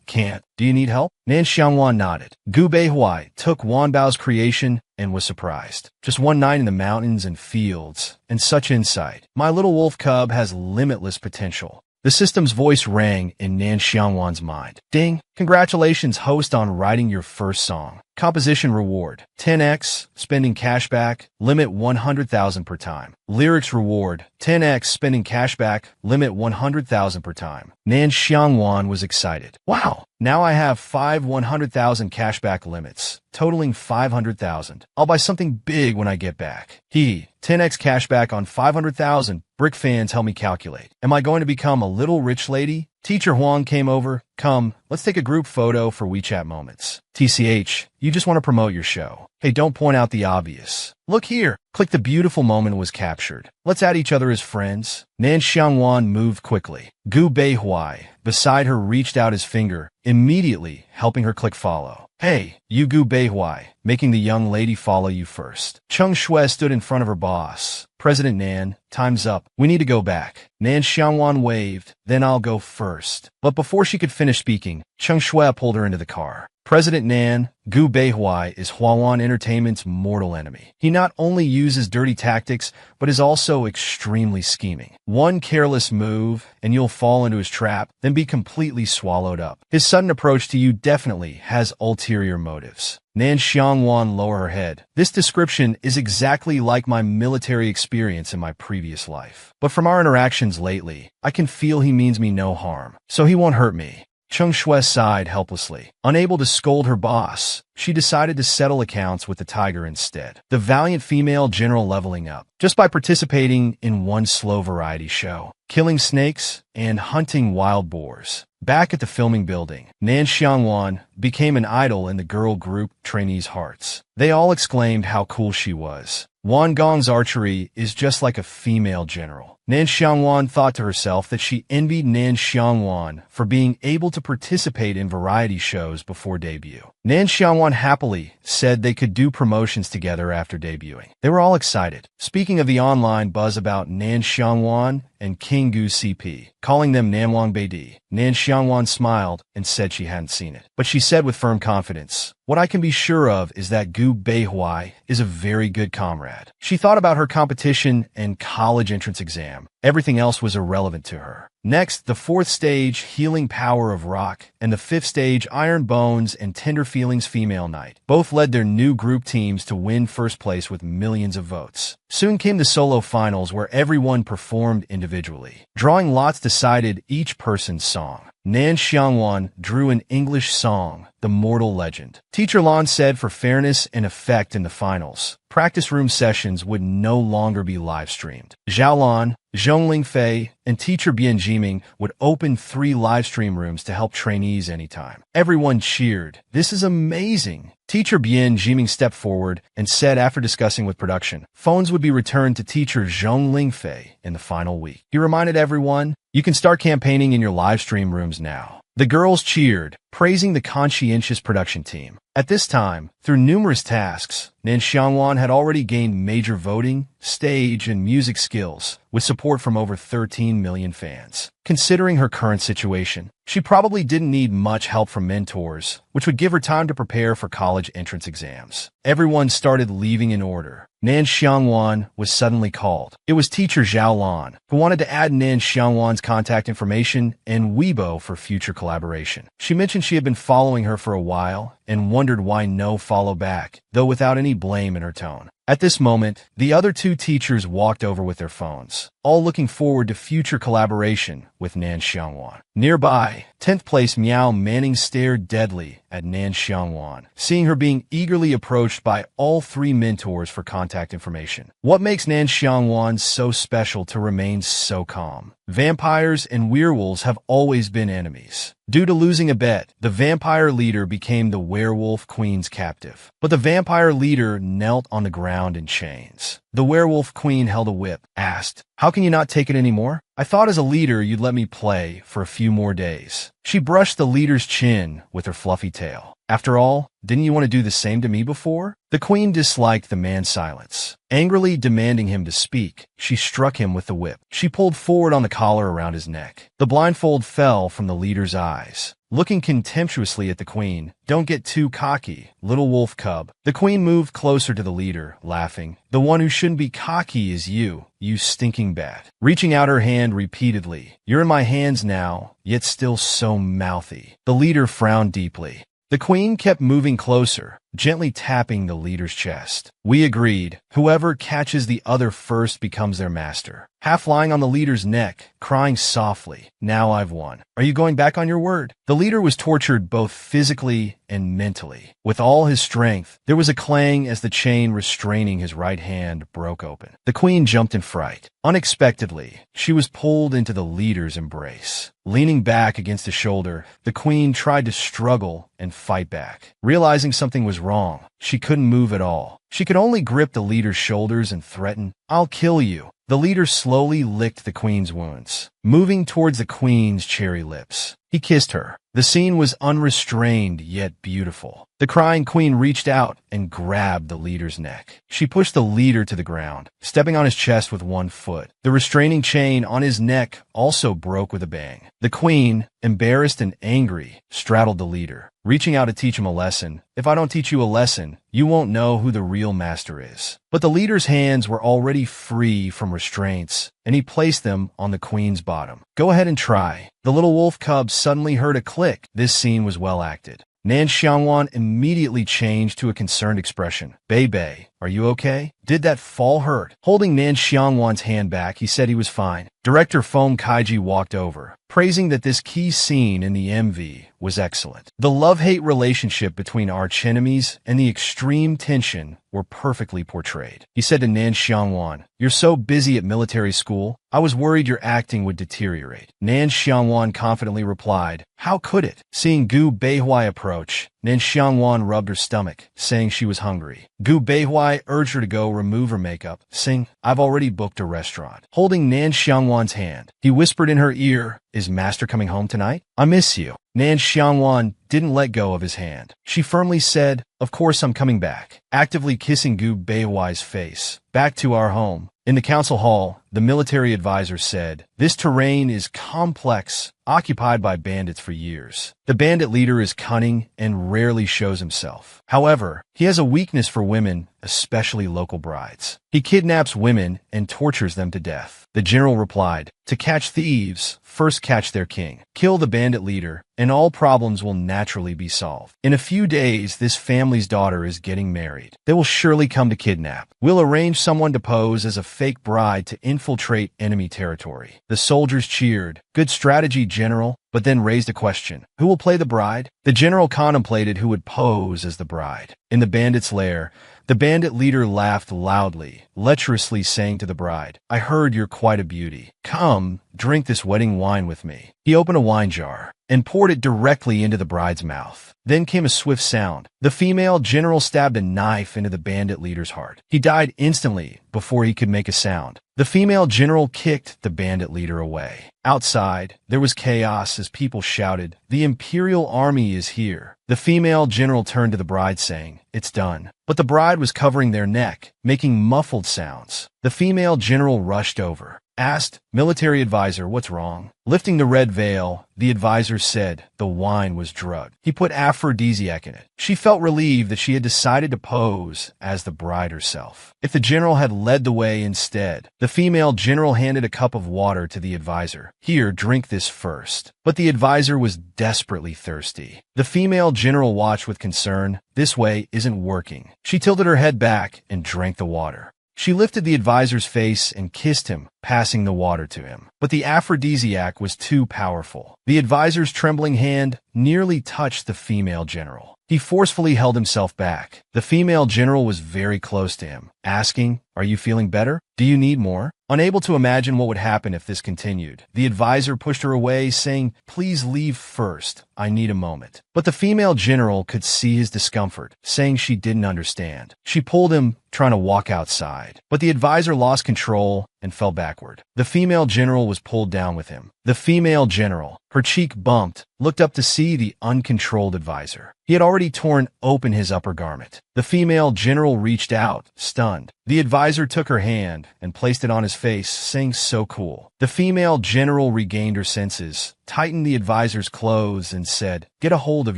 Can't. Do you need help? Nan Xiangwan nodded. Gu Beihuai took Wanbao's creation and was surprised. Just one night in the mountains and fields, and such insight. My little wolf cub has limitless potential. The system's voice rang in Nan Xiangwan's mind. Ding! Congratulations, host, on writing your first song. Composition reward, 10x, spending cashback, limit 100,000 per time. Lyrics reward, 10x, spending cashback, limit 100,000 per time. Nan Xiangwan was excited. Wow! Now I have 100,000 cashback limits, totaling 500,000. I'll buy something big when I get back. 10x cashback on 500,000. Brick fans, help me calculate. Am I going to become a little rich lady? Teacher Huang came over. Come, let's take a group photo for WeChat moments. TCH, you just want to promote your show. Hey, don't point out the obvious. Look here. Click the beautiful moment was captured. Let's add each other as friends. Nan Xiangwan moved quickly. Gu Beihuai, beside her, reached out his finger, immediately helping her click follow. Hey, you Gu Beihuai, making the young lady follow you first. Cheng Shui stood in front of her boss. President Nan, time's up. We need to go back. Nan Xiangwan waved, then I'll go first. But before she could finish speaking, Cheng Shui pulled her into the car. President Nan, Gu Beihuai is Huawan Entertainment's mortal enemy. He not only uses dirty tactics, but is also extremely scheming. One careless move, and you'll fall into his trap, then be completely swallowed up. His sudden approach to you definitely has ulterior motives. Nan Xiangwan lowered her head. This description is exactly like my military experience in my previous life. But from our interactions lately, I can feel he means me no harm, so he won't hurt me. Cheng Shui sighed helplessly. Unable to scold her boss, she decided to settle accounts with the tiger instead. The valiant female general leveling up, just by participating in one slow variety show, killing snakes and hunting wild boars. Back at the filming building, Nan Xiangwan became an idol in the girl group trainees' hearts. They all exclaimed how cool she was. Wan Gong's archery is just like a female general. Nan Xiangwan thought to herself that she envied Nan Xiangwan for being able to participate in variety shows before debut. Nan Xiangwan happily said they could do promotions together after debuting. They were all excited. Speaking of the online buzz about Nan Xiangwan and King Gu CP, calling them Namwang Beidi, Nan Xiangwan smiled and said she hadn't seen it. But she said with firm confidence, "What I can be sure of is that Gu Beihui is a very good comrade." She thought about her competition and college entrance exam. Everything else was irrelevant to her. Next, the fourth stage, Healing Power of Rock, and the fifth stage, Iron Bones and Tender Feelings Female Night. Both led their new group teams to win first place with millions of votes. Soon came the solo finals where everyone performed individually. Drawing lots decided each person's song. Nan Xiangwan drew an English song, The Mortal Legend. Teacher Lan said for fairness and effect in the finals, practice room sessions would no longer be live-streamed. Zhao Lan, Zhongling Fei, and teacher Bian Jiming would open 3 live-stream rooms to help trainees anytime. Everyone cheered. "This is amazing." Teacher Bian Jiming stepped forward and said after discussing with production, phones would be returned to teacher Zhongling Fei in the final week. He reminded everyone, "You can start campaigning in your live stream rooms now." The girls cheered, praising the conscientious production team. At this time, through numerous tasks, Nan Xiangwan had already gained major voting, stage, and music skills, with support from over 13 million fans. Considering her current situation, she probably didn't need much help from mentors, which would give her time to prepare for college entrance exams. Everyone started leaving in order. Nan Xiangwan was suddenly called. It was teacher Zhao Lan, who wanted to add Nan Xiangwan's contact information and Weibo for future collaboration. She mentioned she had been following her for a while and wondered why no follow back, though without any blame in her tone. At this moment, the other 2 teachers walked over with their phones, all looking forward to future collaboration with Nan Xiangwan. Nearby, 10th place Miao Manning stared deadly at Nan Xiangwan, seeing her being eagerly approached by all 3 mentors for contact information. What makes Nan Xiangwan so special to remain so calm? Vampires and werewolves have always been enemies. Due to losing a bet, the vampire leader became the werewolf queen's captive. But the vampire leader knelt on the ground in chains. The werewolf queen held a whip, asked, "How can you not take it anymore? I thought as a leader you'd let me play for a few more days." She brushed the leader's chin with her fluffy tail. "After all, didn't you want to do the same to me before?" The queen disliked the man's silence. Angrily demanding him to speak, she struck him with the whip. She pulled forward on the collar around his neck. The blindfold fell from the leader's eyes. Looking contemptuously at the queen, "Don't get too cocky, little wolf cub." The queen moved closer to the leader, laughing. "The one who shouldn't be cocky is you, you stinking bat." Reaching out her hand repeatedly, "You're in my hands now, yet still so mouthy." The leader frowned deeply. The queen kept moving closer, gently tapping the leader's chest. "We agreed. Whoever catches the other first becomes their master." Half lying on the leader's neck, crying softly, "Now I've won. Are you going back on your word?" The leader was tortured both physically and mentally. With all his strength, there was a clang as the chain restraining his right hand broke open. The queen jumped in fright. Unexpectedly, she was pulled into the leader's embrace. Leaning back against his shoulder, the queen tried to struggle and fight back. Realizing something was wrong, she couldn't move at all. She could only grip the leader's shoulders and threaten, "I'll kill you." The leader slowly licked the queen's wounds, moving towards the queen's cherry lips. He kissed her. The scene was unrestrained yet beautiful. The crying queen reached out and grabbed the leader's neck. She pushed the leader to the ground, stepping on his chest with one foot. The restraining chain on his neck also broke with a bang. The queen, embarrassed and angry, straddled the leader, reaching out to teach him a lesson. "If I don't teach you a lesson, you won't know who the real master is." But the leader's hands were already free from restraints, and he placed them on the queen's bottom. "Go ahead and try." The little wolf cub suddenly heard a click. This scene was well acted. Nan Xiangwan immediately changed to a concerned expression. "Bei, are you okay? Did that fall hurt?" Holding Nan Xiangwan's hand back, he said he was fine. Director Feng Kaiji walked over, praising that this key scene in the MV was excellent. The love-hate relationship between archenemies and the extreme tension were perfectly portrayed. He said to Nan Xiangwan, "You're so busy at military school, I was worried your acting would deteriorate." Nan Xiangwan confidently replied, "How could it?" Seeing Gu Beihui approach, Nan Xiangwan rubbed her stomach, saying she was hungry. Gu Beihui urged her to go remove her makeup, saying, "I've already booked a restaurant." Holding Nan Xiangwan's hand, he whispered in her ear, "Is Master coming home tonight? I miss you." Nan Xiangwan didn't let go of his hand. She firmly said, "Of course I'm coming back," actively kissing Gu Beihuai's face. Back to our home. In the council hall, the military advisor said, "This terrain is complex, occupied by bandits for years. The bandit leader is cunning and rarely shows himself. However, he has a weakness for women, especially local brides. He kidnaps women and tortures them to death." The general replied, "To catch thieves, first catch their king. Kill the bandit leader, and all problems will naturally be solved. In a few days, this family's daughter is getting married. They will surely come to kidnap. We'll arrange someone to pose as a fake bride to infiltrate enemy territory." The soldiers cheered. "Good strategy, General," but then raised a question. "Who will play the bride?" The general contemplated who would pose as the bride. In the bandit's lair, the bandit leader laughed loudly, lecherously saying to the bride, "I heard you're quite a beauty. Come, drink this wedding wine with me." He opened a wine jar and poured it directly into the bride's mouth. Then came a swift sound. The female general stabbed a knife into the bandit leader's heart. He died instantly before he could make a sound. The female general kicked the bandit leader away. Outside, there was chaos as people shouted, "The Imperial Army is here." The female general turned to the bride saying, "It's done." But the bride was covering their neck, making muffled sounds. The female general rushed over, asked, "Military advisor, what's wrong?" Lifting the red veil, the advisor said the wine was drugged. He put aphrodisiac in it. She felt relieved that she had decided to pose as the bride herself. If the general had led the way instead, the female general handed a cup of water to the advisor. "Here, drink this first." But the advisor was desperately thirsty. The female general watched with concern. This way isn't working. She tilted her head back and drank the water. She lifted the advisor's face and kissed him, passing the water to him. But the aphrodisiac was too powerful. The advisor's trembling hand nearly touched the female general. He forcefully held himself back. The female general was very close to him, asking, "Are you feeling better? Do you need more?" Unable to imagine what would happen if this continued, the advisor pushed her away, saying, "Please leave first. I need a moment." But the female general could see his discomfort, saying she didn't understand. She pulled him, trying to walk outside. But the advisor lost control and fell backward. The female general was pulled down with him. The female general, her cheek bumped, looked up to see the uncontrolled advisor. He had already torn open his upper garment. The female general reached out, stunned. The advisor took her hand and placed it on his face, saying, "So cool." The female general regained her senses, tightened the advisor's clothes, and said, "Get a hold of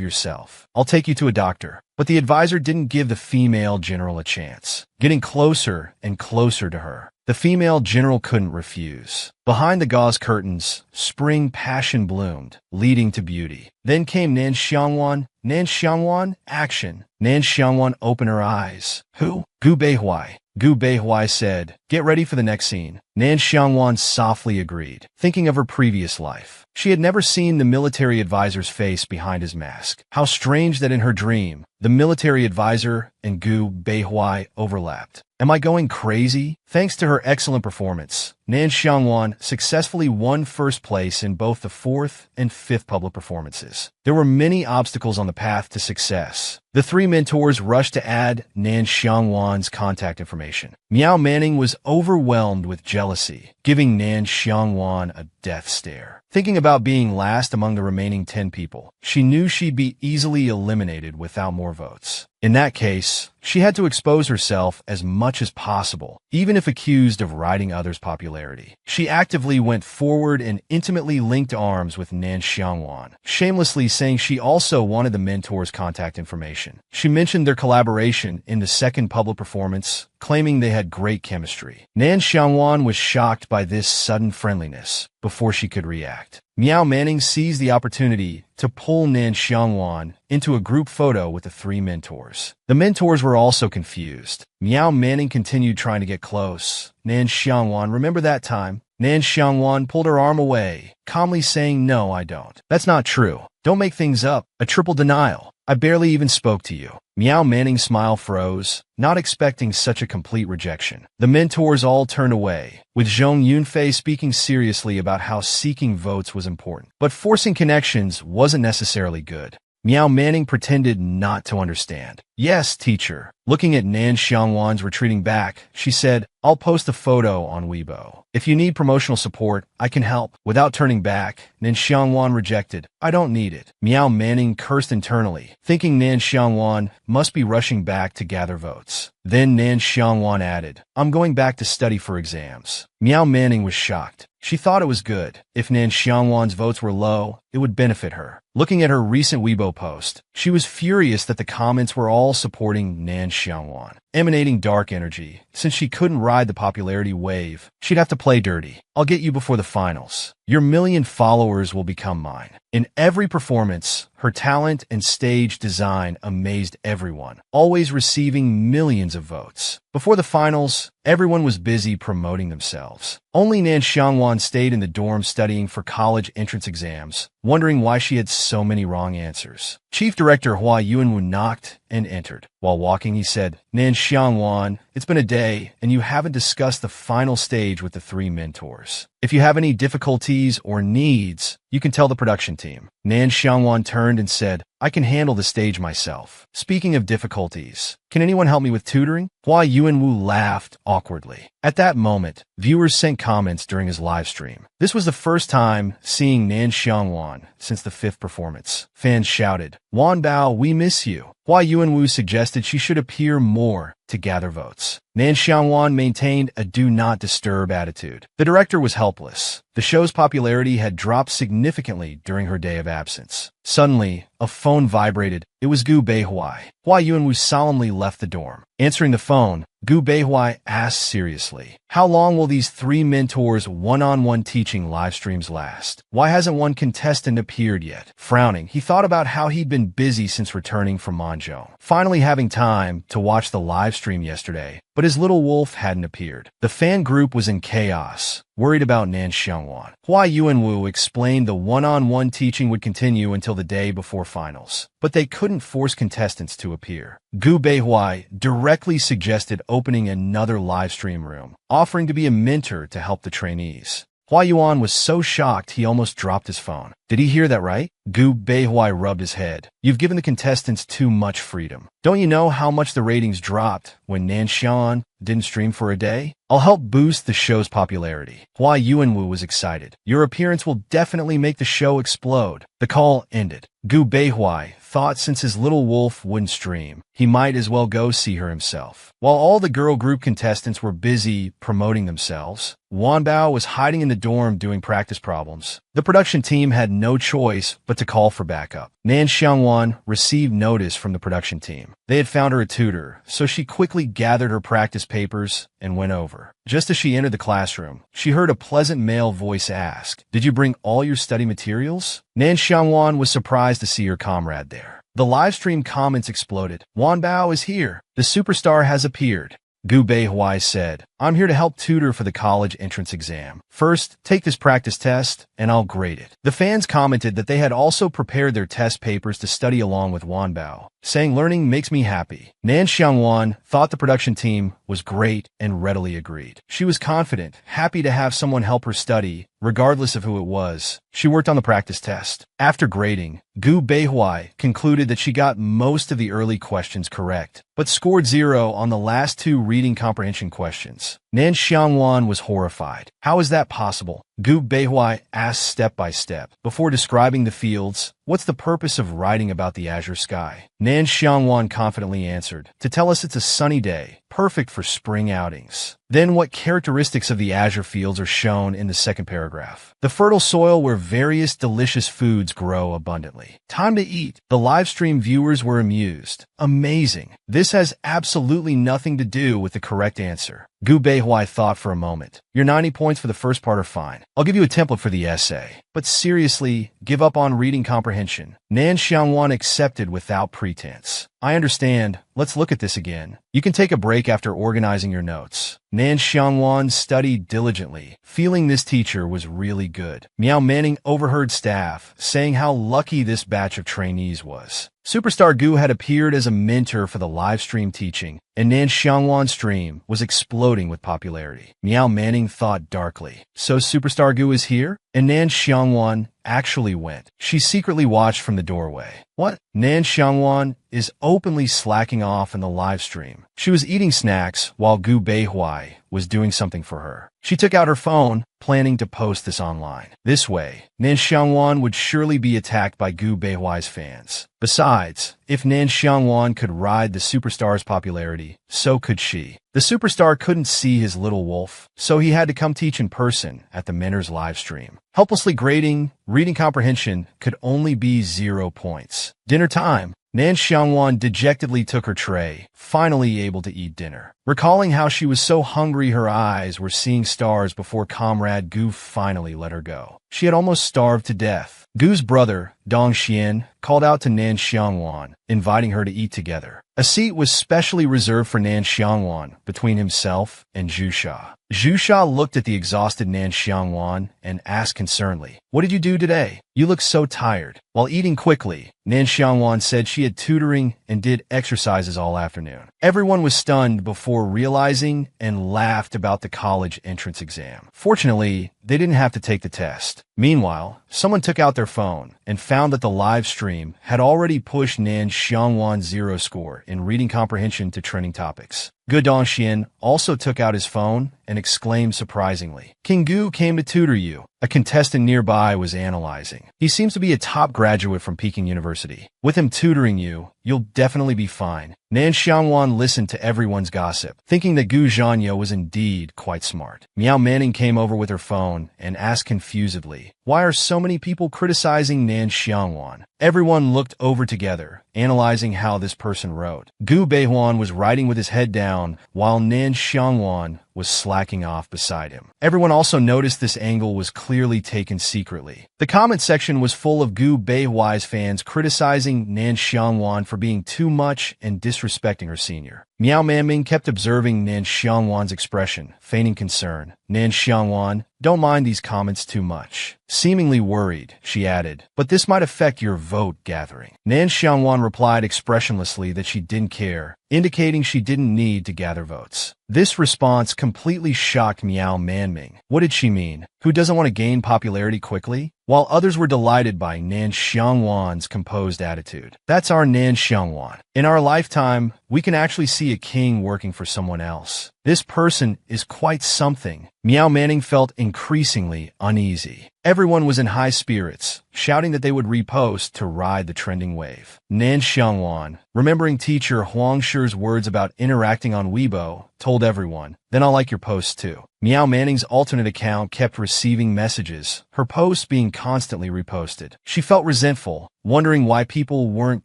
yourself. I'll take you to a doctor." But the advisor didn't give the female general a chance. Getting closer and closer to her, the female general couldn't refuse. Behind the gauze curtains, spring passion bloomed, leading to beauty. Then came Nan Xiangwan. Nan Xiangwan, action. Nan Xiangwan opened her eyes. "Who?" "Gu Beihuai." Gu Beihuai said, "Get ready for the next scene." Nan Xiangwan softly agreed, thinking of her previous life. She had never seen the military advisor's face behind his mask. How strange that in her dream, the military advisor and Gu Beihuai overlapped. Am I going crazy? Thanks to her excellent performance, Nan Xiangwan successfully won first place in both the fourth and fifth public performances. There were many obstacles on the path to success. The three mentors rushed to add Nan Xiangwan's contact information. Miao Manning was overwhelmed with jealousy, giving Nan Xiangwan a death stare. Thinking about being last among the remaining 10 people, she knew she'd be easily eliminated without more votes. In that case, she had to expose herself as much as possible, even if accused of riding others' popularity. She actively went forward and intimately linked arms with Nan Xiangwan, shamelessly saying she also wanted the mentors' contact information. She mentioned their collaboration in the second public performance, claiming they had great chemistry. Nan Xiangwan was shocked by this sudden friendliness before she could react. Miao Manning seized the opportunity to pull Nan Xiangwan into a group photo with the three mentors. The mentors were also confused. Miao Manning continued trying to get close. Nan Xiangwan, remember that time? Nan Xiangwan pulled her arm away, calmly saying, "No, I don't. That's not true. Don't make things up." A triple denial. "I barely even spoke to you." Miao Manning's smile froze, not expecting such a complete rejection. The mentors all turned away, with Zhong Yunfei speaking seriously about how seeking votes was important. But forcing connections wasn't necessarily good. Miao Manning pretended not to understand. Yes, teacher. Looking at Nan Xiangwan's retreating back, she said, I'll post a photo on Weibo. If you need promotional support, I can help. Without turning back, Nan Xiangwan rejected. I don't need it. Miao Manning cursed internally, thinking Nan Xiangwan must be rushing back to gather votes. Then Nan Xiangwan added, I'm going back to study for exams. Miao Manning was shocked. She thought it was good. If Nan Xiangwan's votes were low, it would benefit her. Looking at her recent Weibo post, she was furious that the comments were all supporting Nan Xiangwan, emanating dark energy. Since she couldn't ride the popularity wave, she'd have to play dirty. I'll get you before the finals. Your 1 million followers will become mine. In every performance, her talent and stage design amazed everyone, always receiving millions of votes. Before the finals, everyone was busy promoting themselves. Only Nan Xiangwan stayed in the dorm studying for college entrance exams, wondering why she had so many wrong answers. Chief Director Hua Yuanwu knocked and entered. While walking, he said, Nan Xiangwan, it's been a day, and you haven't discussed the final stage with the 3 mentors. If you have any difficulties or needs, you can tell the production team. Nan Xiangwan turned and said, I can handle the stage myself. Speaking of difficulties, can anyone help me with tutoring? Hua Yuanwu laughed awkwardly. At that moment, viewers sent comments during his live stream. This was the first time seeing Nan Xiangwan since the 5th performance. Fans shouted, Wan Bao, we miss you. Hua Yuanwu suggested she should appear more to gather votes. Nan Xiangwan maintained a do-not-disturb attitude. The director was helpless. The show's popularity had dropped significantly during her day of absence. Suddenly, a phone vibrated. It was Gu Beihuai. Hua Yuanwu solemnly left the dorm. Answering the phone, Gu Beihuai asked seriously, how long will these 3 mentors' one-on-one teaching live streams last? Why hasn't one contestant appeared yet? Frowning, he thought about how he'd been busy since returning from Manzhou, finally having time to watch the live stream yesterday, but his little wolf hadn't appeared. The fan group was in chaos, worried about Nan Xiangwan. Hua Yuanwu explained the one-on-one teaching would continue until the day before finals, but they couldn't force contestants to appear. Gu Beihuai directly suggested opening another live stream room, offering to be a mentor to help the trainees. Hua Yuan was so shocked he almost dropped his phone. Did he hear that right? Gu Beihuai rubbed his head. You've given the contestants too much freedom. Don't you know how much the ratings dropped when Nan Xiangwan didn't stream for a day? I'll help boost the show's popularity. Hua Yuanwu was excited. Your appearance will definitely make the show explode. The call ended. Gu Beihuai thought since his little wolf wouldn't stream, he might as well go see her himself. While all the girl group contestants were busy promoting themselves, Wan Bao was hiding in the dorm doing practice problems. The production team had no choice but to call for backup. Nan Xiangwan received notice from the production team. They had found her a tutor, so she quickly gathered her practice papers and went over. Just as she entered the classroom, she heard a pleasant male voice ask, Did you bring all your study materials? Nan Xiangwan was surprised to see her comrade there. The live stream comments exploded. Wan Bao is here. The superstar has appeared. Gu Beihuai said, I'm here to help tutor for the college entrance exam. First, take this practice test, and I'll grade it. The fans commented that they had also prepared their test papers to study along with Wan Bao, saying learning makes me happy. Nan Xiangwan thought the production team was great and readily agreed. She was confident, happy to have someone help her study, regardless of who it was. She worked on the practice test. After grading, Gu Beihuai concluded that she got most of the early questions correct, but scored 0 on the last 2 reading comprehension questions. Nan Xiangwan was horrified. How is that possible? Gu Beihuai asked step by step. Before describing the fields, what's the purpose of writing about the azure sky? Nan Xiangwan confidently answered, to tell us it's a sunny day, perfect for spring outings. Then what characteristics of the azure fields are shown in the second paragraph? The fertile soil where various delicious foods grow abundantly. Time to eat. The live stream viewers were amused. Amazing. This has absolutely nothing to do with the correct answer. Gu Beihuai thought for a moment. Your 90 points for the first part are fine. I'll give you a template for the essay. But seriously, give up on reading comprehension. Nan Xiangwan accepted without pretense. I understand. Let's look at this again. You can take a break after organizing your notes. Nan Xiangwan studied diligently, feeling this teacher was really good. Miao Manning overheard staff saying how lucky this batch of trainees was. Superstar Gu had appeared as a mentor for the live stream teaching, and Nan Xiangwan's stream was exploding with popularity. Miao Manning thought darkly. So Superstar Gu is here? And Nan Xiangwan actually went. She secretly watched from the doorway. What? Nan Xiangwan is openly slacking off in the live stream. She was eating snacks while Gu Beihui was doing something for her. She took out her phone, planning to post this online. This way, Nan Xiangwan would surely be attacked by Gu Beihui's fans. Besides, if Nan Xiangwan could ride the superstar's popularity, so could she. The superstar couldn't see his little wolf, so he had to come teach in person at the Mentor's live stream. Helplessly grading, reading comprehension could only be 0 points. Dinner time. Nan Xiangwan dejectedly took her tray, finally able to eat dinner. Recalling how she was so hungry her eyes were seeing stars before comrade Gu finally let her go. She had almost starved to death. Gu's brother, Dong Xian, called out to Nan Xiangwan, inviting her to eat together. A seat was specially reserved for Nan Xiangwan between himself and Zhu Sha. Zhu Sha looked at the exhausted Nan Xiangwan and asked concernedly, "What did you do today? You look so tired." While eating quickly, Nan Xiangwan said she had tutoring and did exercises all afternoon. Everyone was stunned before realizing and laughed about the college entrance exam. Fortunately, they didn't have to take the test. Meanwhile, someone took out their phone and found that the live stream had already pushed Nan Xiangwan's 0 score in reading comprehension to trending topics. Gu Dongxian also took out his phone and exclaimed surprisingly, "King Gu came to tutor you." A contestant nearby was analyzing. "He seems to be a top graduate from Peking University. With him tutoring you, you'll definitely be fine." Nan Xiangwan listened to everyone's gossip, thinking that Gu Zhanyo was indeed quite smart. Miao Manning came over with her phone and asked confusedly, "Why are so many people criticizing Nan Xiangwan?" Everyone looked over together, analyzing how this person wrote. Gu Beihuan was writing with his head down, while Nan Xiangwan was slacking off beside him. Everyone also noticed this angle was clearly taken secretly. The comment section was full of Gu Beihui's fans criticizing Nan Xiangwan for being too much and disrespecting her senior. Miao Manming kept observing Nan Xiangwan's expression, feigning concern. "Nan Xiangwan, don't mind these comments too much." Seemingly worried, she added, "But this might affect your vote gathering." Nan Xiangwan replied expressionlessly that she didn't care, indicating she didn't need to gather votes. This response completely shocked Miao Manming. What did she mean? Who doesn't want to gain popularity quickly? While others were delighted by Nan Xiangwan's composed attitude. That's our Nan Xiangwan. In our lifetime, we can actually see a king working for someone else. This person is quite something. Miao Manning felt increasingly uneasy. Everyone was in high spirits, shouting that they would repost to ride the trending wave. Nan Xiangwan, remembering teacher Huang Shi's words about interacting on Weibo, told everyone, "Then I'll like your posts too." Miao Manning's alternate account kept receiving messages, her posts being constantly reposted. She felt resentful, wondering why people weren't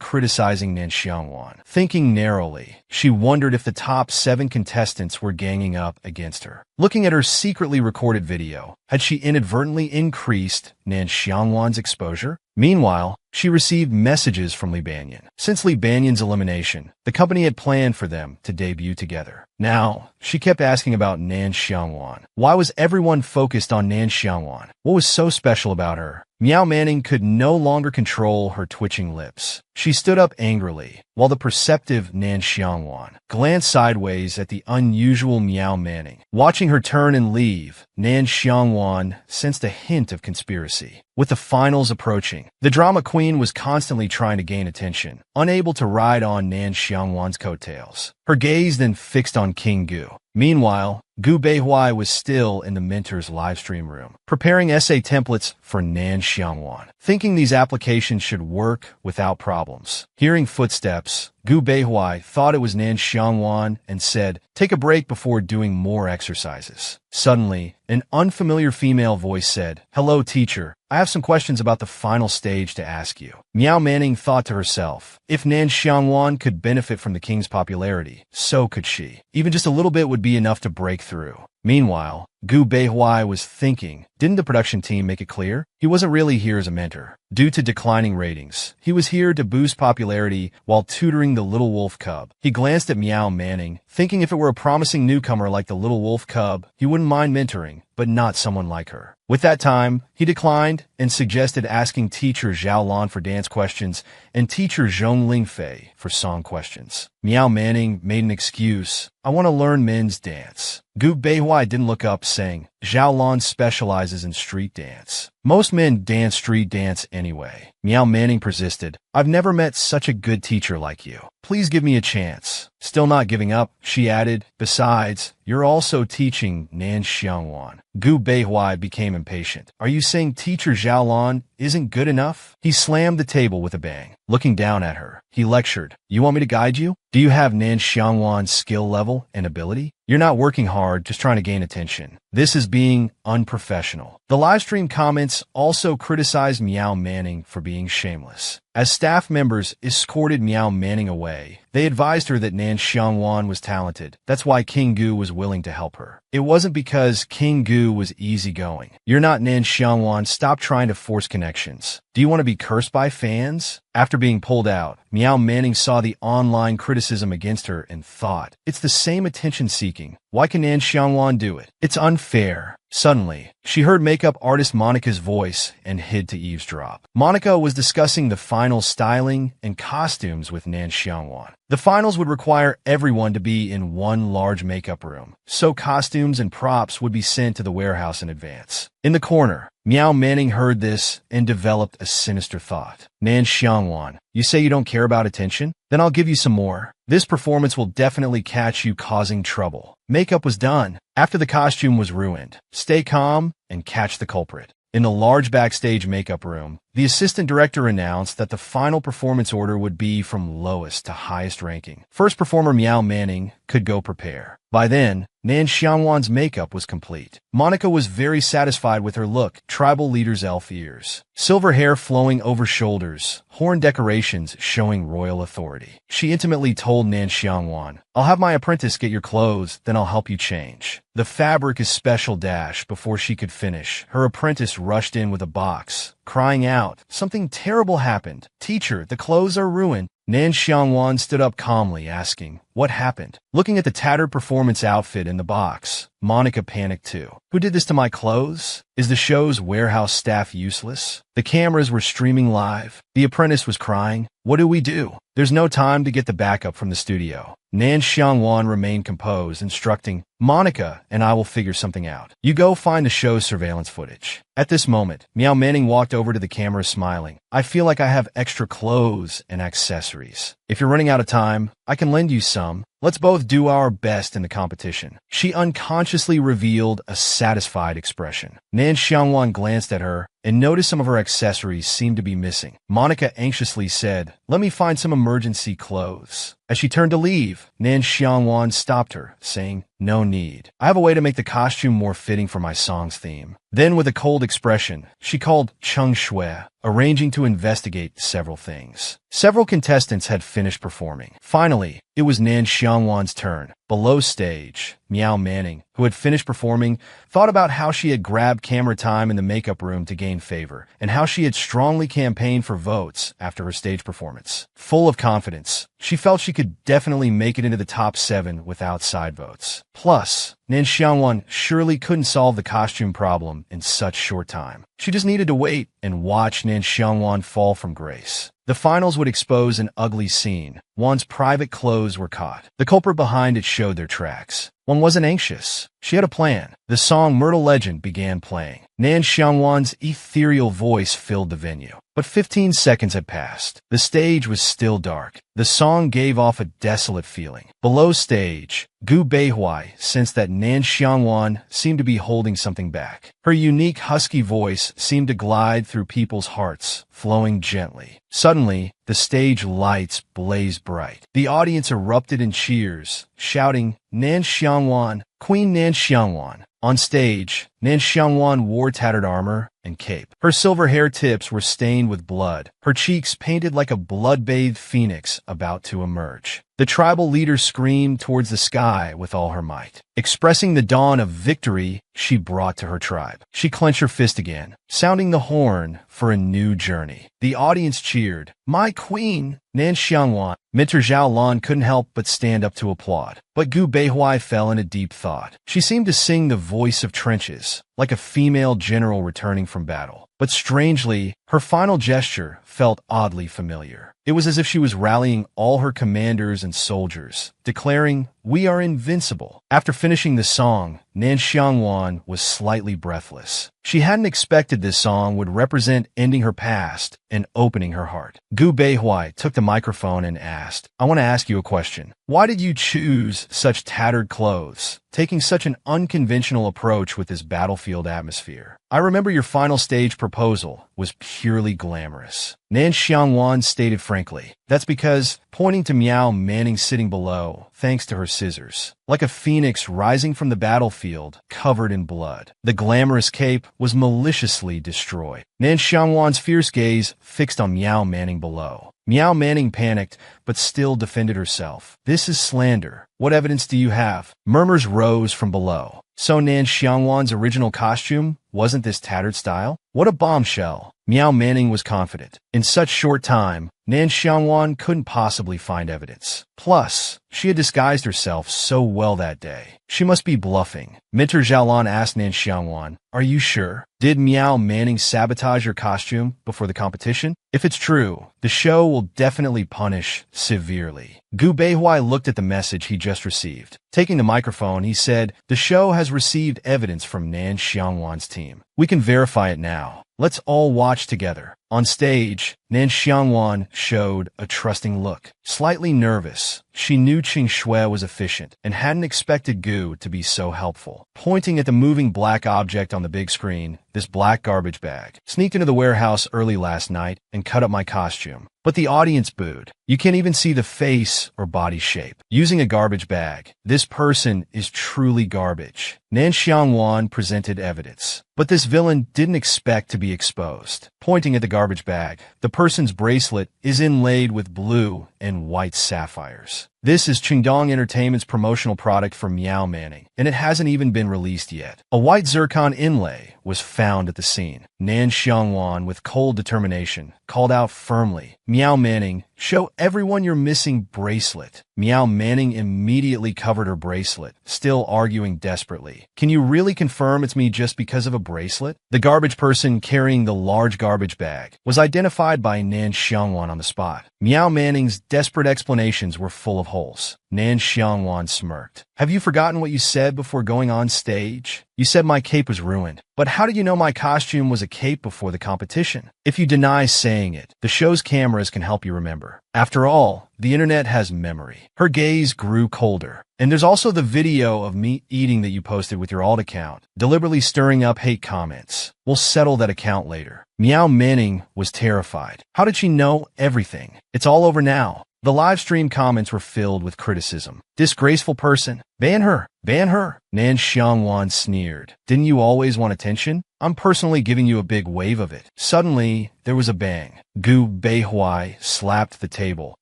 criticizing Nan Xiangwan. Thinking narrowly, she wondered if the top 7 contestants were ganging up against her. Looking at her secretly recorded video, had she inadvertently increased Nan Xiangwan's exposure? Meanwhile, she received messages from Li Banyan. Since Li Banyan's elimination, the company had planned for them to debut together. Now, she kept asking about Nan Xiangwan. Why was everyone focused on Nan Xiangwan? What was so special about her? Miao Manning could no longer control her twitching lips. She stood up angrily, while the perceptive Nan Xiangwan glanced sideways at the unusual Miao Manning. Watching her turn and leave, Nan Xiangwan sensed a hint of conspiracy. With the finals approaching, the drama queen was constantly trying to gain attention, unable to ride on Nan Xiangwan's coattails. Her gaze then fixed on King Gu. Meanwhile, Gu Beihui was still in the mentor's livestream room, preparing essay templates for Nan Xiangwan, thinking these applications should work without problems. Hearing footsteps, Gu Beihui thought it was Nan Xiangwan and said, "Take a break before doing more exercises." Suddenly, an unfamiliar female voice said, "Hello, teacher. I have some questions about the final stage to ask you." Miao Manning thought to herself, if Nan Xiangwan could benefit from the king's popularity, so could she. Even just a little bit would be enough to break through. Meanwhile, Gu Beihui was thinking, didn't the production team make it clear? He wasn't really here as a mentor. Due to declining ratings, he was here to boost popularity while tutoring the little wolf cub. He glanced at Miao Manning, thinking if it were a promising newcomer like the little wolf cub, he wouldn't mind mentoring, but not someone like her. With that time, he declined and suggested asking teacher Zhao Lan for dance questions and teacher Zhong Lingfei for song questions. Miao Manning made an excuse. "I want to learn men's dance." Gu Beihui didn't look up, saying, Zhao Lan specializes in street dance. Most men dance street dance anyway. Miao Manning persisted. I've never met such a good teacher like you. Please give me a chance. Still not giving up, she added. Besides, you're also teaching Nan Xiangwan. Gu Beihuai became impatient. Are you saying teacher Zhao Lan isn't good enough? He slammed the table with a bang. Looking down at her, he lectured. You want me to guide you? Do you have Nan Xiangwan's skill level and ability? You're not working hard, just trying to gain attention. This is being unprofessional. The livestream comments also criticized Miao Manning for being shameless. As staff members escorted Miao Manning away, they advised her that Nan Xiangwan was talented. That's why King Gu was willing to help her. It wasn't because King Gu was easygoing. You're not Nan Xiangwan, stop trying to force connections. Do you want to be cursed by fans? After being pulled out, Miao Manning saw the online criticism against her and thought, it's the same attention-seeking. Why can Nan Xiangwan do it? It's unfair. Suddenly, she heard makeup artist Monica's voice and hid to eavesdrop. Monica was discussing the final styling and costumes with Nan Xiangwan. The finals would require everyone to be in one large makeup room, so costumes and props would be sent to the warehouse in advance. In the corner, Miao Manning heard this and developed a sinister thought. Nan Xiangwan, you say you don't care about attention? Then I'll give you some more. This performance will definitely catch you causing trouble. Makeup was done. After the costume was ruined, stay calm and catch the culprit. In the large backstage makeup room, the assistant director announced that the final performance order would be from lowest to highest ranking. First performer Miao Manning could go prepare. By then, Nan Xiangwan's makeup was complete. Monica was very satisfied with her look, tribal leader's elf ears, silver hair flowing over shoulders, horn decorations showing royal authority. She intimately told Nan Xiangwan, I'll have my apprentice get your clothes, then I'll help you change. The fabric is special dash. Before she could finish, her apprentice rushed in with a box, crying out, something terrible happened. Teacher, the clothes are ruined. Nan Xiangwan stood up calmly, asking, what happened? Looking at the tattered performance outfit in the box, Monica panicked too. Who did this to my clothes? Is the show's warehouse staff useless? The cameras were streaming live. The apprentice was crying. What do we do? There's no time to get the backup from the studio. Nan Xiangwan remained composed, instructing, Monica and I will figure something out. You go find the show's surveillance footage. At this moment, Miao Manning walked over to the camera smiling. I feel like I have extra clothes and accessories. If you're running out of time, I can lend you some. Let's both do our best in the competition. She unconsciously revealed a satisfied expression. Nan Xiangwan glanced at her and noticed some of her accessories seemed to be missing. Monica anxiously said, let me find some emergency clothes. As she turned to leave, Nan Xiangwan stopped her, saying, no need. I have a way to make the costume more fitting for my song's theme. Then, with a cold expression, she called Cheng Shui, arranging to investigate several things. Several contestants had finished performing. Finally, it was Nan Xiangwan's turn. Below stage, Miao Manning, who had finished performing, thought about how she had grabbed camera time in the makeup room to gain favor, and how she had strongly campaigned for votes after her stage performance. Full of confidence, she felt she could definitely make it into the top 7 without side votes. Plus, Nan Xiangwan surely couldn't solve the costume problem in such short time. She just needed to wait and watch Nan Xiangwan fall from grace. The finals would expose an ugly scene. Wan's private clothes were caught. The culprit behind it showed their tracks. Wan wasn't anxious. She had a plan. The song Myrtle Legend began playing. Nan Xiangwan's ethereal voice filled the venue. But 15 seconds had passed. The stage was still dark. The song gave off a desolate feeling. Below stage, Gu Beihuai sensed that Nan Xiangwan seemed to be holding something back. Her unique husky voice seemed to glide through people's hearts, flowing gently. Suddenly, the stage lights blazed bright. The audience erupted in cheers, shouting, Nan Xiangwan, Queen Nan Xiangwan. On stage, Nan Xiangwan wore tattered armor and cape. Her silver hair tips were stained with blood, her cheeks painted like a blood-bathed phoenix about to emerge. The tribal leader screamed towards the sky with all her might, expressing the dawn of victory she brought to her tribe. She clenched her fist again, sounding the horn for a new journey. The audience cheered, My queen, Nan Xiangwan. Mentor Zhao Lan couldn't help but stand up to applaud. But Gu Beihuai fell into deep thought. She seemed to sing the voice of trenches, like a female general returning from battle. But strangely, her final gesture felt oddly familiar. It was as if she was rallying all her commanders and soldiers, declaring, We are invincible. After finishing the song, Nan Xiangwan was slightly breathless. She hadn't expected this song would represent ending her past and opening her heart. Gu Beihui took the microphone and asked, "I want to ask you a question. Why did you choose such tattered clothes, taking such an unconventional approach with this battlefield atmosphere? I remember your final stage proposal was purely glamorous." Nan Xiangwan stated frankly, "That's because," pointing to Miao Manning sitting below, thanks to her scissors, like a phoenix rising from the battlefield, covered in blood. The glamorous cape was maliciously destroyed. Nan Xiangwan's fierce gaze fixed on Miao Manning below. Miao Manning panicked, but still defended herself. "This is slander. What evidence do you have?" Murmurs rose from below. "So Nan Xiangwan's original costume wasn't this tattered style? What a bombshell." Miao Manning was confident. In such short time, Nan Xiangwan couldn't possibly find evidence. Plus, she had disguised herself so well that day. She must be bluffing. Mentor Xiaolan asked Nan Xiangwan, "Are you sure? Did Miao Manning sabotage your costume before the competition? If it's true, the show will definitely punish severely." Gu Beihui looked at the message he just received. Taking the microphone, he said, "The show has received evidence from Nan Xiangwan's team. We can verify it now. Let's all watch together." On stage, Nan Xiangwan showed a trusting look. Slightly nervous, she knew Qing Shui was efficient and hadn't expected Gu to be so helpful. Pointing at the moving black object on the big screen, "This black garbage bag sneaked into the warehouse early last night and cut up my costume." But the audience booed. "You can't even see the face or body shape. Using a garbage bag. This person is truly garbage." Nan Xiangwan presented evidence. But this villain didn't expect to be exposed. Pointing at the garbage bag, the person's bracelet is inlaid with blue and white sapphires. "This is Qingdong Entertainment's promotional product for Miao Manning, and it hasn't even been released yet." A white zircon inlay was found at the scene. Nan Xiangwan, with cold determination, called out firmly, "Miao Manning, show everyone your missing bracelet." Miao Manning immediately covered her bracelet, still arguing desperately. "Can you really confirm it's me just because of a bracelet?" The garbage person carrying the large garbage bag was identified by Nan Xiangwan on the spot. Miao Manning's desperate explanations were full of holes. Nan Xiangwan smirked. "Have you forgotten what you said before going on stage? You said my cape was ruined. But how did you know my costume was a cape before the competition? If you deny saying it, the show's cameras can help you remember. After all, the internet has memory." Her gaze grew colder. "And there's also the video of me eating that you posted with your alt account, deliberately stirring up hate comments. We'll settle that account later." Miao Manning was terrified. How did she know everything? "It's all over now." The live stream comments were filled with criticism. "Disgraceful person. Ban her. Ban her." Nan Xiangwan sneered. "Didn't you always want attention? I'm personally giving you a big wave of it." Suddenly, there was a bang. Gu Beihui slapped the table.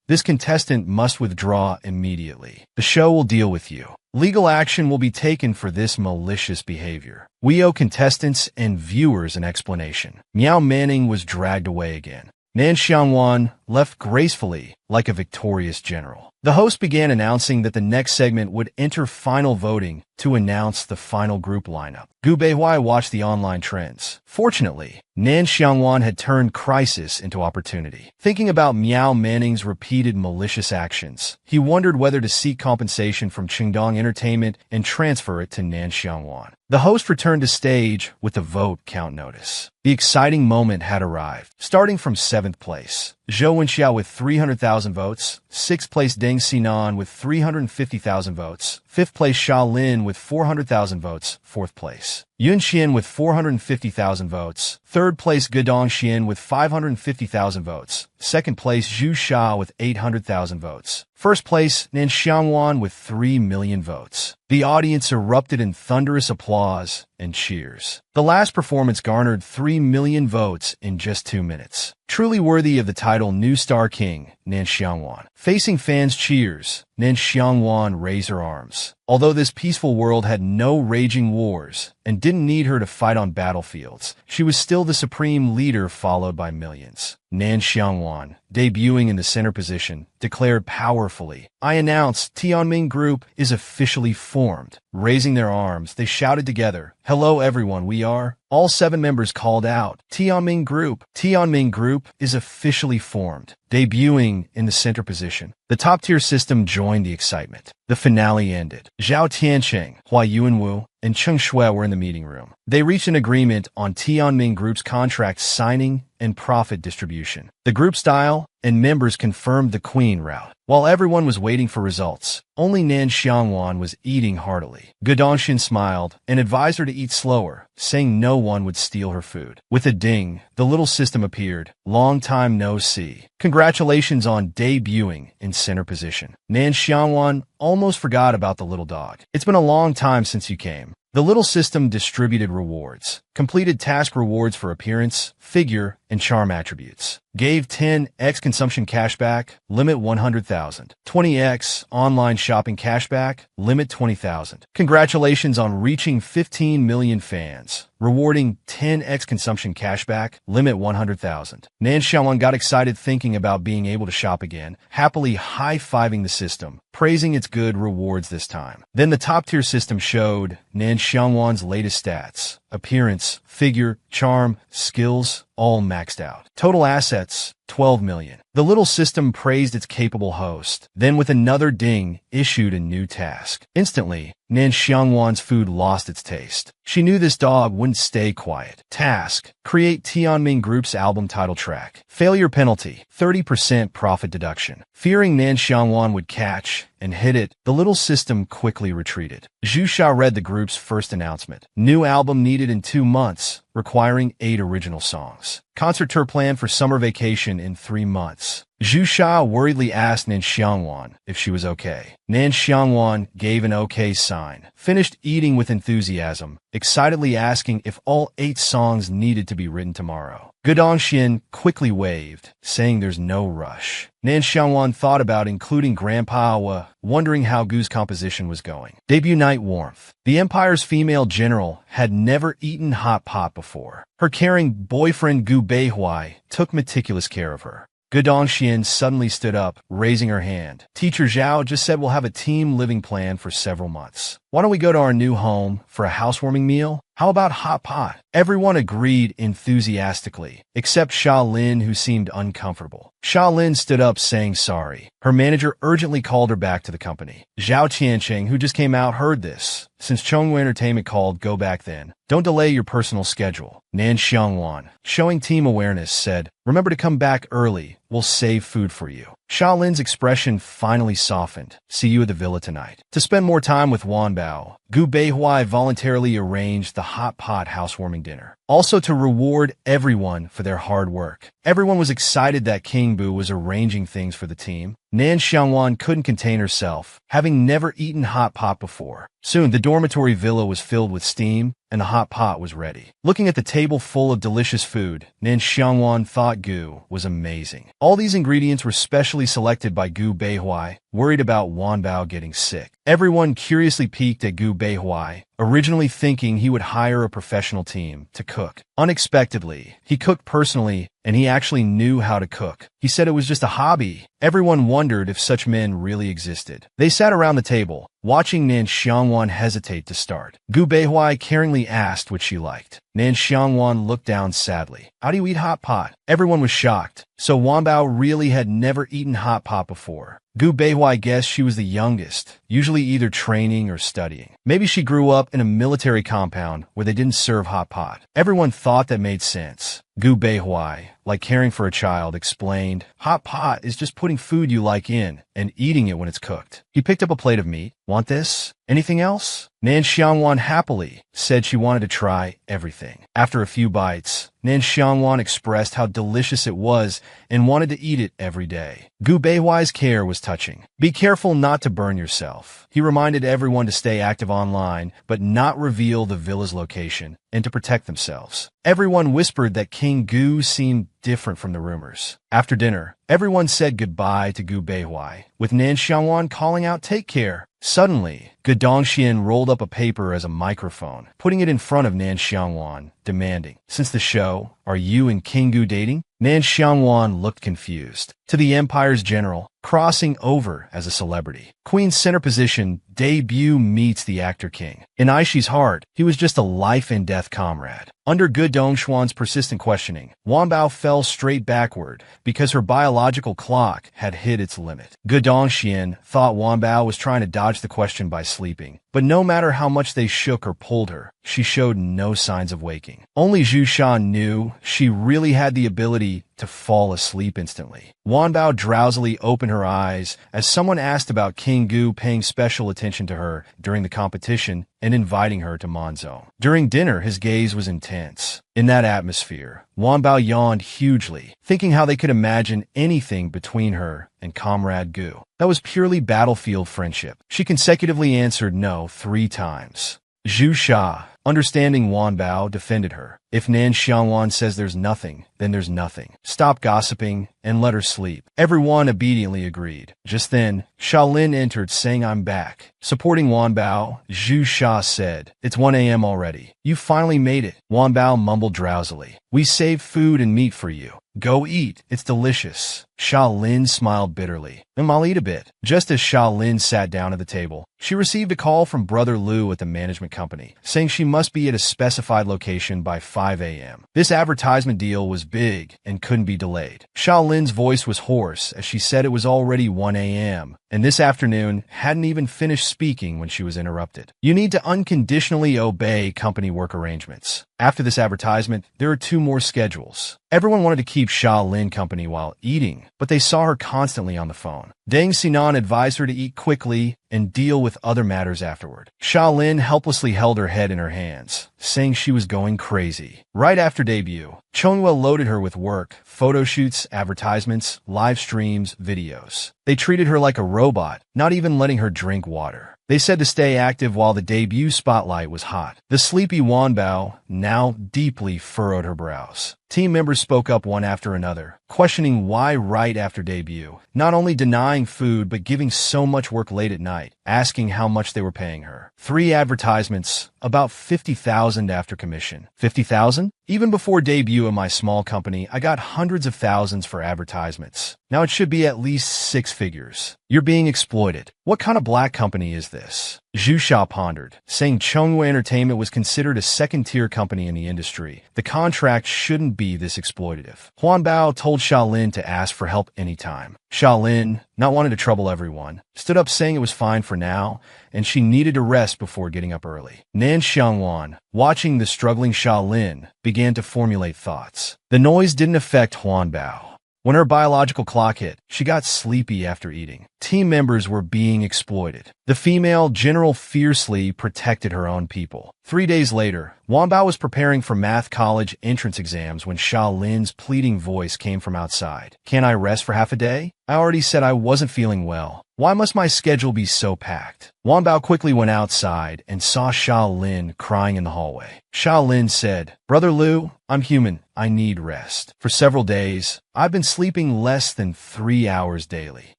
"This contestant must withdraw immediately. The show will deal with you. Legal action will be taken for this malicious behavior. We owe contestants and viewers an explanation." Miao Manning was dragged away again. Nan Xiangwan left gracefully, like a victorious general. The host began announcing that the next segment would enter final voting to announce the final group lineup. Gu Beihui watched the online trends. Fortunately, Nan Xiangwan had turned crisis into opportunity. Thinking about Miao Manning's repeated malicious actions, he wondered whether to seek compensation from Qingdong Entertainment and transfer it to Nan Xiangwan. The host returned to stage with the vote count notice. The exciting moment had arrived. Starting from 7th place, Zhou Wenxiao with 300,000 votes, 6th place Deng Xinan with 350,000 votes, 5th place Xia Lin with 400,000 votes, 4th place Yun Xian with 450,000 votes, 3rd place Gedong Xian with 550,000 votes, 2nd place Zhu Sha with 800,000 votes, 1st place Nan Xiangwan with 3 million votes. The audience erupted in thunderous applause and cheers. The last performance garnered 3 million votes in just 2 minutes. Truly worthy of the title New Star King, Nan Xiangwan. Facing fans' cheers, Nan Xiangwan raised her arms. Although this peaceful world had no raging wars and didn't need her to fight on battlefields, she was still the supreme leader followed by millions. Nan Xiangwan, debuting in the center position, declared powerfully, "I announce Tianming Group is officially formed." Raising their arms, they shouted together, "Hello everyone, we are..." All 7 members called out, "Tianming Group. Tianming Group is officially formed." Debuting in the center position, the top-tier system joined the excitement. The finale ended. Zhao Tiancheng, Hua Yuanwu, and Cheng Shui were in the meeting room. They reached an agreement on Tianming Group's contract signing and profit distribution. The group style and members confirmed the queen route. While everyone was waiting for results, only Nan Xiangwan was eating heartily. Gu Dongxin smiled and advised her to eat slower, saying no one would steal her food. With a ding, the little system appeared. Long time no see. Congratulations on debuting in center position. Nan Xiangwan almost forgot about the little dog. It's been a long time since you came. The little system distributed rewards, completed task rewards for appearance, figure, and charm attributes. Gave 10x consumption cashback, limit 100,000. 20x online shopping cashback, limit 20,000. Congratulations on reaching 15 million fans. Rewarding 10x consumption cashback, limit 100,000. Nan Xiangwan got excited thinking about being able to shop again, happily high-fiving the system, praising its good rewards this time. Then the top-tier system showed Nan Xiangwan's latest stats. Appearance, figure, charm, skills, all maxed out. Total assets, 12 million. The little system praised its capable host, then with another ding, issued a new task. Instantly, Nan Xiangwan's food lost its taste. She knew this dog wouldn't stay quiet. Task: create Tianming Group's album title track. Failure penalty: 30% profit deduction. Fearing Nan Xiangwan would catch and hit it, the little system quickly retreated. Zhu Xia read the group's first announcement. New album needed in 2 months, requiring 8 original songs. Concert tour planned for summer vacation in 3 months. Zhu Xia worriedly asked Nan Xiangwan if she was okay. Nan Xiangwan gave an okay sign, finished eating with enthusiasm, excitedly asking if all 8 songs needed to be written tomorrow. Gu Dongxin quickly waved, saying there's no rush. Nan Xiangwan thought about including Grandpa Awa, wondering how Gu's composition was going. Debut night warmth. The Empire's female general had never eaten hot pot before. Her caring boyfriend Gu Beihuai took meticulous care of her. Gu Dongxin suddenly stood up, raising her hand. Teacher Zhao just said we'll have a team living plan for several months. Why don't we go to our new home for a housewarming meal? How about hot pot? Everyone agreed enthusiastically, except Xia Lin, who seemed uncomfortable. Xia Lin stood up saying sorry. Her manager urgently called her back to the company. Zhao Qiancheng, who just came out, heard this. Since Chongwu Entertainment called, go back then. Don't delay your personal schedule. Nan Xiangwan, showing team awareness, said, remember to come back early. We'll save food for you. Xia Lin's expression finally softened. See you at the villa tonight. To spend more time with Wanbao, Gu Beihuai voluntarily arranged the hot pot housewarming dinner. Also to reward everyone for their hard work. Everyone was excited that King Bu was arranging things for the team. Nan Xiangwan couldn't contain herself, having never eaten hot pot before. Soon, the dormitory villa was filled with steam, and the hot pot was ready. Looking at the table full of delicious food, Nan Xiangwan thought Gu was amazing. All these ingredients were specially selected by Gu Beihuai, worried about Wanbao getting sick. Everyone curiously peeked at Gu Beihuai, originally thinking he would hire a professional team to cook. Unexpectedly, he cooked personally, and he actually knew how to cook. He said it was just a hobby. Everyone wondered if such men really existed. They sat around the table, watching Nan Xiangwan hesitate to start. Gu Beihuai caringly asked what she liked. Nan Xiangwan looked down sadly. How do you eat hot pot? Everyone was shocked. So Wanbao really had never eaten hot pot before. Gu Beihuai guessed she was the youngest, usually either training or studying. Maybe she grew up in a military compound where they didn't serve hot pot. Everyone thought that made sense. Gu Beihuai, like caring for a child, explained, hot pot is just putting food you like in and eating it when it's cooked. He picked up a plate of meat. Want this? Anything else? Nan Xiangwan happily said she wanted to try everything. After a few bites, Nan Xiangwan expressed how delicious it was and wanted to eat it every day. Gu Beihuai's care was touching. Be careful not to burn yourself. He reminded everyone to stay active online, but not reveal the villa's location, and to protect themselves. Everyone whispered that King Gu seemed different from the rumors. After dinner, everyone said goodbye to Gu Beihuai, with Nan Xiangwan calling out, take care. Suddenly, Gu Dongxin rolled up a paper as a microphone, putting it in front of Nan Xiangwan, demanding, since the show, are you and King Gu dating? Nan Xiangwan looked confused. to the Empire's general, crossing over as a celebrity. Queen's center position debut meets the actor king. In Aishi's heart, he was just a life-and-death comrade. Under Gu Dongxuan's persistent questioning, Wanbao fell straight backward because her biological clock had hit its limit. Gu Dongxian thought Wanbao was trying to dodge the question by sleeping, but no matter how much they shook or pulled her, she showed no signs of waking. Only Zhu Shan knew she really had the ability to fall asleep instantly. Wanbao drowsily opened her eyes as someone asked about King Gu paying special attention to her during the competition and inviting her to Monzou. During dinner, his gaze was intense. In that atmosphere, Wanbao yawned hugely, thinking how they could imagine anything between her and Comrade Gu. That was purely battlefield friendship. She consecutively answered no 3 times. Zhu Sha, understanding Wanbao, defended her. If Nan Xiangwan says there's nothing, then there's nothing. Stop gossiping and let her sleep. Everyone obediently agreed. Just then, Shaolin entered saying, "I'm back." Supporting Wanbao, Zhu Sha said, "It's 1 a.m. already. You finally made it." Wanbao mumbled drowsily, "We saved food and meat for you. Go eat. It's delicious." Shaolin smiled bitterly. "I'll eat a bit." Just as Shaolin sat down at the table, she received a call from Brother Liu at the management company, saying she must be at a specified location by 5 a.m. This advertisement deal was big and couldn't be delayed. Shaolin's voice was hoarse as she said it was already 1 a.m., and this afternoon hadn't even finished speaking when she was interrupted. "You need to unconditionally obey company work arrangements. After this advertisement, there are 2 more schedules." Everyone wanted to keep Shaolin company while eating, but they saw her constantly on the phone. Deng Xinan advised her to eat quickly and deal with other matters afterward. Shaolin helplessly held her head in her hands, saying she was going crazy. Right after debut, Chonghua loaded her with work, photo shoots, advertisements, live streams, videos. They treated her like a robot, not even letting her drink water. They said to stay active while the debut spotlight was hot. The sleepy Wanbao now deeply furrowed her brows. Team members spoke up one after another, questioning why right after debut, not only denying food but giving so much work late at night, asking how much they were paying her. 3 advertisements, about 50,000 after commission. 50,000? Even before debut in my small company, I got hundreds of thousands for advertisements. Now it should be at least 6 figures. You're being exploited. What kind of black company is this? Zhu Sha pondered, saying Chonghua Entertainment was considered a second-tier company in the industry. The contract shouldn't be this exploitative. Wanbao told Shaolin to ask for help anytime. Shaolin, not wanting to trouble everyone, stood up saying it was fine for now, and she needed to rest before getting up early. Nan Xiangwan, watching the struggling Shaolin, began to formulate thoughts. The noise didn't affect Wanbao. When her biological clock hit, she got sleepy after eating. Team members were being exploited. The female general fiercely protected her own people. 3 days later, Wanbao was preparing for math college entrance exams when Shaolin's pleading voice came from outside. "Can't I rest for half a day? I already said I wasn't feeling well. Why must my schedule be so packed?" Wanbao quickly went outside and saw Shaolin crying in the hallway. Shaolin said, "Brother Liu, I'm human. I need rest. For several days, I've been sleeping less than 3 hours daily."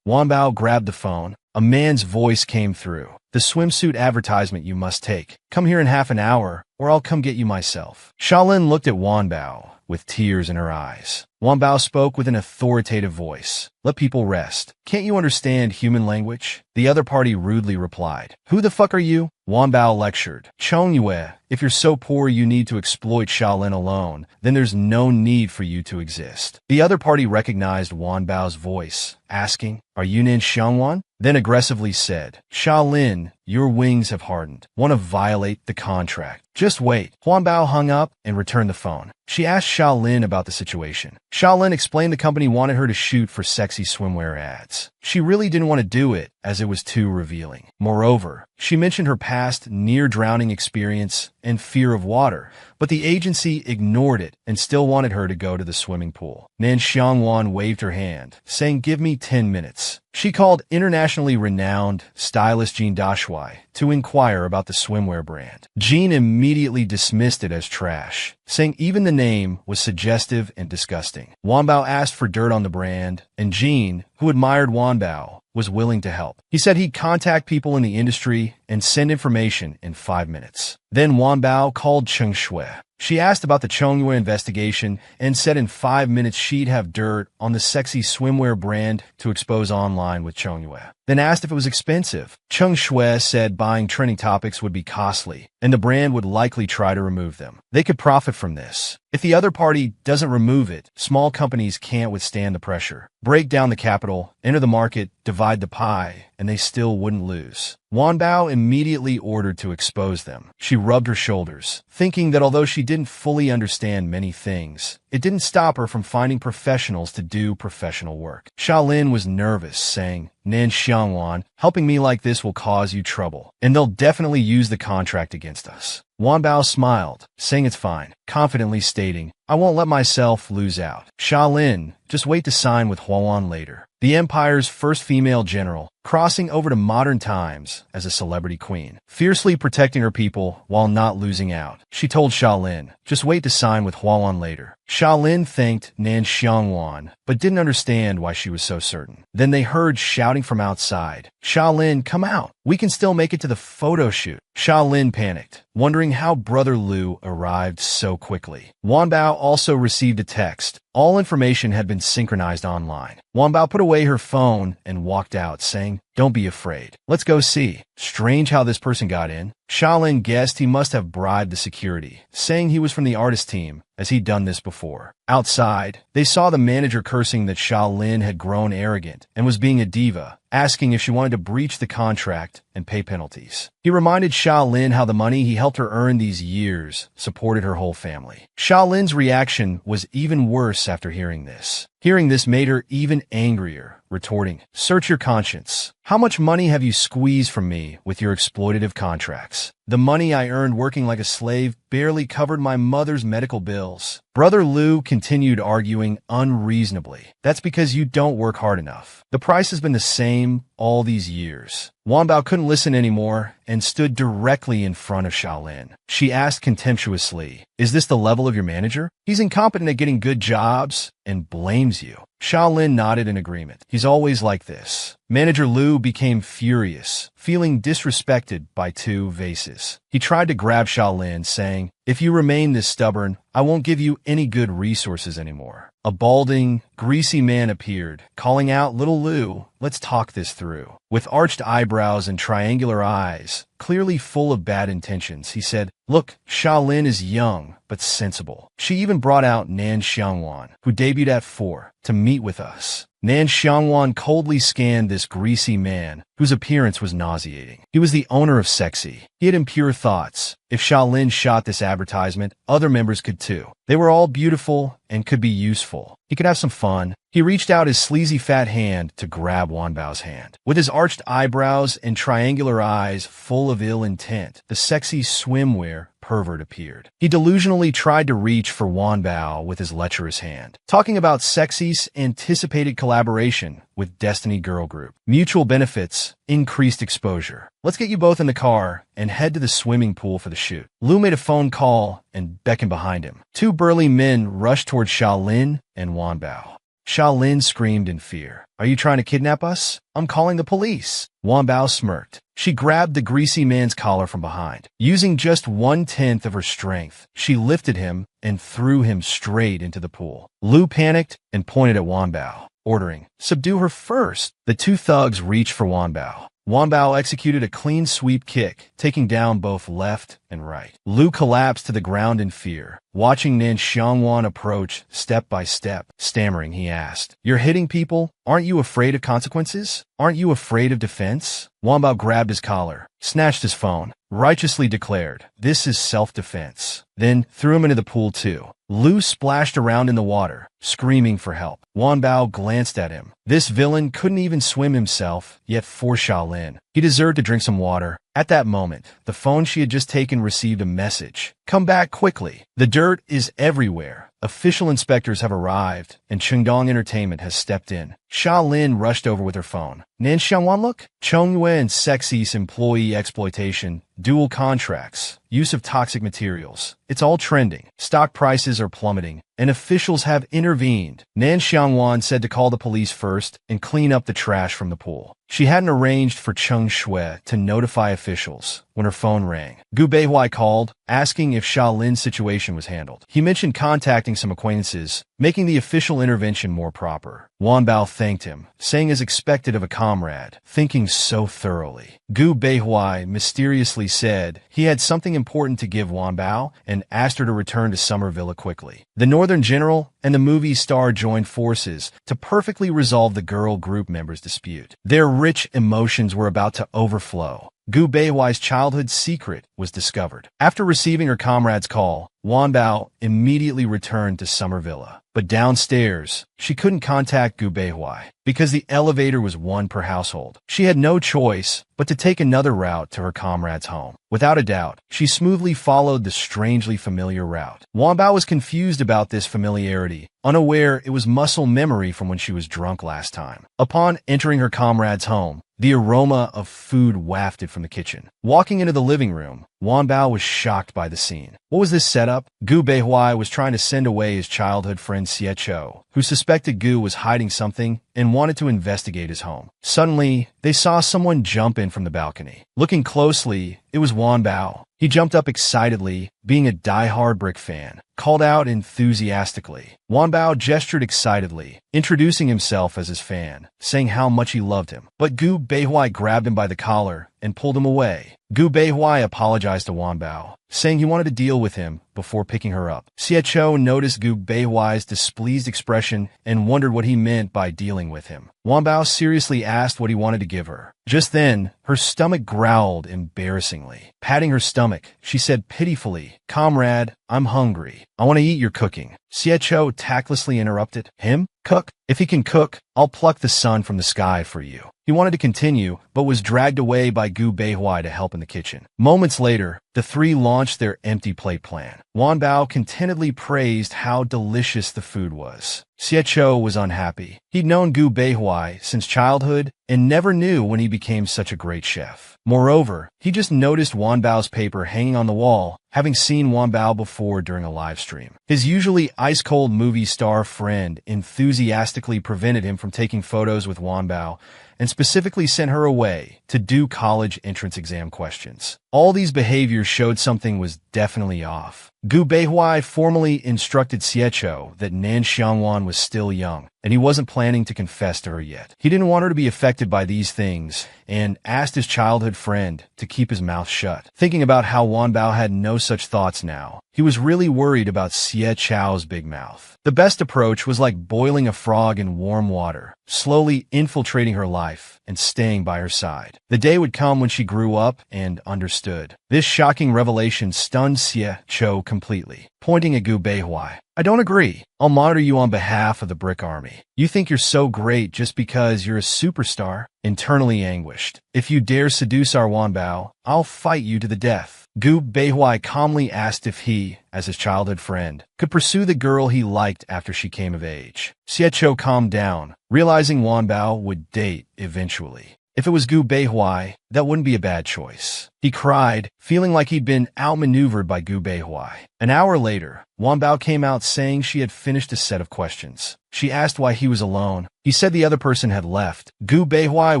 Wanbao grabbed the phone. A man's voice came through. "The swimsuit advertisement you must take. Come here in half an hour, or I'll come get you myself." Shaolin looked at Wanbao with tears in her eyes. Wanbao spoke with an authoritative voice. "Let people rest. Can't you understand human language?" The other party rudely replied. "Who the fuck are you?" Wanbao lectured. "Chongyue, if you're so poor you need to exploit Shaolin alone, then there's no need for you to exist." The other party recognized Wanbao's voice, asking, "Are you Nan Xiangwan?" Then aggressively said, "Shaolin, your wings have hardened. Want to violate the contract. Just wait." Wanbao hung up and returned the phone. She asked Shaolin about the situation. Shaolin explained the company wanted her to shoot for sexy swimwear ads. She really didn't want to do it as it was too revealing. Moreover, she mentioned her past near-drowning experience and fear of water, but the agency ignored it and still wanted her to go to the swimming pool. Nan Xiangwan waved her hand, saying, "Give me 10 minutes." She called internationally renowned stylist Jean Dashuai to inquire about the swimwear brand. Jean immediately dismissed it as trash, saying even the name was suggestive and disgusting. Wanbao asked for dirt on the brand, and Jean, who admired Wanbao, was willing to help. He said he'd contact people in the industry and send information in 5 minutes. Then Wan Bao called Cheng Shui. She asked about the Chongyue investigation and said in 5 minutes she'd have dirt on the sexy swimwear brand to expose online with Chongyue. Then asked if it was expensive. Cheng Shui said buying trending topics would be costly, and the brand would likely try to remove them. They could profit from this. If the other party doesn't remove it, small companies can't withstand the pressure. Break down the capital, enter the market, divide the pie, and they still wouldn't lose. Wan Bao immediately ordered to expose them. She rubbed her shoulders, thinking that although she didn't fully understand many things, it didn't stop her from finding professionals to do professional work. Xiaolin was nervous, saying, "Nan Xiangwan, helping me like this will cause you trouble, and they'll definitely use the contract against us." Wan Bao smiled, saying it's fine, confidently stating, "I won't let myself lose out. Xiaolin, just wait to sign with Huan later." The empire's first female general, crossing over to modern times as a celebrity queen, fiercely protecting her people while not losing out. She told Xiaolin, "Just wait to sign with Huan later." Xiaolin thanked Nan Xiangwan, but didn't understand why she was so certain. Then they heard shouting from outside, "Xiaolin, come out. We can still make it to the photo shoot." Xiaolin panicked, wondering how Brother Lu arrived so quickly. Wan Bao also received a text. All information had been synchronized online. Wan Bao put away her phone and walked out, saying, "Don't be afraid. Let's go see." Strange how this person got in. Xiaolin guessed he must have bribed the security, saying he was from the artist team, as he'd done this before. Outside, they saw the manager cursing that Xiaolin had grown arrogant and was being a diva, asking if she wanted to breach the contract and pay penalties. He reminded Xiaolin how the money he helped her earn these years supported her whole family. Xiaolin's reaction was even worse after hearing this. Hearing this made her even angrier, retorting, "Search your conscience. How much money have you squeezed from me with your exploitative contracts? The money I earned working like a slave barely covered my mother's medical bills." Brother Lu continued arguing unreasonably. "That's because you don't work hard enough. The price has been the same all these years." Wan Bao couldn't listen anymore and stood directly in front of Xiaolin. She asked contemptuously, "Is this the level of your manager? He's incompetent at getting good jobs and blames you." Xiaolin nodded in agreement. "He's always like this." Manager Lu became furious, feeling disrespected by two vases. He tried to grab Xiaolin, saying, "If you remain this stubborn, I won't give you any good resources anymore." A balding, greasy man appeared, calling out, "Little Lu, let's talk this through." With arched eyebrows and triangular eyes, clearly full of bad intentions, he said, "Look, Xiaolin is young, but sensible. She even brought out Nan Xiangwan, who debuted at 4, to meet with us." Nan Xiangwan coldly scanned this greasy man, whose appearance was nauseating. He was the owner of Sexy. He had impure thoughts. If Xiaolin shot this advertisement, other members could too. They were all beautiful and could be useful. He could have some fun. He reached out his sleazy fat hand to grab Wan Bao's hand. With his arched eyebrows and triangular eyes full of ill intent, the sexy swimwear pervert appeared. He delusionally tried to reach for Wan Bao with his lecherous hand, talking about Sexy's anticipated collaboration with Destiny Girl Group. Mutual benefits, increased exposure. "Let's get you both in the car and head to the swimming pool for the shoot." Lu made a phone call and beckoned behind him. Two burly men rushed toward Xiaolin and Wan Bao. Xiaolin screamed in fear. "Are you trying to kidnap us? I'm calling the police." Wan Bao smirked. She grabbed the greasy man's collar from behind. Using just 1/10 of her strength, she lifted him and threw him straight into the pool. Lu panicked and pointed at Wan Bao, ordering, "Subdue her first." The two thugs reached for Wan Bao. Wan Bao executed a clean sweep kick, taking down both left and right. Lu collapsed to the ground in fear. Watching Nan Xiangwan approach step by step, stammering, he asked, "You're hitting people? Aren't you afraid of consequences? Aren't you afraid of defense?" Wan Bao grabbed his collar, snatched his phone, righteously declared, "This is self-defense." Then threw him into the pool too. Lu splashed around in the water, screaming for help. Wan Bao glanced at him. This villain couldn't even swim himself, yet for Xiaolin, he deserved to drink some water. At that moment, the phone she had just taken received a message. "Come back quickly. The dirt is everywhere. Official inspectors have arrived, and Chengdong Entertainment has stepped in. Sha Lin rushed over with her phone. Nan Xiangwan look? Chong Yue and sexy's employee exploitation, dual contracts, use of toxic materials. It's all trending. Stock prices are plummeting, and officials have intervened. Nan Xiangwan said to call the police first and clean up the trash from the pool. She hadn't arranged for Cheng Shui to notify officials when her phone rang. Gu Beihui called, asking if Sha Lin's situation was handled. He mentioned contacting some acquaintances, making the official intervention more proper. Wan Bao thanked him, saying as expected of a comrade, thinking so thoroughly. Gu Beihui mysteriously said he had something important to give Wan Bao and asked her to return to Summer Villa quickly. The Northern General and the movie star joined forces to perfectly resolve the girl group members' dispute. Their rich emotions were about to overflow. Gu Beihuai's childhood secret was discovered. After receiving her comrade's call, Wan Bao immediately returned to Summer Villa. But downstairs, she couldn't contact Gu Beihui because the elevator was one per household. She had no choice but to take another route to her comrade's home. Without a doubt, she smoothly followed the strangely familiar route. Wan Bao was confused about this familiarity, unaware it was muscle memory from when she was drunk last time. Upon entering her comrade's home, the aroma of food wafted from the kitchen. Walking into the living room, Wan Bao was shocked by the scene. What was this setup? Gu Beihui was trying to send away his childhood friend Xie Chou, who suspected Gu was hiding something and wanted to investigate his home. Suddenly, they saw someone jump in from the balcony. Looking closely, it was Wan Bao. He jumped up excitedly, being a die-hard Brick fan, called out enthusiastically. Wan Bao gestured excitedly, introducing himself as his fan, saying how much he loved him. But Gu Beihui grabbed him by the collar and pulled him away. Gu Beihui apologized to Wan Bao, saying he wanted to deal with him before picking her up. Xie Chou noticed Gu Beihuai's displeased expression and wondered what he meant by dealing with him. Wan Bao seriously asked what he wanted to give her. Just then, her stomach growled embarrassingly. Patting her stomach, she said pitifully, "Comrade, I'm hungry. I want to eat your cooking." Xie Chou tactlessly interrupted. "Him? Cook? If he can cook, I'll pluck the sun from the sky for you." He wanted to continue, but was dragged away by Gu Beihui to help in the kitchen. Moments later, the three launched their empty plate plan. Wan Bao contentedly praised how delicious the food was. Xie Chou was unhappy. He'd known Gu Beihui since childhood and never knew when he became such a great chef. Moreover, he just noticed Wan Bao's paper hanging on the wall, having seen Wan Bao before during a live stream. His usually ice-cold movie star friend enthusiastically prevented him from taking photos with Wan Bao and specifically sent her away to do college entrance exam questions. All these behaviors showed something was definitely off. Gu Beihui formally instructed Xie Chou that Nan Xiangwan was still young, and he wasn't planning to confess to her yet. He didn't want her to be affected by these things, and asked his childhood friend to keep his mouth shut. Thinking about how Wan Bao had no such thoughts now, he was really worried about Xie Chou's big mouth. The best approach was like boiling a frog in warm water, slowly infiltrating her life and staying by her side. The day would come when she grew up and understood. This shocking revelation stunned Xie Chou completely. Pointing at Gu Beihui, "I don't agree. I'll monitor you on behalf of the Brick Army. You think you're so great just because you're a superstar?" Internally anguished, "If you dare seduce our Wan Bao, I'll fight you to the death." Gu Beihui calmly asked if he, as his childhood friend, could pursue the girl he liked after she came of age. Xie Chou calmed down, realizing Wan Bao would date eventually. If it was Gu Beihui, that wouldn't be a bad choice. He cried, feeling like he'd been outmaneuvered by Gu Beihui. An hour later, Wan Bao came out saying she had finished a set of questions. She asked why he was alone. He said the other person had left. Gu Beihui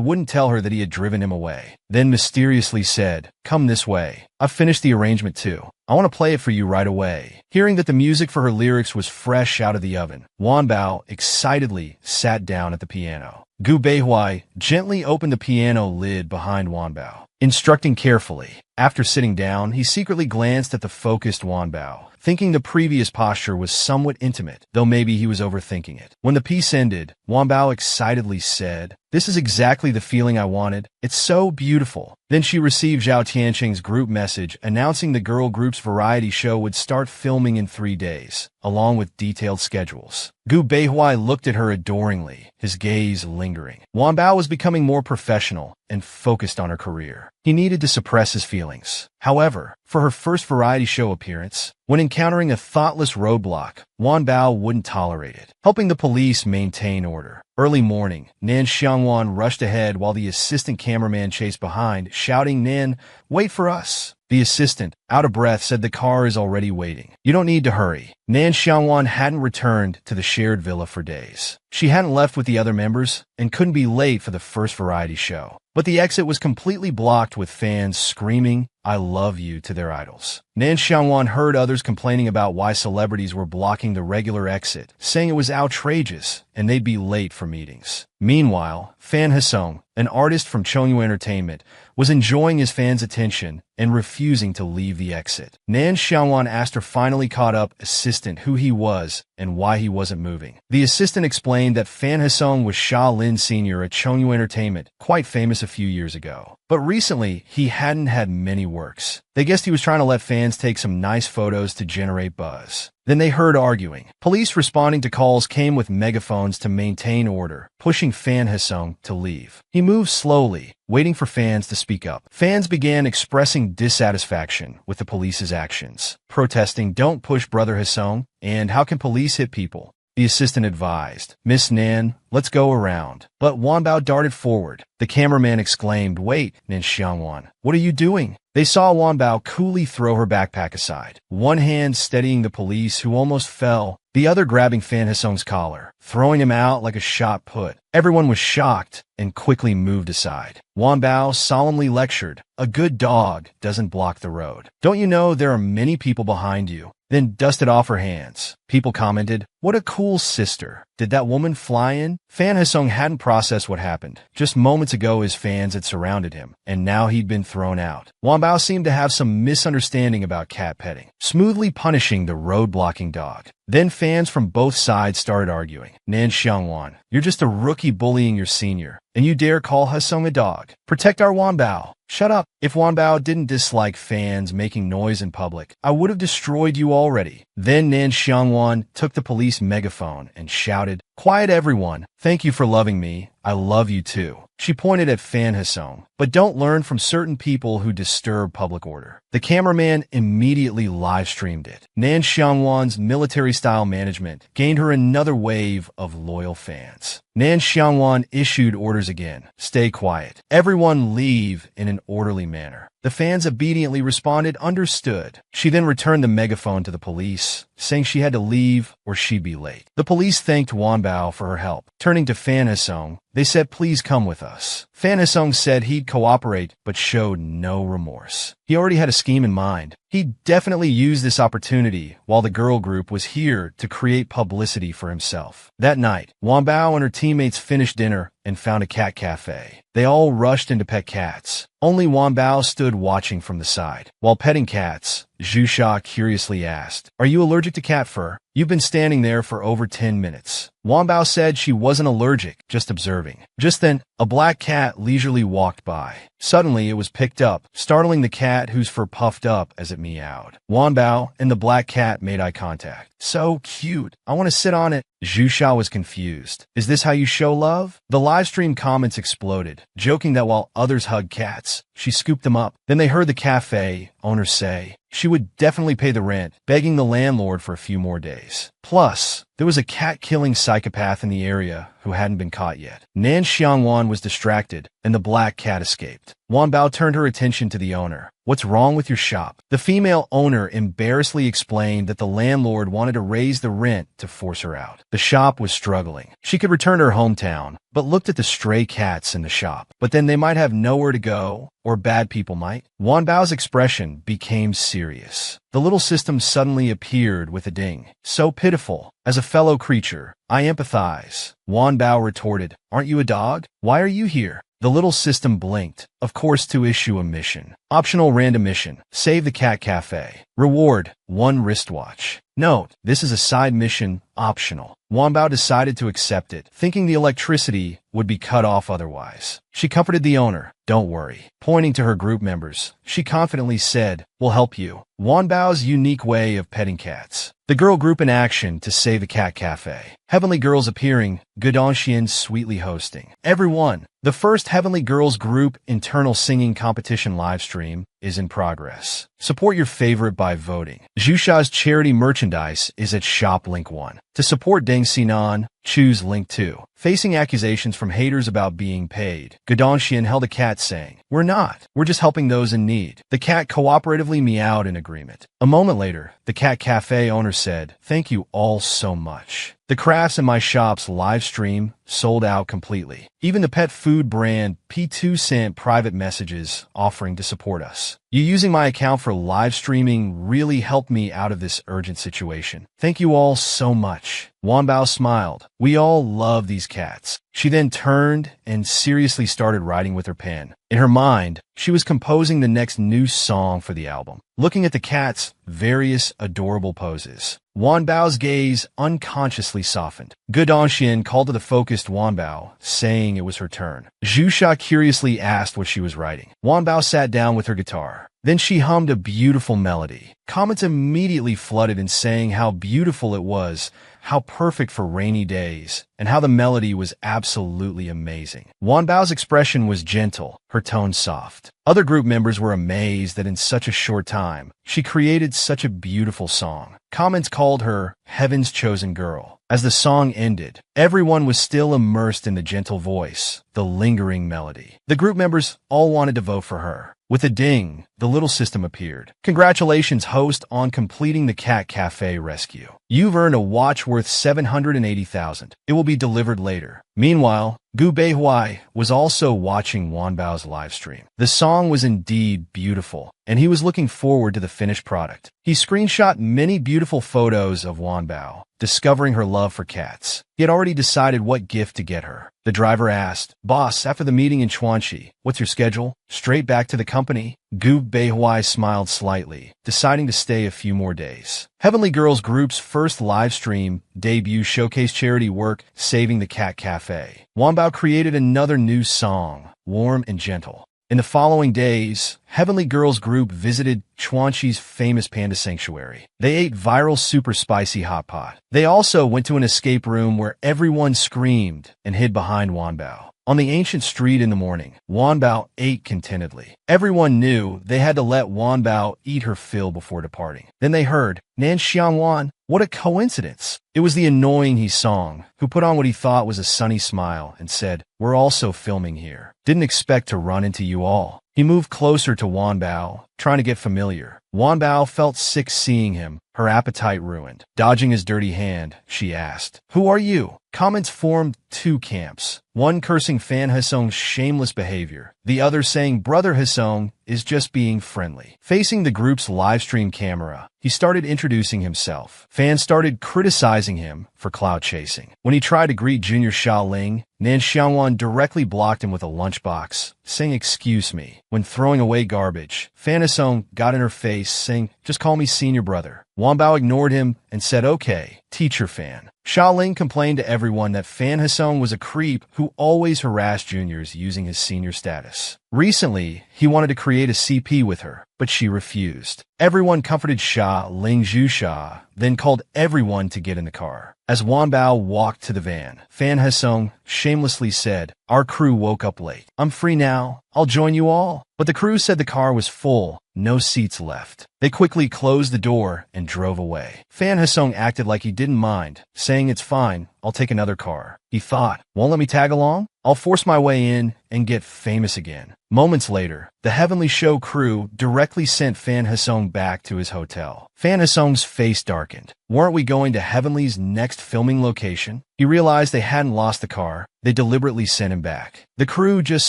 wouldn't tell her that he had driven him away. Then mysteriously said, "Come this way. I've finished the arrangement too. I want to play it for you right away." Hearing that the music for her lyrics was fresh out of the oven, Wan Bao excitedly sat down at the piano. Gu Beihui gently opened the piano lid behind Wan Bao, instructing carefully. After sitting down, he secretly glanced at the focused Wan Bao, thinking the previous posture was somewhat intimate, though maybe he was overthinking it. When the piece ended, Wan Bao excitedly said, "This is exactly the feeling I wanted. It's so beautiful." Then she received Zhao Tianqing's group message announcing the girl group's variety show would start filming in 3 days, along with detailed schedules. Gu Beihui looked at her adoringly, his gaze lingering. Wan Bao was becoming more professional and focused on her career. He needed to suppress his feelings. However, for her first variety show appearance, when encountering a thoughtless roadblock, Wan Bao wouldn't tolerate it, helping the police maintain order. Early morning, Nan Xiangwan rushed ahead while the assistant cameraman chased behind, shouting, "Nan, wait for us." The assistant, out of breath, said the car is already waiting. You don't need to hurry. Nan Xiangwan hadn't returned to the shared villa for days. She hadn't left with the other members and couldn't be late for the first variety show. But the exit was completely blocked with fans screaming, "I love you," to their idols. Nan Xiangwan heard others complaining about why celebrities were blocking the regular exit, saying it was outrageous and they'd be late for meetings. Meanwhile, Fan Hasong, an artist from Chongyu Entertainment, was enjoying his fans' attention and refusing to leave the exit. Nan Xiangwan asked her finally caught up assistant who he was and why he wasn't moving. The assistant explained that Fan Hasong was Sha Lin Sr. at Chongyu Entertainment, quite famous a few years ago. But recently, he hadn't had many works. They guessed he was trying to let fans take some nice photos to generate buzz. Then they heard arguing. Police responding to calls came with megaphones to maintain order, pushing Fan Hasong to leave. He moved slowly, waiting for fans to speak up. Fans began expressing dissatisfaction with the police's actions, protesting, "Don't push Brother Hasong," and "How can police hit people?" The assistant advised, "Miss Nan, let's go around." But Wan Bao darted forward. The cameraman exclaimed, "Wait, Nan Xiangwan, what are you doing?" They saw Wan Bao coolly throw her backpack aside, one hand steadying the police who almost fell, the other grabbing Fan Hasong's collar, throwing him out like a shot put. Everyone was shocked and quickly moved aside. Wan Bao solemnly lectured, "A good dog doesn't block the road. Don't you know there are many people behind you?" Then dusted off her hands. People commented, "What a cool sister. Did that woman fly in?" Fan Hasong hadn't processed what happened. Just moments ago his fans had surrounded him, and now he'd been thrown out. Wan Bao seemed to have some misunderstanding about cat petting, smoothly punishing the road-blocking dog. Then fans from both sides started arguing. "Nan Xiangwan, you're just a rookie bullying your senior, and you dare call Hasong a dog. Protect our Wan Bao." "Shut up. If Wan Bao didn't dislike fans making noise in public, I would have destroyed you already." Then Nan Xiangwan took the police megaphone and shouted, "Quiet everyone. Thank you for loving me. I love you too." She pointed at Fan Hasong, "But don't learn from certain people who disturb public order." The cameraman immediately live-streamed it. Nan Xiangwan's military-style management gained her another wave of loyal fans. Nan Xiangwan issued orders again. "Stay quiet. Everyone leave in an orderly manner." The fans obediently responded, "Understood." She then returned the megaphone to the police, saying she had to leave or she'd be late. The police thanked Wan Bao for her help. Turning to Fan Hasong, they said, "Please come with us." Fan Hasong said he'd cooperate, but showed no remorse. He already had a scheme in mind. He'd definitely use this opportunity while the girl group was here to create publicity for himself. That night, Wan Bao and her teammates finished dinner and found a cat cafe. They all rushed in to pet cats. Only Wan Bao stood watching from the side. While petting cats, Zhu Sha curiously asked, "Are you allergic to cat fur? You've been standing there for over 10 minutes." Wan Bao said she wasn't allergic, just observing. Just then, a black cat leisurely walked by. Suddenly, it was picked up, startling the cat whose fur puffed up as it meowed. Wan Bao and the black cat made eye contact. "So cute. I want to sit on it." Zhu Sha was confused. "Is this how you show love?" The livestream comments exploded, joking that while others hugged cats, she scooped them up. Then they heard the cafe owner say she would definitely pay the rent, begging the landlord for a few more days. Plus, there was a cat-killing psychopath in the area who hadn't been caught yet. Nan Xiangwan was distracted, and the black cat escaped. Wan Bao turned her attention to the owner. "What's wrong with your shop?" The female owner embarrassedly explained that the landlord wanted to raise the rent to force her out. The shop was struggling. She could return to her hometown, but looked at the stray cats in the shop. But then they might have nowhere to go, or bad people might. Wan Bao's expression became serious. The little system suddenly appeared with a ding. "So pitiful. As a fellow creature, I empathize." Wan Bao retorted, "Aren't you a dog? Why are you here?" The little system blinked. "Of course, to issue a mission. Optional random mission. Save the cat cafe. Reward, 1 wristwatch. Note, this is a side mission optional. Wanbao decided to accept it, thinking the electricity would be cut off otherwise. She comforted the owner. Don't worry. Pointing to her group members, she confidently said, we'll help you. Wanbao's unique way of petting cats. The girl group in action to save the cat cafe. Heavenly Girls appearing, Gudanxian sweetly hosting. Everyone, the first Heavenly Girls group internal singing competition livestream is in progress. Support your favorite by voting. Zhusha's charity merchandise is at shop link 1. To support Deng Xinan, choose link 2. Facing accusations from haters about being paid, Gudanxian held a cat saying, we're not. We're just helping those in need. The cat cooperatively meowed in agreement. A moment later, the cat cafe owner said, thank you all so much. The crafts in my shop's live stream sold out completely. Even the pet food brand P2 sent private messages offering to support us. You using my account for live streaming really helped me out of this urgent situation. Thank you all so much. Wanbao smiled. We all love these cats. She then turned and seriously started writing with her pen. In her mind, she was composing the next new song for the album. Looking at the cat's various adorable poses, Wanbao's gaze unconsciously softened. Gudanxian called to the focused Wanbao, saying it was her turn. Zhusha curiously asked what she was writing. Wanbao sat down with her guitar. Then she hummed a beautiful melody. Comments immediately flooded in saying how beautiful it was, how perfect for rainy days, and how the melody was absolutely amazing. Wanbao's expression was gentle, her tone soft. Other group members were amazed that in such a short time, she created such a beautiful song. Comments called her Heaven's Chosen Girl. As the song ended, everyone was still immersed in the gentle voice, the lingering melody. The group members all wanted to vote for her. With a ding, the little system appeared. Congratulations, host, on completing the Cat Cafe rescue. You've earned a watch worth 780,000. It will be delivered later. Meanwhile, Gu Beihuai was also watching Wanbao's live stream. The song was indeed beautiful, and he was looking forward to the finished product. He screenshot many beautiful photos of Wanbao, discovering her love for cats. He had already decided what gift to get her. The driver asked, Boss, after the meeting in Chuanxi, what's your schedule? Straight back to the company? Gu Beihuai smiled slightly, deciding to stay a few more days. Heavenly Girls Group's first live stream debut showcased charity work saving the Cat Cafe. Wanbao created another new song, Warm and Gentle. In the following days, Heavenly Girls Group visited Chuanxi's famous panda sanctuary. They ate viral super spicy hot pot. They also went to an escape room where everyone screamed and hid behind Wanbao. On the ancient street in the morning, Wanbao ate contentedly. Everyone knew they had to let Wanbao eat her fill before departing. Then they heard, Nan Xiangwan, what a coincidence. It was the annoying He Song, who put on what he thought was a sunny smile and said, we're also filming here. Didn't expect to run into you all. He moved closer to Wanbao, trying to get familiar. Wanbao felt sick seeing him, her appetite ruined. Dodging his dirty hand, she asked, who are you? Comments formed two camps, one cursing Fan Hesong's shameless behavior, the other saying Brother Hesong is just being friendly. Facing the group's livestream camera, he started introducing himself. Fans started criticizing him for cloud chasing. When he tried to greet Junior Xiaoling, Nan Xiangwan directly blocked him with a lunchbox, saying excuse me. When throwing away garbage, Fan Hesong got in her face, saying, just call me senior brother. Wanbao ignored him and said, okay, teacher Fan. Xiaoling complained to everyone that Fan Hesong was a creep who always harassed juniors using his senior status. Recently, he wanted to create a CP with her, but she refused. Everyone comforted Xiaoling Zhusha, then called everyone to get in the car. As Wanbao walked to the van, Fan Hesong shamelessly said, our crew woke up late. I'm free now. I'll join you all. But the crew said the car was full, no seats left. They quickly closed the door and drove away. Fan Hesong acted like he didn't mind, saying it's fine, I'll take another car. He thought, won't let me tag along? I'll force my way in and get famous again. Moments later, the Heavenly Show crew directly sent Fan Hesong back to his hotel. Fan Hesong's face darkened. Weren't we going to Heavenly's next filming location? He realized they hadn't lost the car. They deliberately sent him back. The crew just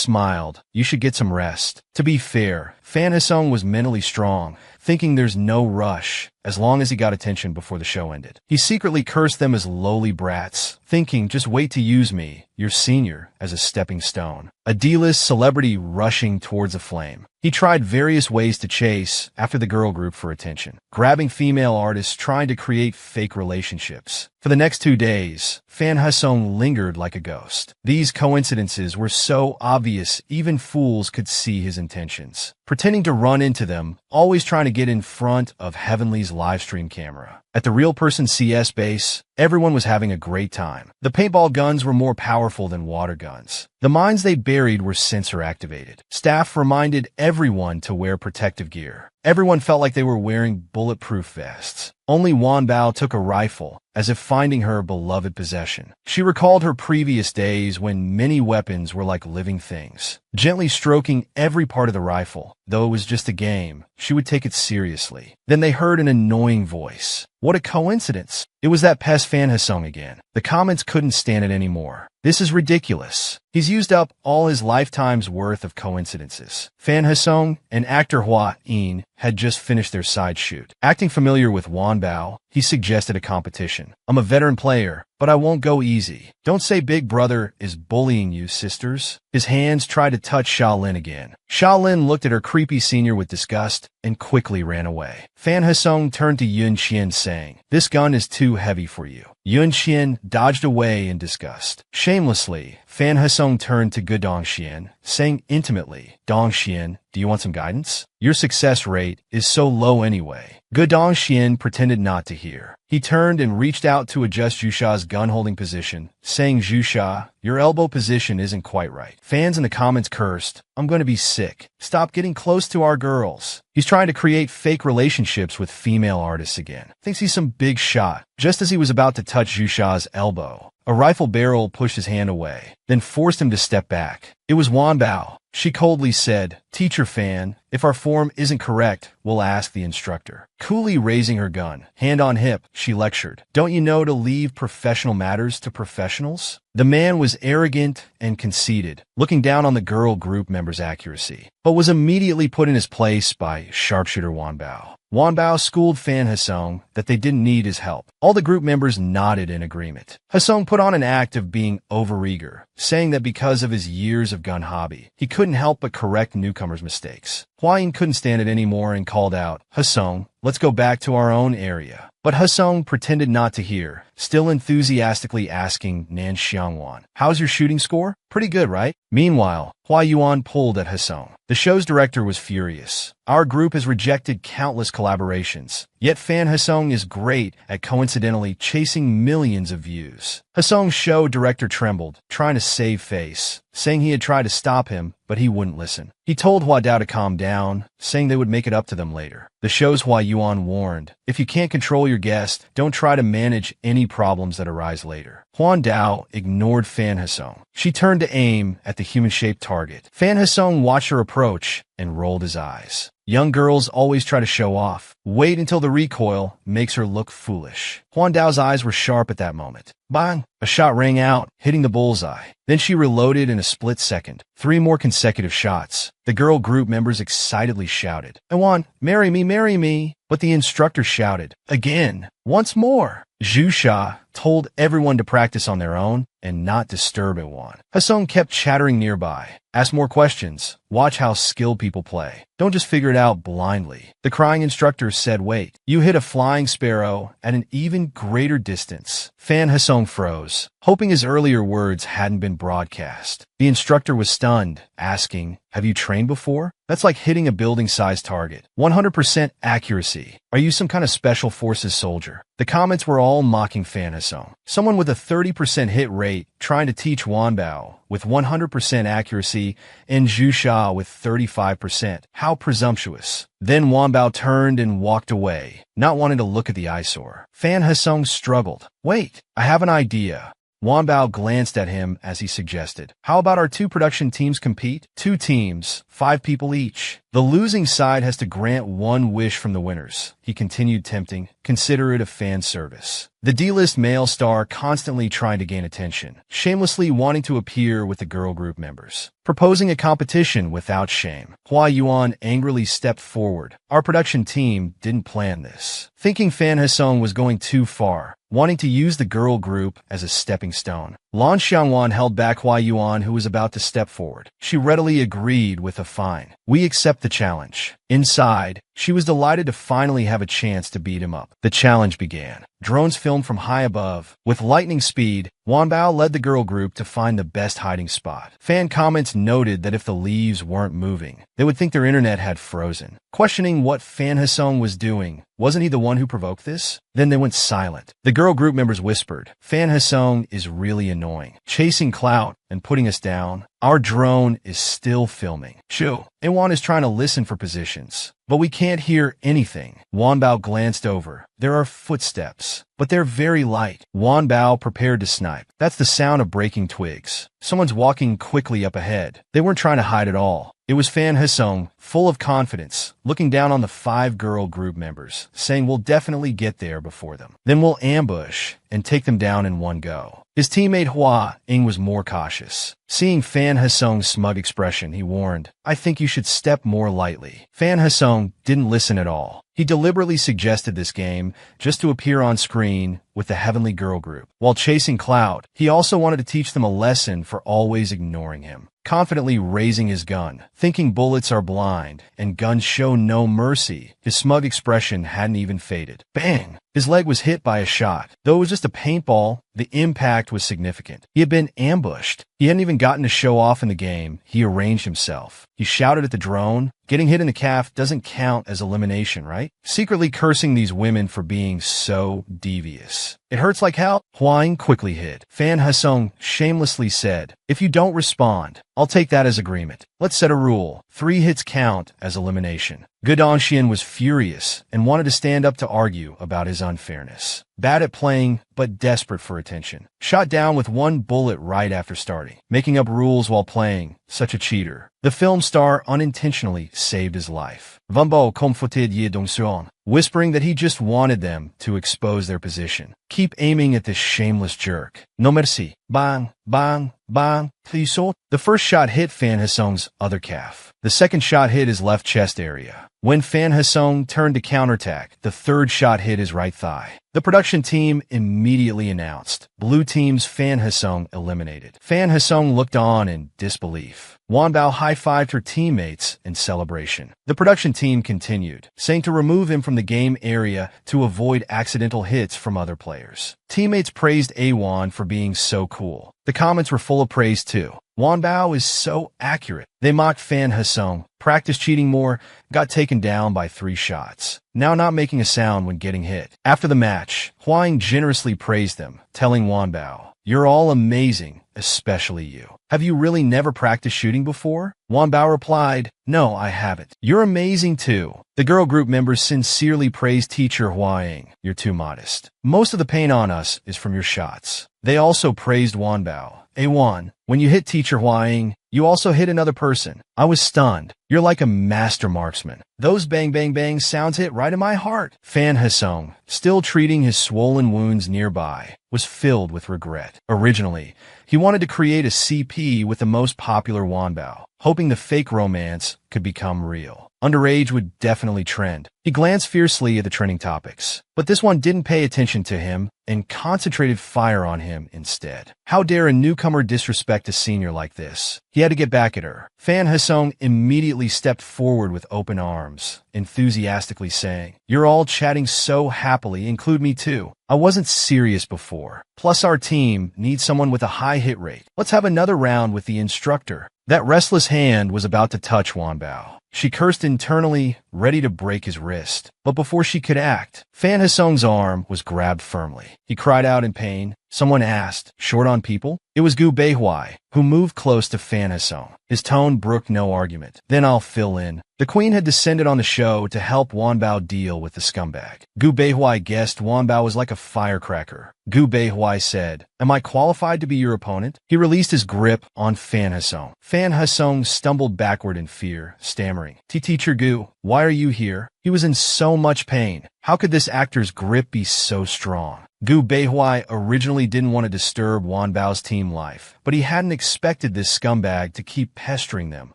smiled. You should get some rest. To be fair, Fan Hesong was mentally strong, thinking there's no rush, as long as he got attention before the show ended. He secretly cursed them as lowly brats, thinking just wait to use me, your senior, as a stepping stone. A D-list celebrity rushing towards a flame. He tried various ways to chase after the girl group for attention, grabbing female artists trying to create fake relationships. For the next 2 days, Fan Hasong lingered like a ghost. These coincidences were so obvious even fools could see his intentions. Pretending to run into them, always trying to get in front of Heavenly's livestream camera. At the Real Person CS base, everyone was having a great time. The paintball guns were more powerful than water guns. The mines they buried were sensor-activated. Staff reminded everyone to wear protective gear. Everyone felt like they were wearing bulletproof vests. Only Wan Bao took a rifle, as if finding her beloved possession. She recalled her previous days when many weapons were like living things. Gently stroking every part of the rifle, though it was just a game, she would take it seriously. Then they heard an annoying voice. What a coincidence. It was that pest Fan Hasong again. The comments couldn't stand it anymore. This is ridiculous. He's used up all his lifetime's worth of coincidences. Fan Hasong and actor Hua In had just finished their side shoot. Acting familiar with Wan Bao, he suggested a competition. I'm a veteran player, but I won't go easy. Don't say Big Brother is bullying you, sisters. His hands tried to touch Shaolin again. Shaolin looked at her creepy senior with disgust and quickly ran away. Fan Hasong turned to Yun Qian saying, "This gun is too heavy for you." Yun Qian dodged away in disgust. Shamelessly, Fan Hasong turned to Gedong Qian, saying intimately, "Dong Qian, do you want some guidance? Your success rate is so low anyway." Gedong Qian pretended not to hear. He turned and reached out to adjust Jusha's gun-holding position, saying, "Jusha, your elbow position isn't quite right." Fans in the comments cursed, "I'm going to be sick. Stop getting close to our girls." He's trying to create fake relationships with female artists again. Thinks he's some big shot. Just as he was about to touch Jusha's elbow, a rifle barrel pushed his hand away, then forced him to step back. It was Wan Bao. She coldly said, "Teacher Fan, if our form isn't correct, we'll ask the instructor." Coolly raising her gun, hand on hip, she lectured, "Don't you know to leave professional matters to professionals?" The man was arrogant and conceited, looking down on the girl group member's accuracy, but was immediately put in his place by sharpshooter Wan Bao. Wan Bao schooled Fan Hasong that they didn't need his help. All the group members nodded in agreement. Hasong put on an act of being overeager, saying that because of his years of gun hobby, he couldn't help but correct newcomers' mistakes. Huayin couldn't stand it anymore and called out, "Hasong, let's go back to our own area." But Hasong pretended not to hear, still enthusiastically asking Nan Xiangwan, "How's your shooting score? Pretty good, right?" Meanwhile, Hua Yuan pulled at Hasong. The show's director was furious. "Our group has rejected countless collaborations, yet Fan Hasong is great at coincidentally chasing millions of views." Hasong's show director trembled, trying to save face, saying he had tried to stop him, but he wouldn't listen. He told Hua Dao to calm down, saying they would make it up to them later. The show's Hua Yuan warned, "If you can't control your guest, don't try to manage any problems that arise later." Huan Dao ignored Fan Hasong. She turned to aim at the human-shaped target. Fan Hasong watched her approach and rolled his eyes. Young girls always try to show off. Wait until the recoil makes her look foolish. Huan Dao's eyes were sharp at that moment. Bang! A shot rang out, hitting the bullseye. Then she reloaded in a split second. 3 more consecutive shots. The girl group members excitedly shouted, "I want, marry me, marry me." But the instructor shouted, "Again, once more." Zhu Sha told everyone to practice on their own and not disturb Iwan. Hasong kept chattering nearby. "Ask more questions. Watch how skilled people play. Don't just figure it out blindly." The crying instructor said, "Wait, you hit a flying sparrow at an even greater distance." Fan Hasong froze, hoping his earlier words hadn't been broadcast. The instructor was stunned, asking, "Have you trained before? That's like hitting a building-sized target. 100% accuracy. Are you some kind of special forces soldier?" The comments were all mocking Fan Hasong. Someone with a 30% hit rate trying to teach Wan Bao with 100% accuracy and Zhu Sha with 35%. How presumptuous. Then Wan Bao turned and walked away, not wanting to look at the eyesore. Fan Hasong struggled. "Wait, I have an idea." Wan Bao glanced at him as he suggested, "How about our 2 production teams compete? 2 teams, 5 people each. The losing side has to grant 1 wish from the winners." He continued tempting, "Consider it a fan service." The D-list male star constantly trying to gain attention, shamelessly wanting to appear with the girl group members. Proposing a competition without shame. Hua Yuan angrily stepped forward. "Our production team didn't plan this." Thinking Fan Hasong was going too far, wanting to use the girl group as a stepping stone. Lan Xiangwan held back Hua Yuan, who was about to step forward. She readily agreed with a fine. We accept the challenge. Inside, she was delighted to finally have a chance to beat him up. The challenge began. Drones filmed from high above. With lightning speed, Wanbao led the girl group to find the best hiding spot. Fan comments noted that if the leaves weren't moving, they would think their internet had frozen. Questioning what Fan Hasong was doing, wasn't he the one who provoked this? Then they went silent. The girl group members whispered, Fan Hasong is really annoying. Chasing clout and putting us down. Our drone is still filming. Shoo. Awan is trying to listen for positions, but we can't hear anything. Wanbao glanced over. There are footsteps, but they're very light. Wanbao prepared to snipe. That's the sound of breaking twigs. Someone's walking quickly up ahead. They weren't trying to hide at all. It was Fan Hasong, full of confidence, looking down on the 5 girl group members, saying we'll definitely get there before them. Then we'll ambush and take them down in one go. His teammate Hua Ying was more cautious. Seeing Fan Hasong's smug expression, he warned, I think you should step more lightly. Fan Hasong didn't listen at all. He deliberately suggested this game just to appear on screen with the Heavenly Girl group. While chasing clout, he also wanted to teach them a lesson for always ignoring him. Confidently raising his gun, thinking bullets are blind and guns show no mercy, his smug expression hadn't even faded. Bang! His leg was hit by a shot. Though it was just a paintball, the impact was significant. He had been ambushed. He hadn't even gotten to show off in the game. He arranged himself. He shouted at the drone. Getting hit in the calf doesn't count as elimination, right? Secretly cursing these women for being so devious. It hurts like hell. Huang quickly hid. Fan Hasong shamelessly said, if you don't respond, I'll take that as agreement. Let's set a rule. 3 hits count as elimination. Gudanxian was furious and wanted to stand up to argue about his unfairness. Bad at playing, but desperate for attention. Shot down with 1 bullet right after starting. Making up rules while playing. Such a cheater. The film star unintentionally saved his life. Vumbo comforted Ye Dongsuan, whispering that he just wanted them to expose their position. Keep aiming at this shameless jerk. No merci. Bang, bang, bang. The first shot hit Fan Hasong's other calf. The second shot hit his left chest area. When Fan Hasong turned to counterattack, the third shot hit his right thigh. The production team immediately announced, Blue Team's Fan Hasong eliminated. Fan Hasong looked on in disbelief. Wanbao high-fived her teammates in celebration. The production team continued, saying to remove him from the game area to avoid accidental hits from other players. Teammates praised Awan for being so cool. The comments were full of praise too. Wanbao is so accurate. They mocked Fan Hasong, practiced cheating more, got taken down by 3 shots. Now not making a sound when getting hit. After the match, Huang generously praised them, telling Wanbao, you're all amazing, especially you. Have you really never practiced shooting before? Wanbao replied, no, I haven't. You're amazing too. The girl group members sincerely praised teacher Huang. You're too modest. Most of the pain on us is from your shots. They also praised Wanbao. Awan, when you hit teacher Huang, you also hit another person. I was stunned. You're like a master marksman. Those bang bang bang sounds hit right in my heart. Fan Hasong, still treating his swollen wounds nearby, was filled with regret. Originally, he wanted to create a CP with the most popular Wanbao, hoping the fake romance could become real. Underage would definitely trend. He glanced fiercely at the trending topics, but this one didn't pay attention to him and concentrated fire on him instead. How dare a newcomer disrespect a senior like this? He had to get back at her. Fan Hasong immediately stepped forward with open arms, enthusiastically saying, you're all chatting so happily, include me too. I wasn't serious before. Plus our team needs someone with a high hit rate. Let's have another round with the instructor. That restless hand was about to touch Wanbao. She cursed internally, ready to break his wrist. But before she could act, Fan Hasong's arm was grabbed firmly. He cried out in pain. Someone asked, short on people? It was Gu Beihuai, who moved close to Fan Hasong. His tone brooked no argument. Then I'll fill in. The queen had descended on the show to help Wanbao deal with the scumbag. Gu Beihuai guessed Wanbao was like a firecracker. Gu Beihuai said, am I qualified to be your opponent? He released his grip on Fan Hasong. Fan Hasong stumbled backward in fear, stammering, Teacher Gu, why are you here? He was in so much pain. How could this actor's grip be so strong? Gu Beihuai originally didn't want to disturb Wanbao's team life, but he hadn't expected this scumbag to keep pestering them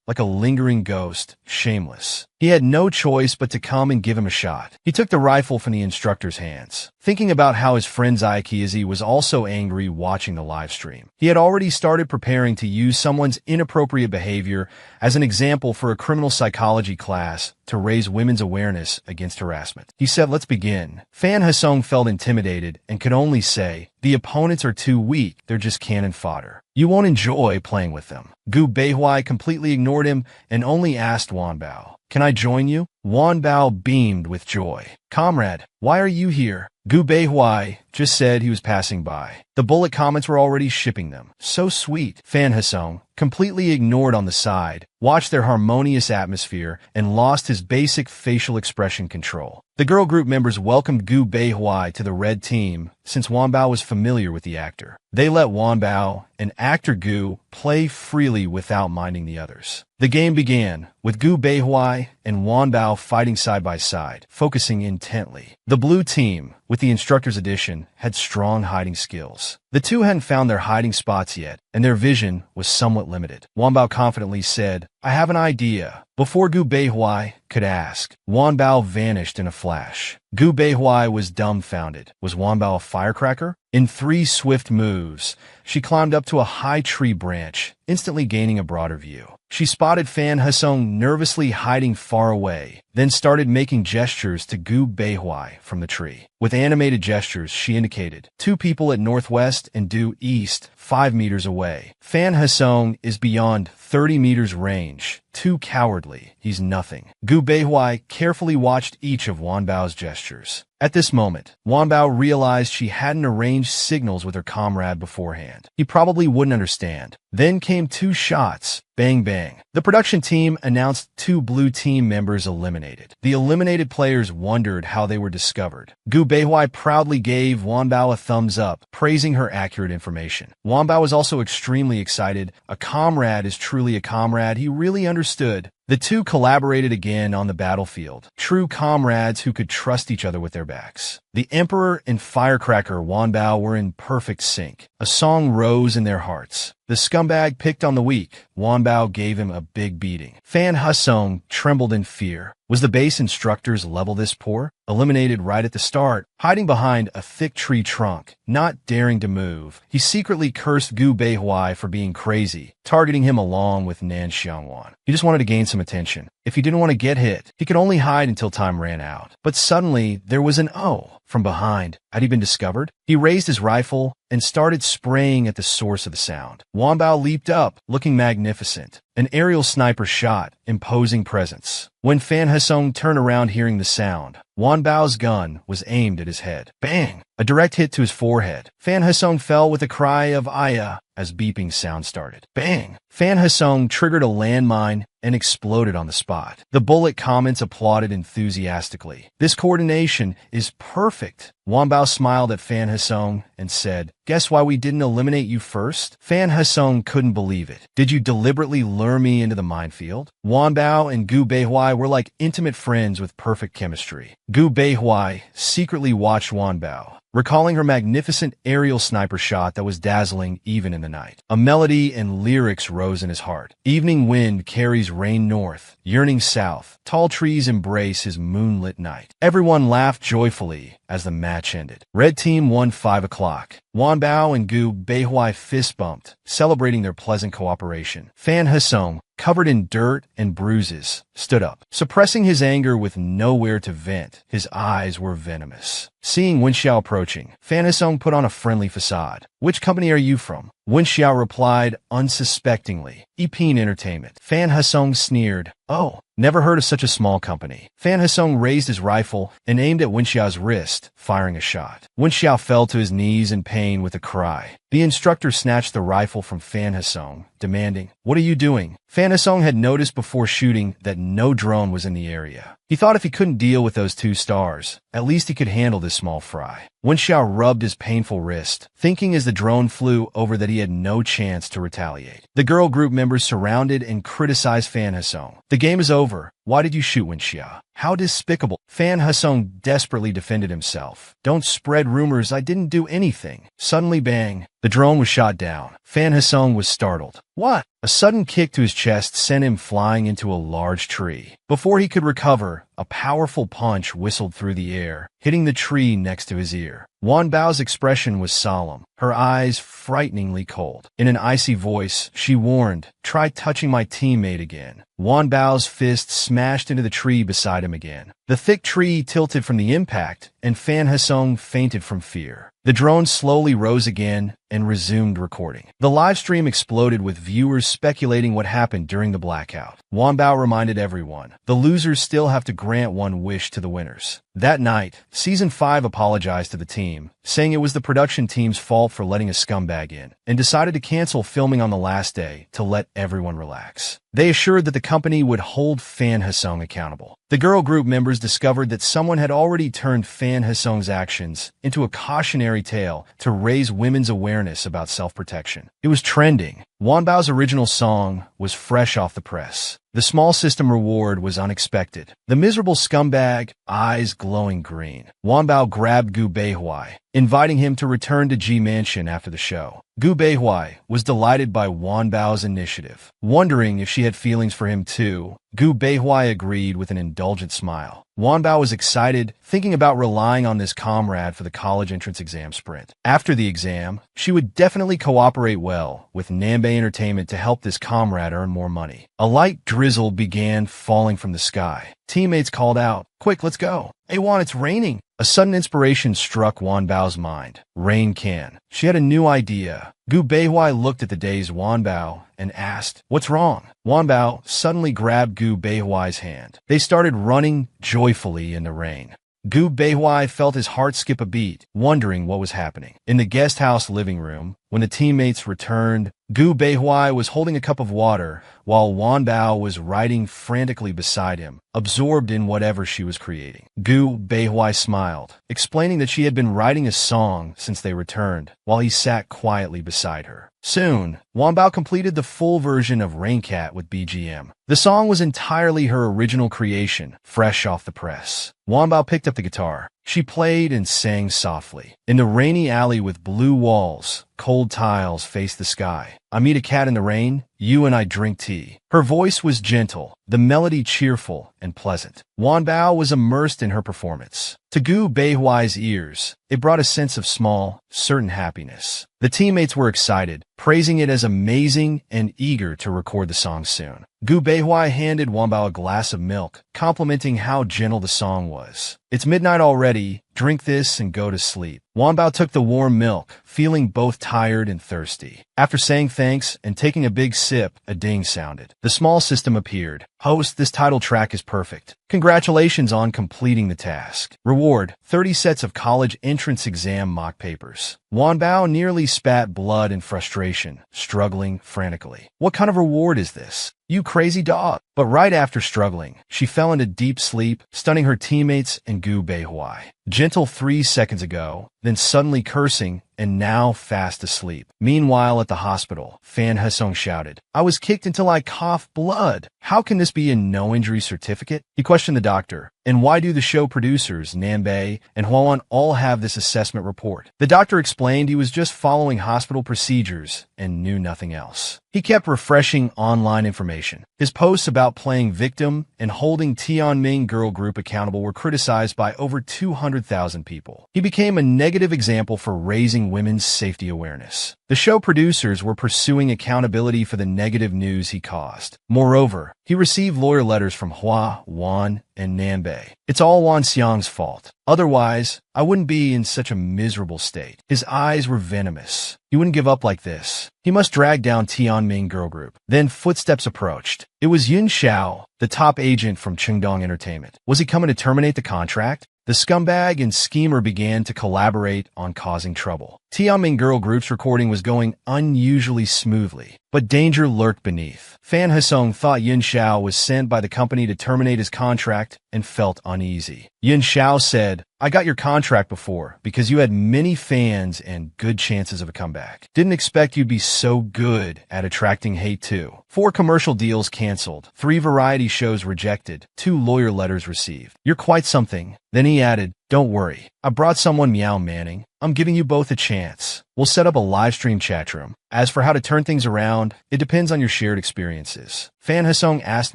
like a lingering ghost, shameless. He had no choice but to come and give him a shot. He took the rifle from the instructor's hands, thinking about how his friend Zaikizi was also angry watching the live stream. He had already started preparing to use someone's inappropriate behavior as an example for a criminal psychology class to raise women's awareness against harassment. He said, "Let's begin." Fan Hasong felt intimidated and could only say, "The opponents are too weak, they're just cannon fodder. You won't enjoy playing with them." Gu Beihuai completely ignored him and only asked Wan Bao, "Can I join you?" Wan Bao beamed with joy. "Comrade, why are you here?" Gu Beihuai just said he was passing by. The bullet comments were already shipping them. "So sweet." Fan Hasong, completely ignored on the side, watched their harmonious atmosphere and lost his basic facial expression control. The girl group members welcomed Gu Beihuai to the red team since Wan Bao was familiar with the actor. They let Wan Bao and actor Gu play freely without minding the others. The game began, with Gu Beihuai and Wan Bao fighting side by side, focusing intently. The blue team, with the instructor's addition, had strong hiding skills. The two hadn't found their hiding spots yet, and their vision was somewhat limited. Wan Bao confidently said, "I have an idea." Before Gu Beihuai could ask, Wan Bao vanished in a flash. Gu Beihuai was dumbfounded. Was Wan Bao a firecracker? In 3 swift moves, she climbed up to a high tree branch, instantly gaining a broader view. She spotted Fan Hasong nervously hiding far away, then started making gestures to Gu Beihuai from the tree. With animated gestures, she indicated 2 people at northwest and due east, 5 meters away. Fan Hasong is beyond 30 meters range. Too cowardly. He's nothing. Gu Beihuai carefully watched each of Wan Bao's gestures. At this moment, Wan Bao realized she hadn't arranged signals with her comrade beforehand. He probably wouldn't understand. Then came 2 shots. Bang bang. The production team announced 2 blue team members eliminated. The eliminated players wondered how they were discovered. Gu Beihuai proudly gave Wan Bao a thumbs up, praising her accurate information. Wan Bao was also extremely excited. A comrade is truly a comrade. He really understood. The two collaborated again on the battlefield, true comrades who could trust each other with their backs. The Emperor and Firecracker Wan Bao were in perfect sync. A song rose in their hearts. The scumbag picked on the weak. Wan Bao gave him a big beating. Fan Hasong trembled in fear. Was the base instructor's level this poor? Eliminated right at the start, hiding behind a thick tree trunk, not daring to move. He secretly cursed Gu Beihuai for being crazy, targeting him along with Nan Xiangwan. He just wanted to gain some attention. If he didn't want to get hit, he could only hide until time ran out. But suddenly, there was an "oh" from behind. Had he been discovered? He raised his rifle and started spraying at the source of the sound. Wan Bao leaped up, looking magnificent. An aerial sniper shot, imposing presence. When Fan Hasong turned around hearing the sound, Wan Bao's gun was aimed at his head. Bang! A direct hit to his forehead. Fan Hasong fell with a cry of "Aya" as beeping sound started. Bang! Fan Hasong triggered a landmine and exploded on the spot. The bullet comments applauded enthusiastically. "This coordination is perfect." Wan Bao smiled at Fan Hasong and said, "Guess why we didn't eliminate you first?" Fan Hasong couldn't believe it. "Did you deliberately lure me into the minefield?" Wan Bao and Gu Beihuai were like intimate friends with perfect chemistry. Gu Beihuai secretly watched Wan Bao, recalling her magnificent aerial sniper shot that was dazzling even in the night. A melody and lyrics rose in his heart. Evening wind carries rain north, yearning south. Tall trees embrace his moonlit night. Everyone laughed joyfully as the match ended. Red team won 5 o'clock. Wan Bao and Gu Beihuai fist bumped, celebrating their pleasant cooperation. Fan Hasong, covered in dirt and bruises, stood up, suppressing his anger with nowhere to vent. His eyes were venomous. Seeing Wen Xiao approaching, Fan Hasong put on a friendly facade. "Which company are you from?" Wen Xiao replied unsuspectingly, "Epeen Entertainment." Fan Hasong sneered, "Oh, never heard of such a small company." Fan Hasong raised his rifle and aimed at Wen Xiao's wrist, firing a shot. Wen Xiao fell to his knees in pain with a cry. The instructor snatched the rifle from Fan Hasong, demanding, "What are you doing?" Fan Hasong had noticed before shooting that no drone was in the area. He thought if he couldn't deal with those 2 stars, at least he could handle this small fry. Wen Xiao rubbed his painful wrist, thinking as the drone flew over that he had no chance to retaliate. The girl group members surrounded and criticized Fan Hasong. "The game is over. Why did you shoot Wenxia? How despicable. Fan Hesung desperately defended himself. Don't spread rumors, I didn't do anything. Suddenly, bang. The drone was shot down. Fan Hesung was startled. What? A sudden kick to his chest sent him flying into a large tree. Before he could recover, a powerful punch whistled through the air, hitting the tree next to his ear. Wan Bao's expression was solemn, her eyes frighteningly cold. In an icy voice, she warned, "Try touching my teammate again." Wan Bao's fist smashed into the tree beside him again. The thick tree tilted from the impact, and Fan Hesung fainted from fear. The drone slowly rose again and resumed recording. The live stream exploded with viewers speculating what happened during the blackout. Wan Bao reminded everyone, the losers still have to grant one wish to the winners. That night, Season 5 apologized to the team, saying it was the production team's fault for letting a scumbag in, and decided to cancel filming on the last day to let everyone relax. They assured that the company would hold Fan Hesung accountable. The girl group members discovered that someone had already turned Fan Hesung's actions into a cautionary tale to raise women's awareness about self-protection. It was trending. Wan Bao's original song was fresh off the press. The small system reward was unexpected. The miserable scumbag, eyes glowing green. Wan Bao grabbed Gu Beihui, inviting him to return to G Mansion after the show. Gu Beihui was delighted by Wan Bao's initiative. Wondering if she had feelings for him too, Gu Beihui agreed with an indulgent smile. Wan Bao was excited, thinking about relying on this comrade for the college entrance exam sprint. After the exam, she would definitely cooperate well with Nanbei Entertainment to help this comrade earn more money. A light drizzle began falling from the sky. Teammates called out, "Quick, let's go." "Hey Wan, it's raining." A sudden inspiration struck Wan Bao's mind. Rain can. She had a new idea. Gu Beihui looked at the dazed Wan Bao and asked, "What's wrong?" Wan Bao suddenly grabbed Gu Beihui's hand. They started running joyfully in the rain. Gu Beihui felt his heart skip a beat, wondering what was happening. In the guest house living room, when the teammates returned, Gu Beihui was holding a cup of water, while Wan Bao was writing frantically beside him, absorbed in whatever she was creating. Gu Beihui smiled, explaining that she had been writing a song since they returned, while he sat quietly beside her. Soon, Wan Bao completed the full version of Raincat with BGM. The song was entirely her original creation, fresh off the press. Wan Bao picked up the guitar. She played and sang softly. In the rainy alley with blue walls, cold tiles faced the sky. "I meet a cat in the rain, you and I drink tea." Her voice was gentle, the melody cheerful and pleasant. Wan Bao was immersed in her performance. To Gu Beihui's ears, it brought a sense of small, certain happiness. The teammates were excited, praising it as amazing and eager to record the song soon. Gu Beihui handed Wan Bao a glass of milk, complimenting how gentle the song was. "It's midnight already, drink this and go to sleep." Wan Bao took the warm milk, feeling both tired and thirsty. After saying thanks and taking a big sip, a ding sounded. The small system appeared. "Host, this title track is perfect. Congratulations on completing the task. Reward, 30 sets of college entrance exam mock papers." Wan Bao nearly spat blood in frustration, struggling frantically. "What kind of reward is this? You crazy dog." But right after struggling, she fell into deep sleep, stunning her teammates and Gu Beihui. Gentle 3 seconds ago, then suddenly cursing, and now fast asleep. Meanwhile, at the hospital, Fan Hesung shouted, "I was kicked until I coughed blood. How can this be a no-injury certificate?" He questioned the doctor. "And why do the show producers, Nanbei and Huan, all have this assessment report?" The doctor explained he was just following hospital procedures and knew nothing else. He kept refreshing online information. His posts about playing victim and holding Tianming girl group accountable were criticized by over 200,000 people. He became a negative example for raising women's safety awareness. The show producers were pursuing accountability for the negative news he caused. Moreover, he received lawyer letters from Hua, Wan, and Nanbei. "It's all Wan Xiang's fault. Otherwise, I wouldn't be in such a miserable state." His eyes were venomous. He wouldn't give up like this. He must drag down Tianming girl group. Then footsteps approached. It was Yun Xiao, the top agent from Qingdong Entertainment. Was he coming to terminate the contract? The scumbag and schemer began to collaborate on causing trouble. Tianming girl group's recording was going unusually smoothly, but danger lurked beneath. Fan Hesung thought Yun Xiao was sent by the company to terminate his contract and felt uneasy. Yun Xiao said, I got your contract before because you had many fans and good chances of a comeback. Didn't expect you'd be so good at attracting hate too. 4 commercial deals canceled, 3 variety shows rejected, 2 lawyer letters received. You're quite something. Then he added, don't worry, I brought someone, Meow Manning. I'm giving you both a chance. We'll set up a live stream chat room. As for how to turn things around, it depends on your shared experiences. Fan Hasong asked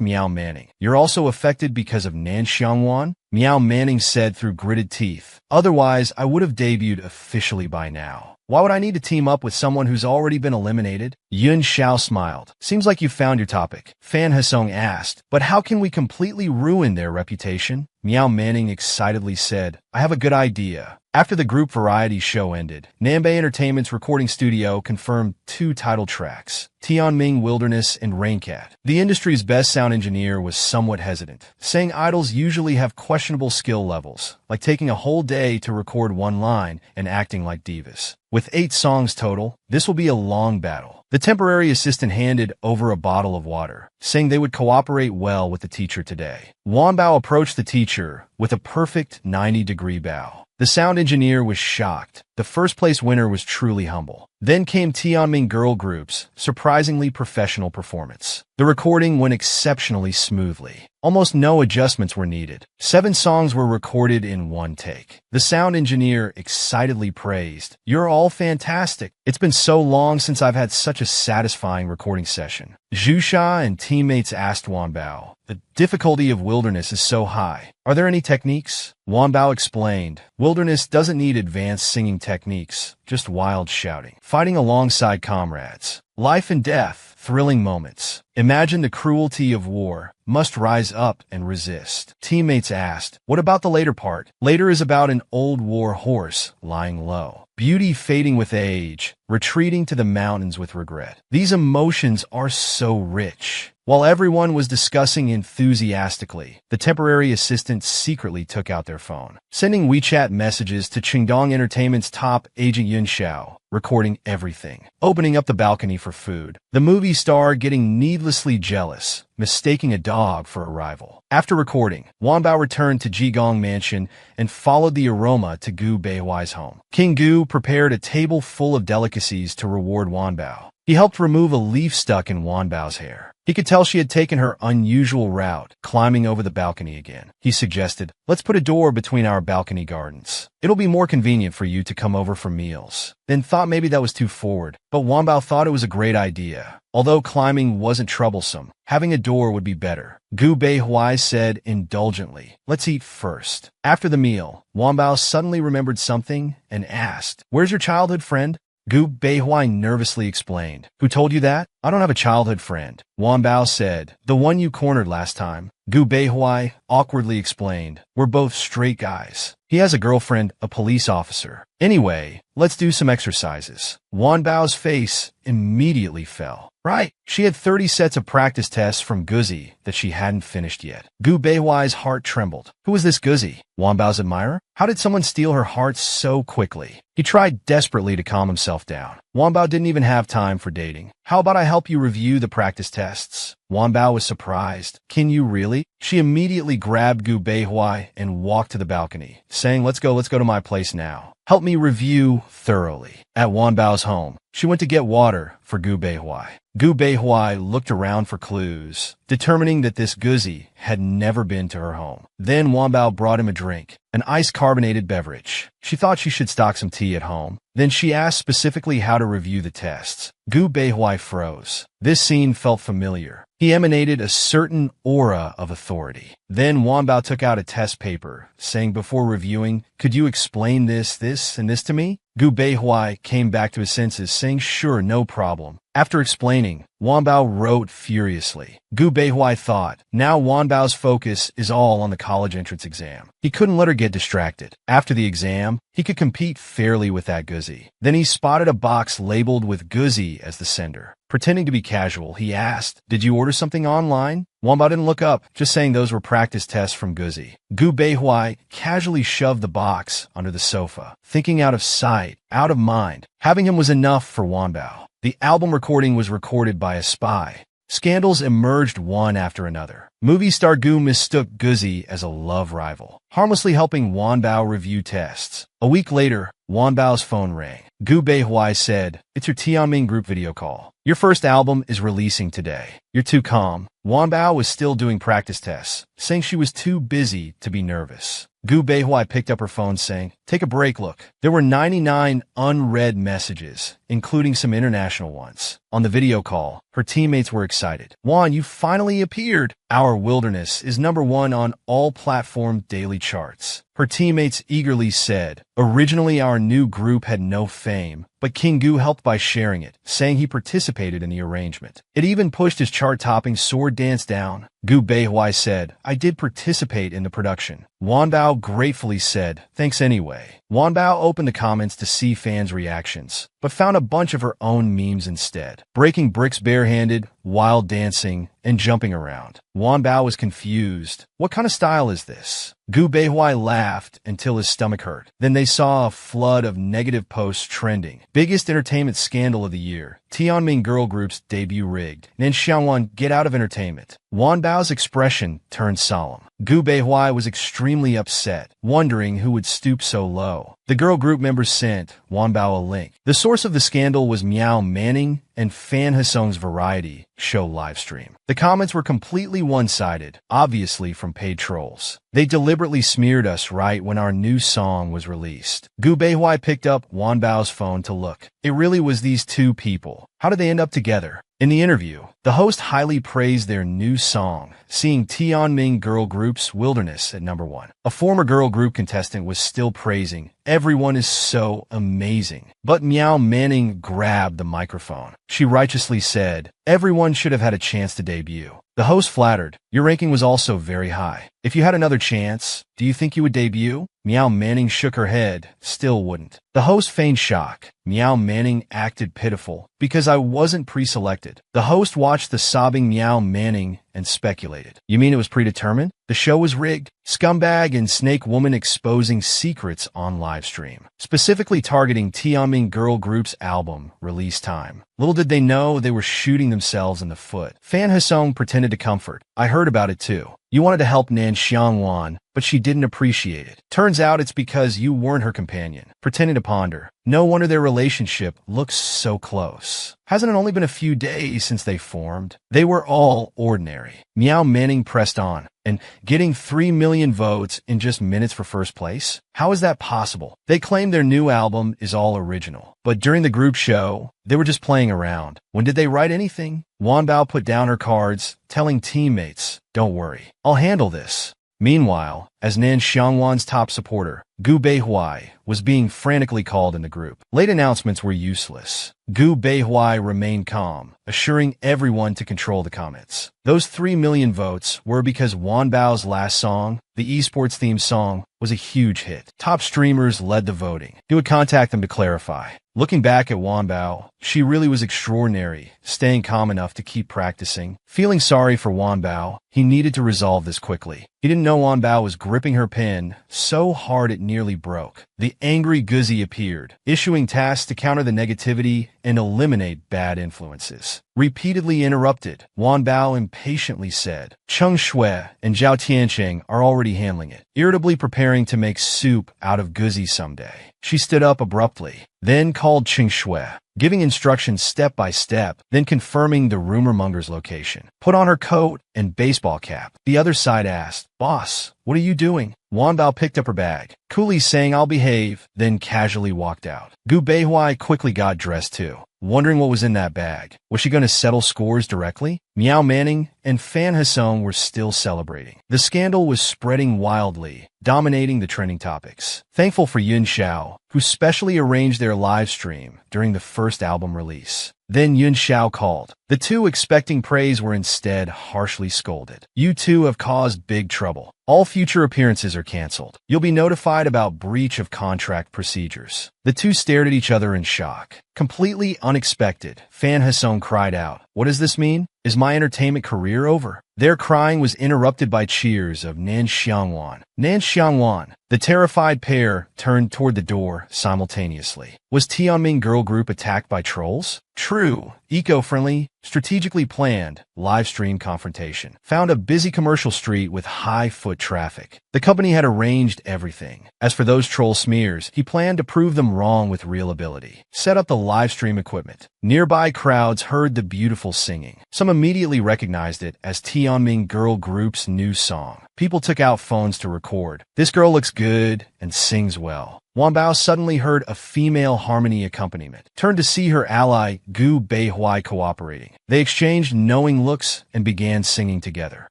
Meow Manning, you're also affected because of Nan Xiangwan? Meow Manning said through gritted teeth, otherwise I would have debuted officially by now. Why would I need to team up with someone who's already been eliminated? Yun Xiao smiled. Seems like you found your topic. Fan Hasong asked, but how can we completely ruin their reputation? Meow Manning excitedly said, I have a good idea. After the group variety show ended, Nanbei Entertainment's recording studio confirmed 2 title tracks, Tianming Wilderness and Raincat. The industry's best sound engineer was somewhat hesitant, saying idols usually have questionable skill levels, like taking a whole day to record one line and acting like divas. With 8 songs total, this will be a long battle. The temporary assistant handed over a bottle of water, saying they would cooperate well with the teacher today. Wanbao approached the teacher with a perfect 90-degree bow. The sound engineer was shocked. The first-place winner was truly humble. Then came Tianming girl group's surprisingly professional performance. The recording went exceptionally smoothly. Almost no adjustments were needed. 7 songs were recorded in one take. The sound engineer excitedly praised, you're all fantastic. It's been so long since I've had such a satisfying recording session. Zhu Sha and teammates asked Wanbao, the difficulty of Wilderness is so high. Are there any techniques? Wanbao explained, Wilderness doesn't need advanced singing techniques, just wild shouting. Fighting alongside comrades. Life and death, thrilling moments. Imagine the cruelty of war. Must rise up and resist. Teammates asked, what about the later part? Later is about an old war horse lying low. Beauty fading with age, retreating to the mountains with regret. These emotions are so rich. While everyone was discussing enthusiastically, the temporary assistant secretly took out their phone, sending WeChat messages to Qingdong Entertainment's top agent Yun Xiao, recording everything, opening up the balcony for food. The movie star getting needlessly jealous, mistaking a dog for a rival. After recording, Wanbao returned to Jigong Mansion and followed the aroma to Gu Beihuai's home. King Gu prepared a table full of delicacies to reward Wanbao. He helped remove a leaf stuck in Wanbao's hair. He could tell she had taken her unusual route, climbing over the balcony again. He suggested, let's put a door between our balcony gardens. It'll be more convenient for you to come over for meals. Then thought maybe that was too forward, but Wanbao thought it was a great idea. Although climbing wasn't troublesome, having a door would be better. Gu Beihuai said indulgently, let's eat first. After the meal, Wanbao suddenly remembered something and asked, where's your childhood friend? Gu Beihuai nervously explained, who told you that? I don't have a childhood friend. Wanbao said, the one you cornered last time. Gu Beihuai awkwardly explained, we're both straight guys. He has a girlfriend, a police officer. Anyway, let's do some exercises. Wanbao's face immediately fell. Right. She had 30 sets of practice tests from Guzi that she hadn't finished yet. Gu Beihuai's heart trembled. Who was this Guzi? Wanbao's admirer? How did someone steal her heart so quickly? He tried desperately to calm himself down. Wanbao didn't even have time for dating. How about I help you review the practice tests? Wanbao was surprised. Can you really? She immediately grabbed Gu Beihuai and walked to the balcony, saying, let's go to my place now. Help me review thoroughly. At Wanbao's home, she went to get water for Gu Beihuai. Gu Beihuai looked around for clues, determining that this Guzi had never been to her home. Then Wanbao brought him a drink, an ice carbonated beverage. She thought she should stock some tea at home. Then she asked specifically how to review the tests. Gu Beihuai froze. This scene felt familiar. He emanated a certain aura of authority. Then Wanbao took out a test paper, saying before reviewing, could you explain this, and this to me? Gu Beihuai came back to his senses, saying sure, no problem. After explaining, Wanbao wrote furiously. Gu Beihuai thought, now Wanbao's focus is all on the college entrance exam. He couldn't let her get distracted. After the exam, he could compete fairly with that Guzi. Then he spotted a box labeled with Guzi as the sender. Pretending to be casual, he asked, did you order something online? Wanbao didn't look up, just saying those were practice tests from Guzi. Gu Beihuai casually shoved the box under the sofa, thinking out of sight, out of mind. Having him was enough for Wanbao. The album recording was recorded by a spy. Scandals emerged one after another. Movie star Gu mistook Guzi as a love rival, harmlessly helping Wanbao review tests. A week later, Wanbao's phone rang. Gu Beihuai said, "It's your Tianming group video call. Your first album is releasing today. You're too calm." Wanbao was still doing practice tests, saying she was too busy to be nervous. Gu Beihuai picked up her phone saying, "Take a break, look." There were 99 unread messages, including some international ones. On the video call, her teammates were excited. "Wan, you finally appeared. Our Wilderness is #1 on all platform daily charts." Her teammates eagerly said, "Originally our new group had no fame, but King Gu helped by sharing it, saying he participated in the arrangement. It even pushed his chart-topping sword dance down." Gu Beihuai said, "I did participate in the production." Wanbao gratefully said, "Thanks anyway." Wanbao opened the comments to see fans' reactions, but found a bunch of her own memes instead. Breaking bricks barehanded, wild dancing, and jumping around. Wanbao was confused. What kind of style is this? Gu Beihuai laughed until his stomach hurt. Then they saw a flood of negative posts trending. Biggest entertainment scandal of the year. Tianming girl group's debut rigged. Nan Xiangwan, get out of entertainment. Wanbao's expression turned solemn. Gu Beihuai was extremely upset, wondering who would stoop so low. The girl group members sent Wanbao a link. The source of the scandal was Miao Manning and Fan Hasong's Variety show livestream. The comments were completely one-sided, obviously from paid trolls. "They deliberately smeared us right when our new song was released." Gu Beihuai picked up Wanbao's phone to look. It really was these two people. How did they end up together? In the interview, the host highly praised their new song, seeing Tianming girl group's Wilderness at #1. A former girl group contestant was still praising, "Everyone is so amazing." But Miao Manning grabbed the microphone. She righteously said, "Everyone should have had a chance to debut." The host flattered, "Your ranking was also very high. If you had another chance, do you think you would debut?" Miao Manning shook her head, still wouldn't. The host feigned shock. Miao Manning acted pitiful, "Because I wasn't pre-selected." The host watched the sobbing Miao Manning and speculated, "You mean it was predetermined? The show was rigged?" Scumbag and Snake Woman exposing secrets on livestream, specifically targeting Tianming girl group's album release time. Little did they know they were shooting themselves in the foot. Fan Hasong pretended to comfort, "I heard about it too. You wanted to help Nan Xiangwan, but she didn't appreciate it. Turns out it's because you weren't her companion." Pretending to ponder, "No wonder their relationship looks so close. Hasn't it only been a few days since they formed?" They were all ordinary. Miao Manning pressed on, "And getting 3 million votes in just minutes for first place? How is that possible?" They claim their new album is all original, but during the group show, they were just playing around. When did they write anything? Wanbao put down her cards, telling teammates, "Don't worry, I'll handle this." Meanwhile, as Nan Xiangwan's top supporter, Gu Beihuai was being frantically called in the group. Late announcements were useless. Gu Beihuai remained calm, assuring everyone to control the comments. Those 3 million votes were because Wanbao's last song, the esports theme song, was a huge hit. Top streamers led the voting. He would contact them to clarify. Looking back at Wanbao, she really was extraordinary, staying calm enough to keep practicing. Feeling sorry for Wanbao, he needed to resolve this quickly. He didn't know Wanbao was gripping her pen so hard it nearly broke. The angry Guzi appeared, issuing tasks to counter the negativity and eliminate bad influences. Repeatedly interrupted, Wanbao impatiently said, "Cheng Shui and Zhao Tiancheng are already handling it," irritably preparing to make soup out of Guzi someday. She stood up abruptly, then called Cheng Shui, giving instructions step by step, then confirming the rumor monger's location. Put on her coat and baseball cap. The other side asked, "Boss, what are you doing?" Wanbao picked up her bag, coolly saying, "I'll behave," then casually walked out. Gu Beihuai quickly got dressed too, wondering what was in that bag. Was she going to settle scores directly? Miao Manning and Fan Hasong were still celebrating. The scandal was spreading wildly, dominating the trending topics. Thankful for Yun Xiao, who specially arranged their live stream during the first album release. Then Yun Xiao called. The two expecting praise were instead harshly scolded. "You two have caused big trouble. All future appearances are canceled. You'll be notified about breach of contract procedures." The two stared at each other in shock. Completely unexpected, Fan Hasong cried out, "What does this mean? Is my entertainment career over?" Their crying was interrupted by cheers of Nan Xiangwan. Nan Xiangwan. The terrified pair turned toward the door simultaneously. Was Tianming girl group attacked by trolls? True, eco-friendly, strategically planned, live-stream confrontation. Found a busy commercial street with high foot traffic. The company had arranged everything. As for those troll smears, he planned to prove them wrong with real ability. Set up the live-stream equipment. Nearby crowds heard the beautiful singing. Some immediately recognized it as Tianming girl group's new song. People took out phones to record. This girl looks good and sings well. Wanbao suddenly heard a female harmony accompaniment. Turned to see her ally Gu Beihuai cooperating. They exchanged knowing looks and began singing together.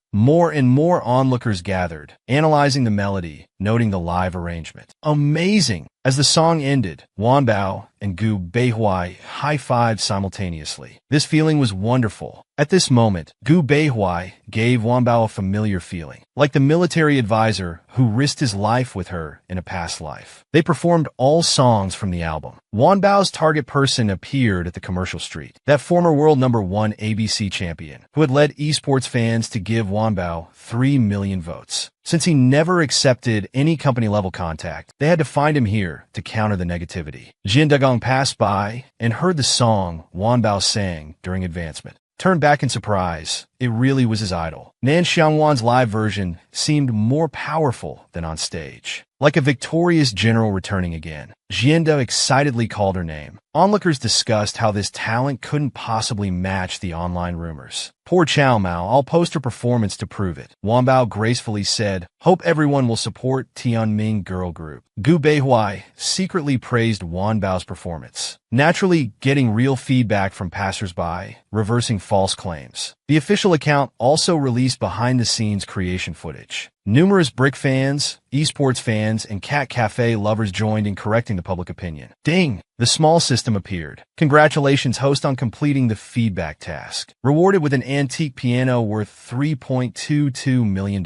More and more onlookers gathered, analyzing the melody, noting the live arrangement. Amazing! As the song ended, Wanbao and Gu Beihuai high-fived simultaneously. This feeling was wonderful. At this moment, Gu Beihuai gave Wanbao a familiar feeling, like the military advisor who risked his life with her in a past life. They performed all songs from the album. Wanbao's target person appeared at the commercial street, that former world #1 ABC champion, who had led esports fans to give Wanbao 3 million votes. Since he never accepted any company-level contact, they had to find him here to counter the negativity. Jin Dagong passed by and heard the song Wanbao sang during advancement. Turned back in surprise. It really was his idol. Nan Xiangwan's live version seemed more powerful than on stage. Like a victorious general returning again. Jianda excitedly called her name. Onlookers discussed how this talent couldn't possibly match the online rumors. Poor Chow Mao, I'll post her performance to prove it. Wanbao gracefully said, hope everyone will support Tianming girl group. Gu Beihuai secretly praised Wanbao's performance, naturally getting real feedback from passersby, reversing false claims. The official account also released behind-the-scenes creation footage. Numerous Brick fans, esports fans, and Cat Cafe lovers joined in correcting the public opinion. Ding! The small system appeared. Congratulations, host, on completing the feedback task. Rewarded with an antique piano worth $3.22 million.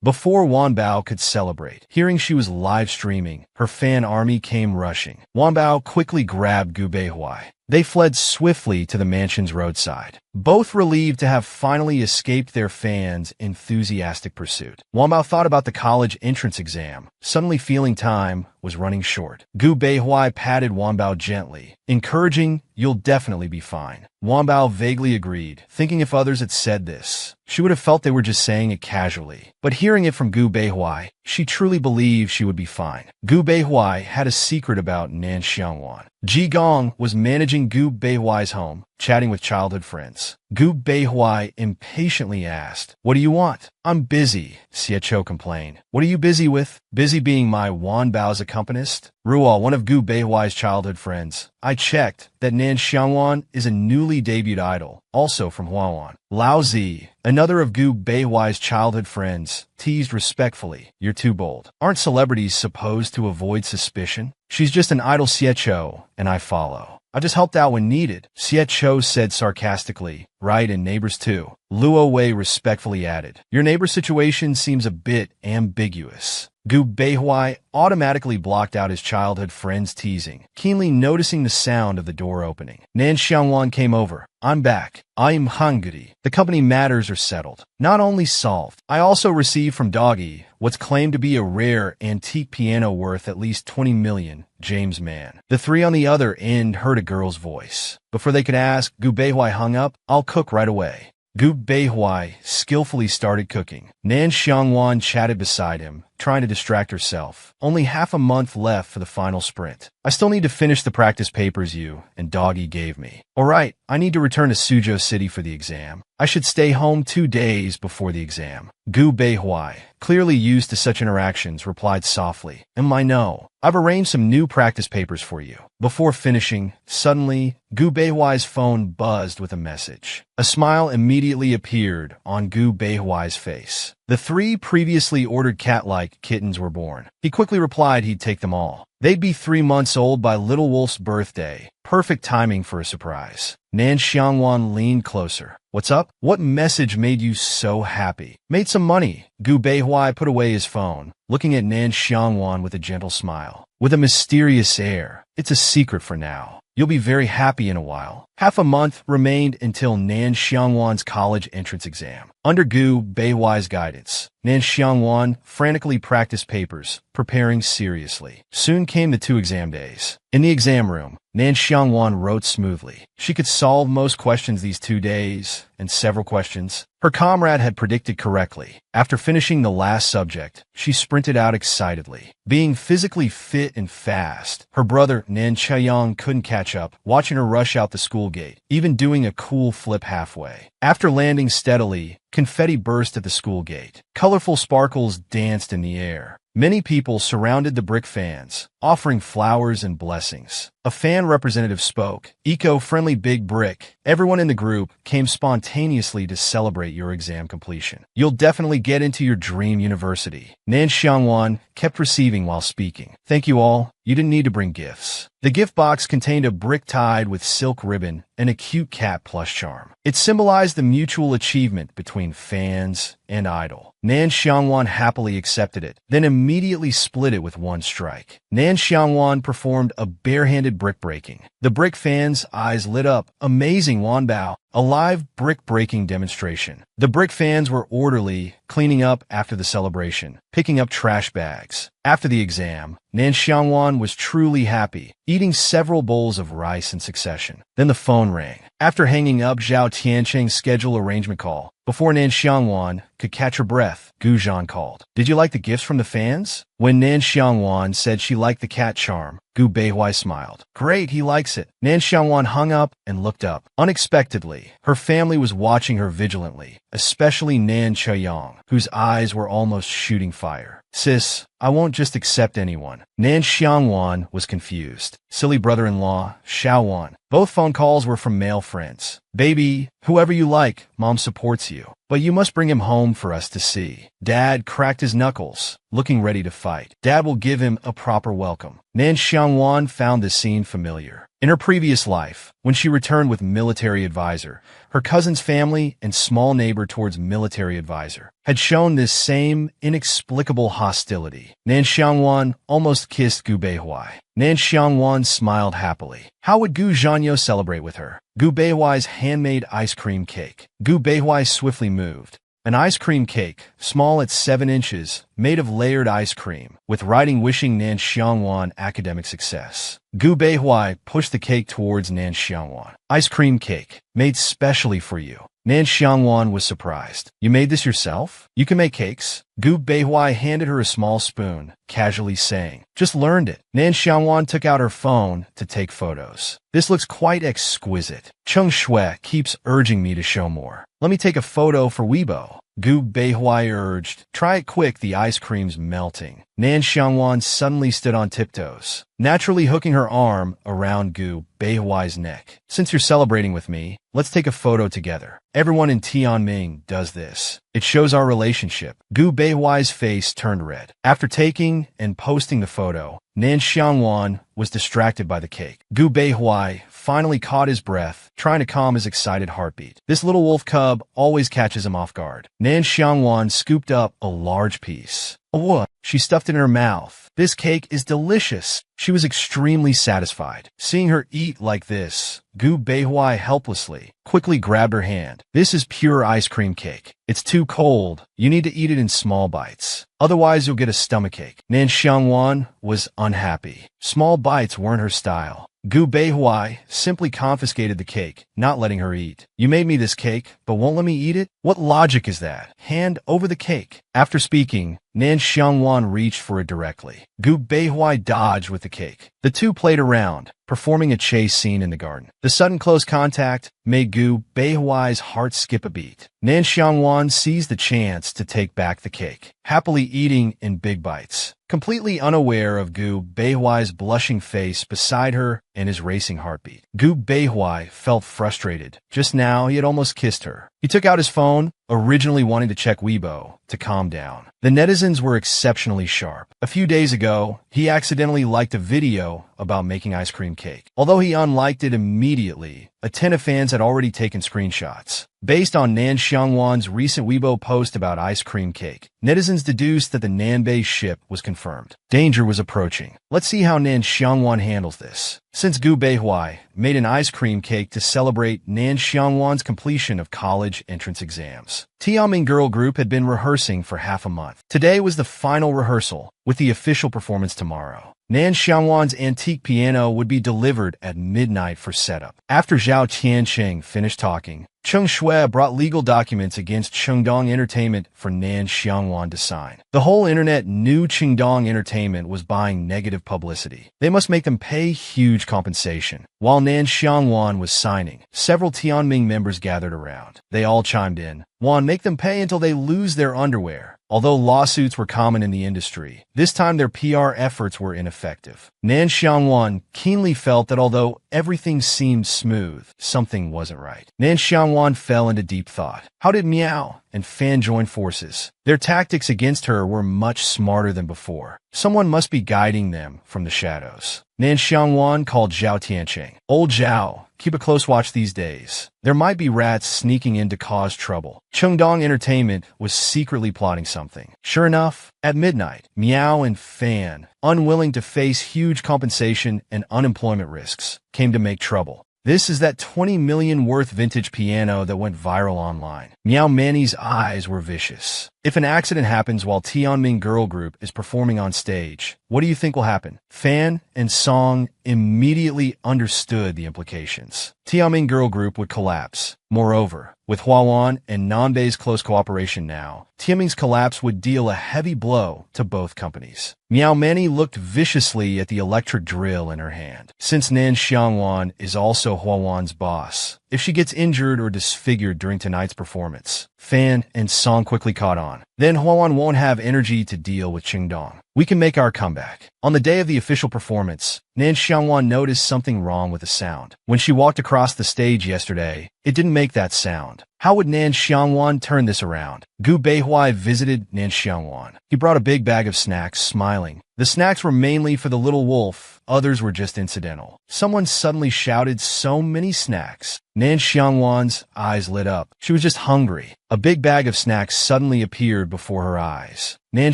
Before Wanbao could celebrate, hearing she was live streaming, her fan army came rushing. Wanbao quickly grabbed Gu Beihuai. They fled swiftly to the mansion's roadside, both relieved to have finally escaped their fans' enthusiastic pursuit. Wanbao thought about the college entrance exam, suddenly feeling time was running short. Gu Beihuai patted Wanbao gently, encouraging, you'll definitely be fine. Wanbao vaguely agreed, thinking if others had said this, she would have felt they were just saying it casually. But hearing it from Gu Beihuai, she truly believed she would be fine. Gu Beihuai had a secret about Nan Xiangwan. Ji Gong was managing Gu Beihuai's home, chatting with childhood friends. Gu Beihuai impatiently asked, what do you want? I'm busy, Xie Chou complained. What are you busy with? Busy being my Wanbao's accompanist? Ruo, one of Gu Beihuai's childhood friends. I checked that Nan Xiangwan is a newly debuted idol, also from Huawan. Lao Zi, another of Gu Beihuai's childhood friends, teased respectfully, you're too bold. Aren't celebrities supposed to avoid suspicion? She's just an idol, Xie Chou, and I follow. I just helped out when needed, Xie Chou said sarcastically. Right, and neighbors too. Luo Wei respectfully added. Your neighbor's situation seems a bit ambiguous. Gu Beihuai automatically blocked out his childhood friend's teasing, keenly noticing the sound of the door opening. Nan Xiangwan came over. I'm back. I'm hungry. The company matters are settled. Not only solved, I also received from Doggy what's claimed to be a rare antique piano worth at least 20 million, James Mann. The three on the other end heard a girl's voice. Before they could ask, Gu Beihuai hung up. I'll cook right away. Gu Beihuai skillfully started cooking. Nan Xiangwan chatted beside him, trying to distract herself. Only half a month left for the final sprint. I still need to finish the practice papers you and Doggy gave me. Alright, I need to return to Suzhou City for the exam. I should stay home 2 days before the exam. Gu Beihuai, clearly used to such interactions, replied softly. I know. I've arranged some new practice papers for you. Before finishing, suddenly, Gu Beihuai's phone buzzed with a message. A smile immediately appeared on Gu Beihuai's face. The 3 previously ordered cat-like kittens were born. He quickly replied he'd take them all. They'd be 3 months old by Little Wolf's birthday. Perfect timing for a surprise. Nan Xiangwan leaned closer. What's up? What message made you so happy? Made some money. Gu Beihuai put away his phone, looking at Nan Xiangwan with a gentle smile. With a mysterious air. It's a secret for now. You'll be very happy in a while. Half a month remained until Nan Xiangwan's college entrance exam. Under Gu Beihuai's guidance, Nan Xiangwan frantically practiced papers, preparing seriously. Soon came the 2 exam days. In the exam room, Nan Xiangwan wrote smoothly. She could solve most questions these 2 days, and several questions her comrade had predicted correctly. After finishing the last subject, she sprinted out excitedly. Being physically fit and fast, her brother Nan Chaiyang couldn't catch up, watching her rush out the school gate, even doing a cool flip halfway. After landing steadily, confetti burst at the school gate. Colorful sparkles danced in the air. Many people surrounded the brick fans, offering flowers and blessings. A fan representative spoke. Eco-friendly big brick. Everyone in the group came spontaneously to celebrate your exam completion. You'll definitely get into your dream university. Nan Xiangwan kept receiving while speaking. Thank you all. You didn't need to bring gifts. The gift box contained a brick tied with silk ribbon and a cute cat plush charm. It symbolized the mutual achievement between fans and idol. Nan Xiangwan happily accepted it, then immediately split it with one strike. Nan Xiangwan performed a barehanded brick breaking. The brick fans' eyes lit up. Amazing, Wanbao. A live brick-breaking demonstration. The brick fans were orderly, cleaning up after the celebration, picking up trash bags. After the exam, Nan Xiangwan was truly happy, eating several bowls of rice in succession. Then the phone rang. After hanging up Zhao Tiancheng's schedule arrangement call, before Nan Xiangwan could catch her breath, Gu Zhan called. Did you like the gifts from the fans? When Nan Xiangwan said she liked the cat charm, Gu Beihuai smiled. Great, he likes it. Nan Xiangwan hung up and looked up. Unexpectedly, her family was watching her vigilantly, especially Nan Chaiyang, whose eyes were almost shooting fire. Sis, I won't just accept anyone. Nan Xiangwan was confused. Silly brother-in-law, Xiaowan. Both phone calls were from male friends. Baby, whoever you like, Mom supports you. But you must bring him home for us to see. Dad cracked his knuckles, looking ready to fight. Dad will give him a proper welcome. Nan Xiangwan found this scene familiar. In her previous life, when she returned with military advisor, her cousin's family and small neighbor towards military advisor had shown this same inexplicable hostility. Nan Xiangwan almost kissed Gu Beihuai. Nan Xiangwan smiled happily. How would Gu Zhanyo celebrate with her? Gu Beihuai's handmade ice cream cake. Gu Beihuai swiftly moved. An ice cream cake, small at 7 inches, made of layered ice cream, with writing wishing Nan Xiangwan academic success. Gu Beihuai pushed the cake towards Nan Xiangwan. Ice cream cake, made specially for you. Nan Xiangwan was surprised. You made this yourself? You can make cakes. Gu Beihuai handed her a small spoon, casually saying, just learned it. Nan Xiangwan took out her phone to take photos. This looks quite exquisite. Cheng Shui keeps urging me to show more. Let me take a photo for Weibo. Gu Beihuai urged. Try it quick, the ice cream's melting. Nan Xiangwan suddenly stood on tiptoes, naturally hooking her arm around Gu Beihuai's neck. Since you're celebrating with me, let's take a photo together. Everyone in Tianming does this. It shows our relationship. Gu Beihuai's face turned red. After taking and posting the photo, Nan Xiangwan was distracted by the cake. Gu Beihuai finally caught his breath, trying to calm his excited heartbeat. This little wolf cub always catches him off guard. Nan Xiangwan scooped up a large piece. What? She stuffed it in her mouth. This cake is delicious. She was extremely satisfied. Seeing her eat like this, Gu Beihuai helplessly quickly grabbed her hand. This is pure ice cream cake. It's too cold. You need to eat it in small bites. Otherwise, you'll get a stomachache. Nan Xiangwan was unhappy. Small bites weren't her style. Gu Beihuai simply confiscated the cake, not letting her eat. You made me this cake, but won't let me eat it? What logic is that? Hand over the cake. After speaking, Nan Xiangwan reached for it directly. Gu Beihuai dodged with the cake. The two played around, performing a chase scene in the garden. The sudden close contact made Gu Beihuai's heart skip a beat. Nan Xiangwan seized the chance to take back the cake, happily eating in big bites, completely unaware of Gu Beihuai's blushing face beside her and his racing heartbeat. Gu Beihuai felt frustrated. Just now, he had almost kissed her. He took out his phone, originally wanting to check Weibo, to calm down. The netizens were exceptionally sharp. A few days ago, he accidentally liked a video about making ice cream cake. Although he unliked it immediately, a ton of fans had already taken screenshots. Based on Nan Xiangwan's recent Weibo post about ice cream cake, netizens deduced that the Nanbei ship was confirmed. Danger was approaching. Let's see how Nan Xiangwan handles this. Since Gu Beihuai made an ice cream cake to celebrate Nan Xiangwan's completion of college entrance exams, Tianming girl group had been rehearsing for half a month. Today was the final rehearsal, with the official performance tomorrow. Nan Xiangwan's antique piano would be delivered at midnight for setup. After Zhao Tiancheng finished talking, Cheng Shui brought legal documents against Chengdong Entertainment for Nan Xiangwan to sign. The whole internet knew Chengdong Entertainment was buying negative publicity. They must make them pay huge compensation. While Nan Xiangwan was signing, several Tianming members gathered around. They all chimed in. One, make them pay until they lose their underwear. Although lawsuits were common in the industry, this time their PR efforts were ineffective. Nan Xiangwan keenly felt that although everything seemed smooth, something wasn't right. Nan Xiangwan fell into deep thought. How did Miao and Fan join forces? Their tactics against her were much smarter than before. Someone must be guiding them from the shadows. Nan Xiangwan called Zhao Tiancheng. Old Zhao, keep a close watch these days. There might be rats sneaking in to cause trouble. Chengdong Entertainment was secretly plotting something. Sure enough, at midnight, Miao and Fan, unwilling to face huge compensation and unemployment risks, came to make trouble. This is that 20 million worth vintage piano that went viral online. Miao Manny's eyes were vicious. If an accident happens while Tianming girl group is performing on stage, what do you think will happen? Fan and Song immediately understood the implications. Tianming girl group would collapse. Moreover, with Huawan and Nanbei's close cooperation now, Tianming's collapse would deal a heavy blow to both companies. Miao Manny looked viciously at the electric drill in her hand. Since Nan Xiangwan is also Huawan's boss, if she gets injured or disfigured during tonight's performance, Fan and Song quickly caught on. Then Huawan won't have energy to deal with Chengdong. We can make our comeback. On the day of the official performance, Nan Xiangwan noticed something wrong with the sound. When she walked across the stage yesterday, it didn't make that sound. How would Nan Xiangwan turn this around? Gu Beihuai visited Nan Xiangwan. He brought a big bag of snacks, smiling. The snacks were mainly for the little wolf, others were just incidental. Someone suddenly shouted, "So many snacks." Nan Xiangwan's eyes lit up. She was just hungry. A big bag of snacks suddenly appeared before her eyes. Nan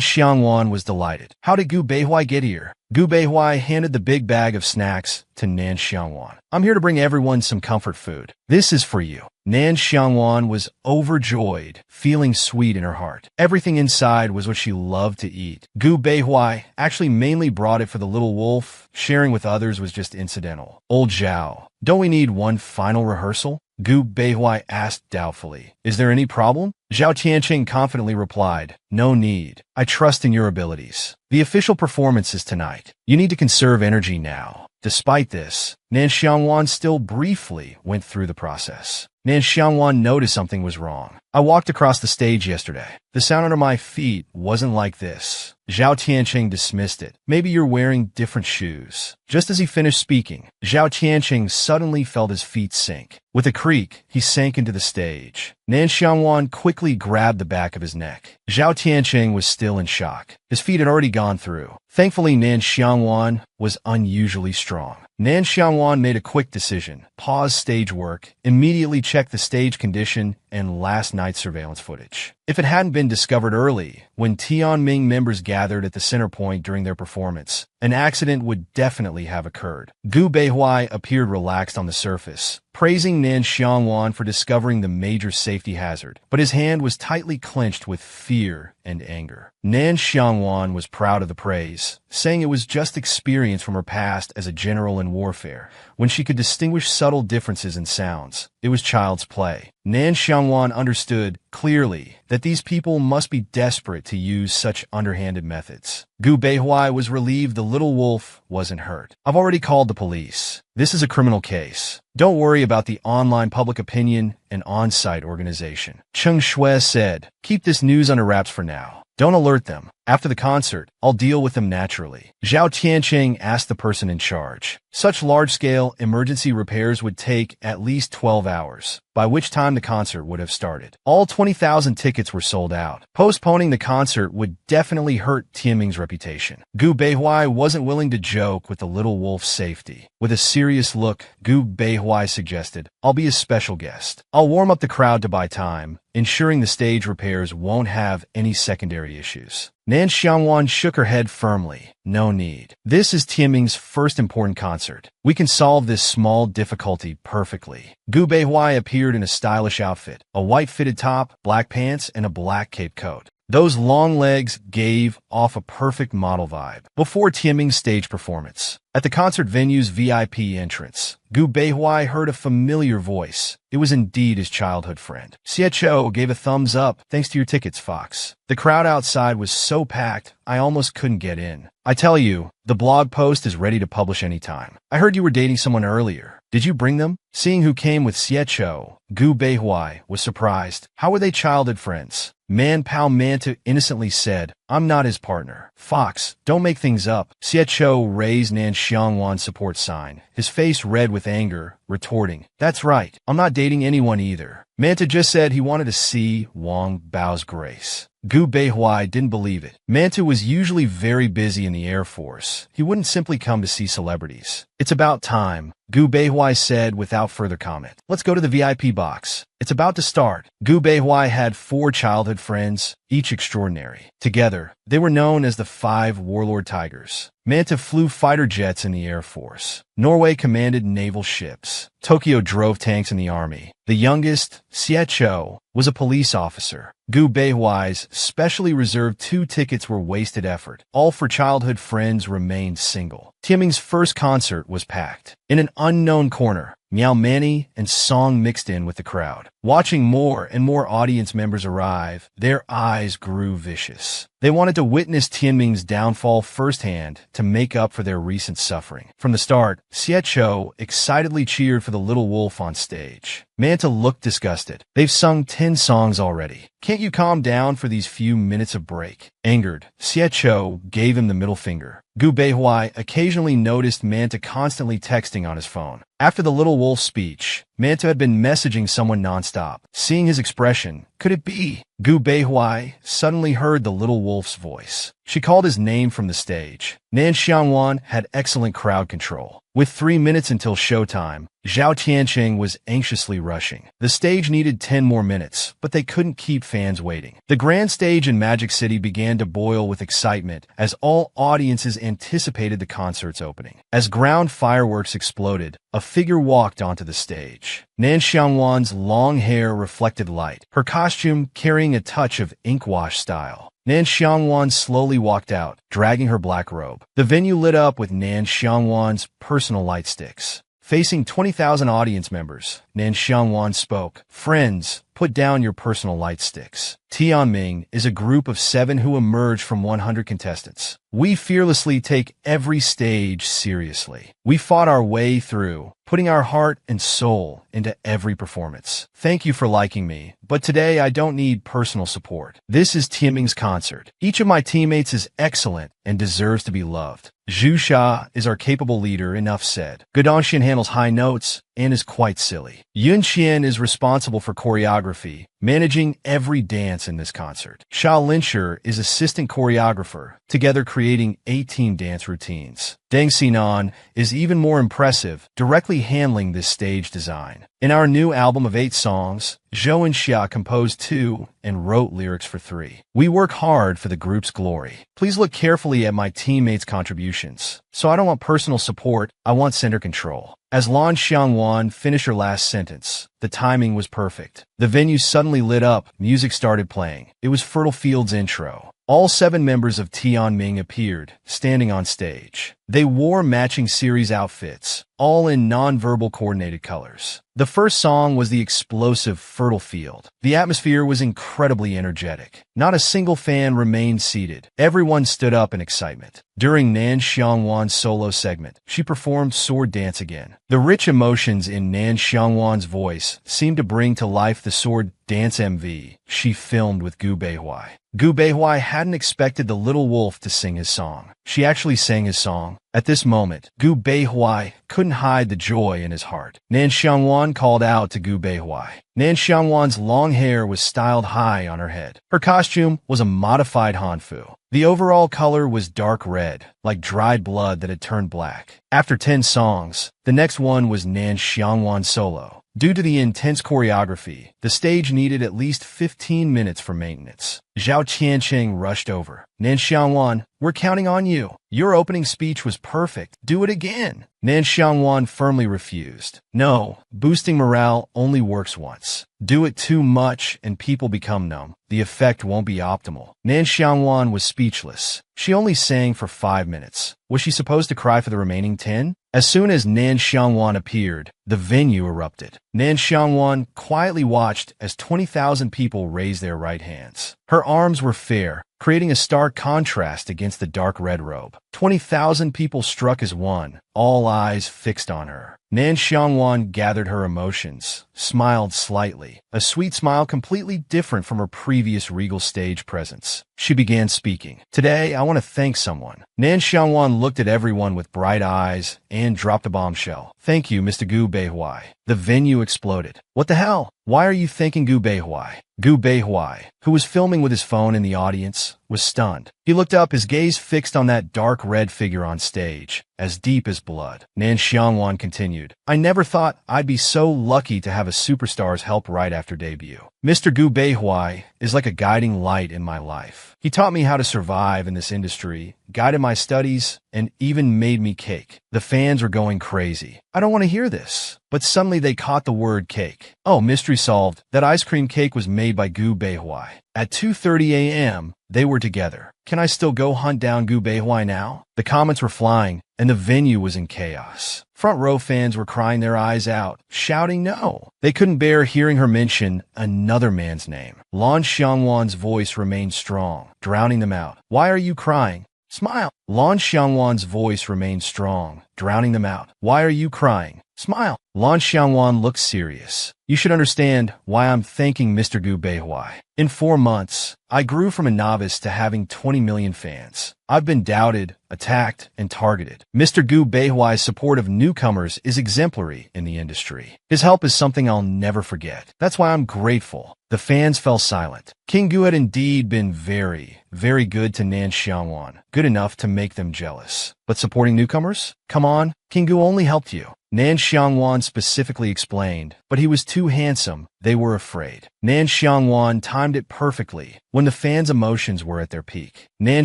Xiangwan was delighted. How did Gu Beihuai get here? Gu Beihuai handed the big bag of snacks to Nan Xiangwan. I'm here to bring everyone some comfort food. This is for you. Nan Xiangwan was overjoyed, feeling sweet in her heart. Everything inside was what she loved to eat. Gu Beihuai actually mainly brought it for the little wolf. Sharing with others was just incidental. Old Zhao, don't we need one final rehearsal? Gu Beihuai asked doubtfully. Is there any problem? Zhao Tiancheng confidently replied, no need. I trust in your abilities. The official performance is tonight. You need to conserve energy now. Despite this, Nan Xiangwan still briefly went through the process. Nan Xiangwan noticed something was wrong. I walked across the stage yesterday. The sound under my feet wasn't like this. Zhao Tiancheng dismissed it. Maybe you're wearing different shoes. Just as he finished speaking, Zhao Tiancheng suddenly felt his feet sink. With a creak, he sank into the stage. Nan Xiangwan quickly grabbed the back of his neck. Zhao Tiancheng was still in shock. His feet had already gone through. Thankfully, Nan Xiangwan was unusually strong. Nan Xiangwan made a quick decision. Pause stage work, immediately check the stage condition, and last night's surveillance footage. If it hadn't been discovered early, when Tianming members gathered at the center point during their performance, an accident would definitely have occurred. Gu Beihuai appeared relaxed on the surface, praising Nan Xiangwan for discovering the major safety hazard, but his hand was tightly clenched with fear and anger. Nan Xiangwan was proud of the praise, saying it was just experience from her past as a general in warfare, when she could distinguish subtle differences in sounds. It was child's play. Nan Xiangwan understood clearly that these people must be desperate to use such underhanded methods. Gu Beihuai was relieved the little wolf wasn't hurt. I've already called the police. This is a criminal case. Don't worry about the online public opinion and on-site organization. Cheng Shui said, keep this news under wraps for now. Don't alert them. After the concert, I'll deal with them naturally. Zhao Tiancheng asked the person in charge. Such large-scale emergency repairs would take at least 12 hours, by which time the concert would have started. All 20 20,000 tickets were sold out. Postponing the concert would definitely hurt Tianming's reputation. Gu Beihuai wasn't willing to joke with the little wolf's safety. With a serious look, Gu Beihuai suggested, "I'll be a special guest. I'll warm up the crowd to buy time, ensuring the stage repairs won't have any secondary issues." Nan Xiangwan shook her head firmly. "No need. This is Tianming's first important concert. We can solve this small difficulty perfectly." Gu Beihuai appeared in a stylish outfit, a white fitted top, black pants, and a black cape coat. Those long legs gave off a perfect model vibe. Before Tianming's stage performance, at the concert venue's VIP entrance, Gu Beihuai heard a familiar voice. It was indeed his childhood friend. Xie Chou gave a thumbs up. "Thanks to your tickets, Fox. The crowd outside was so packed, I almost couldn't get in. I tell you, the blog post is ready to publish anytime. I heard you were dating someone earlier. Did you bring them?" Seeing who came with Xie Chou, Gu Beihuai was surprised. How were they childhood friends? Man Pao Manta innocently said, "I'm not his partner." "Fox, don't make things up." Xie Chou raised Nan Xiangwan's support sign, his face red with anger, retorting, "That's right, I'm not dating anyone either. Manta just said he wanted to see Wang Bao's grace." Gu Beihuai didn't believe it. Manta was usually very busy in the Air Force. He wouldn't simply come to see celebrities. "It's about time," Gu Beihuai said without further comment. "Let's go to the VIP box. It's about to start." Gu Beihuai had 4 childhood friends, each extraordinary. Together, they were known as the 5 Warlord Tigers. Manta flew fighter jets in the Air Force. Norway commanded naval ships. Tokyo drove tanks in the army. The youngest, Xie Chou, was a police officer. Gu Beihuai's specially reserved 2 tickets were wasted effort. All for childhood friends remained single. Tianming's first concert was packed. In an unknown corner, Miao Manny and Song mixed in with the crowd. Watching more and more audience members arrive, their eyes grew vicious. They wanted to witness Tianming's downfall firsthand to make up for their recent suffering. From the start, Xie Chou excitedly cheered for the little wolf on stage. Manta looked disgusted. "They've sung 10 songs already. Can't you calm down for these few minutes of break?" Angered, Xie Chou gave him the middle finger. Gu Beihuai occasionally noticed Manta constantly texting on his phone. After the little wolf's speech, Manta had been messaging someone nonstop. Seeing his expression, could it be? Gu Beihuai suddenly heard the little wolf's voice. She called his name from the stage. Nan Xiangwan had excellent crowd control. With 3 minutes until showtime, Zhao Tianqing was anxiously rushing. The stage needed 10 more minutes, but they couldn't keep fans waiting. The grand stage in Magic City began to boil with excitement as all audiences anticipated the concert's opening. As ground fireworks exploded, a figure walked onto the stage. Nan Xiangwan's long hair reflected light, her costume carrying a touch of inkwash style. Nan Xiangwan slowly walked out, dragging her black robe. The venue lit up with Nan Xiangwan's personal light sticks. Facing 20,000 audience members, Nan Xiangwan spoke, "Friends, put down your personal light sticks. Tianming is a group of 7 who emerged from 100 contestants. We fearlessly take every stage seriously. We fought our way through, putting our heart and soul into every performance. Thank you for liking me, but today I don't need personal support. This is Tianming's concert. Each of my teammates is excellent and deserves to be loved. Zhu Sha is our capable leader, enough said. Gudanxian handles high notes and is quite silly. Yun Qian is responsible for choreography, managing every dance in this concert. Xia Linsher is assistant choreographer, together creating 18 dance routines. Deng Xinan is even more impressive, directly handling this stage design. In our new album of 8 songs, Zhou and Xia composed 2 and wrote lyrics for 3. We work hard for the group's glory. Please look carefully at my teammates' contributions. So I don't want personal support, I want center control. As Lan Xiangwan finished her last sentence, the timing was perfect. The venue suddenly lit up, music started playing. It was Fertile Field's intro. All 7 members of Tianming appeared, standing on stage. They wore matching series outfits, all in non-verbal coordinated colors. The first song was the explosive Fertile Field. The atmosphere was incredibly energetic. Not a single fan remained seated. Everyone stood up in excitement. During Nan Xiangwan's solo segment, she performed sword dance again. The rich emotions in Nan Xiangwan's voice seemed to bring to life the sword dance MV she filmed with Gu Beihuai. Gu Beihuai hadn't expected the little wolf to sing his song. She actually sang his song. At this moment, Gu Beihuai couldn't hide the joy in his heart. Nan Xiangwan called out to Gu Beihuai. Nan Xiangwan's long hair was styled high on her head. Her costume was a modified hanfu. The overall color was dark red, like dried blood that had turned black. After 10 songs, the next one was Nan Xiangwan solo. Due to the intense choreography, the stage needed at least 15 minutes for maintenance. Zhao Qiancheng rushed over. Nan Xiangwan, we're counting on you. Your opening speech was perfect. Do it again. Nan Xiangwan firmly refused. No, boosting morale only works once. Do it too much and people become numb. The effect won't be optimal. Nan Xiangwan was speechless. She only sang for 5 minutes. Was she supposed to cry for the remaining 10? As soon as Nan Xiangwan appeared, the venue erupted. Nan Xiangwan quietly watched as 20,000 people raised their right hands. Her arms were fair, creating a stark contrast against the dark red robe. 20,000 people struck as one, all eyes fixed on her. Nan Xiangwan gathered her emotions, smiled slightly, a sweet smile completely different from her previous regal stage presence. She began speaking. Today, I want to thank someone. Nan Xiangwan looked at everyone with bright eyes and dropped a bombshell. Thank you, Mr. Gu Beihuai. The venue exploded. What the hell? Why are you thanking Gu Beihuai? Gu Beihuai, who was filming with his phone in the audience, was stunned. He looked up, his gaze fixed on that dark red figure on stage, as deep as blood. Nan Xiangwan continued, I never thought I'd be so lucky to have a superstar's help right after debut. Mr. Gu Beihuai is like a guiding light in my life. He taught me how to survive in this industry, guided my studies, and even made me cake. The fans were going crazy. I don't want to hear this. But suddenly they caught the word cake. Oh, mystery solved. That ice cream cake was made by Gu Beihuai. At 2:30 a.m., they were together. Can I still go hunt down Gu Beihuai now? The comments were flying, and the venue was in chaos. Front row fans were crying their eyes out, shouting no. They couldn't bear hearing her mention another man's name. Lan Xiangwan's voice remained strong, drowning them out. Why are you crying? Smile. Lan Xiangwan's voice remained strong, drowning them out. Why are you crying? Smile. Lan Xiangwan looked serious. You should understand why I'm thanking Mr. Gu Beihuai. In 4 months, I grew from a novice to having 20 million fans. I've been doubted, attacked, and targeted. Mr. Gu Beihuai's support of newcomers is exemplary in the industry. His help is something I'll never forget. That's why I'm grateful. The fans fell silent. King Gu had indeed been very, very good to Nan Xiangwan, good enough to make them jealous. But supporting newcomers? Come on, King Gu only helped you. Nan Xiangwan specifically explained, but he was too handsome. They were afraid. Nan Xiangwan timed it perfectly when the fans' emotions were at their peak. Nan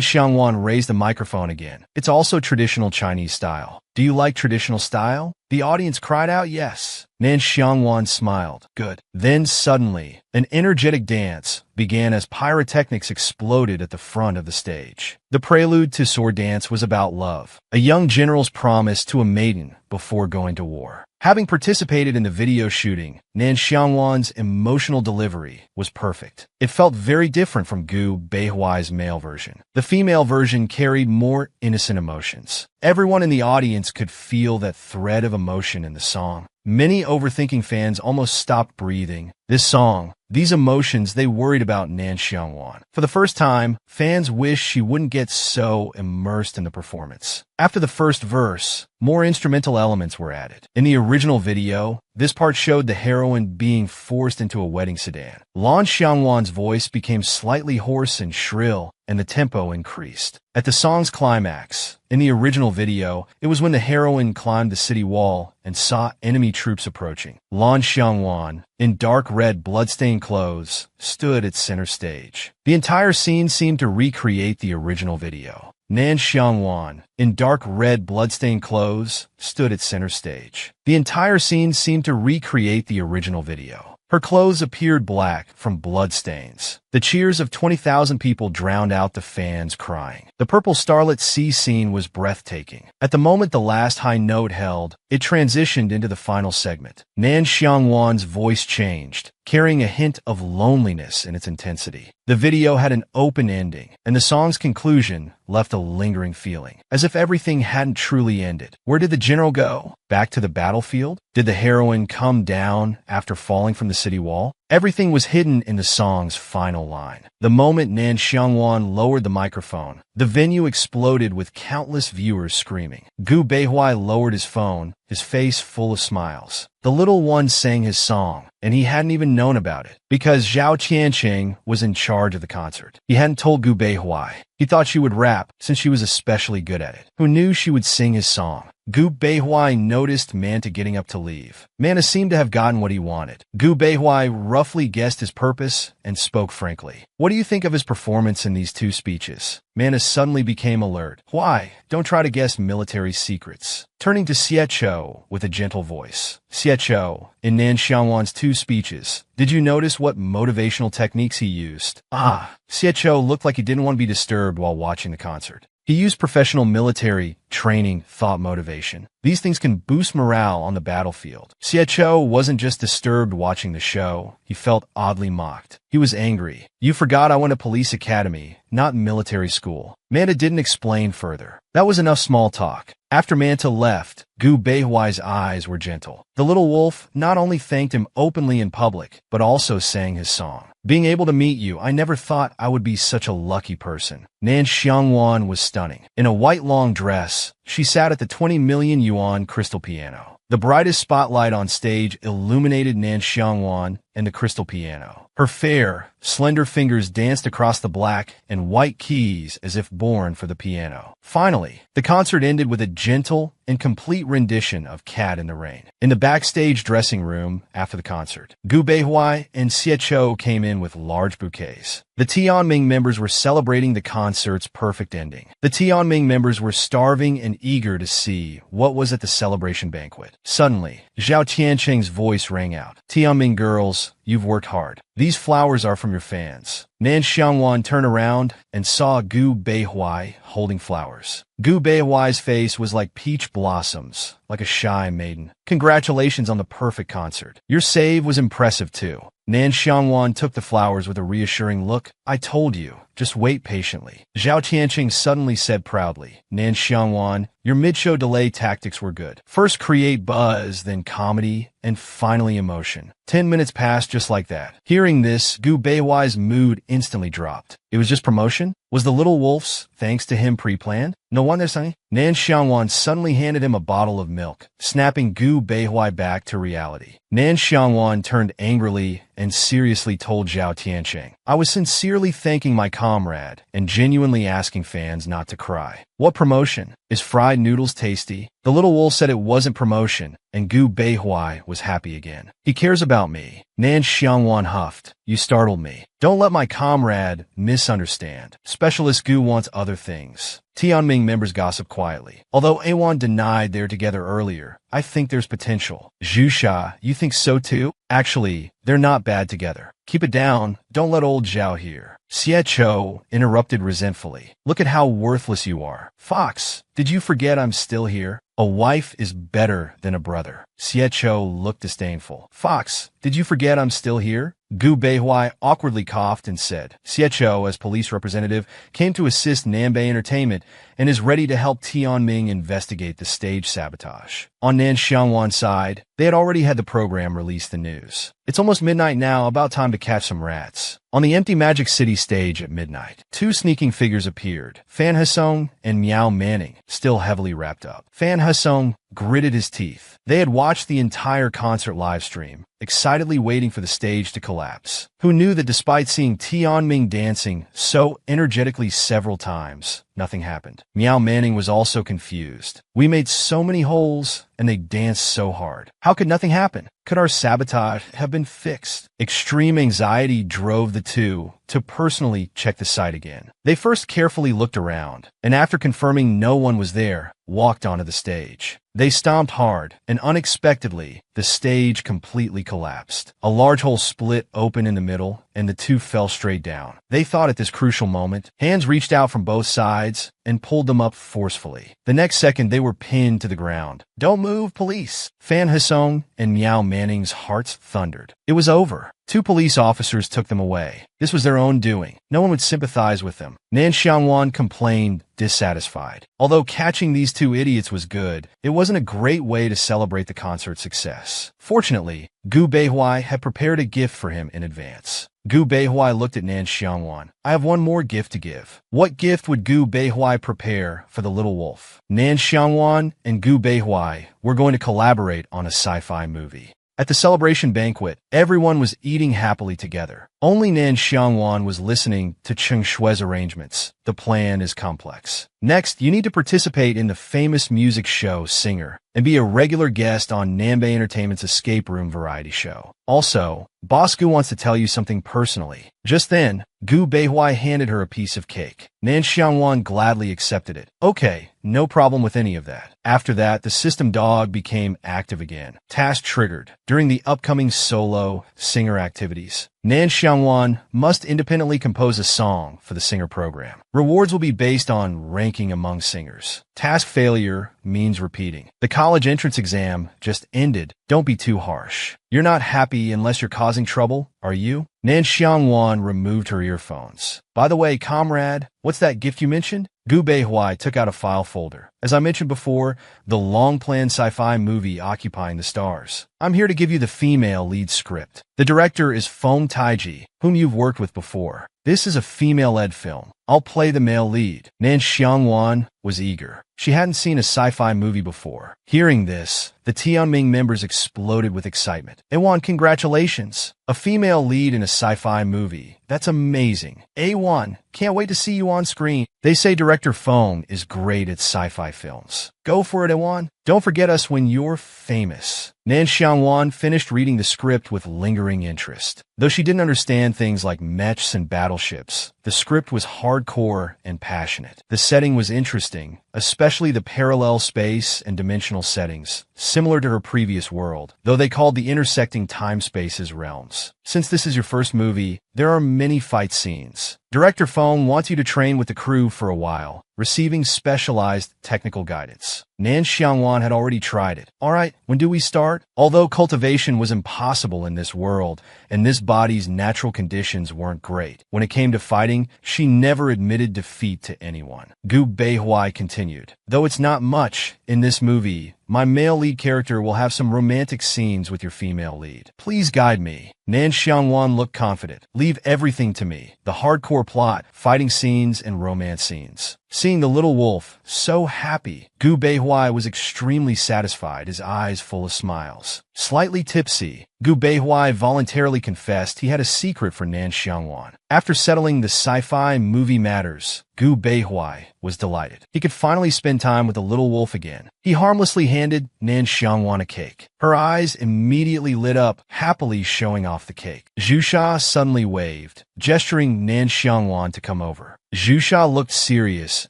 Xiangwan raised the microphone again. It's also traditional Chinese style. Do you like traditional style? The audience cried out yes. Nan Xiangwan smiled. Good. Then suddenly, an energetic dance began as pyrotechnics exploded at the front of the stage. The prelude to sword dance was about love, a young general's promise to a maiden before going to war. Having participated in the video shooting, Nan Xiangwan's emotional delivery was perfect. It felt very different from Gu Beihuai's male version. The female version carried more innocent emotions. Everyone in the audience could feel that thread of emotion in the song. Many overthinking fans almost stopped breathing. This song, these emotions, they worried about Nan Xiangwan. For the first time, fans wished she wouldn't get so immersed in the performance. After the first verse, more instrumental elements were added. In the original video, this part showed the heroine being forced into a wedding sedan. Lan Xiangwan's voice became slightly hoarse and shrill, and the tempo increased. At the song's climax, in the original video, it was when the heroine climbed the city wall and saw enemy troops approaching. Lan Xiangwan, in dark red bloodstained clothes, stood at center stage. The entire scene seemed to recreate the original video. Nan Xiangwan, in dark red bloodstained clothes, stood at center stage. The entire scene seemed to recreate the original video. Her clothes appeared black from bloodstains. The cheers of 20,000 people drowned out the fans crying. The purple starlit sea scene was breathtaking. At the moment the last high note held, it transitioned into the final segment. Nan Xiangwan's voice changed, carrying a hint of loneliness in its intensity. The video had an open ending, and the song's conclusion left a lingering feeling, as if everything hadn't truly ended. Where did the general go? Back to the battlefield? Did the heroine come down after falling from the city wall? Everything was hidden in the song's final line. The moment Nan Xiangwan lowered the microphone, the venue exploded with countless viewers screaming. Gu Beihuai lowered his phone, his face full of smiles. The little one sang his song, and he hadn't even known about it, because Zhao Tianqing was in charge of the concert. He hadn't told Gu Beihuai. He thought she would rap, since she was especially good at it. Who knew she would sing his song? Gu Beihuai noticed Manta getting up to leave. Manta seemed to have gotten what he wanted. Gu Beihuai roughly guessed his purpose and spoke frankly. What do you think of his performance in these two speeches? Manta suddenly became alert. Why? Don't try to guess military secrets. Turning to Xie with a gentle voice. Xie, in Nan Xiangwan's two speeches, did you notice what motivational techniques he used? Xie looked like he didn't want to be disturbed while watching the concert. He used professional military training, thought motivation. These things can boost morale on the battlefield. Xie wasn't just disturbed watching the show. He felt oddly mocked. He was angry. You forgot I went to police academy, not military school. Manta didn't explain further. That was enough small talk. After Manta left, Gu Beihuai's eyes were gentle. The little wolf not only thanked him openly in public, but also sang his song. Being able to meet you, I never thought I would be such a lucky person. Nan Xiangwan was stunning. In a white long dress, she sat at the 20 million yuan crystal piano. The brightest spotlight on stage illuminated Nan Xiangwan and the crystal piano. Her fair, slender fingers danced across the black and white keys as if born for the piano. Finally, the concert ended with a gentle and complete rendition of Cat in the Rain. In the backstage dressing room after the concert, Gu Beihuai and Xie came in with large bouquets. The Tianming members were celebrating the concert's perfect ending. The Tianming members were starving and eager to see what was at the celebration banquet. Suddenly, Zhao Tianqing's voice rang out. Tianming girls, you've worked hard. These flowers are from your fans. Nan Xiangwan turned around and saw Gu Beihuai holding flowers. Gu Beihuai's face was like peach blossoms, like a shy maiden. Congratulations on the perfect concert. Your save was impressive too. Nan Xiangwan took the flowers with a reassuring look. I told you. Just wait patiently. Zhao Tianqing suddenly said proudly. Nan Xiangwan, your mid-show delay tactics were good. First create buzz, then comedy, and finally emotion. 10 minutes passed just like that. Hearing this, Gu Beihuai's mood instantly dropped. It was just promotion? Was the little wolf's, thanks to him, pre-planned? No wonder, Sonny. Nan Xiangwan suddenly handed him a bottle of milk, snapping Gu Beihuai back to reality. Nan Xiangwan turned angrily and seriously told Zhao Tianqing, I was sincerely thanking my comrade and genuinely asking fans not to cry. What promotion? Is fried noodles tasty? The little wolf said it wasn't promotion, and Gu Beihuai was happy again. He cares about me. Nan Xiangwan huffed. You startled me. Don't let my comrade misunderstand. Specialist Gu wants other things. Tianming members gossip quietly. Although Awan denied they were together earlier, I think there's potential. Zhusha, you think so too? Actually, they're not bad together. Keep it down. Don't let old Zhao hear. Xie interrupted resentfully. Look at how worthless you are. Fox, did you forget I'm still here? A wife is better than a brother. Xie looked disdainful. Fox, did you forget I'm still here? Gu Beihuai awkwardly coughed and said, Xie, as police representative, came to assist Nanbei Entertainment and is ready to help Tianming investigate the stage sabotage. On Nan Xiangwan's side, they had already had the program release the news. It's almost midnight now, about time to catch some rats. On the empty Magic City stage at midnight, two sneaking figures appeared, Fan Hasong and Miao Manning, still heavily wrapped up. Fan Hasong gritted his teeth. They had watched the entire concert live stream, excitedly waiting for the stage to collapse. Who knew that despite seeing Tianming dancing so energetically several times, nothing happened. Miao Manning was also confused. We made so many holes, and they danced so hard. How could nothing happen? Could our sabotage have been fixed? Extreme anxiety drove the two to personally check the site again. They first carefully looked around, and after confirming no one was there, walked onto the stage. They stomped hard, and unexpectedly, the stage completely collapsed. A large hole split open in the middle, and the two fell straight down. They thought at this crucial moment, hands reached out from both sides, and pulled them up forcefully. The next second, they were pinned to the ground. "Don't move, police!" Fan Hisong and Miao Manning's hearts thundered. It was over. 2 police officers took them away. This was their own doing. No one would sympathize with them. Nan Xiangwan complained, dissatisfied. Although catching these 2 idiots was good, it wasn't a great way to celebrate the concert's success. Fortunately, Gu Beihuai had prepared a gift for him in advance. Gu Beihuai looked at Nan Xiangwan. "I have one more gift to give." What gift would Gu Beihuai prepare for the little wolf? Nan Xiangwan and Gu Beihuai were going to collaborate on a sci-fi movie. At the celebration banquet, everyone was eating happily together. Only Nan Xiangwan was listening to Cheng Shui's arrangements. The plan is complex. Next, you need to participate in the famous music show Singer and be a regular guest on Nanbei Entertainment's Escape Room variety show. Also, Boss Gu wants to tell you something personally. Just then, Gu Beihuai handed her a piece of cake. Nan Xiangwan gladly accepted it. Okay, no problem with any of that. After that, the system dog became active again. Task triggered. During the upcoming solo Singer activities, Nan Xiangwan must independently compose a song for the Singer program. Rewards will be based on ranking among singers. Task failure means repeating. The college entrance exam just ended. Don't be too harsh. You're not happy unless you're causing trouble, are you? Nan Xiangwan removed her earphones. By the way, comrade, what's that gift you mentioned? Gu Beihuai took out a file folder. As I mentioned before, the long-planned sci-fi movie Occupying the Stars. I'm here to give you the female lead script. The director is Fong Taiji, whom you've worked with before. This is a female-led film. I'll play the male lead. Nan Xiangwan was eager. She hadn't seen a sci-fi movie before. Hearing this, the Tianming members exploded with excitement. A1, congratulations. A female lead in a sci-fi movie. That's amazing. A1, can't wait to see you on screen. They say director Fong is great at sci-fi films. Go for it, A1. Don't forget us when you're famous. Nan Xiangwan finished reading the script with lingering interest. Though she didn't understand things like mechs and battleships, the script was hardcore and passionate. The setting was interesting, especially the parallel space and dimensional settings, similar to her previous world, though they called the intersecting time spaces realms. Since this is your first movie, there are many fight scenes. Director Fong wants you to train with the crew for a while, receiving specialized technical guidance. Nan Xiangwan had already tried it. All right, when do we start? Although cultivation was impossible in this world, and this body's natural conditions weren't great, when it came to fighting, she never admitted defeat to anyone. Gu Beihuai continued. Though it's not much in this movie, my male lead character will have some romantic scenes with your female lead. Please guide me. Nan Xiangwan looked confident. Leave everything to me. The hardcore plot, fighting scenes, and romance scenes. Seeing the little wolf, so happy, Gu Beihuai was extremely satisfied, his eyes full of smiles. Slightly tipsy, Gu Beihuai voluntarily confessed he had a secret for Nan Xiangwan. After settling the sci-fi movie matters, Gu Beihuai was delighted. He could finally spend time with the little wolf again. He harmlessly handed Nan Xiangwan a cake. Her eyes immediately lit up, happily showing off the cake. Zhu suddenly waved, gesturing Nan Xiangwan to come over. Zhu looked serious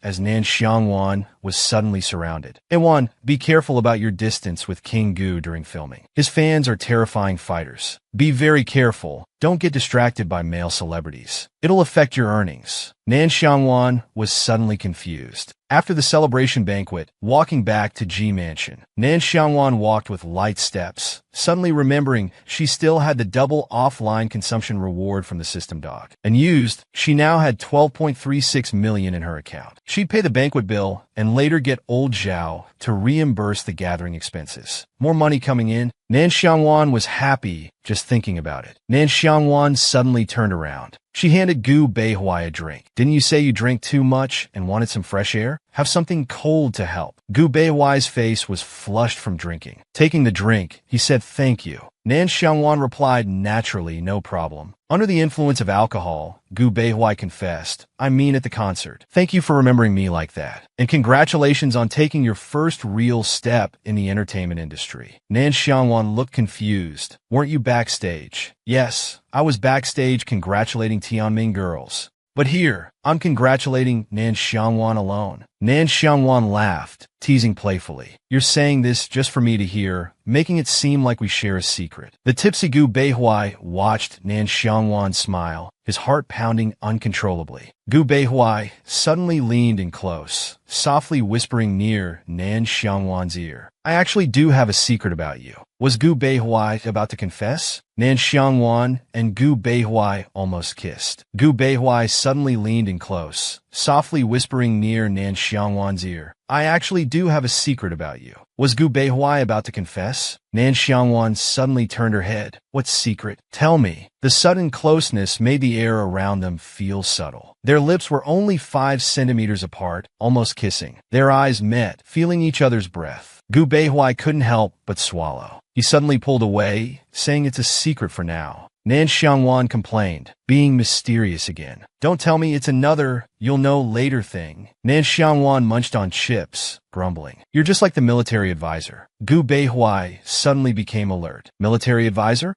as Nan Xiangwan was suddenly surrounded. A1, be careful about your distance with King Gu during filming. His fans are terrifying fighters. Be very careful. Don't get distracted by male celebrities. It'll affect your earnings. Nan Xiangwan was suddenly confused. After the celebration banquet, walking back to G Mansion, Nan Xiangwan walked with light steps, suddenly remembering she still had the double offline consumption reward from the system dog. Unused, she now had 12.36 million in her account. She'd pay the banquet bill and later get old Zhao to reimburse the gathering expenses. More money coming in. Nan Xiangwan was happy just thinking about it. Nan Xiangwan suddenly turned around. She handed Gu Beihuai a drink. Didn't you say you drank too much and wanted some fresh air? Have something cold to help. Gu Beihuai's face was flushed from drinking. Taking the drink, he said thank you. Nan Xiangwan replied naturally, no problem. Under the influence of alcohol, Gu Beihuai confessed, I mean at the concert. Thank you for remembering me like that. And congratulations on taking your first real step in the entertainment industry. Nan Xiangwan looked confused. Weren't you backstage? Yes, I was backstage congratulating Tianming girls. But here, I'm congratulating Nan Xiangwan alone. Nan Xiangwan laughed, teasing playfully. You're saying this just for me to hear, making it seem like we share a secret. The tipsy Gu Beihuai watched Nan Xiangwan smile. his heart pounding uncontrollably. Gu Beihuai suddenly leaned in close, softly whispering near Nan Xiangwan's ear. I actually do have a secret about you. Was Gu Beihuai about to confess? Nan Xiangwan and Gu Beihuai almost kissed. Gu Beihuai suddenly leaned in close, softly whispering near Nan Xiangwan's ear. I actually do have a secret about you. Was Gu Beihuai about to confess? Nan Xiangwan suddenly turned her head. What secret? Tell me. The sudden closeness made the air around them feel subtle. Their lips were only 5 centimeters apart, almost kissing. Their eyes met, feeling each other's breath. Gu Beihuai couldn't help but swallow. He suddenly pulled away, saying it's a secret for now. Nan Xiangwan complained, being mysterious again. Don't tell me it's another you'll-know-later thing. Nan Xiangwan munched on chips, grumbling. You're just like the military advisor. Gu Beihuai suddenly became alert. Military advisor?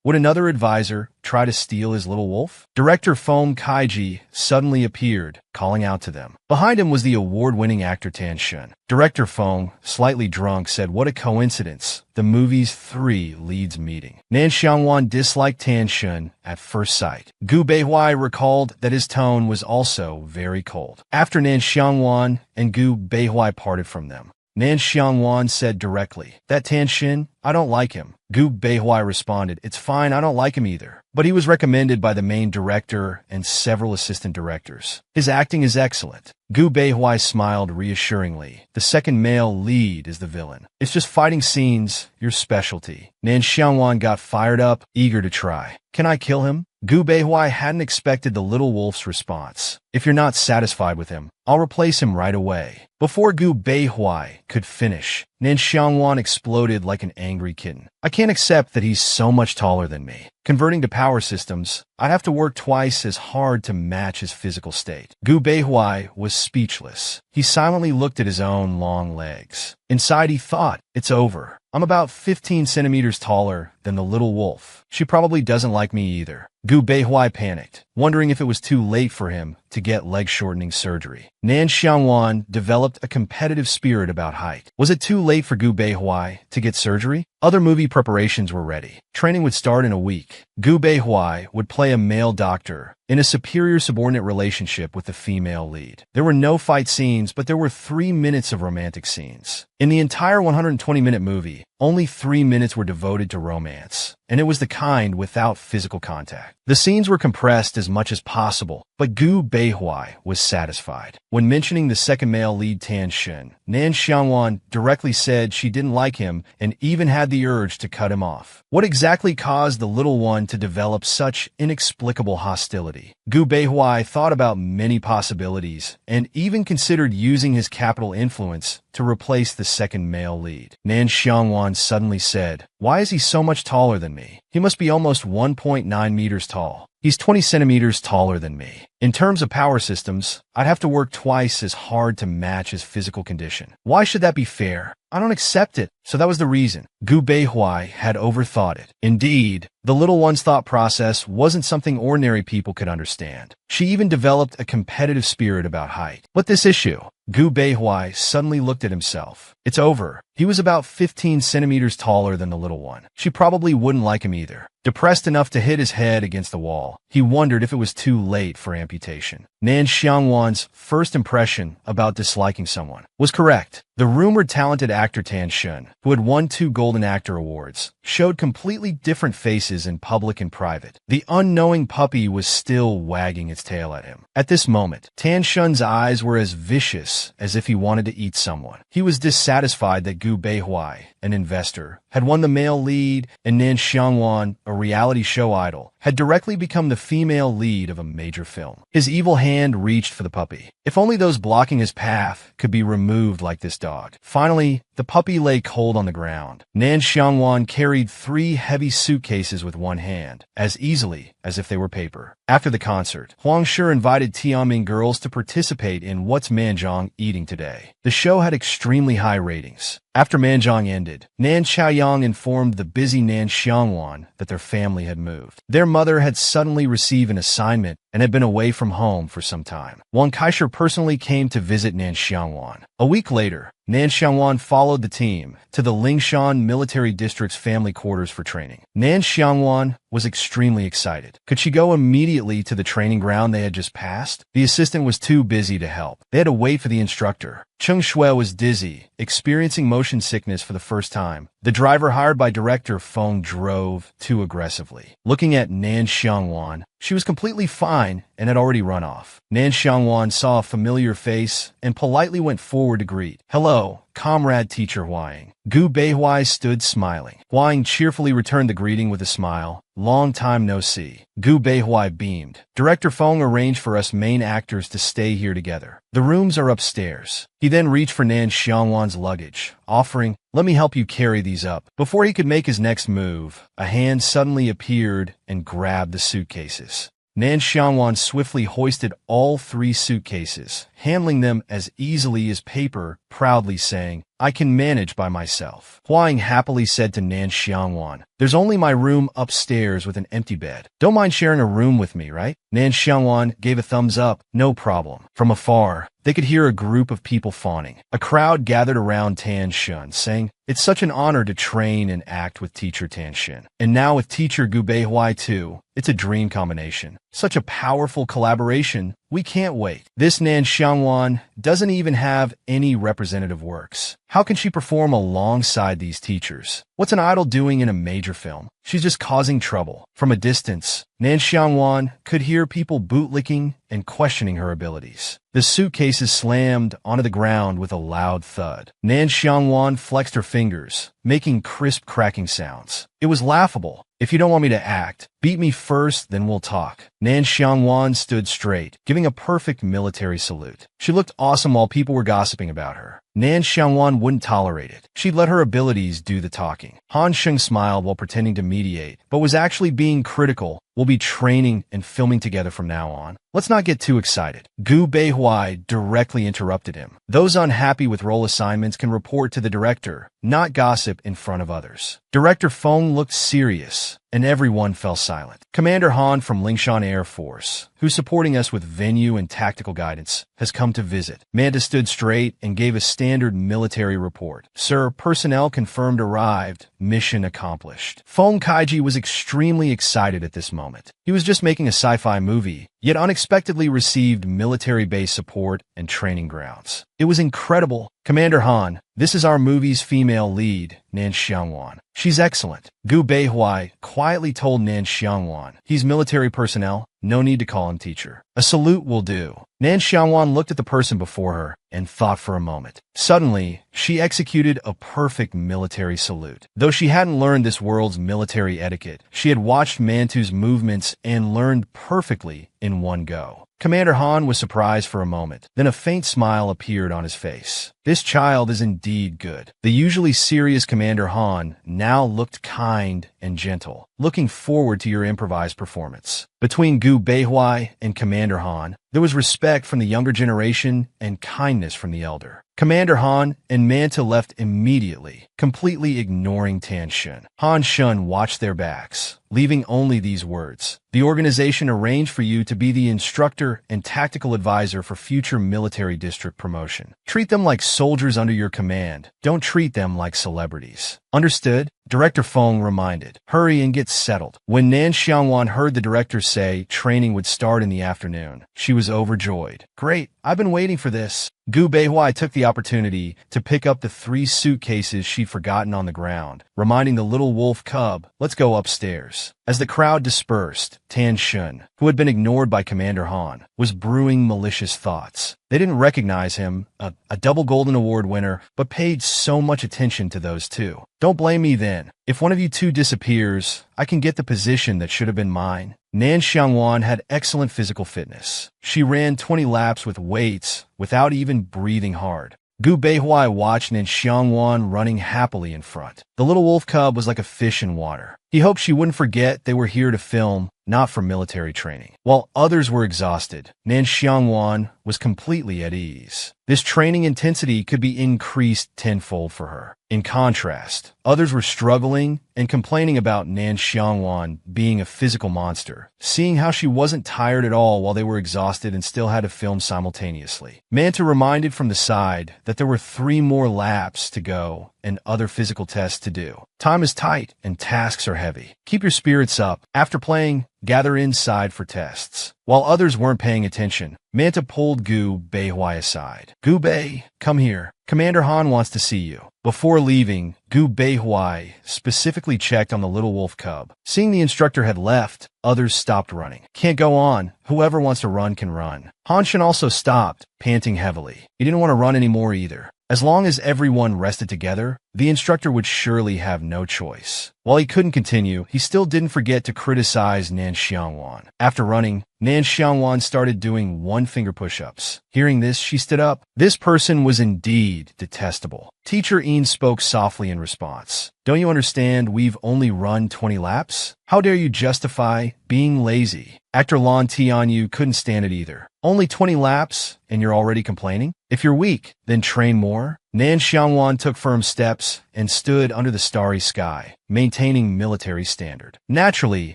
Would another advisor try to steal his little wolf? Director Foam Kaiji suddenly appeared, calling out to them. Behind him was the award-winning actor Tan Shun. Director Foam, slightly drunk, said, what a coincidence. The movie's 3 leads meeting. Nan Xiangwan disliked Tan Shun at first sight. Gu Beihuai recalled that his tone was also very cold. After Nan Xiangwan and Gu Beihuai parted from them, Nan Xiangwan said directly, that Tan Shin, I don't like him. Gu Beihuai responded, it's fine, I don't like him either. But he was recommended by the main director and several assistant directors. His acting is excellent. Gu Beihuai smiled reassuringly. The second male lead is the villain. It's just fighting scenes, your specialty. Nan Xiangwan got fired up, eager to try. Can I kill him? Gu Beihuai hadn't expected the little wolf's response. If you're not satisfied with him, I'll replace him right away. Before Gu Beihuai could finish, Nan Xiangwan exploded like an angry kitten. I can't accept that he's so much taller than me. Converting to power systems, I'd have to work twice as hard to match his physical state. Gu Beihuai was speechless. He silently looked at his own long legs. Inside he thought, it's over. I'm about 15 centimeters taller than the little wolf. She probably doesn't like me either. Gu Beihuai panicked, wondering if it was too late for him to get leg-shortening surgery. Nan Xiangwan developed a competitive spirit about height. Was it too late for Gu Beihuai to get surgery? Other movie preparations were ready. Training would start in a week. Gu Beihuai would play a male doctor in a superior subordinate relationship with the female lead. There were no fight scenes, but there were 3 minutes of romantic scenes. In the entire 120-minute movie, only 3 minutes were devoted to romance, and it was the kind without physical contact. The scenes were compressed as much as possible, but Gu Beihuai was satisfied. When mentioning the second male lead Tan Shin, Nan Xiangwan directly said she didn't like him and even had the urge to cut him off. What exactly caused the little one to develop such inexplicable hostility? Gu Beihuai thought about many possibilities and even considered using his capital influence to replace the second male lead. Nan Xiangwan suddenly said, why is he so much taller than me? He must be almost 1.9 meters tall. He's 20 centimeters taller than me. In terms of power systems, I'd have to work twice as hard to match his physical condition. Why should that be fair? I don't accept it. So that was the reason. Gu Beihuai had overthought it. Indeed, the little one's thought process wasn't something ordinary people could understand. She even developed a competitive spirit about height. But this issue, Gu Beihuai suddenly looked at himself. It's over. He was about 15 centimeters taller than the little one. She probably wouldn't like him either. Depressed enough to hit his head against the wall, he wondered if it was too late for amputation. Nan Xiangwan's first impression about disliking someone was correct. The rumored talented actor Tan Shun, who had won 2 Golden Actor Awards, showed completely different faces in public and private. The unknowing puppy was still wagging its tail at him. At this moment, Tan Shun's eyes were as vicious as if he wanted to eat someone. He was dissatisfied that Gu Beihuai, an investor, had won the male lead, and Nan Xiangwan, a reality show idol, had directly become the female lead of a major film. His evil hand reached for the puppy. If only those blocking his path could be removed like this dog. Finally, the puppy lay cold on the ground. Nan Xiangwan carried 3 heavy suitcases with one hand, as easily as if they were paper. After the concert, Huang Shi invited Tianming girls to participate in What's Manzhong Eating Today. The show had extremely high ratings. After Manzhong ended, Nan Chaoyang informed the busy Nan Xiangwan that their family had moved. Their mother had suddenly received an assignment and had been away from home for some time. Wang Kaisha personally came to visit Nan Xiangwan. A week later, Nan Xiangwan followed the team to the Lingshan Military District's family quarters for training. Nan Xiangwan was extremely excited. Could she go immediately to the training ground they had just passed? The assistant was too busy to help. They had to wait for the instructor. Cheng Shui was dizzy, experiencing motion sickness for the first time. The driver hired by Director Feng drove too aggressively. Looking at Nan Xiangwan, she was completely fine and had already run off. Nan Xiangwan saw a familiar face and politely went forward to greet. "Hello, comrade teacher Huang." Gu Beihui stood smiling. Huang cheerfully returned the greeting with a smile. "Long time no see." Gu Beihui beamed. "Director Feng arranged for us main actors to stay here together. The rooms are upstairs." He then reached for Nan Xiangwan's luggage, offering, "Let me help you carry these up." Before he could make his next move, a hand suddenly appeared and grabbed the suitcases. Nan Xiangwan swiftly hoisted all 3 suitcases, handling them as easily as paper, proudly saying, "I can manage by myself." Huang happily said to Nan Xiangwan, "There's only my room upstairs with an empty bed. Don't mind sharing a room with me, right?" Nan Xiangwan gave a thumbs up. "No problem." From afar, they could hear a group of people fawning. A crowd gathered around Tan Shun, saying, "It's such an honor to train and act with teacher Tan Shin. And now with teacher Gu Beihui too. It's a dream combination. Such a powerful collaboration. We can't wait." This Nan Xiangwan doesn't even have any representative works. How can she perform alongside these teachers? What's an idol doing in a major film? She's just causing trouble. From a distance, Nan Xiangwan could hear people bootlicking and questioning her abilities. The suitcases slammed onto the ground with a loud thud. Nan Xiangwan flexed her fingers, making crisp cracking sounds. It was laughable. "If you don't want me to act, beat me first, then we'll talk." Nan Xiangwan stood straight, giving a perfect military salute. She looked awesome while people were gossiping about her. Nan Xiangwan wouldn't tolerate it. She'd let her abilities do the talking. Han Sheng smiled while pretending to mediate, but was actually being critical. "We'll be training and filming together from now on. Let's not get too excited." Gu Beihui directly interrupted him. "Those unhappy with role assignments can report to the director, not gossip in front of others." Director Feng looked serious, and everyone fell silent. Commander Han from Lingshan Air Force, who's supporting us with venue and tactical guidance, has come to visit. Manta stood straight and gave a standard military report. "Sir, personnel confirmed arrived. Mission accomplished." Feng Kaiji was extremely excited at this moment. He was just making a sci-fi movie, yet unexpectedly received military base support and training grounds. It was incredible. "Commander Han, this is our movie's female lead, Nan Xiangwan. She's excellent." Gu Beihui quietly told Nan Xiangwan, "He's military personnel. No need to call him teacher. A salute will do." Nan Xiangwan looked at the person before her and thought for a moment. Suddenly, she executed a perfect military salute. Though she hadn't learned this world's military etiquette, she had watched Mantu's movements and learned perfectly in one go. Commander Han was surprised for a moment. Then a faint smile appeared on his face. This child is indeed good. The usually serious Commander Han now looked kind and gentle. "Looking forward to your improvised performance." Between Gu Beihui and Commander Han, there was respect from the younger generation and kindness from the elder. Commander Han and Manta left immediately, completely ignoring Tan Shun. Han Shun watched their backs, leaving only these words: "The organization arranged for you to be the instructor and tactical advisor for future military district promotion. Treat them like soldiers under your command. Don't treat them like celebrities. Understood?" Director Feng reminded. "Hurry and get settled." When Nan Xiangwan heard the director say training would start in the afternoon, she was overjoyed. "Great, I've been waiting for this." Gu Beihui took the opportunity to pick up the 3 suitcases she'd forgotten on the ground, reminding the little wolf cub, "Let's go upstairs." As the crowd dispersed, Tan Shun, who had been ignored by Commander Han, was brewing malicious thoughts. They didn't recognize him, a double Golden Award winner, but paid so much attention to those 2. "Don't blame me then. If one of you 2 disappears, I can get the position that should have been mine." Nan Xiangwan had excellent physical fitness. She ran 20 laps with weights without even breathing hard. Gu Beihui watched Nan Xiangwan running happily in front. The little wolf cub was like a fish in water. He hoped she wouldn't forget they were here to film, not for military training. While others were exhausted, Nan Xiangwan was completely at ease. This training intensity could be increased tenfold for her. In contrast, others were struggling and complaining about Nan Xiangwan being a physical monster, seeing how she wasn't tired at all while they were exhausted and still had to film simultaneously. Manta reminded from the side that there were 3 more laps to go and other physical tests to do. Time is tight and tasks are heavy. Keep your spirits up. After playing, gather inside for tests. While others weren't paying attention, Manta pulled Gu Beihui aside. Gu Bei, come here. Commander Han wants to see you. Before leaving, Gu Beihui specifically checked on the little wolf cub. Seeing the instructor had left, others stopped running. Can't go on. Whoever wants to run can run. Han Shen also stopped, panting heavily. He didn't want to run anymore either. As long as everyone rested together, the instructor would surely have no choice. While he couldn't continue, he still didn't forget to criticize Nan Xiangwan. After running, Nan Xiangwan started doing 1-finger push-ups. Hearing this, she stood up. This person was indeed detestable. Teacher Ian spoke softly in response. Don't you understand we've only run 20 laps? How dare you justify being lazy? Actor Lan Tianyu couldn't stand it either. Only 20 laps, and you're already complaining? If you're weak, then train more. Nan Xiangwan took firm steps and stood under the starry sky, maintaining military standard. Naturally,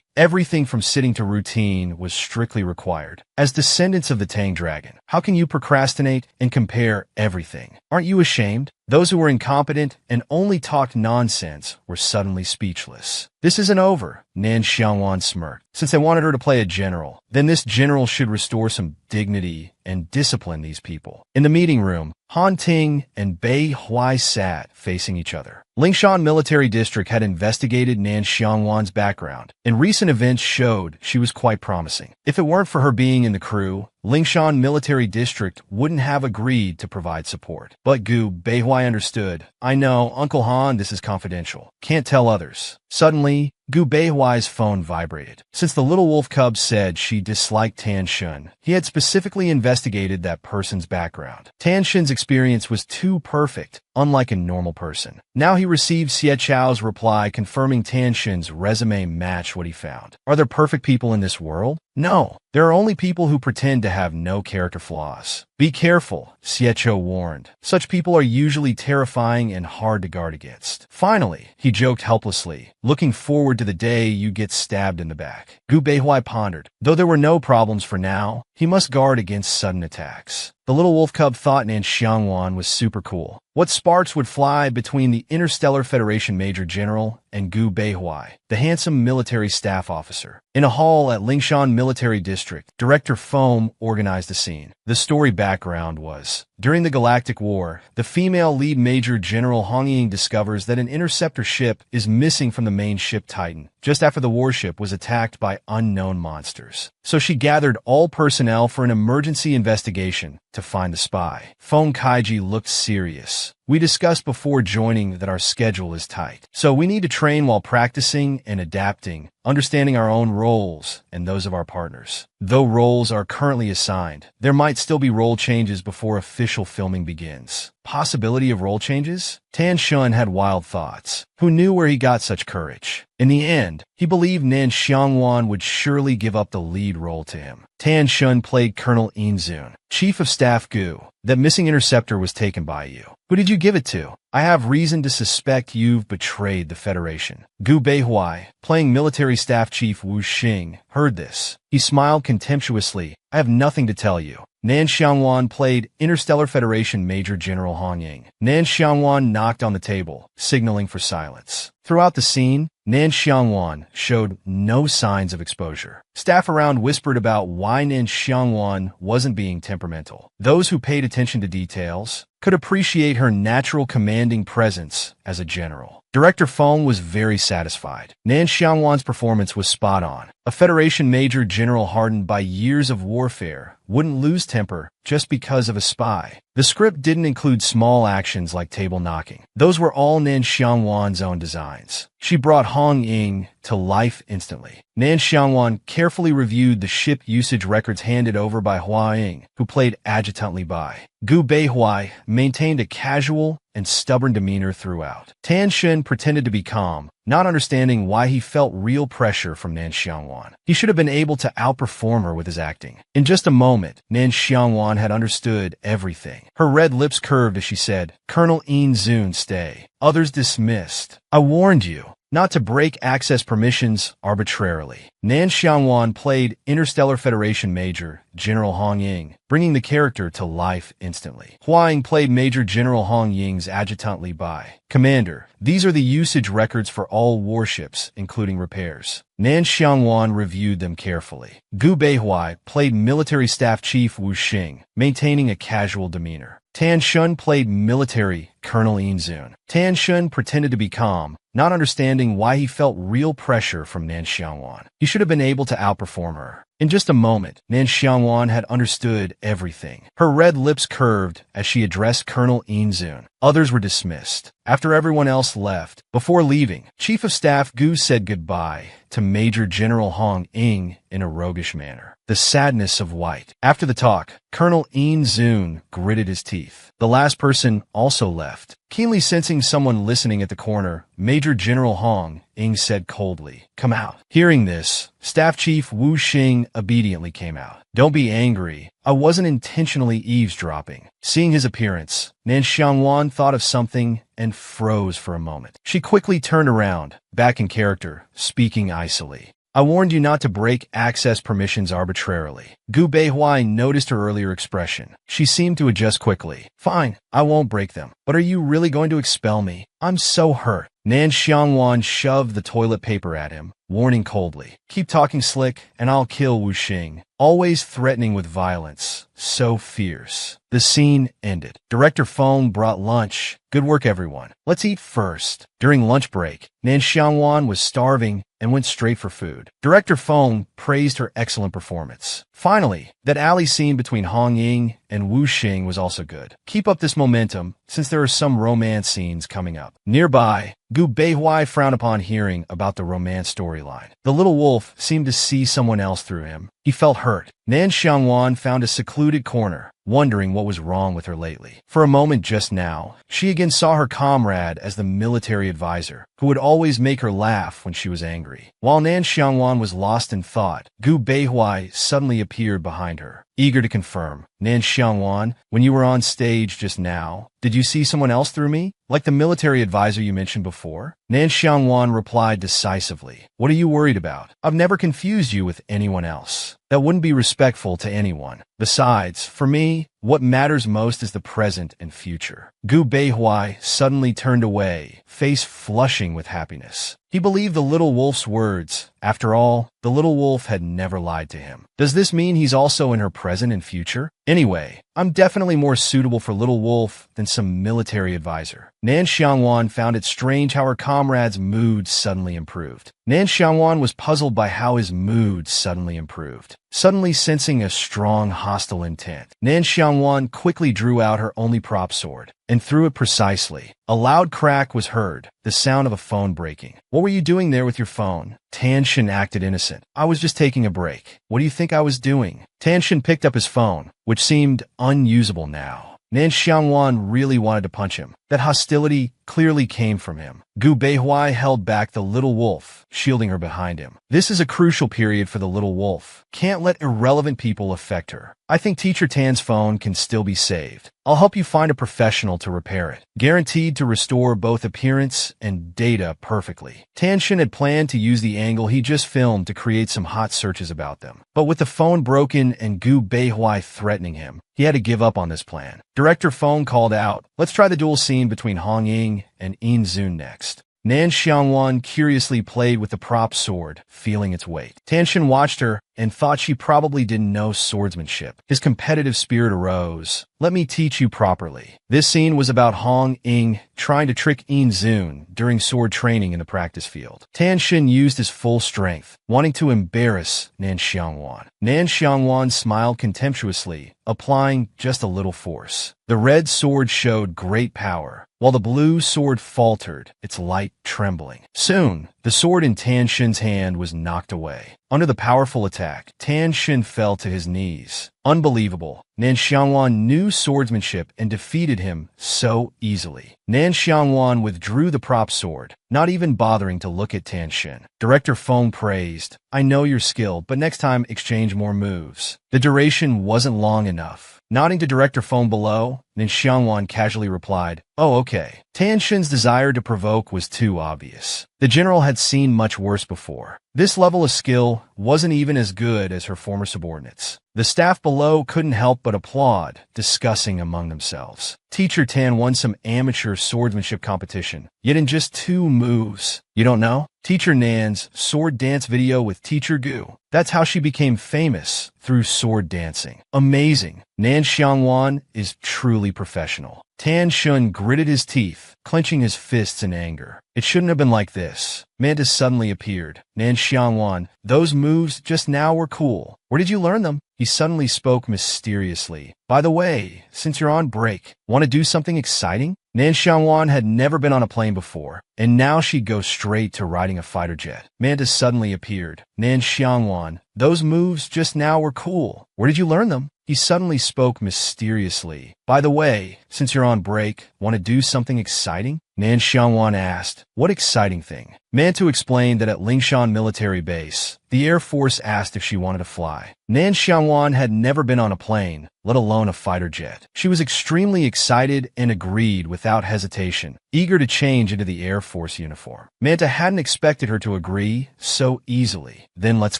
everything from sitting to routine was strictly required. As descendants of the Tang Dragon, how can you procrastinate and compare everything? Aren't you ashamed? Those who were incompetent and only talked nonsense were suddenly speechless. This isn't over, Nan Xiangwan smirked. Since they wanted her to play a general, then this general should restore some dignity and discipline these people. In the meeting room, Han Ting and Bei Hui sat facing each other. Lingshan Military District had investigated Nan Xiangwan's background, and recent events showed she was quite promising. If it weren't for her being in the crew, Lingshan Military District wouldn't have agreed to provide support. But Gu Beihui understood. I know, Uncle Han, this is confidential. Can't tell others. Suddenly, Gu Beihuai's phone vibrated. Since the little wolf cub said she disliked Tan Shun, he had specifically investigated that person's background. Tan Shun's experience was too perfect, unlike a normal person. Now he received Xie Chao's reply confirming Tan Shun's resume matched what he found. Are there perfect people in this world? No. There are only people who pretend to have no character flaws. Be careful, Xie Chao warned. Such people are usually terrifying and hard to guard against. Finally, he joked helplessly, looking forward to the day you get stabbed in the back. Gu Beihui pondered. Though there were no problems for now, he must guard against sudden attacks. The little wolf cub thought Nan Xiangwan was super cool. What sparks would fly between the Interstellar Federation Major General and Gu Beihui, the handsome military staff officer? In a hall at Lingshan Military District, Director Foam organized the scene. The story background was, during the Galactic War, the female lead Major General Hong Ying discovers that an interceptor ship is missing from the main ship Titan, just after the warship was attacked by unknown monsters. So she gathered all personnel for an emergency investigation to find the spy. Foam Kaiji looked serious. We discussed before joining that our schedule is tight. So we need to train while practicing and adapting, understanding our own roles and those of our partners. Though roles are currently assigned, there might still be role changes before official filming begins. Possibility of role changes? Tan Shun had wild thoughts. Who knew where he got such courage? In the end, he believed Nan Xiangwan would surely give up the lead role to him. Tan Shun played Colonel Inzun, Chief of Staff Gu. That missing interceptor was taken by you. Who did you give it to? I have reason to suspect you've betrayed the Federation. Gu Beihui, playing Military Staff Chief Wu Xing, heard this. He smiled contemptuously. I have nothing to tell you. Nan Xiangwan played Interstellar Federation Major General Hong Ying. Nan Xiangwan knocked on the table, signaling for silence. Throughout the scene, Nan Xiangwan showed no signs of exposure. Staff around whispered about why Nan Xiangwan wasn't being temperamental. Those who paid attention to details could appreciate her natural commanding presence as a general. Director Foam was very satisfied. Nan Xiangwan's performance was spot on. A Federation Major General hardened by years of warfare wouldn't lose temper just because of a spy. The script didn't include small actions like table knocking. Those were all Nan Xiangwan's own designs. She brought Hong Ying to to life instantly. Nan Xiangwan carefully reviewed the ship usage records handed over by Hua Ying, who played adjutant Li Bai. Gu Beihuai maintained a casual and stubborn demeanor throughout. Tan Shen pretended to be calm, not understanding why he felt real pressure from Nan Xiangwan. He should have been able to outperform her with his acting. In just a moment, Nan Xiangwan had understood everything. Her red lips curved as she said, "Colonel Yin Zun, stay." Others dismissed. "I warned you not to break access permissions arbitrarily." Nan Xiangwan played Interstellar Federation Major General Hong Ying, bringing the character to life instantly. Hua Ying played Major General Hong Ying's adjutant Li Bai. "Commander, these are the usage records for all warships, including repairs." Nan Xiangwan reviewed them carefully. Gu Beihuai played Military Staff Chief Wu Xing, maintaining a casual demeanor. Tan Shun played Military Colonel Yin Zun. Tan Shun pretended to be calm, not understanding why he felt real pressure from Nan Xiangwan. He should have been able to outperform her. In just a moment, Nan Xiangwan had understood everything. Her red lips curved as she addressed Colonel Yin Zun. Others were dismissed. After everyone else left, before leaving, Chief of Staff Gu said goodbye to Major General Hong Ying in a roguish manner. The sadness of white. After the talk, Colonel Yin Zun gritted his teeth. The last person also left. Keenly sensing someone listening at the corner, Major General Hong Ying said coldly, "Come out." Hearing this, Staff Chief Wu Xing obediently came out. "Don't be angry. I wasn't intentionally eavesdropping." Seeing his appearance, Nan Xiangwan thought of something and froze for a moment. She quickly turned around, back in character, speaking icily. "I warned you not to break access permissions arbitrarily." Gu Beihuai noticed her earlier expression. She seemed to adjust quickly. "Fine, I won't break them. But are you really going to expel me? I'm so hurt." Nan Xiangwan shoved the toilet paper at him, warning coldly, "Keep talking slick, and I'll kill Wu Xing." Always threatening with violence. So fierce. The scene ended. Director Feng brought lunch. "Good work, everyone. Let's eat first." During lunch break, Nan Xiangwan was starving and went straight for food. Director Feng praised her excellent performance. Finally, that alley scene between Hong Ying and Wu Xing was also good. Keep up this momentum, since there are some romance scenes coming up. Nearby, Gu Beihuai frowned upon hearing about the romance storyline. The little wolf seemed to see someone else through him. He felt hurt. Nan Xiangwan found a secluded corner, wondering what was wrong with her lately. For a moment just now, she again saw her comrade as the military advisor, who would always make her laugh when she was angry. While Nan Xiangwan was lost in thought, Gu Beihuai suddenly appeared behind her, eager to confirm. "Nan Xiangwan, when you were on stage just now, did you see someone else through me? Like the military advisor you mentioned before?" Nan Xiangwan replied decisively, "What are you worried about? I've never confused you with anyone else. That wouldn't be respectful to anyone. Besides, for me, what matters most is the present and future." Gu Beihuai suddenly turned away, face flushing with happiness. He believed the little wolf's words. After all, the little wolf had never lied to him. Does this mean he's also in her present and future? Anyway, I'm definitely more suitable for Little Wolf than some military advisor. Nan Xiangwan found it strange how her comrade's mood suddenly improved. Nan Xiangwan was puzzled by how his mood suddenly improved. Suddenly sensing a strong hostile intent, Nan Xiangwan quickly drew out her only prop sword and threw it precisely. A loud crack was heard, the sound of a phone breaking. "What were you doing there with your phone?" Tan Shen acted innocent. "I was just taking a break." "What do you think I was doing?" Tan Shen picked up his phone, which seemed unusable now. Nan Xiangwan really wanted to punch him. That hostility clearly came from him. Gu Beihuai held back the little wolf, shielding her behind him. This is a crucial period for the little wolf. Can't let irrelevant people affect her. I think Teacher Tan's phone can still be saved. I'll help you find a professional to repair it. Guaranteed to restore both appearance and data perfectly. Tan Shen had planned to use the angle he just filmed to create some hot searches about them. But with the phone broken and Gu Beihuai threatening him, he had to give up on this plan. Director Feng called out, "Let's try the duel scene between Hong Ying and Yin Zun next." Nan Xiangwan curiously played with the prop sword, feeling its weight. Tan Shen watched her and thought she probably didn't know swordsmanship. His competitive spirit arose. "Let me teach you properly." This scene was about Hong Ying trying to trick Yin Zun during sword training in the practice field. Tan Shen used his full strength, wanting to embarrass Nan Xiangwan. Nan Xiangwan smiled contemptuously, applying just a little force. The red sword showed great power, while the blue sword faltered, its light trembling. Soon, The sword in Tan Shen's hand was knocked away. Under the powerful attack, Tan Shen fell to his knees. Unbelievable. Nan Xiangwan knew swordsmanship and defeated him so easily. Nan Xiangwan withdrew the prop sword, not even bothering to look at Tan Shen. Director Feng praised, "I know your skill, but next time exchange more moves." The duration wasn't long enough. Nodding to Director Feng below, Nan Xiangwan casually replied, "Oh, okay." Tan Shen's desire to provoke was too obvious. The general had seen much worse before. This level of skill wasn't even as good as her former subordinates. The staff below couldn't help but applaud, discussing among themselves. Teacher Tan won some amateur swordsmanship competition, yet in just 2 moves. You don't know? Teacher Nan's sword dance video with Teacher Gu. That's how she became famous, through sword dancing. Amazing. Nan Xiangwan is truly professional. Tan Shun gritted his teeth, clenching his fists in anger. It shouldn't have been like this. Mantis suddenly appeared. Nan Xiangwan, those moves just now were cool. Where did you learn them? He suddenly spoke mysteriously. By the way, since you're on break, want to do something exciting? Nan Xiangwan had never been on a plane before, and now she'd go straight to riding a fighter jet. Mantis suddenly appeared. Nan Xiangwan, those moves just now were cool. Where did you learn them? He suddenly spoke mysteriously. By the way, since you're on break, want to do something exciting? Nan Xiangwan asked, "What exciting thing?" Mantu explained that at Lingshan Military Base, the Air Force asked if she wanted to fly. Nan Xiangwan had never been on a plane, let alone a fighter jet. She was extremely excited and agreed without hesitation, eager to change into the Air Force uniform. Manta hadn't expected her to agree so easily. Then let's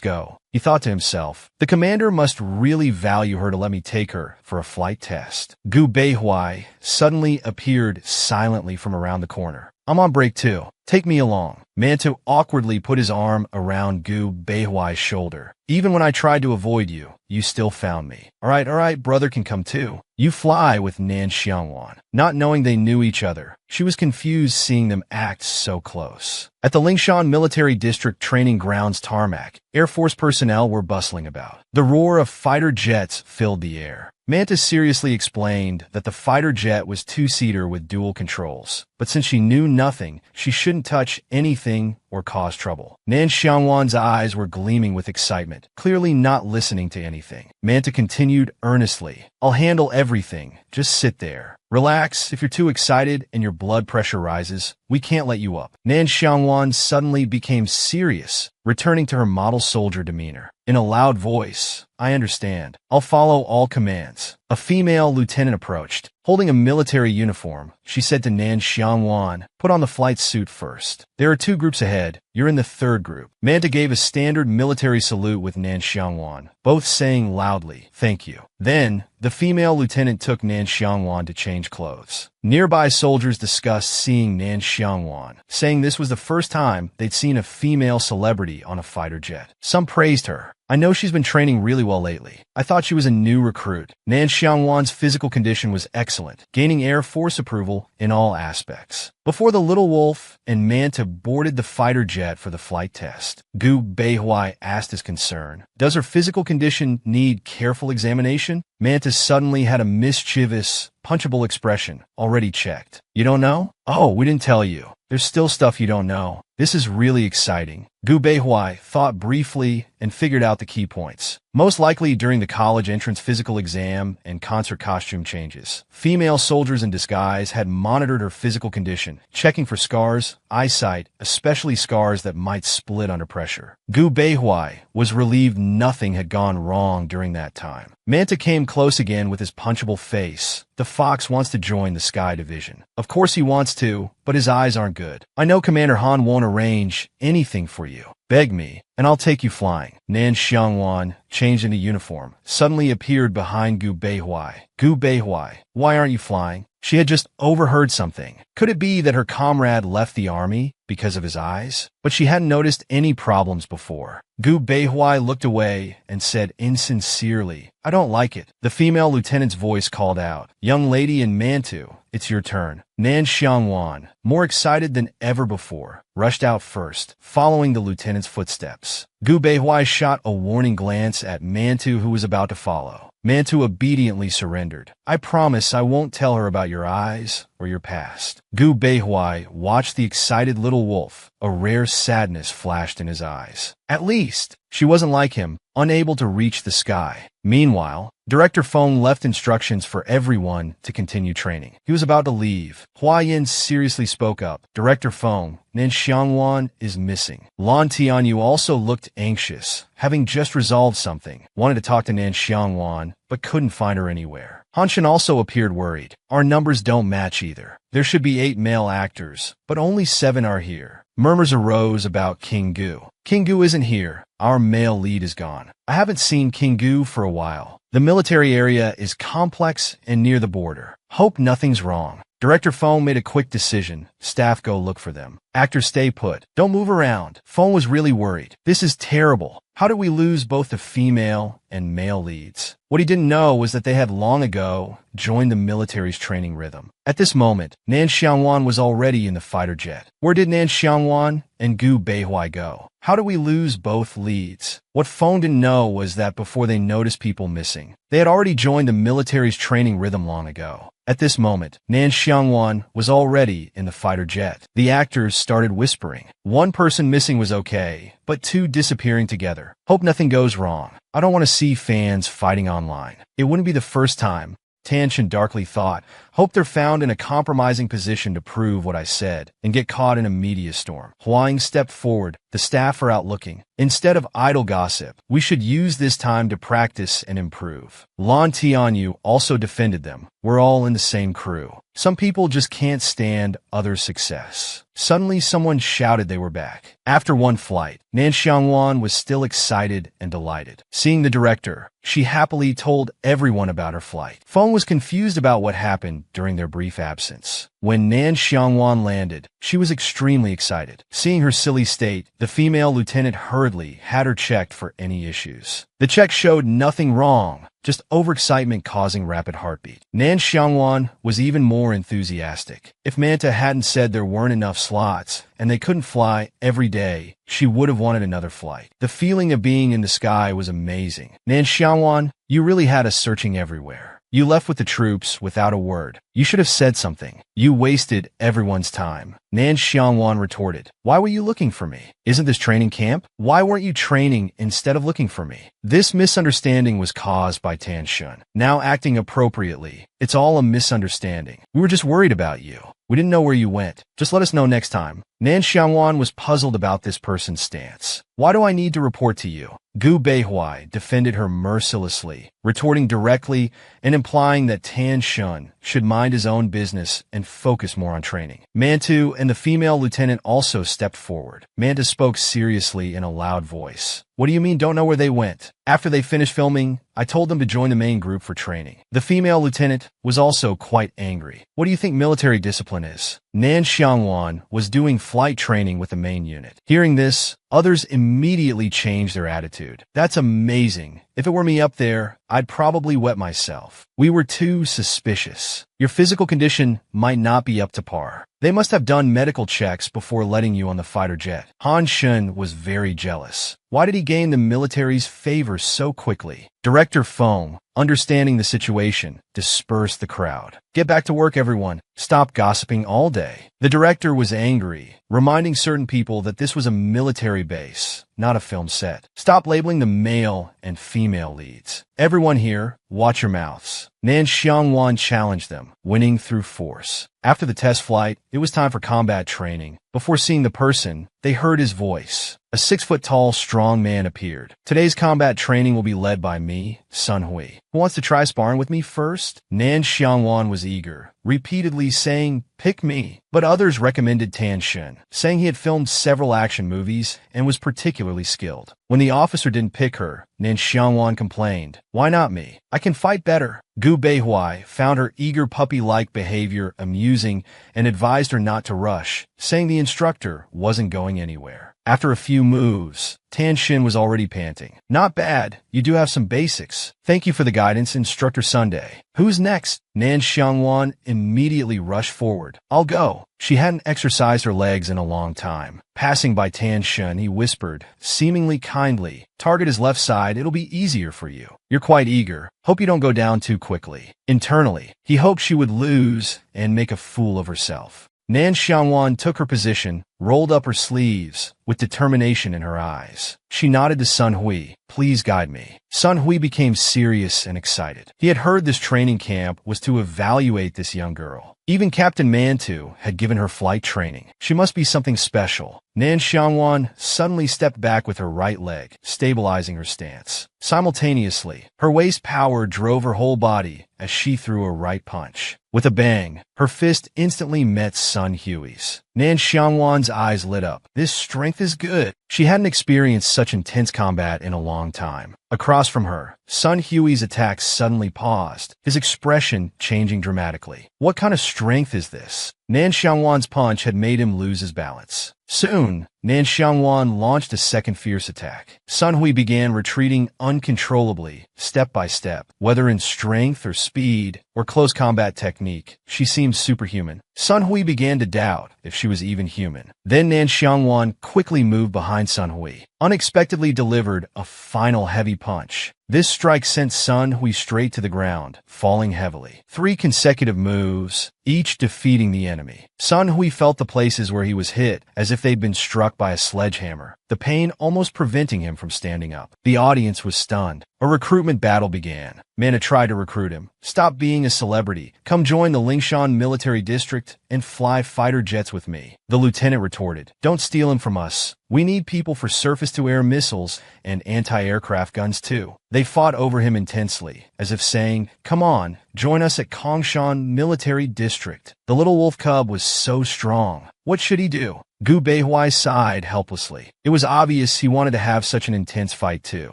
go. He thought to himself, the commander must really value her to let me take her for a flight test. Gu Beihuai suddenly appeared silently from around the corner. I'm on break too. Take me along. Mantu awkwardly put his arm around Gu Beihuai's shoulder. Even when I tried to avoid you, you still found me. All right, brother can come too. You fly with Nan Xiangwan. Not knowing they knew each other, she was confused seeing them act so close. At the Lingshan Military District Training Grounds tarmac, Air Force personnel were bustling about. The roar of fighter jets filled the air. Mantis seriously explained that the fighter jet was 2-seater with dual controls, but since she knew nothing, she shouldn't touch anything or cause trouble. Nan Xiangwan's eyes were gleaming with excitement, clearly not listening to anything. Manta continued earnestly, I'll handle everything. Just sit there. Relax. If you're too excited and your blood pressure rises, we can't let you up. Nan Xiangwan suddenly became serious, returning to her model soldier demeanor. In a loud voice, I understand. I'll follow all commands. A female lieutenant approached. Holding a military uniform, she said to Nan Xiangwan, put on the flight suit first. There are 2 groups ahead. You're in the 3rd group. Manta gave a standard military salute with Nan Xiangwan, both saying loudly, thank you. Then, the female lieutenant took Nan Xiangwan to change clothes. Nearby soldiers discussed seeing Nan Xiangwan, saying this was the first time they'd seen a female celebrity on a fighter jet. Some praised her. I know she's been training really well lately. I thought she was a new recruit. Nan Xiangwan's physical condition was excellent, gaining Air Force approval in all aspects. Before the Little Wolf and Manta boarded the fighter jet for the flight test, Gu Beihuai asked his concern, does her physical condition need careful examination? Manta suddenly had a mischievous, punchable expression, already checked. You don't know? Oh, we didn't tell you. There's still stuff you don't know. This is really exciting. Gu Beihuai thought briefly and figured out the key points. Most likely during the college entrance physical exam and concert costume changes, female soldiers in disguise had monitored her physical condition, checking for scars, eyesight, especially scars that might split under pressure. Gu Beihuai was relieved nothing had gone wrong during that time. Manta came close again with his punchable face. The Fox wants to join the Sky Division. Of course he wants to, but his eyes aren't good. I know Commander Han won't arrange anything for you. Beg me, and I'll take you flying. Nan Xiangwan, changed into uniform, suddenly appeared behind Gu Beihuai. Gu Beihuai, why aren't you flying? She had just overheard something. Could it be that her comrade left the army because of his eyes? But she hadn't noticed any problems before. Gu Beihuai looked away and said insincerely, I don't like it. The female lieutenant's voice called out, young lady in Mantu, it's your turn. Nan Xiangwan, more excited than ever before, rushed out first, following the lieutenant's footsteps. Gu Beihuai shot a warning glance at Mantu who was about to follow. Mantu obediently surrendered. I promise I won't tell her about your eyes or your past. Gu Beihuai watched the excited little wolf, A rare sadness flashed in his eyes. At least, she wasn't like him, unable to reach the sky. Meanwhile, Director Feng left instructions for everyone to continue training. He was about to leave. Hua Yin seriously spoke up. Director Feng, Nan Xiangwan is missing. Lan Tianyu also looked anxious, having just resolved something. Wanted to talk to Nan Xiangwan, but couldn't find her anywhere. Han Shen also appeared worried. Our numbers don't match either. There should be 8 male actors, but only 7 are here. Murmurs arose about King Gu. King Gu isn't here. Our male lead is gone. I haven't seen King Gu for a while. The military area is complex and near the border. Hope nothing's wrong. Director Feng made a quick decision. Staff go look for them. Actors stay put. Don't move around. Feng was really worried. This is terrible. How did we lose both the female and male leads? What he didn't know was that they had long ago joined the military's training rhythm. At this moment, Nan Xiangwan was already in the fighter jet. Where did Nan Xiangwan and Gu Beihuai go? How did we lose both leads? What Feng didn't know was that before they noticed people missing, they had already joined the military's training rhythm long ago. At this moment, Nan Xiangwan was already in the fighter jet. The actors started whispering. One person missing was okay, but 2 disappearing together. Hope nothing goes wrong. I don't want to see fans fighting online. It wouldn't be the first time. Tanshin darkly thought. Hope they're found in a compromising position to prove what I said and get caught in a media storm. Huang stepped forward. The staff are out looking. Instead of idle gossip, we should use this time to practice and improve. Lan Tianyu also defended them. We're all in the same crew. Some people just can't stand others' success. Suddenly, someone shouted they were back. After one flight, Nan Xiangwan was still excited and delighted. Seeing the director, she happily told everyone about her flight. Feng was confused about what happened during their brief absence. When Nan Xiangwan landed, she was extremely excited. Seeing her silly state, the female lieutenant hurriedly had her checked for any issues. The check showed nothing wrong, just overexcitement causing rapid heartbeat. Nan Xiangwan was even more enthusiastic. If Manta hadn't said there weren't enough slots and they couldn't fly every day, she would have wanted another flight. The feeling of being in the sky was amazing. Nan Xiangwan, you really had us searching everywhere. You left with the troops without a word. You should have said something. You wasted everyone's time. Nan Xiangwan retorted. Why were you looking for me? Isn't this training camp? Why weren't you training instead of looking for me? This misunderstanding was caused by Tan Shun. Now acting appropriately. It's all a misunderstanding. We were just worried about you. We didn't know where you went. Just let us know next time. Nan Xiangwan was puzzled about this person's stance. Why do I need to report to you? Gu Beihuai defended her mercilessly, retorting directly and implying that Tan Shun should mind his own business and focus more on training. Mantu and the female lieutenant also stepped forward. Manta spoke seriously in a loud voice. What do you mean don't know where they went? After they finished filming, I told them to join the main group for training. The female lieutenant was also quite angry. What do you think military discipline is? Nan Xiangwan was doing flight training with the main unit. Hearing this, others immediately changed their attitude. That's amazing. If it were me up there, I'd probably wet myself. We were too suspicious. Your physical condition might not be up to par. They must have done medical checks before letting you on the fighter jet. Han Shun was very jealous. Why did he gain the military's favor so quickly? Director Feng, understanding the situation, dispersed the crowd. Get back to work, everyone. Stop gossiping all day. The director was angry, reminding certain people that this was a military base, not a film set. Stop labeling the male and female leads. Everyone here, watch your mouths. Nan Xiangwan challenged them, winning through force. After the test flight, it was time for combat training. Before seeing the person, they heard his voice. A 6-foot-tall, strong man appeared. Today's combat training will be led by me, Sun Hui. Who wants to try sparring with me first? Nan Xiangwan was eager, repeatedly saying, pick me. But others recommended Tan Shun, saying he had filmed several action movies and was particularly skilled. When the officer didn't pick her, Nan Xiangwan complained, why not me? I can fight better. Gu Beihuai found her eager puppy-like behavior amusing and advised her not to rush, saying the instructor wasn't going anywhere. After a few moves, Tan Shin was already panting. Not bad. You do have some basics. Thank you for the guidance, Instructor Sunday. Who's next? Nan Xiangwan immediately rushed forward. I'll go. She hadn't exercised her legs in a long time. Passing by Tan Shun, he whispered, seemingly kindly, target his left side, it'll be easier for you. You're quite eager. Hope you don't go down too quickly. Internally, he hoped she would lose and make a fool of herself. Nan Xiangwan took her position, rolled up her sleeves, with determination in her eyes. She nodded to Sun Hui. Please guide me. Sun Hui became serious and excited. He had heard this training camp was to evaluate this young girl. Even Captain Mantu had given her flight training. She must be something special. Nan Xiangwan suddenly stepped back with her right leg, stabilizing her stance. Simultaneously, her waist power drove her whole body as she threw a right punch. With a bang, her fist instantly met Sun Hui's. Nan Xiangwan's eyes lit up. This strength is good. She hadn't experienced such intense combat in a long time. Across from her, Sun Hui's attack suddenly paused, his expression changing dramatically. What kind of strength is this? Nan Xiangwan's punch had made him lose his balance. Soon, Nan Xiangwan launched a second fierce attack. Sun Hui began retreating uncontrollably, step by step. Whether in strength or speed or close combat technique, she seemed superhuman. Sun Hui began to doubt if she was even human. Then Nan Xiangwan quickly moved behind Sun Hui, unexpectedly delivered a final heavy punch. This strike sent Sun Hui straight to the ground, falling heavily. 3 consecutive moves, each defeating the enemy. Sun Hui felt the places where he was hit as if they'd been struck by a sledgehammer, the pain almost preventing him from standing up. The audience was stunned. A recruitment battle began. Men had tried to recruit him. Stop being a celebrity. Come join the Lingshan military district and fly fighter jets with me. The lieutenant retorted. Don't steal him from us. We need people for surface-to-air missiles and anti-aircraft guns too. They fought over him intensely, as if saying, come on, join us at Kongshan military district. The little wolf cub was so strong. What should he do? Gu Beihuai sighed helplessly. It was obvious he wanted to have such an intense fight too.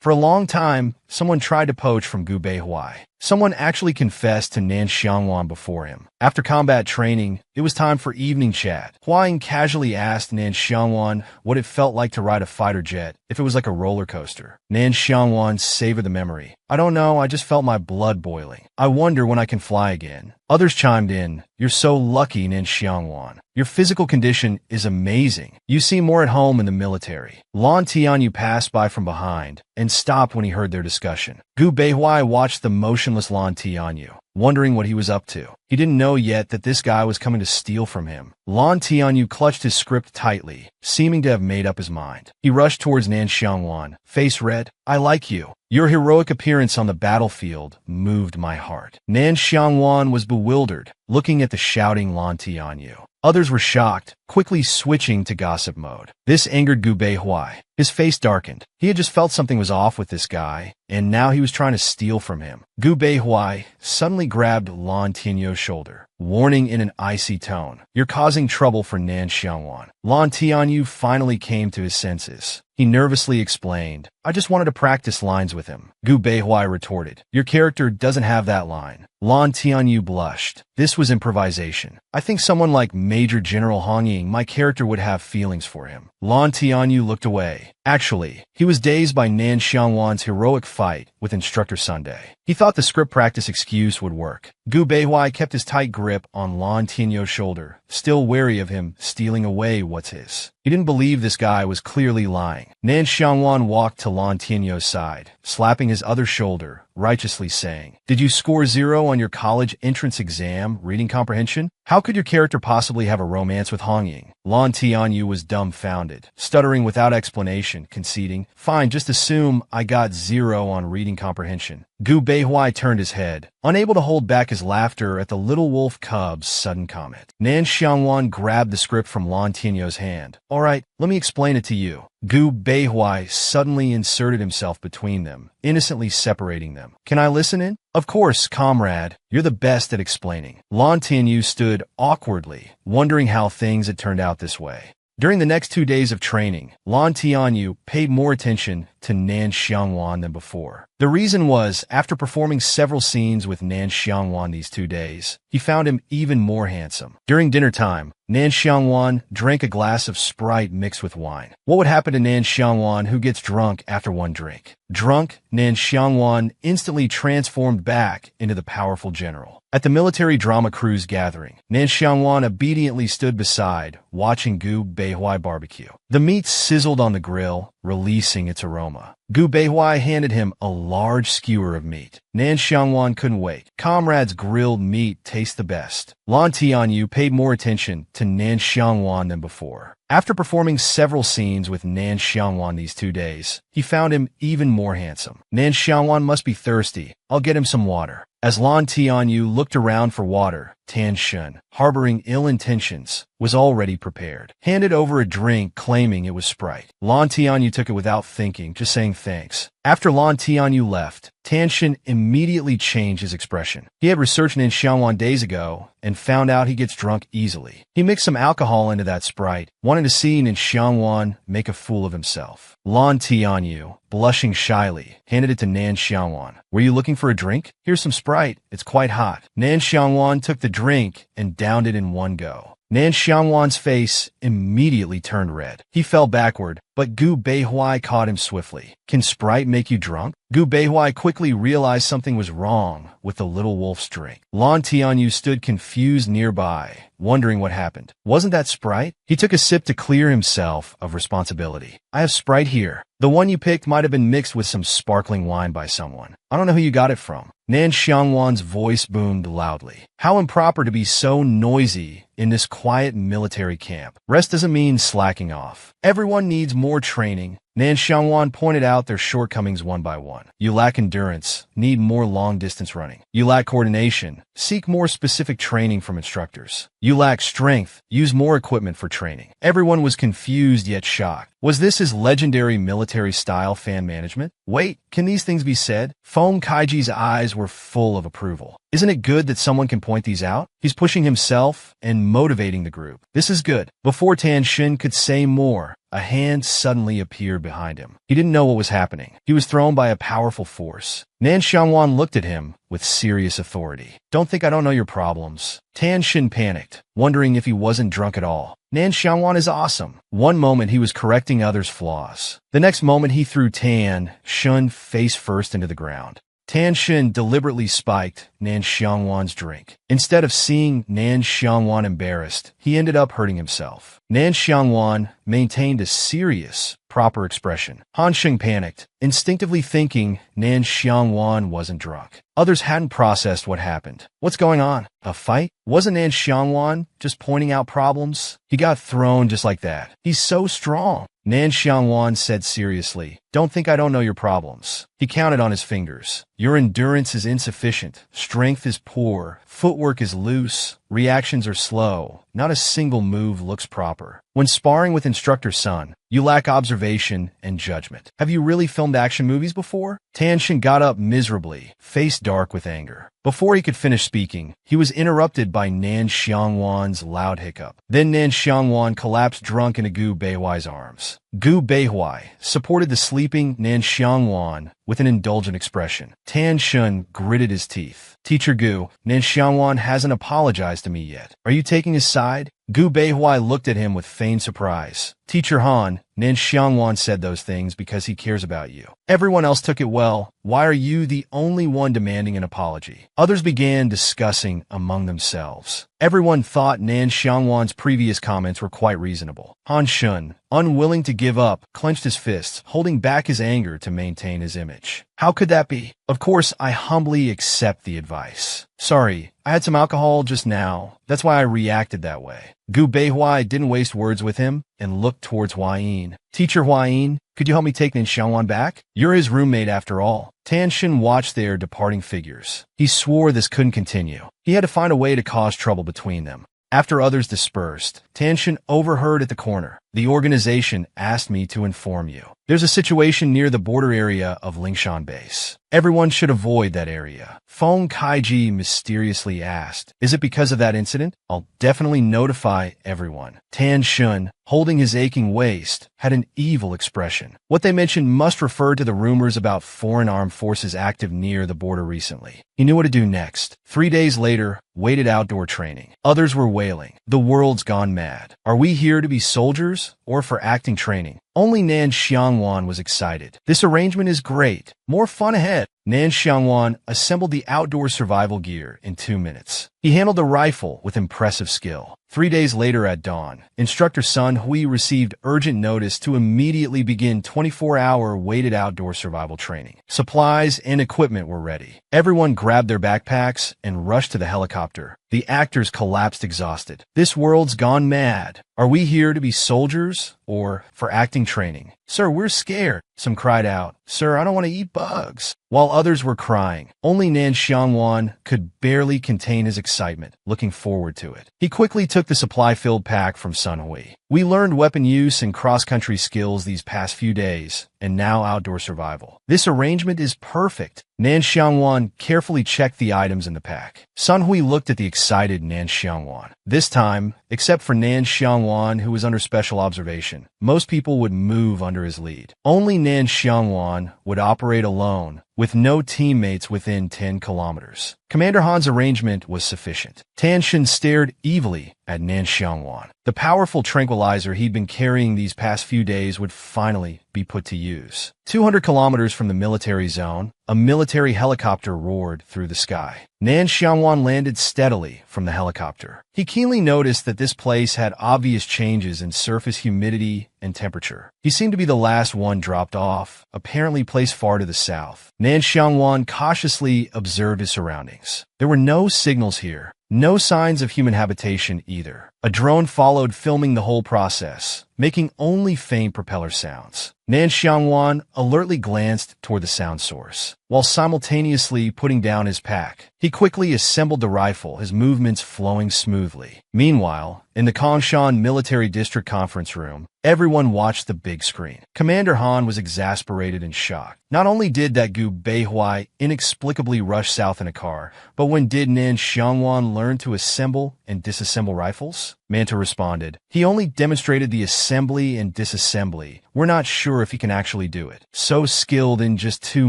For a long time, someone tried to poach from Gu Beihuai. Someone actually confessed to Nan Xiangwan before him. After combat training, it was time for evening chat. Huang casually asked Nan Xiangwan what it felt like to ride a fighter jet, if it was like a roller coaster. Nan Xiangwan savored the memory. I don't know, I just felt my blood boiling. I wonder when I can fly again. Others chimed in. You're so lucky, Nan Xiangwan. Your physical condition is amazing. You seem more at home in the military. Lan Tianyu passed by from behind and stopped when he heard their discussion. Gu Beihuai watched the motionless Lan Tianyu, wondering what he was up to. He didn't know yet that this guy was coming to steal from him. Lan Tianyu clutched his script tightly, seeming to have made up his mind. He rushed towards Nan Xiangwan, face red. I like you. Your heroic appearance on the battlefield moved my heart. Nan Xiangwan was bewildered, looking at the shouting Lan Tianyu. Others were shocked, quickly switching to gossip mode. This angered Gu Beihuai. His face darkened. He had just felt something was off with this guy, and now he was trying to steal from him. Gu Beihuai suddenly grabbed Lan Tianyu's shoulder, warning in an icy tone. You're causing trouble for Nan Xiangwan. Lan Tianyu finally came to his senses. He nervously explained, I just wanted to practice lines with him. Gu Beihuai retorted, your character doesn't have that line. Lan Tianyu blushed. This was improvisation. I think someone like Major General Hong Ying, my character would have feelings for him. Lan Tianyu looked away. Actually, he was dazed by Nan Xiangwan's heroic fight with Instructor Sunday. He thought the script practice excuse would work. Gu Beihuai kept his tight grip on Lan Tianyu's shoulder, still wary of him stealing away what's his. He didn't believe this guy was clearly lying. Nan Xiangwan walked to Lan Tianyu's side, slapping his other shoulder, righteously saying, Did you score 0 on your college entrance exam, reading comprehension? How could your character possibly have a romance with Hong Ying? Lan Tianyu was dumbfounded, stuttering without explanation, conceding, Fine, just assume I got 0 on reading comprehension. Gu Beihuai turned his head, unable to hold back his laughter at the little wolf cub's sudden comment. Nan Xiangwan grabbed the script from Lan Tianyu's hand. All right, let me explain it to you. Gu Beihuai suddenly inserted himself between them, innocently separating them. Can I listen in? Of course, comrade. You're the best at explaining. Lan Tianyu stood awkwardly, wondering how things had turned out this way. During the next 2 days of training, Lan Tianyu paid more attention to Nan Xiangwan than before. The reason was, after performing several scenes with Nan Xiangwan these 2 days, he found him even more handsome. During dinner time, Nan Xiangwan drank a glass of Sprite mixed with wine. What would happen to Nan Xiangwan who gets drunk after one drink? Drunk, Nan Xiangwan instantly transformed back into the powerful general. At the military drama crew's gathering, Nan Xiangwan obediently stood beside, watching Gu Beihuai barbecue. The meat sizzled on the grill, releasing its aroma. Gu Beihuai handed him a large skewer of meat. Nan Xiangwan couldn't wait. Comrade's grilled meat tastes the best. Lan Tianyu paid more attention to Nan Xiangwan than before. After performing several scenes with Nan Xiangwan these 2 days, he found him even more handsome. Nan Xiangwan must be thirsty. I'll get him some water. As Lan Tianyu looked around for water, Tan Shun, harboring ill intentions, was already prepared. Handed over a drink claiming it was Sprite. Lan Tianyu took it without thinking, just saying thanks. After Lan Tianyu left, Tan Shun immediately changed his expression. He had researched Nan Xiangwan days ago and found out he gets drunk easily. He mixed some alcohol into that Sprite, wanting to see Nan Xiangwan make a fool of himself. Lan Tianyu, blushing shyly, handed it to Nan Xiangwan. Were you looking for a drink? Here's some Sprite. It's quite hot. Nan Xiangwan took the drink and downed it in one go. Nan Xiangwan's face immediately turned red. He fell backward, but Gu Beihuai caught him swiftly. Can Sprite make you drunk? Gu Beihuai quickly realized something was wrong with the little wolf's drink. Lan Tianyu stood confused nearby, wondering what happened. Wasn't that Sprite? He took a sip to clear himself of responsibility. I have Sprite here. The one you picked might have been mixed with some sparkling wine by someone. I don't know who you got it from. Nan Xiangwan's voice boomed loudly. How improper to be so noisy in this quiet military camp. Rest doesn't mean slacking off. Everyone needs more training. Nan Xiangwan pointed out their shortcomings one by one. You lack endurance, need more long-distance running. You lack coordination, seek more specific training from instructors. You lack strength, use more equipment for training. Everyone was confused yet shocked. Was this his legendary military-style fan management? Wait, can these things be said? Foam Kaiji's eyes were full of approval. Isn't it good that someone can point these out? He's pushing himself and motivating the group. This is good. Before Tan Shin could say more, a hand suddenly appeared behind him. He didn't know what was happening. He was thrown by a powerful force. Nan Xiangwan looked at him with serious authority. Don't think I don't know your problems. Tan Shin panicked, wondering if he wasn't drunk at all. Nan Xiangwan is awesome. One moment he was correcting others' flaws. The next moment he threw Tan Shin face first into the ground. Tan Shin deliberately spiked Nan Xiangwan's drink. Instead of seeing Nan Xiangwan embarrassed, he ended up hurting himself. Nan Xiangwan maintained a serious, proper expression. Han Sheng panicked, instinctively thinking Nan Xiangwan wasn't drunk. Others hadn't processed what happened. What's going on? A fight? Wasn't Nan Xiangwan just pointing out problems? He got thrown just like that. He's so strong. Nan Xiangwan said seriously, don't think I don't know your problems. He counted on his fingers. Your endurance is insufficient. Strength is poor. Footwork is loose. Reactions are slow. Not a single move looks proper. When sparring with Instructor Sun, you lack observation and judgment. Have you really filmed action movies before? Tan Shin got up miserably, face dark with anger. Before he could finish speaking, he was interrupted by Nan Xiangwan's loud hiccup. Then Nan Xiangwan collapsed drunk into Gu Beihuai's arms. Gu Beihuai supported the sleeping Nan Xiangwan with an indulgent expression. Tan Shun gritted his teeth. Teacher Gu, Nan Xiangwan hasn't apologized to me yet. Are you taking his side? Gu Beihuai looked at him with feigned surprise. Teacher Han, Nan Xiangwan said those things because he cares about you. Everyone else took it well. Why are you the only one demanding an apology? Others began discussing among themselves. Everyone thought Nan Xiangwan's previous comments were quite reasonable. Han Shun, unwilling to give up, clenched his fists, holding back his anger to maintain his image. How could that be? Of course, I humbly accept the advice. Sorry, I had some alcohol just now. That's why I reacted that way. Gu Beihuai didn't waste words with him and looked towards Huayin. Teacher Huayin, could you help me take Nan Xiangwan back? You're his roommate after all. Tan Shin watched their departing figures. He swore this couldn't continue. He had to find a way to cause trouble between them. After others dispersed, Tan Shin overheard at the corner. The organization asked me to inform you. There's a situation near the border area of Lingshan Base. Everyone should avoid that area. Feng Kaiji mysteriously asked, is it because of that incident? I'll definitely notify everyone. Tan Shun, holding his aching waist, had an evil expression. What they mentioned must refer to the rumors about foreign armed forces active near the border recently. He knew what to do next. 3 days later, waited outdoor training. Others were wailing. The world's gone mad. Are we here to be soldiers or for acting training? Only Nan Xiangwan was excited. This arrangement is great. More fun ahead. Nan Xiangwan assembled the outdoor survival gear in 2 minutes. He He handled the rifle with impressive skill. 3 days later at dawn, Instructor Sun Hui received urgent notice to immediately begin 24-hour weighted outdoor survival training. Supplies and equipment were ready. Everyone grabbed their backpacks and rushed to the helicopter. The actors collapsed exhausted. This world's gone mad. Are we here to be soldiers or for acting training? Sir, we're scared. Some cried out, Sir, I don't want to eat bugs. While others were crying, only Nan Xiangwan could barely contain his excitement, looking forward to it. He quickly took the supply-filled pack from Sun Hui. We learned weapon use and cross-country skills these past few days, and now outdoor survival. This arrangement is perfect. Nan Xiangwan carefully checked the items in the pack. Sun Hui looked at the excited Nan Xiangwan. This time, except for Nan Xiangwan, who was under special observation, most people would move under his lead. Only Nan Xiangwan would operate alone, with no teammates within 10 kilometers. Commander Han's arrangement was sufficient. Tan Shen stared evilly at Nan Xiangwan. The powerful tranquilizer he'd been carrying these past few days would finally be put to use. 200 kilometers from the military zone, a military helicopter roared through the sky. Nan Xiangwan landed steadily from the helicopter. He keenly noticed that this place had obvious changes in surface humidity and temperature. He seemed to be the last one dropped off, apparently placed far to the south. Nan Xiangwan cautiously observed his surroundings. There were no signals here. No signs of human habitation either. A drone followed, filming the whole process, making only faint propeller sounds. Nan Xiangwan alertly glanced toward the sound source, while simultaneously putting down his pack. He quickly assembled the rifle, his movements flowing smoothly. Meanwhile, in the Kongshan Military District conference room, everyone watched the big screen. Commander Han was exasperated and shocked. Not only did that Gu Beihuai inexplicably rush south in a car, but when did Nan Xiangwan learn to assemble and disassemble rifles? Manta responded, he only demonstrated the assembly and disassembly. We're not sure if he can actually do it. So skilled in just 2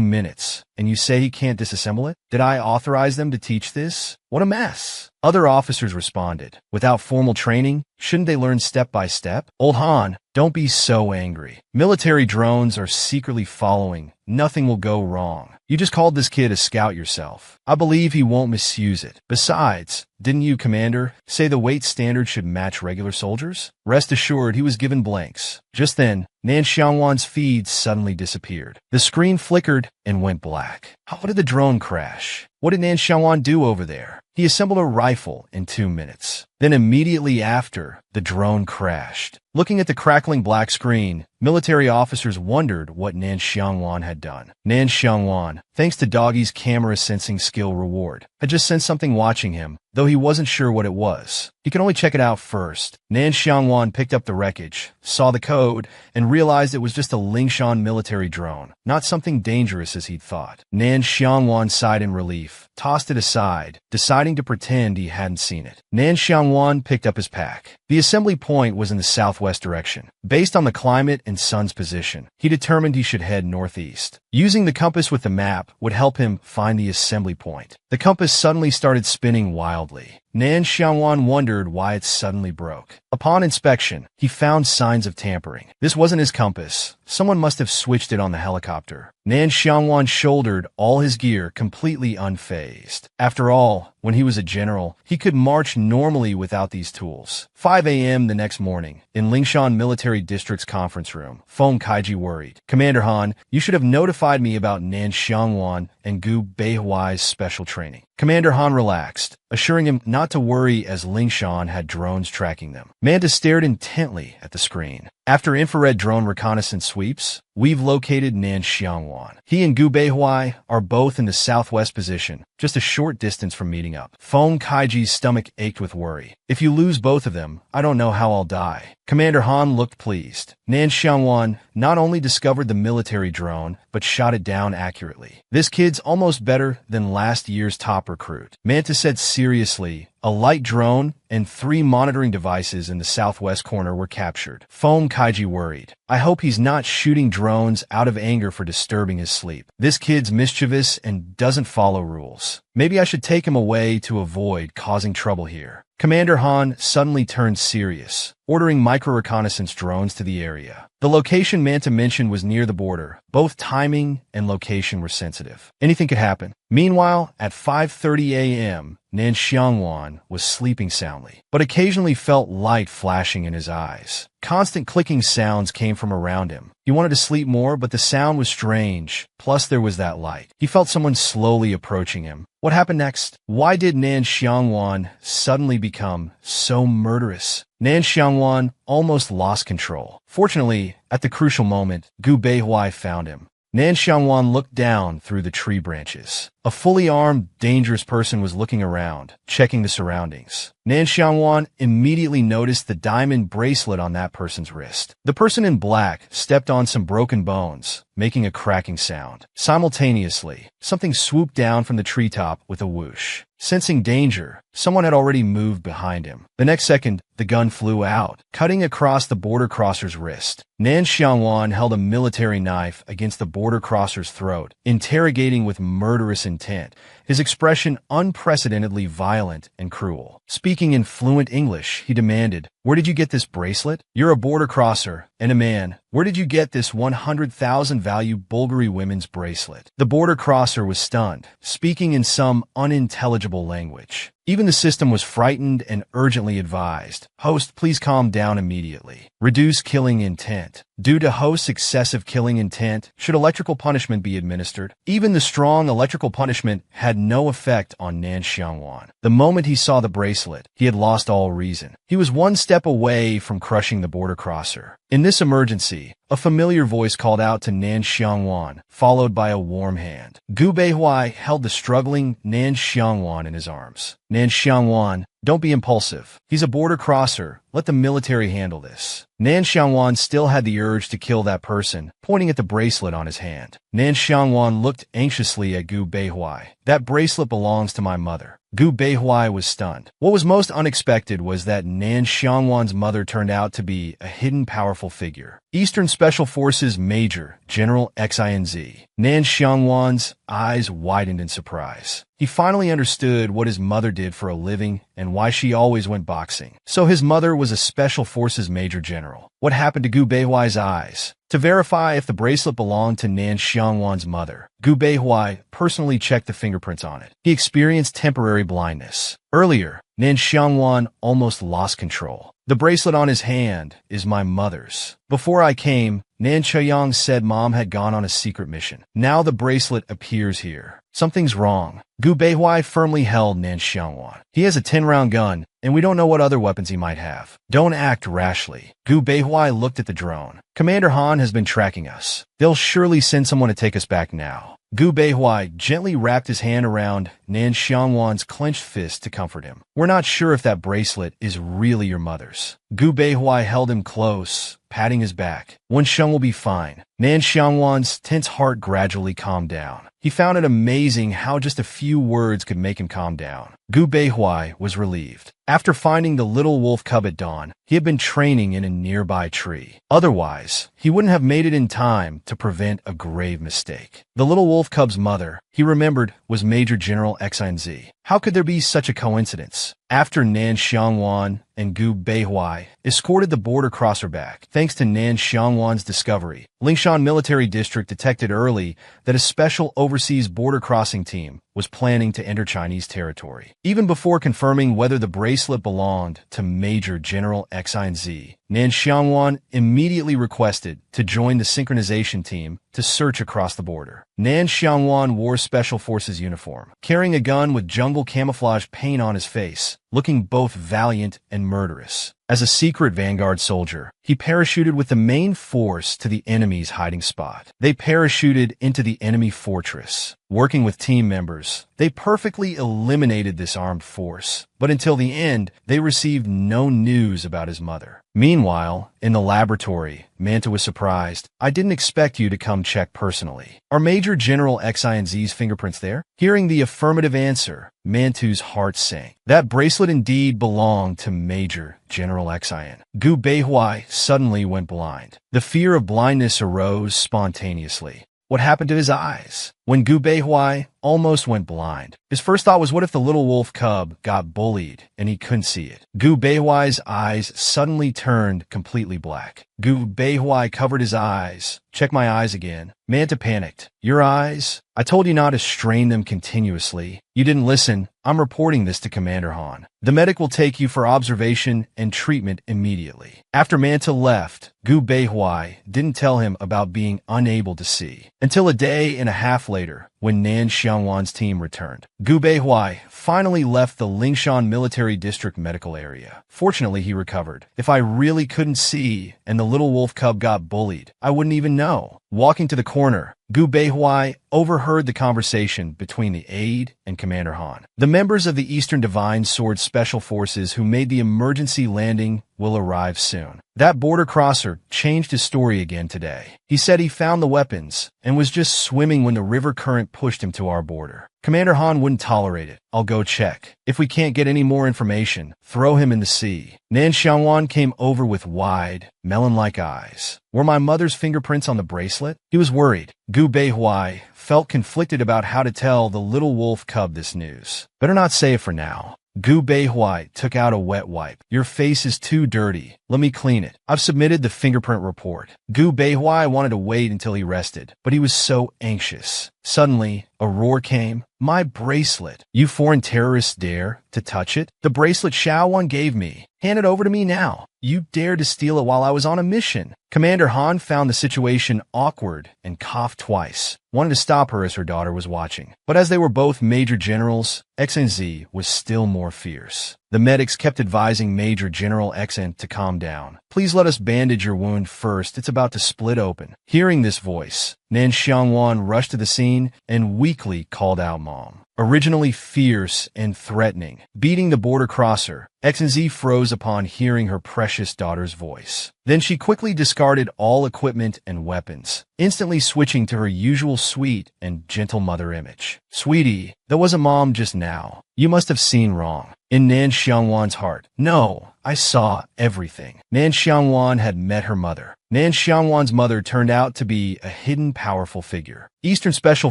minutes. And you say he can't disassemble it? Did I authorize them to teach this? What a mess. Other officers responded, without formal training, shouldn't they learn step by step? Old Han, don't be so angry. Military drones are secretly following. Nothing will go wrong. You just called this kid a scout yourself. I believe he won't misuse it. Besides, didn't you, Commander, say the weight standard should match regular soldiers? Rest assured, he was given blanks. Just then, Nan Xiangwan's feed suddenly disappeared. The screen flickered and went black. How did the drone crash? What did Nan Xiangwan do over there? He assembled a rifle in 2 minutes. Then immediately after, the drone crashed. Looking at the crackling black screen, military officers wondered what Nan Xiangwan had done. Nan Xiangwan, thanks to Doggy's camera sensing skill reward, had just sensed something watching him, though he wasn't sure what it was. He could only check it out first. Nan Xiangwan picked up the wreckage, saw the code, and realized it was just a Lingshan military drone, not something dangerous as he'd thought. Nan Xiangwan sighed in relief, tossed it aside, deciding to pretend he hadn't seen it. Nan Xiangwan picked up his pack. The assembly point was in the southwest direction. Based on the climate and sun's position, he determined he should head northeast. Using the compass with the map would help him find the assembly point. The compass suddenly started spinning wildly. Nan Xiangwan wondered why it suddenly broke. Upon inspection, he found signs of tampering. This wasn't his compass. Someone must have switched it on the helicopter. Nan Xiangwan shouldered all his gear completely unfazed. After all, when he was a general, he could march normally without these tools. 5 a.m. the next morning, in Lingshan Military District's conference room, Feng Kaiji worried. Commander Han, you should have notified me about Nan Xiangwan and Gu Beihuai's special training. Commander Han relaxed, assuring him not to worry as Lingshan had drones tracking them. Manta stared intently at the screen. After infrared drone reconnaissance sweeps, we've located Nan Xiangwan. He and Gu Beihuai are both in the southwest position, just a short distance from meeting up. Feng Kaiji's stomach ached with worry. If you lose both of them, I don't know how I'll die. Commander Han looked pleased. Nan Xiangwan not only discovered the military drone, but shot it down accurately. This kid's almost better than last year's top recruit. Manta said seriously, a light drone and 3 monitoring devices in the southwest corner were captured. Feng Kaiji worried. I hope he's not shooting drones out of anger for disturbing his sleep. This kid's mischievous and doesn't follow rules. Maybe I should take him away to avoid causing trouble here. Commander Han suddenly turned serious, ordering micro-reconnaissance drones to the area. The location Manta mentioned was near the border. Both timing and location were sensitive. Anything could happen. Meanwhile, at 5:30 a.m., Nan Xiangwan was sleeping soundly, but occasionally felt light flashing in his eyes. Constant clicking sounds came from around him. He wanted to sleep more, but the sound was strange. Plus, there was that light. He felt someone slowly approaching him. What happened next? Why did Nan Xiangwan suddenly become so murderous? Nan Xiangwan almost lost control. Fortunately, at the crucial moment, Gu Beihuai found him. Nan Xiangwan looked down through the tree branches. A fully armed, dangerous person was looking around, checking the surroundings. Nan Xiangwan immediately noticed the diamond bracelet on that person's wrist. The person in black stepped on some broken bones, making a cracking sound. Simultaneously, something swooped down from the treetop with a whoosh. Sensing danger, someone had already moved behind him. The next second, the gun flew out, cutting across the border crosser's wrist. Nan Xiangwan held a military knife against the border crosser's throat, interrogating with murderous intent, his expression unprecedentedly violent and cruel. Speaking in fluent English, he demanded, "Where did you get this bracelet? You're a border crosser and a man. Where did you get this 100,000 value Bulgari women's bracelet?" The border crosser was stunned, speaking in some unintelligible language. Even the system was frightened and urgently advised, "Host, please calm down immediately. Reduce killing intent. Due to host's excessive killing intent, should electrical punishment be administered?" Even the strong electrical punishment had no effect on Nan Xiangwan. The moment he saw the bracelet, he had lost all reason. He was one step away from crushing the border crosser. In this emergency, a familiar voice called out to Nan Xiangwan, followed by a warm hand. Gu Beihuai held the struggling Nan Xiangwan in his arms. "Nan Xiangwan, don't be impulsive. He's a border crosser. Let the military handle this." Nan Xiangwan still had the urge to kill that person, pointing at the bracelet on his hand. Nan Xiangwan looked anxiously at Gu Beihuai. "That bracelet belongs to my mother." Gu Beihuai was stunned. What was most unexpected was that Nan Xiangwan's mother turned out to be a hidden powerful figure. Eastern Special Forces Major General XINZ. Nan Xiangwan's eyes widened in surprise. He finally understood what his mother did for a living and why she always went boxing. So his mother was a Special Forces Major General. What happened to Gu Beihuai's eyes? To verify if the bracelet belonged to Nan Xiangwan's mother, Gu Beihuai personally checked the fingerprints on it. He experienced temporary blindness. Earlier, Nan Xiangwan almost lost control. "The bracelet on his hand is my mother's. Before I came, Nan Chaoyang said Mom had gone on a secret mission. Now the bracelet appears here. Something's wrong." Gu Beihuai firmly held Nan Xiangwan. "He has a 10-round gun, and we don't know what other weapons he might have. Don't act rashly." Gu Beihuai looked at the drone. "Commander Han has been tracking us. They'll surely send someone to take us back now." Gu Beihuai gently wrapped his hand around Nan Xiangwan's clenched fist to comfort him. "We're not sure if that bracelet is really your mother's." Gu Beihuai held him close, patting his back. "Wen Sheng will be fine." Nan Xiangwan's tense heart gradually calmed down. He found it amazing how just a few words could make him calm down. Gu Beihuai was relieved. After finding the little wolf cub at dawn, he had been training in a nearby tree. Otherwise, he wouldn't have made it in time to prevent a grave mistake. The little wolf cub's mother, he remembered, was Major General XINZ. How could there be such a coincidence? After Nan Xiangwan and Gu Beihuai escorted the border crosser back, thanks to Nan Xiangwan's discovery, Lingshan Military District detected early that a special overseas border crossing team was planning to enter Chinese territory. Even before confirming whether the bracelet belonged to Major General XINZ, Nan Xiangwan immediately requested to join the synchronization team to search across the border. Nan Xiangwan wore Special Forces uniform, carrying a gun with jungle camouflage paint on his face, looking both valiant and murderous. As a secret vanguard soldier, he parachuted with the main force to the enemy's hiding spot. They parachuted into the enemy fortress. Working with team members, they perfectly eliminated this armed force. But until the end, they received no news about his mother. Meanwhile, in the laboratory, Manta was surprised. "I didn't expect you to come check personally. Are Major General XINZ's fingerprints there?" Hearing the affirmative answer, Mantu's heart sank. That bracelet indeed belonged to Major General XIN. Gu Beihuai suddenly went blind. The fear of blindness arose spontaneously. What happened to his eyes? when Gu Beihui almost went blind. His first thought was, what if the little wolf cub got bullied and he couldn't see it? Gu Beihuai's eyes suddenly turned completely black. Gu Beihui covered his eyes. Check my eyes again. Manta panicked. Your eyes? I told you not to strain them continuously. You didn't listen. I'm reporting this to Commander Han. The medic will take you for observation and treatment immediately. After Manta left, Gu Beihui didn't tell him about being unable to see until a day and a half later, when Nan Xiangwan's team returned. Gu Beihui finally left the Lingshan Military District medical area. Fortunately, he recovered. If I really couldn't see and the little wolf cub got bullied, I wouldn't even know. Walking to the corner, Gu Beihui overheard the conversation between the aide and Commander Han. The members of the Eastern Divine Sword Special Forces who made the emergency landing will arrive soon. That border crosser changed his story again today. He said he found the weapons and was just swimming when the river current pushed him to our border. Commander Han wouldn't tolerate it. I'll go check. If we can't get any more information, throw him in the sea. Nan Xiangwan came over with wide, melon-like eyes. Were my mother's fingerprints on the bracelet? He was worried. Gu Beihui felt conflicted about how to tell the little wolf cub this news. Better not say it for now. Gu Beihui took out a wet wipe. Your face is too dirty. Let me clean it. I've submitted the fingerprint report. Gu Beihui wanted to wait until he rested, but he was so anxious. Suddenly, a roar came. My bracelet. You foreign terrorists dare to touch it? The bracelet Xiaowan gave me. Hand it over to me now. You dared to steal it while I was on a mission. Commander Han found the situation awkward and coughed twice. Wanted to stop her as her daughter was watching. But as they were both major generals, XNZ was still more fierce. The medics kept advising Major General XN to calm down. Please let us bandage your wound first. It's about to split open. Hearing this voice, Nan Xiangwan rushed to the scene and weakly called out Mom. Originally fierce and threatening, beating the border crosser, XNZ froze upon hearing her precious daughter's voice. Then she quickly discarded all equipment and weapons, instantly switching to her usual sweet and gentle mother image. Sweetie, that wasn't Mom just now. You must have seen wrong. In Nan Xiangwan's heart. No, I saw everything. Nan Xiangwan had met her mother. Nan Xiangwan's mother turned out to be a hidden powerful figure. Eastern Special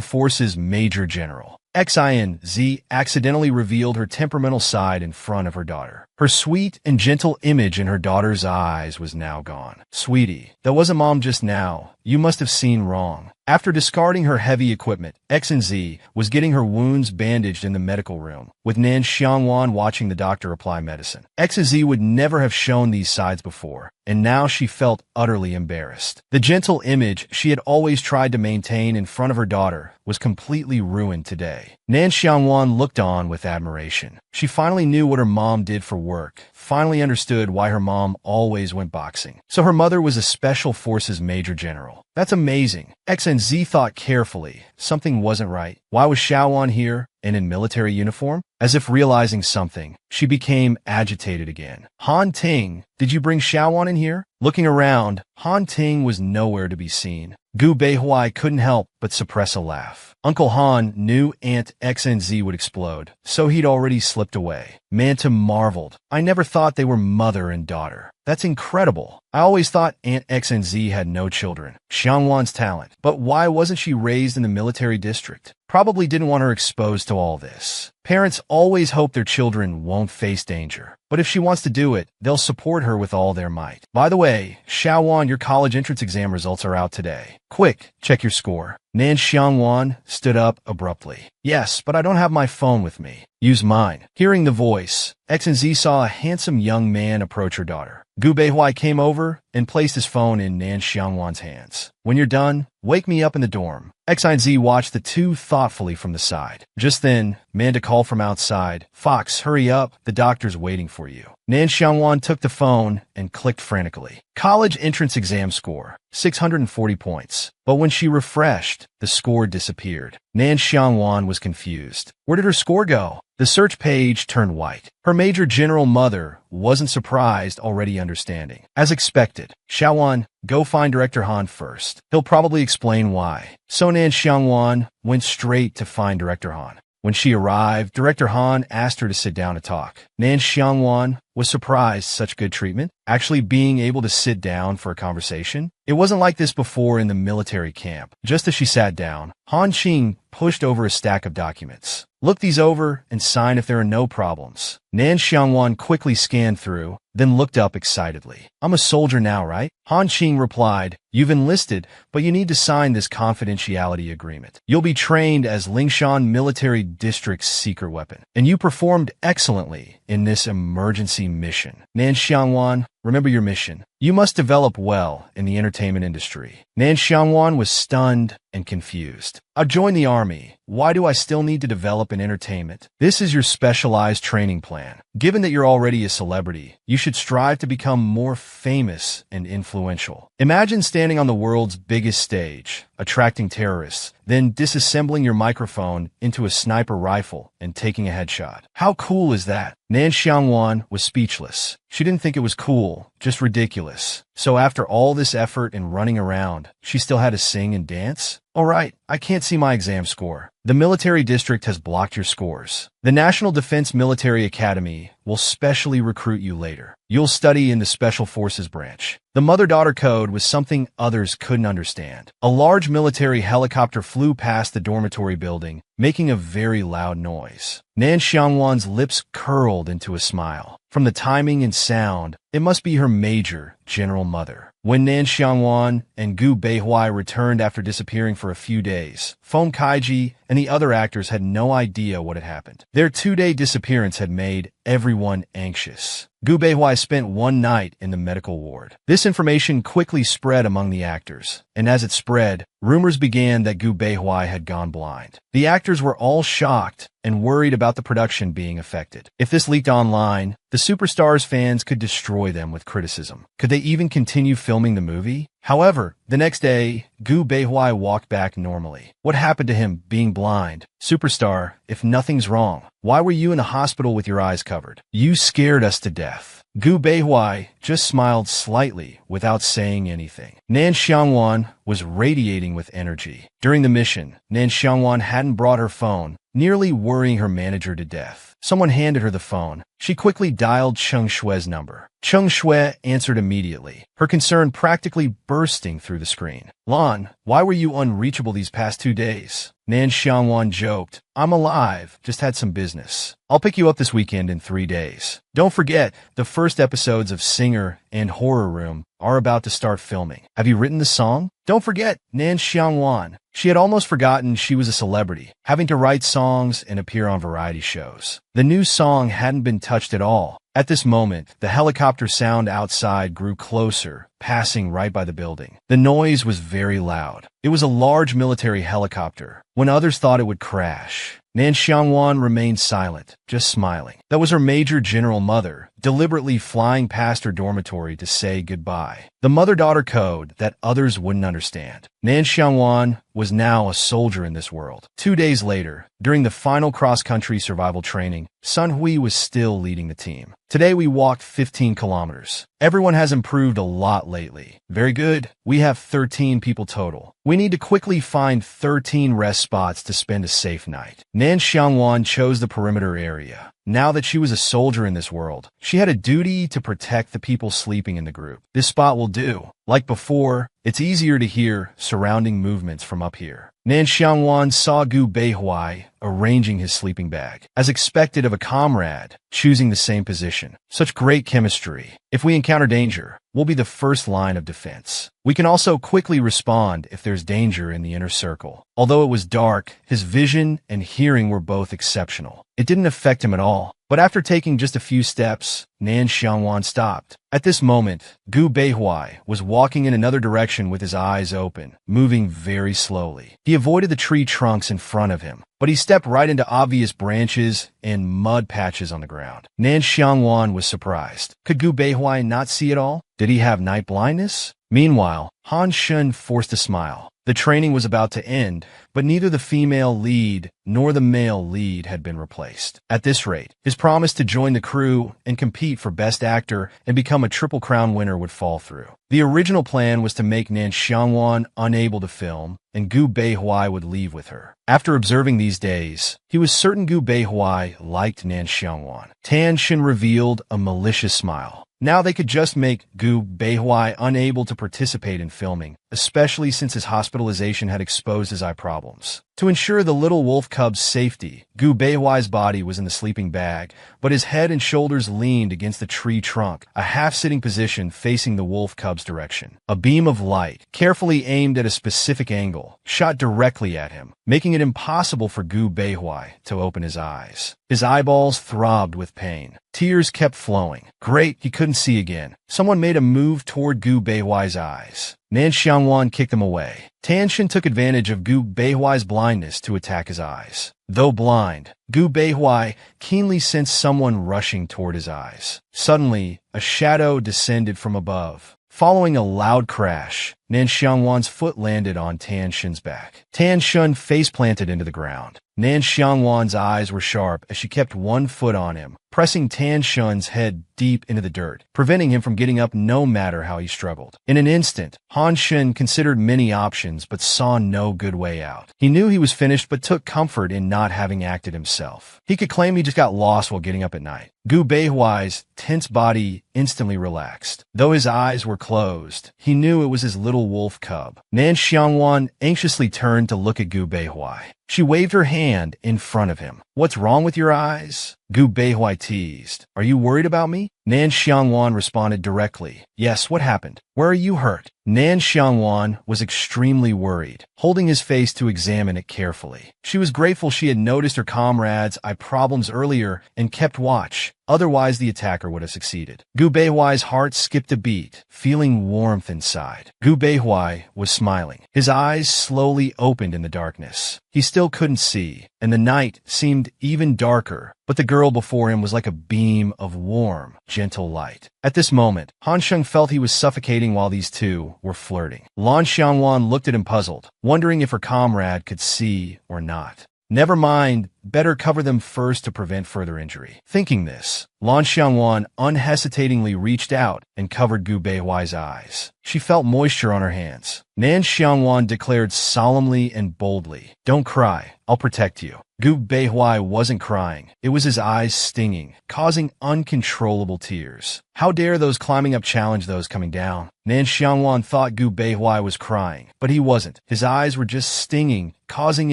Forces Major General. XINZ accidentally revealed her temperamental side in front of her daughter. Her sweet and gentle image in her daughter's eyes was now gone. Sweetie, that wasn't Mom just now. You must have seen wrong. After discarding her heavy equipment, XNZ was getting her wounds bandaged in the medical room, with Nan Xiangwan watching the doctor apply medicine. XNZ would never have shown these sides before, and now she felt utterly embarrassed. The gentle image she had always tried to maintain in front of her daughter was completely ruined today. Nan Xiangwan looked on with admiration. She finally knew what her mom did for work, finally understood why her mom always went boxing. So her mother was a Special Forces Major General. That's amazing. XNZ thought carefully. Something wasn't right. Why was Xiaowan here and in military uniform? As if realizing something, she became agitated again. Han Ting, did you bring Xiaowan in here? Looking around, Han Ting was nowhere to be seen. Gu Beihui couldn't help but suppress a laugh. Uncle Han knew Aunt XNZ would explode, so he'd already slipped away. Manta marveled. I never thought they were mother and daughter. That's incredible. I always thought Aunt XNZ had no children. Xiangwan's talent. But why wasn't she raised in the military district? Probably didn't want her exposed to all this. Parents always hope their children won't face danger. But if she wants to do it, they'll support her with all their might. By the way, Xiaowan, your college entrance exam results are out today. Quick, check your score. Nan Xiangwan stood up abruptly. Yes, but I don't have my phone with me. Use mine. Hearing the voice, XNZ saw a handsome young man approach her daughter. Gu Beihui came over and placed his phone in Nan Xiangwan's hands. When you're done, wake me up in the dorm. XINZ watched the two thoughtfully from the side. Just then, Manda called from outside. Fox, hurry up. The doctor's waiting for you. Nan Xiangwan took the phone and clicked frantically. College entrance exam score, 640 points. But when she refreshed, the score disappeared. Nan Xiangwan was confused. Where did her score go? The search page turned white. Her Major General mother wasn't surprised, already understanding. As expected, Xiaowan, go find Director Han first. He'll probably explain why. So Nan Xiangwan went straight to find Director Han. When she arrived, Director Han asked her to sit down to talk. Nan Xiangwan was surprised such good treatment, actually being able to sit down for a conversation. It wasn't like this before in the military camp. Just as she sat down, Han Qing pushed over a stack of documents. Look these over and sign if there are no problems. Nan Xiangwan quickly scanned through, then looked up excitedly. I'm a soldier now, right? Han Qing replied, you've enlisted, but you need to sign this confidentiality agreement. You'll be trained as Lingshan Military District's secret weapon, and you performed excellently in this emergency mission. Nan Xiangwan, remember your mission. You must develop well in the entertainment industry. Nan Xiangwan was stunned and confused. I've joined the army. Why do I still need to develop in entertainment? This is your specialized training plan. Given that you're already a celebrity, you should strive to become more famous and influential. Imagine standing on the world's biggest stage, attracting terrorists, then disassembling your microphone into a sniper rifle and taking a headshot. How cool is that? Nan Xiangwan was speechless. She didn't think it was cool, just ridiculous. So after all this effort and running around, she still had to sing and dance? All right, I can't see my exam score. The military district has blocked your scores. The National Defense Military Academy will specially recruit you later. You'll study in the Special Forces branch. The mother-daughter code was something others couldn't understand. A large military helicopter flew past the dormitory building, making a very loud noise. Nan Xiangwan's lips curled into a smile. From the timing and sound, it must be her major, General Mother. When Nan Xiangwan and Gu Beihuai returned after disappearing for a few days, Feng Kaiji and the other actors had no idea what had happened. Their 2-day disappearance had made everyone anxious. Gu Beihuai spent one night in the medical ward. This information quickly spread among the actors, and as it spread, rumors began that Gu Beihuai had gone blind. The actors were all shocked and worried about the production being affected. If this leaked online, the superstars' fans could destroy them with criticism. Could they even continue filming the movie? However, the next day, Gu Beihuai walked back normally. What happened to him being blind? Superstar, if nothing's wrong, why were you in the hospital with your eyes covered? You scared us to death. Gu Beihuai just smiled slightly without saying anything. Nan Xiangwan was radiating with energy. During the mission, Nan Xiangwan hadn't brought her phone, nearly worrying her manager to death. Someone handed her the phone. She quickly dialed Cheng Shue's number. Cheng Shue answered immediately, her concern practically bursting through the screen. Lan, why were you unreachable these past 2 days? Nan Xiangwan joked, I'm alive, just had some business. I'll pick you up this weekend in 3 days. Don't forget, the first episodes of Singer and Horror Room are about to start filming. Have you written the song? Don't forget, Nan Xiangwan. She had almost forgotten she was a celebrity, having to write songs and appear on variety shows. The new song hadn't been touched at all. At this moment, the helicopter sound outside grew closer, passing right by the building. The noise was very loud. It was a large military helicopter. When others thought it would crash, Nan Xiangwan remained silent, just smiling. That was her Major General Mother, deliberately flying past her dormitory to say goodbye. The mother-daughter code that others wouldn't understand. Nan Xiangwan was now a soldier in this world. 2 days later, during the final cross-country survival training, Sun Hui was still leading the team. Today we walked 15 kilometers. Everyone has improved a lot lately. Very good. We have 13 people total. We need to quickly find 13 rest spots to spend a safe night. Nan Xiangwan chose the perimeter area. Now that she was a soldier in this world, she had a duty to protect the people sleeping in the group. This spot will do. Like before, it's easier to hear surrounding movements from up here. Nan Xiangwan saw Gu Beihuai arranging his sleeping bag, as expected of a comrade, choosing the same position. Such great chemistry. If we encounter danger, we'll be the first line of defense. We can also quickly respond if there's danger in the inner circle. Although it was dark, his vision and hearing were both exceptional. It didn't affect him at all. But after taking just a few steps, Nan Xiangwan stopped. At this moment, Gu Beihuai was walking in another direction with his eyes open, moving very slowly. He avoided the tree trunks in front of him, but he stepped right into obvious branches and mud patches on the ground. Nan Xiangwan was surprised. Could Gu Beihuai not see it all? Did he have night blindness? Meanwhile, Han Shun forced a smile. The training was about to end, but neither the female lead nor the male lead had been replaced. At this rate, his promise to join the crew and compete for Best Actor and become a Triple Crown winner would fall through. The original plan was to make Nan Xiangwan unable to film, and Gu Beihuai would leave with her. After observing these days, he was certain Gu Beihuai liked Nan Xiangwan. Tan Shin revealed a malicious smile. Now they could just make Gu Beihuai unable to participate in filming, especially since his hospitalization had exposed his eye problems. To ensure the little wolf cub's safety, Gu Beihuai's body was in the sleeping bag, but his head and shoulders leaned against the tree trunk, a half-sitting position facing the wolf cub's direction. A beam of light, carefully aimed at a specific angle, shot directly at him, making it impossible for Gu Beihuai to open his eyes. His eyeballs throbbed with pain. Tears kept flowing. Great, he couldn't see again. Someone made a move toward Gu Beihuai's eyes. Nan Xiangwan kicked them away. Tan Shin took advantage of Gu Beihuai's blindness to attack his eyes. Though blind, Gu Beihuai keenly sensed someone rushing toward his eyes. Suddenly, a shadow descended from above. Following a loud crash, Nan Xiangwan's foot landed on Tan Shin's back. Tan Shin face-planted into the ground. Nan Xiangwan's eyes were sharp as she kept one foot on him, pressing Tan Shin's head deep into the dirt, preventing him from getting up no matter how he struggled. In an instant, Han Shin considered many options but saw no good way out. He knew he was finished but took comfort in not having acted himself. He could claim he just got lost while getting up at night. Gu Beihuai's tense body instantly relaxed. Though his eyes were closed, he knew it was his little wolf cub. Nan Xiangwan anxiously turned to look at Gu Beihuai. She waved her hand in front of him. "What's wrong with your eyes?" Gu Beihuai teased. "Are you worried about me?" Nan Xiangwan responded directly. "Yes, what happened? Where are you hurt?" Nan Xiangwan was extremely worried, holding his face to examine it carefully. She was grateful she had noticed her comrade's eye problems earlier and kept watch. Otherwise, the attacker would have succeeded. Gu Beihuai's heart skipped a beat, feeling warmth inside. Gu Beihuai was smiling. His eyes slowly opened in the darkness. He still couldn't see, and the night seemed even darker, but the girl before him was like a beam of warm, gentle light. At this moment, Han Sheng felt he was suffocating while these two were flirting. Lan Xiangwan looked at him puzzled, wondering if her comrade could see or not. Never mind, better cover them first to prevent further injury. Thinking this, Lan Xiangwan unhesitatingly reached out and covered Gu Beihuai's eyes. She felt moisture on her hands. Nan Xiangwan declared solemnly and boldly, "Don't cry, I'll protect you." Gu Beihuai wasn't crying. It was his eyes stinging, causing uncontrollable tears. How dare those climbing up challenge those coming down? Nan Xiangwan thought Gu Beihuai was crying, but he wasn't. His eyes were just stinging, causing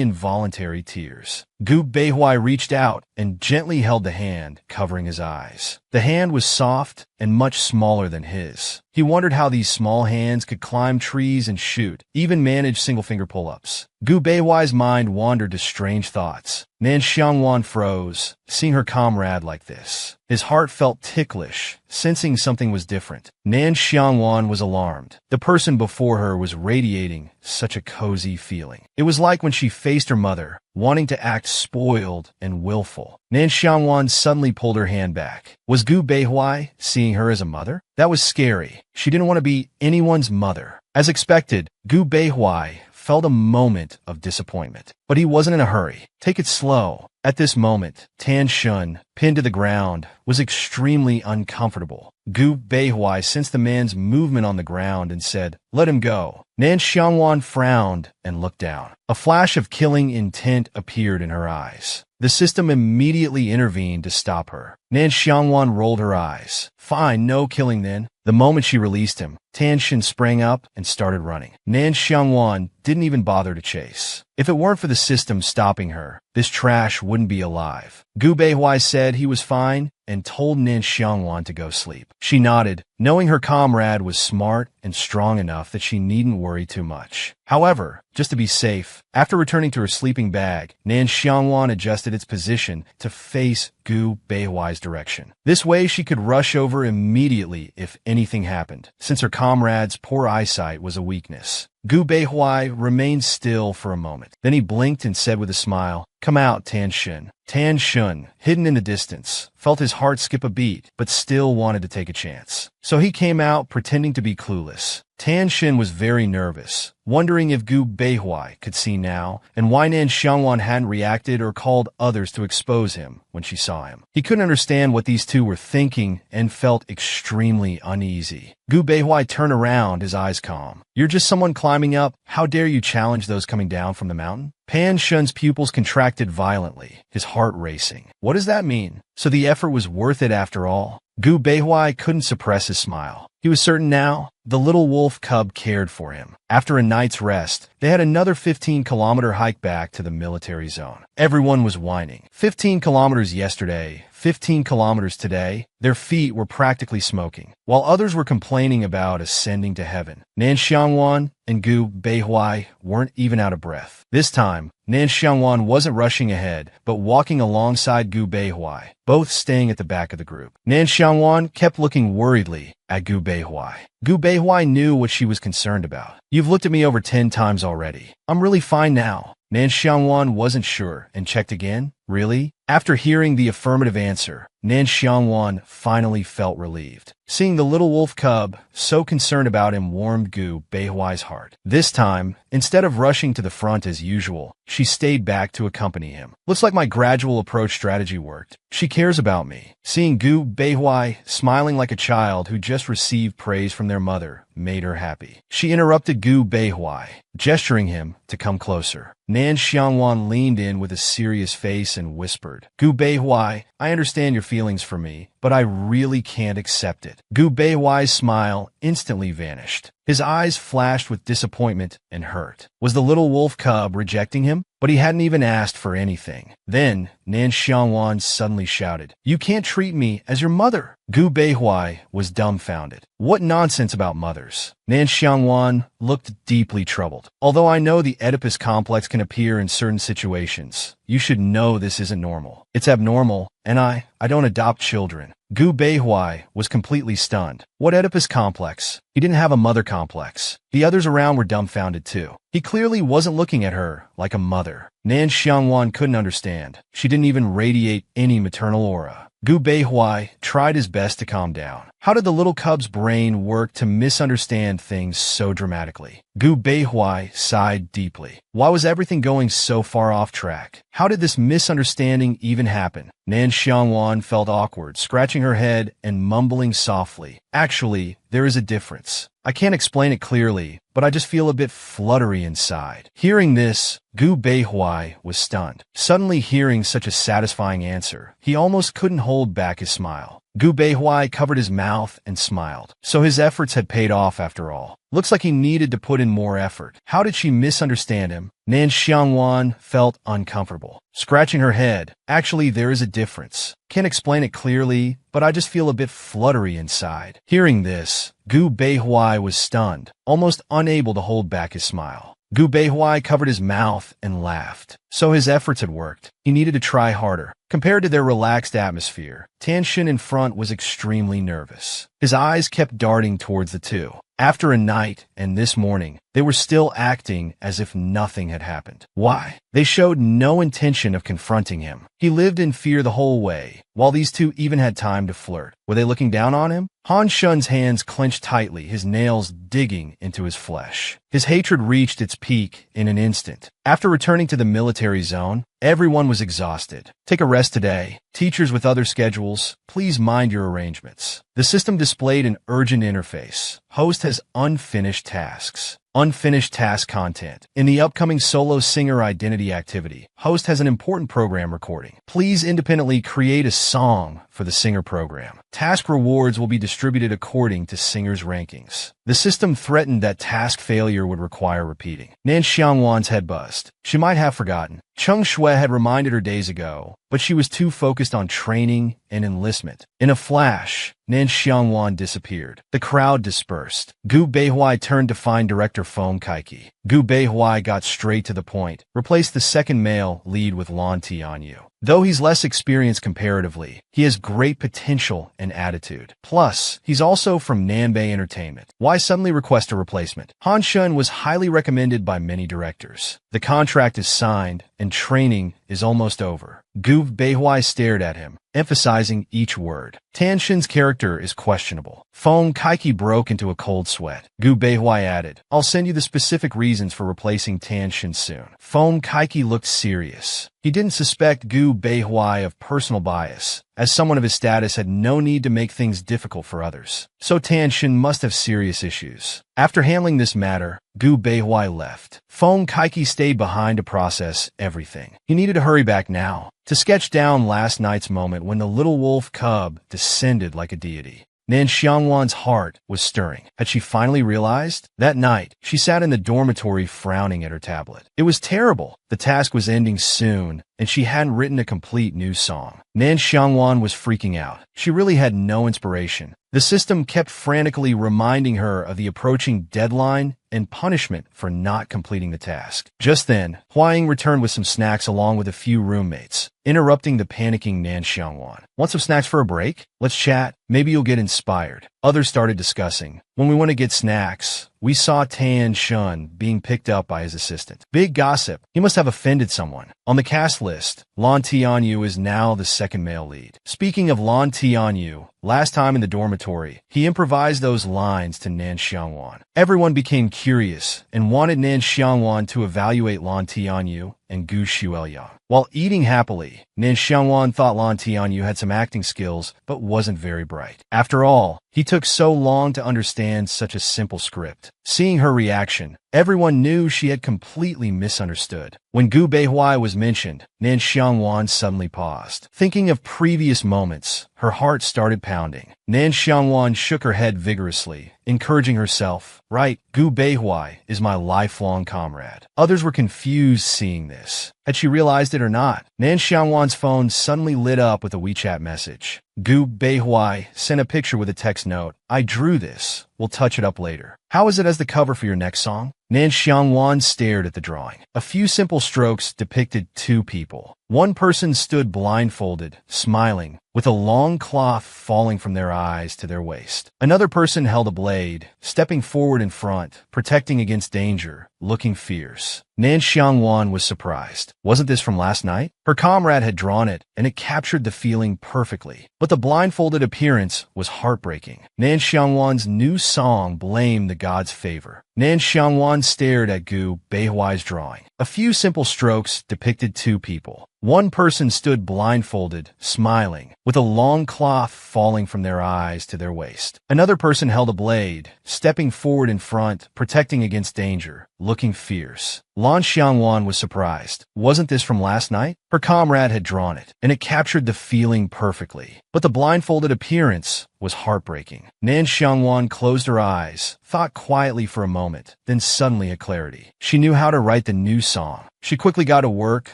involuntary tears. Gu Beihuai reached out and gently held the hand, covering his eyes. The hand was soft and much smaller than his. He wondered how these small hands could climb trees and shoot, even manage single-finger pull-ups. Gu Beihuai's mind wandered to strange thoughts. Nan Xiangwan froze, seeing her comrade like this. His heart felt ticklish, sensing something was different. Nan Xiangwan was alarmed. The person before her was radiating such a cozy feeling. It was like when she faced her mother, wanting to act spoiled and willful. Nan Xiangwan suddenly pulled her hand back. Was Gu Beihuai seeing her as a mother? That was scary. She didn't want to be anyone's mother. As expected, Gu Beihuai felt a moment of disappointment, but he wasn't in a hurry. Take it slow. At this moment, Tan Shun, pinned to the ground, was extremely uncomfortable. Gu Beihuai sensed the man's movement on the ground and said, "Let him go." Nan Xiangwan frowned and looked down. A flash of killing intent appeared in her eyes. The system immediately intervened to stop her. Nan Xiangwan rolled her eyes. "Fine, no killing then." The moment she released him, Tan Shin sprang up and started running. Nan Xiangwan didn't even bother to chase. If it weren't for the system stopping her, this trash wouldn't be alive. Gu Beihuai said he was fine and told Nan Xiangwan to go sleep. She nodded, knowing her comrade was smart and strong enough that she needn't worry too much. However, just to be safe, after returning to her sleeping bag, Nan Xiangwan adjusted its position to face Gu Beihuai's direction. This way she could rush over immediately if anything happened, since her comrade's poor eyesight was a weakness. Gu Beihui remained still for a moment. Then he blinked and said with a smile, "Come out, Tan Shun." Tan Shun, hidden in the distance, felt his heart skip a beat, but still wanted to take a chance. So he came out, pretending to be clueless. Tan Shun was very nervous, wondering if Gu Beihui could see now, and why Nan Xiangwan hadn't reacted or called others to expose him when she saw him. He couldn't understand what these two were thinking and felt extremely uneasy. Gu Beihui turned around, his eyes calm. "You're just someone climbing up. How dare you challenge those coming down from the mountain?" Pan Shun's pupils contracted violently, his heart racing. What does that mean? So the effort was worth it after all? Gu Beihui couldn't suppress his smile. He was certain now the little wolf cub cared for him. After a night's rest, they had another 15-kilometer hike back to the military zone. Everyone was whining. 15 kilometers yesterday, 15 kilometers today. Their feet were practically smoking, while others were complaining about ascending to heaven. Nan Xiangwan and Gu Beihui weren't even out of breath. This time, Nan Xiangwan wasn't rushing ahead, but walking alongside Gu Beihui, both staying at the back of the group. Nan Xiangwan kept looking worriedly at Gu Beihui. Gu Beihui knew what she was concerned about. "You've looked at me over 10 times already. I'm really fine now." Nan Xiangwan wasn't sure and checked again. "Really?" After hearing the affirmative answer, Nan Xiangwan finally felt relieved. Seeing the little wolf cub so concerned about him warmed Gu Beihui's heart. This time, instead of rushing to the front as usual, she stayed back to accompany him. "Looks like my gradual approach strategy worked. She cares about me." Seeing Gu Beihui smiling like a child who just received praise from their mother made her happy. She interrupted Gu Beihui, gesturing him to come closer. Nan Xiangwan leaned in with a serious face and whispered, "Gu Beihui, I understand your feelings for me, but I really can't accept it." Gu Beihui's smile instantly vanished. His eyes flashed with disappointment and hurt. Was the little wolf cub rejecting him? But he hadn't even asked for anything. Then, Nan Xiangwan suddenly shouted, "You can't treat me as your mother!" Gu Beihui was dumbfounded. What nonsense about mothers? Nan Xiangwan looked deeply troubled. "Although I know the Oedipus complex can appear in certain situations, you should know this isn't normal. It's abnormal, and I don't adopt children." Gu Beihui was completely stunned. What Oedipus complex? He didn't have a mother complex. The others around were dumbfounded too. He clearly wasn't looking at her like a mother. Nan Xiangwan couldn't understand. She didn't even radiate any maternal aura. Gu Beihui tried his best to calm down. How did the little cub's brain work to misunderstand things so dramatically? Gu Beihui sighed deeply. Why was everything going so far off track? How did this misunderstanding even happen? Nan Xiangwan felt awkward, scratching her head and mumbling softly. "Actually, there is a difference. I can't explain it clearly, but I just feel a bit fluttery inside." Hearing this, Gu Beihui was stunned. Suddenly hearing such a satisfying answer, he almost couldn't hold back his smile. Gu Beihui covered his mouth and smiled. So his efforts had paid off after all. Looks like he needed to put in more effort. How did she misunderstand him? Nan Xiangwan felt uncomfortable, scratching her head. "Actually, there is a difference. Can't explain it clearly, but I just feel a bit fluttery inside." Hearing this, Gu Beihui was stunned, almost unable to hold back his smile. Gu Beihui covered his mouth and laughed. So his efforts had worked. He needed to try harder. Compared to their relaxed atmosphere, Tan Shun in front was extremely nervous. His eyes kept darting towards the two. After a night and this morning, they were still acting as if nothing had happened. Why? They showed no intention of confronting him. He lived in fear the whole way, while these two even had time to flirt. Were they looking down on him? Han Shun's hands clenched tightly, his nails digging into his flesh. His hatred reached its peak in an instant. After returning to the military zone, everyone was exhausted. "Take a rest today. Teachers with other schedules, please mind your arrangements." The system displayed an urgent interface. Host has unfinished tasks. Unfinished task content. In the upcoming solo singer identity activity, host has an important program recording. Please independently create a song for the singer program. Task rewards will be distributed according to singer's rankings. The system threatened that task failure would require repeating. Nan Xiangwan's head buzzed. She might have forgotten. Cheng Shui had reminded her days ago, but she was too focused on training and enlistment. In a flash, Nan Xiangwan disappeared. The crowd dispersed. Gu Beihui turned to find director Feng Kaiki. Gu Beihui got straight to the point. Replace the second male lead with Lan Tianyu. Though he's less experienced comparatively, he has great potential and attitude. Plus, he's also from Nanbei Entertainment. Why suddenly request a replacement? Han Shun was highly recommended by many directors. The contract is signed, and training is almost over. Gu Beihui stared at him, emphasizing each word. Tan Shin's character is questionable. Feng Kaiki broke into a cold sweat. Gu Beihui added, I'll send you the specific reasons for replacing Tan Shin soon. Feng Kaiki looked serious. He didn't suspect Gu Beihui of personal bias, as someone of his status had no need to make things difficult for others. So Tan Shin must have serious issues. After handling this matter, Gu Beihui left. Feng Kaiki stayed behind to process everything. He needed to hurry back now, to sketch down last night's moment when the little wolf cub descended like a deity. Nan Xiangwan's heart was stirring. Had she finally realized? That night, she sat in the dormitory frowning at her tablet. It was terrible. The task was ending soon, and she hadn't written a complete new song. Nan Xiangwan was freaking out. She really had no inspiration. The system kept frantically reminding her of the approaching deadline and punishment for not completing the task. Just then, Huaying returned with some snacks along with a few roommates, interrupting the panicking Nan Xiangwan. Want some snacks for a break? Let's chat. Maybe you'll get inspired. Others started discussing. When we went to get snacks, we saw Tan Shun being picked up by his assistant. Big gossip. He must have offended someone. On the cast list, Lan Tianyu is now the second male lead. Speaking of Lan Tianyu, last time in the dormitory, he improvised those lines to Nan Xiangwan. Everyone became curious and wanted Nan Xiangwan to evaluate Lan Tianyu and Gu Xuelyang. While eating happily, Nan Xiangwan thought Lan Tianyu had some acting skills, but wasn't very bright. After all, he took so long to understand such a simple script. Seeing her reaction, everyone knew she had completely misunderstood. When Gu Beihui was mentioned, Nan Xiangwan suddenly paused. Thinking of previous moments, her heart started pounding. Nan Xiangwan shook her head vigorously, encouraging herself. Right, Gu Beihui is my lifelong comrade. Others were confused seeing this. Had she realized it or not? Nan Xiangwan's phone suddenly lit up with a WeChat message. Gu Beihui sent a picture with a text note. I drew this. We'll touch it up later. How is it as the cover for your next song? Nan Xiangwan stared at the drawing. A few simple strokes depicted two people. One person stood blindfolded, smiling, with a long cloth falling from their eyes to their waist. Another person held a blade, stepping forward in front, protecting against danger, looking fierce. Nan Xiangwan was surprised. Wasn't this from last night? Her comrade had drawn it, and it captured the feeling perfectly. But the blindfolded appearance was heartbreaking. Nan Xiangwan's new song blamed the god's favor. Nan Xiangwan stared at Gu Beihui's drawing. A few simple strokes depicted two people. One person stood blindfolded, smiling, with a long cloth falling from their eyes to their waist. Another person held a blade, stepping forward in front, protecting against danger, looking fierce. Lan Xiangwan was surprised. Wasn't this from last night? Her comrade had drawn it, and it captured the feeling perfectly. But the blindfolded appearance was heartbreaking. Nan Xiangwan closed her eyes, thought quietly for a moment, then suddenly had clarity. She knew how to write the new song. She quickly got to work,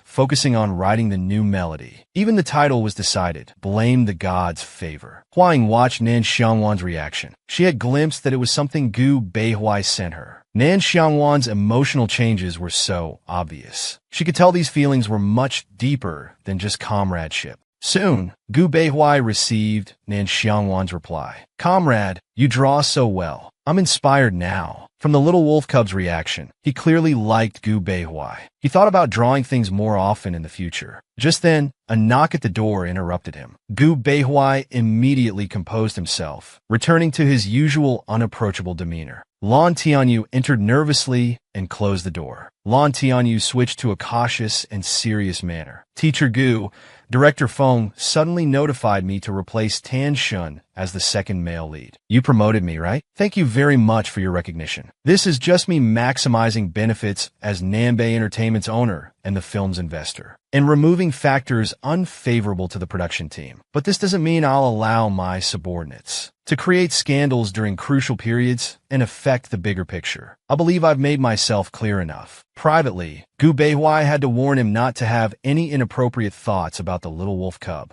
focusing on writing the new melody. Even the title was decided, Blame the God's Favor. Huaying watched Nan Xiangwan's reaction. She had glimpsed that it was something Gu Beihui sent her. Nan Xiangwan's emotional changes were so obvious. She could tell these feelings were much deeper than just comradeship. Soon, Gu Beihui received Nan Xiangwan's reply. Comrade, you draw so well. I'm inspired now. From the little wolf cub's reaction, he clearly liked Gu Beihui. He thought about drawing things more often in the future. Just then, a knock at the door interrupted him. Gu Beihui immediately composed himself, returning to his usual unapproachable demeanor. Lan Tianyu entered nervously and closed the door. Lan Tianyu switched to a cautious and serious manner. Teacher Gu, Director Feng suddenly notified me to replace Tan Shun as the second male lead. You promoted me, right? Thank you very much for your recognition. This is just me maximizing benefits as Nanbei Entertainment's owner and the film's investor, and removing factors unfavorable to the production team. But this doesn't mean I'll allow my subordinates to create scandals during crucial periods and affect the bigger picture. I believe I've made myself clear enough. Privately, Gu Beihui had to warn him not to have any inappropriate thoughts about the little wolf cub.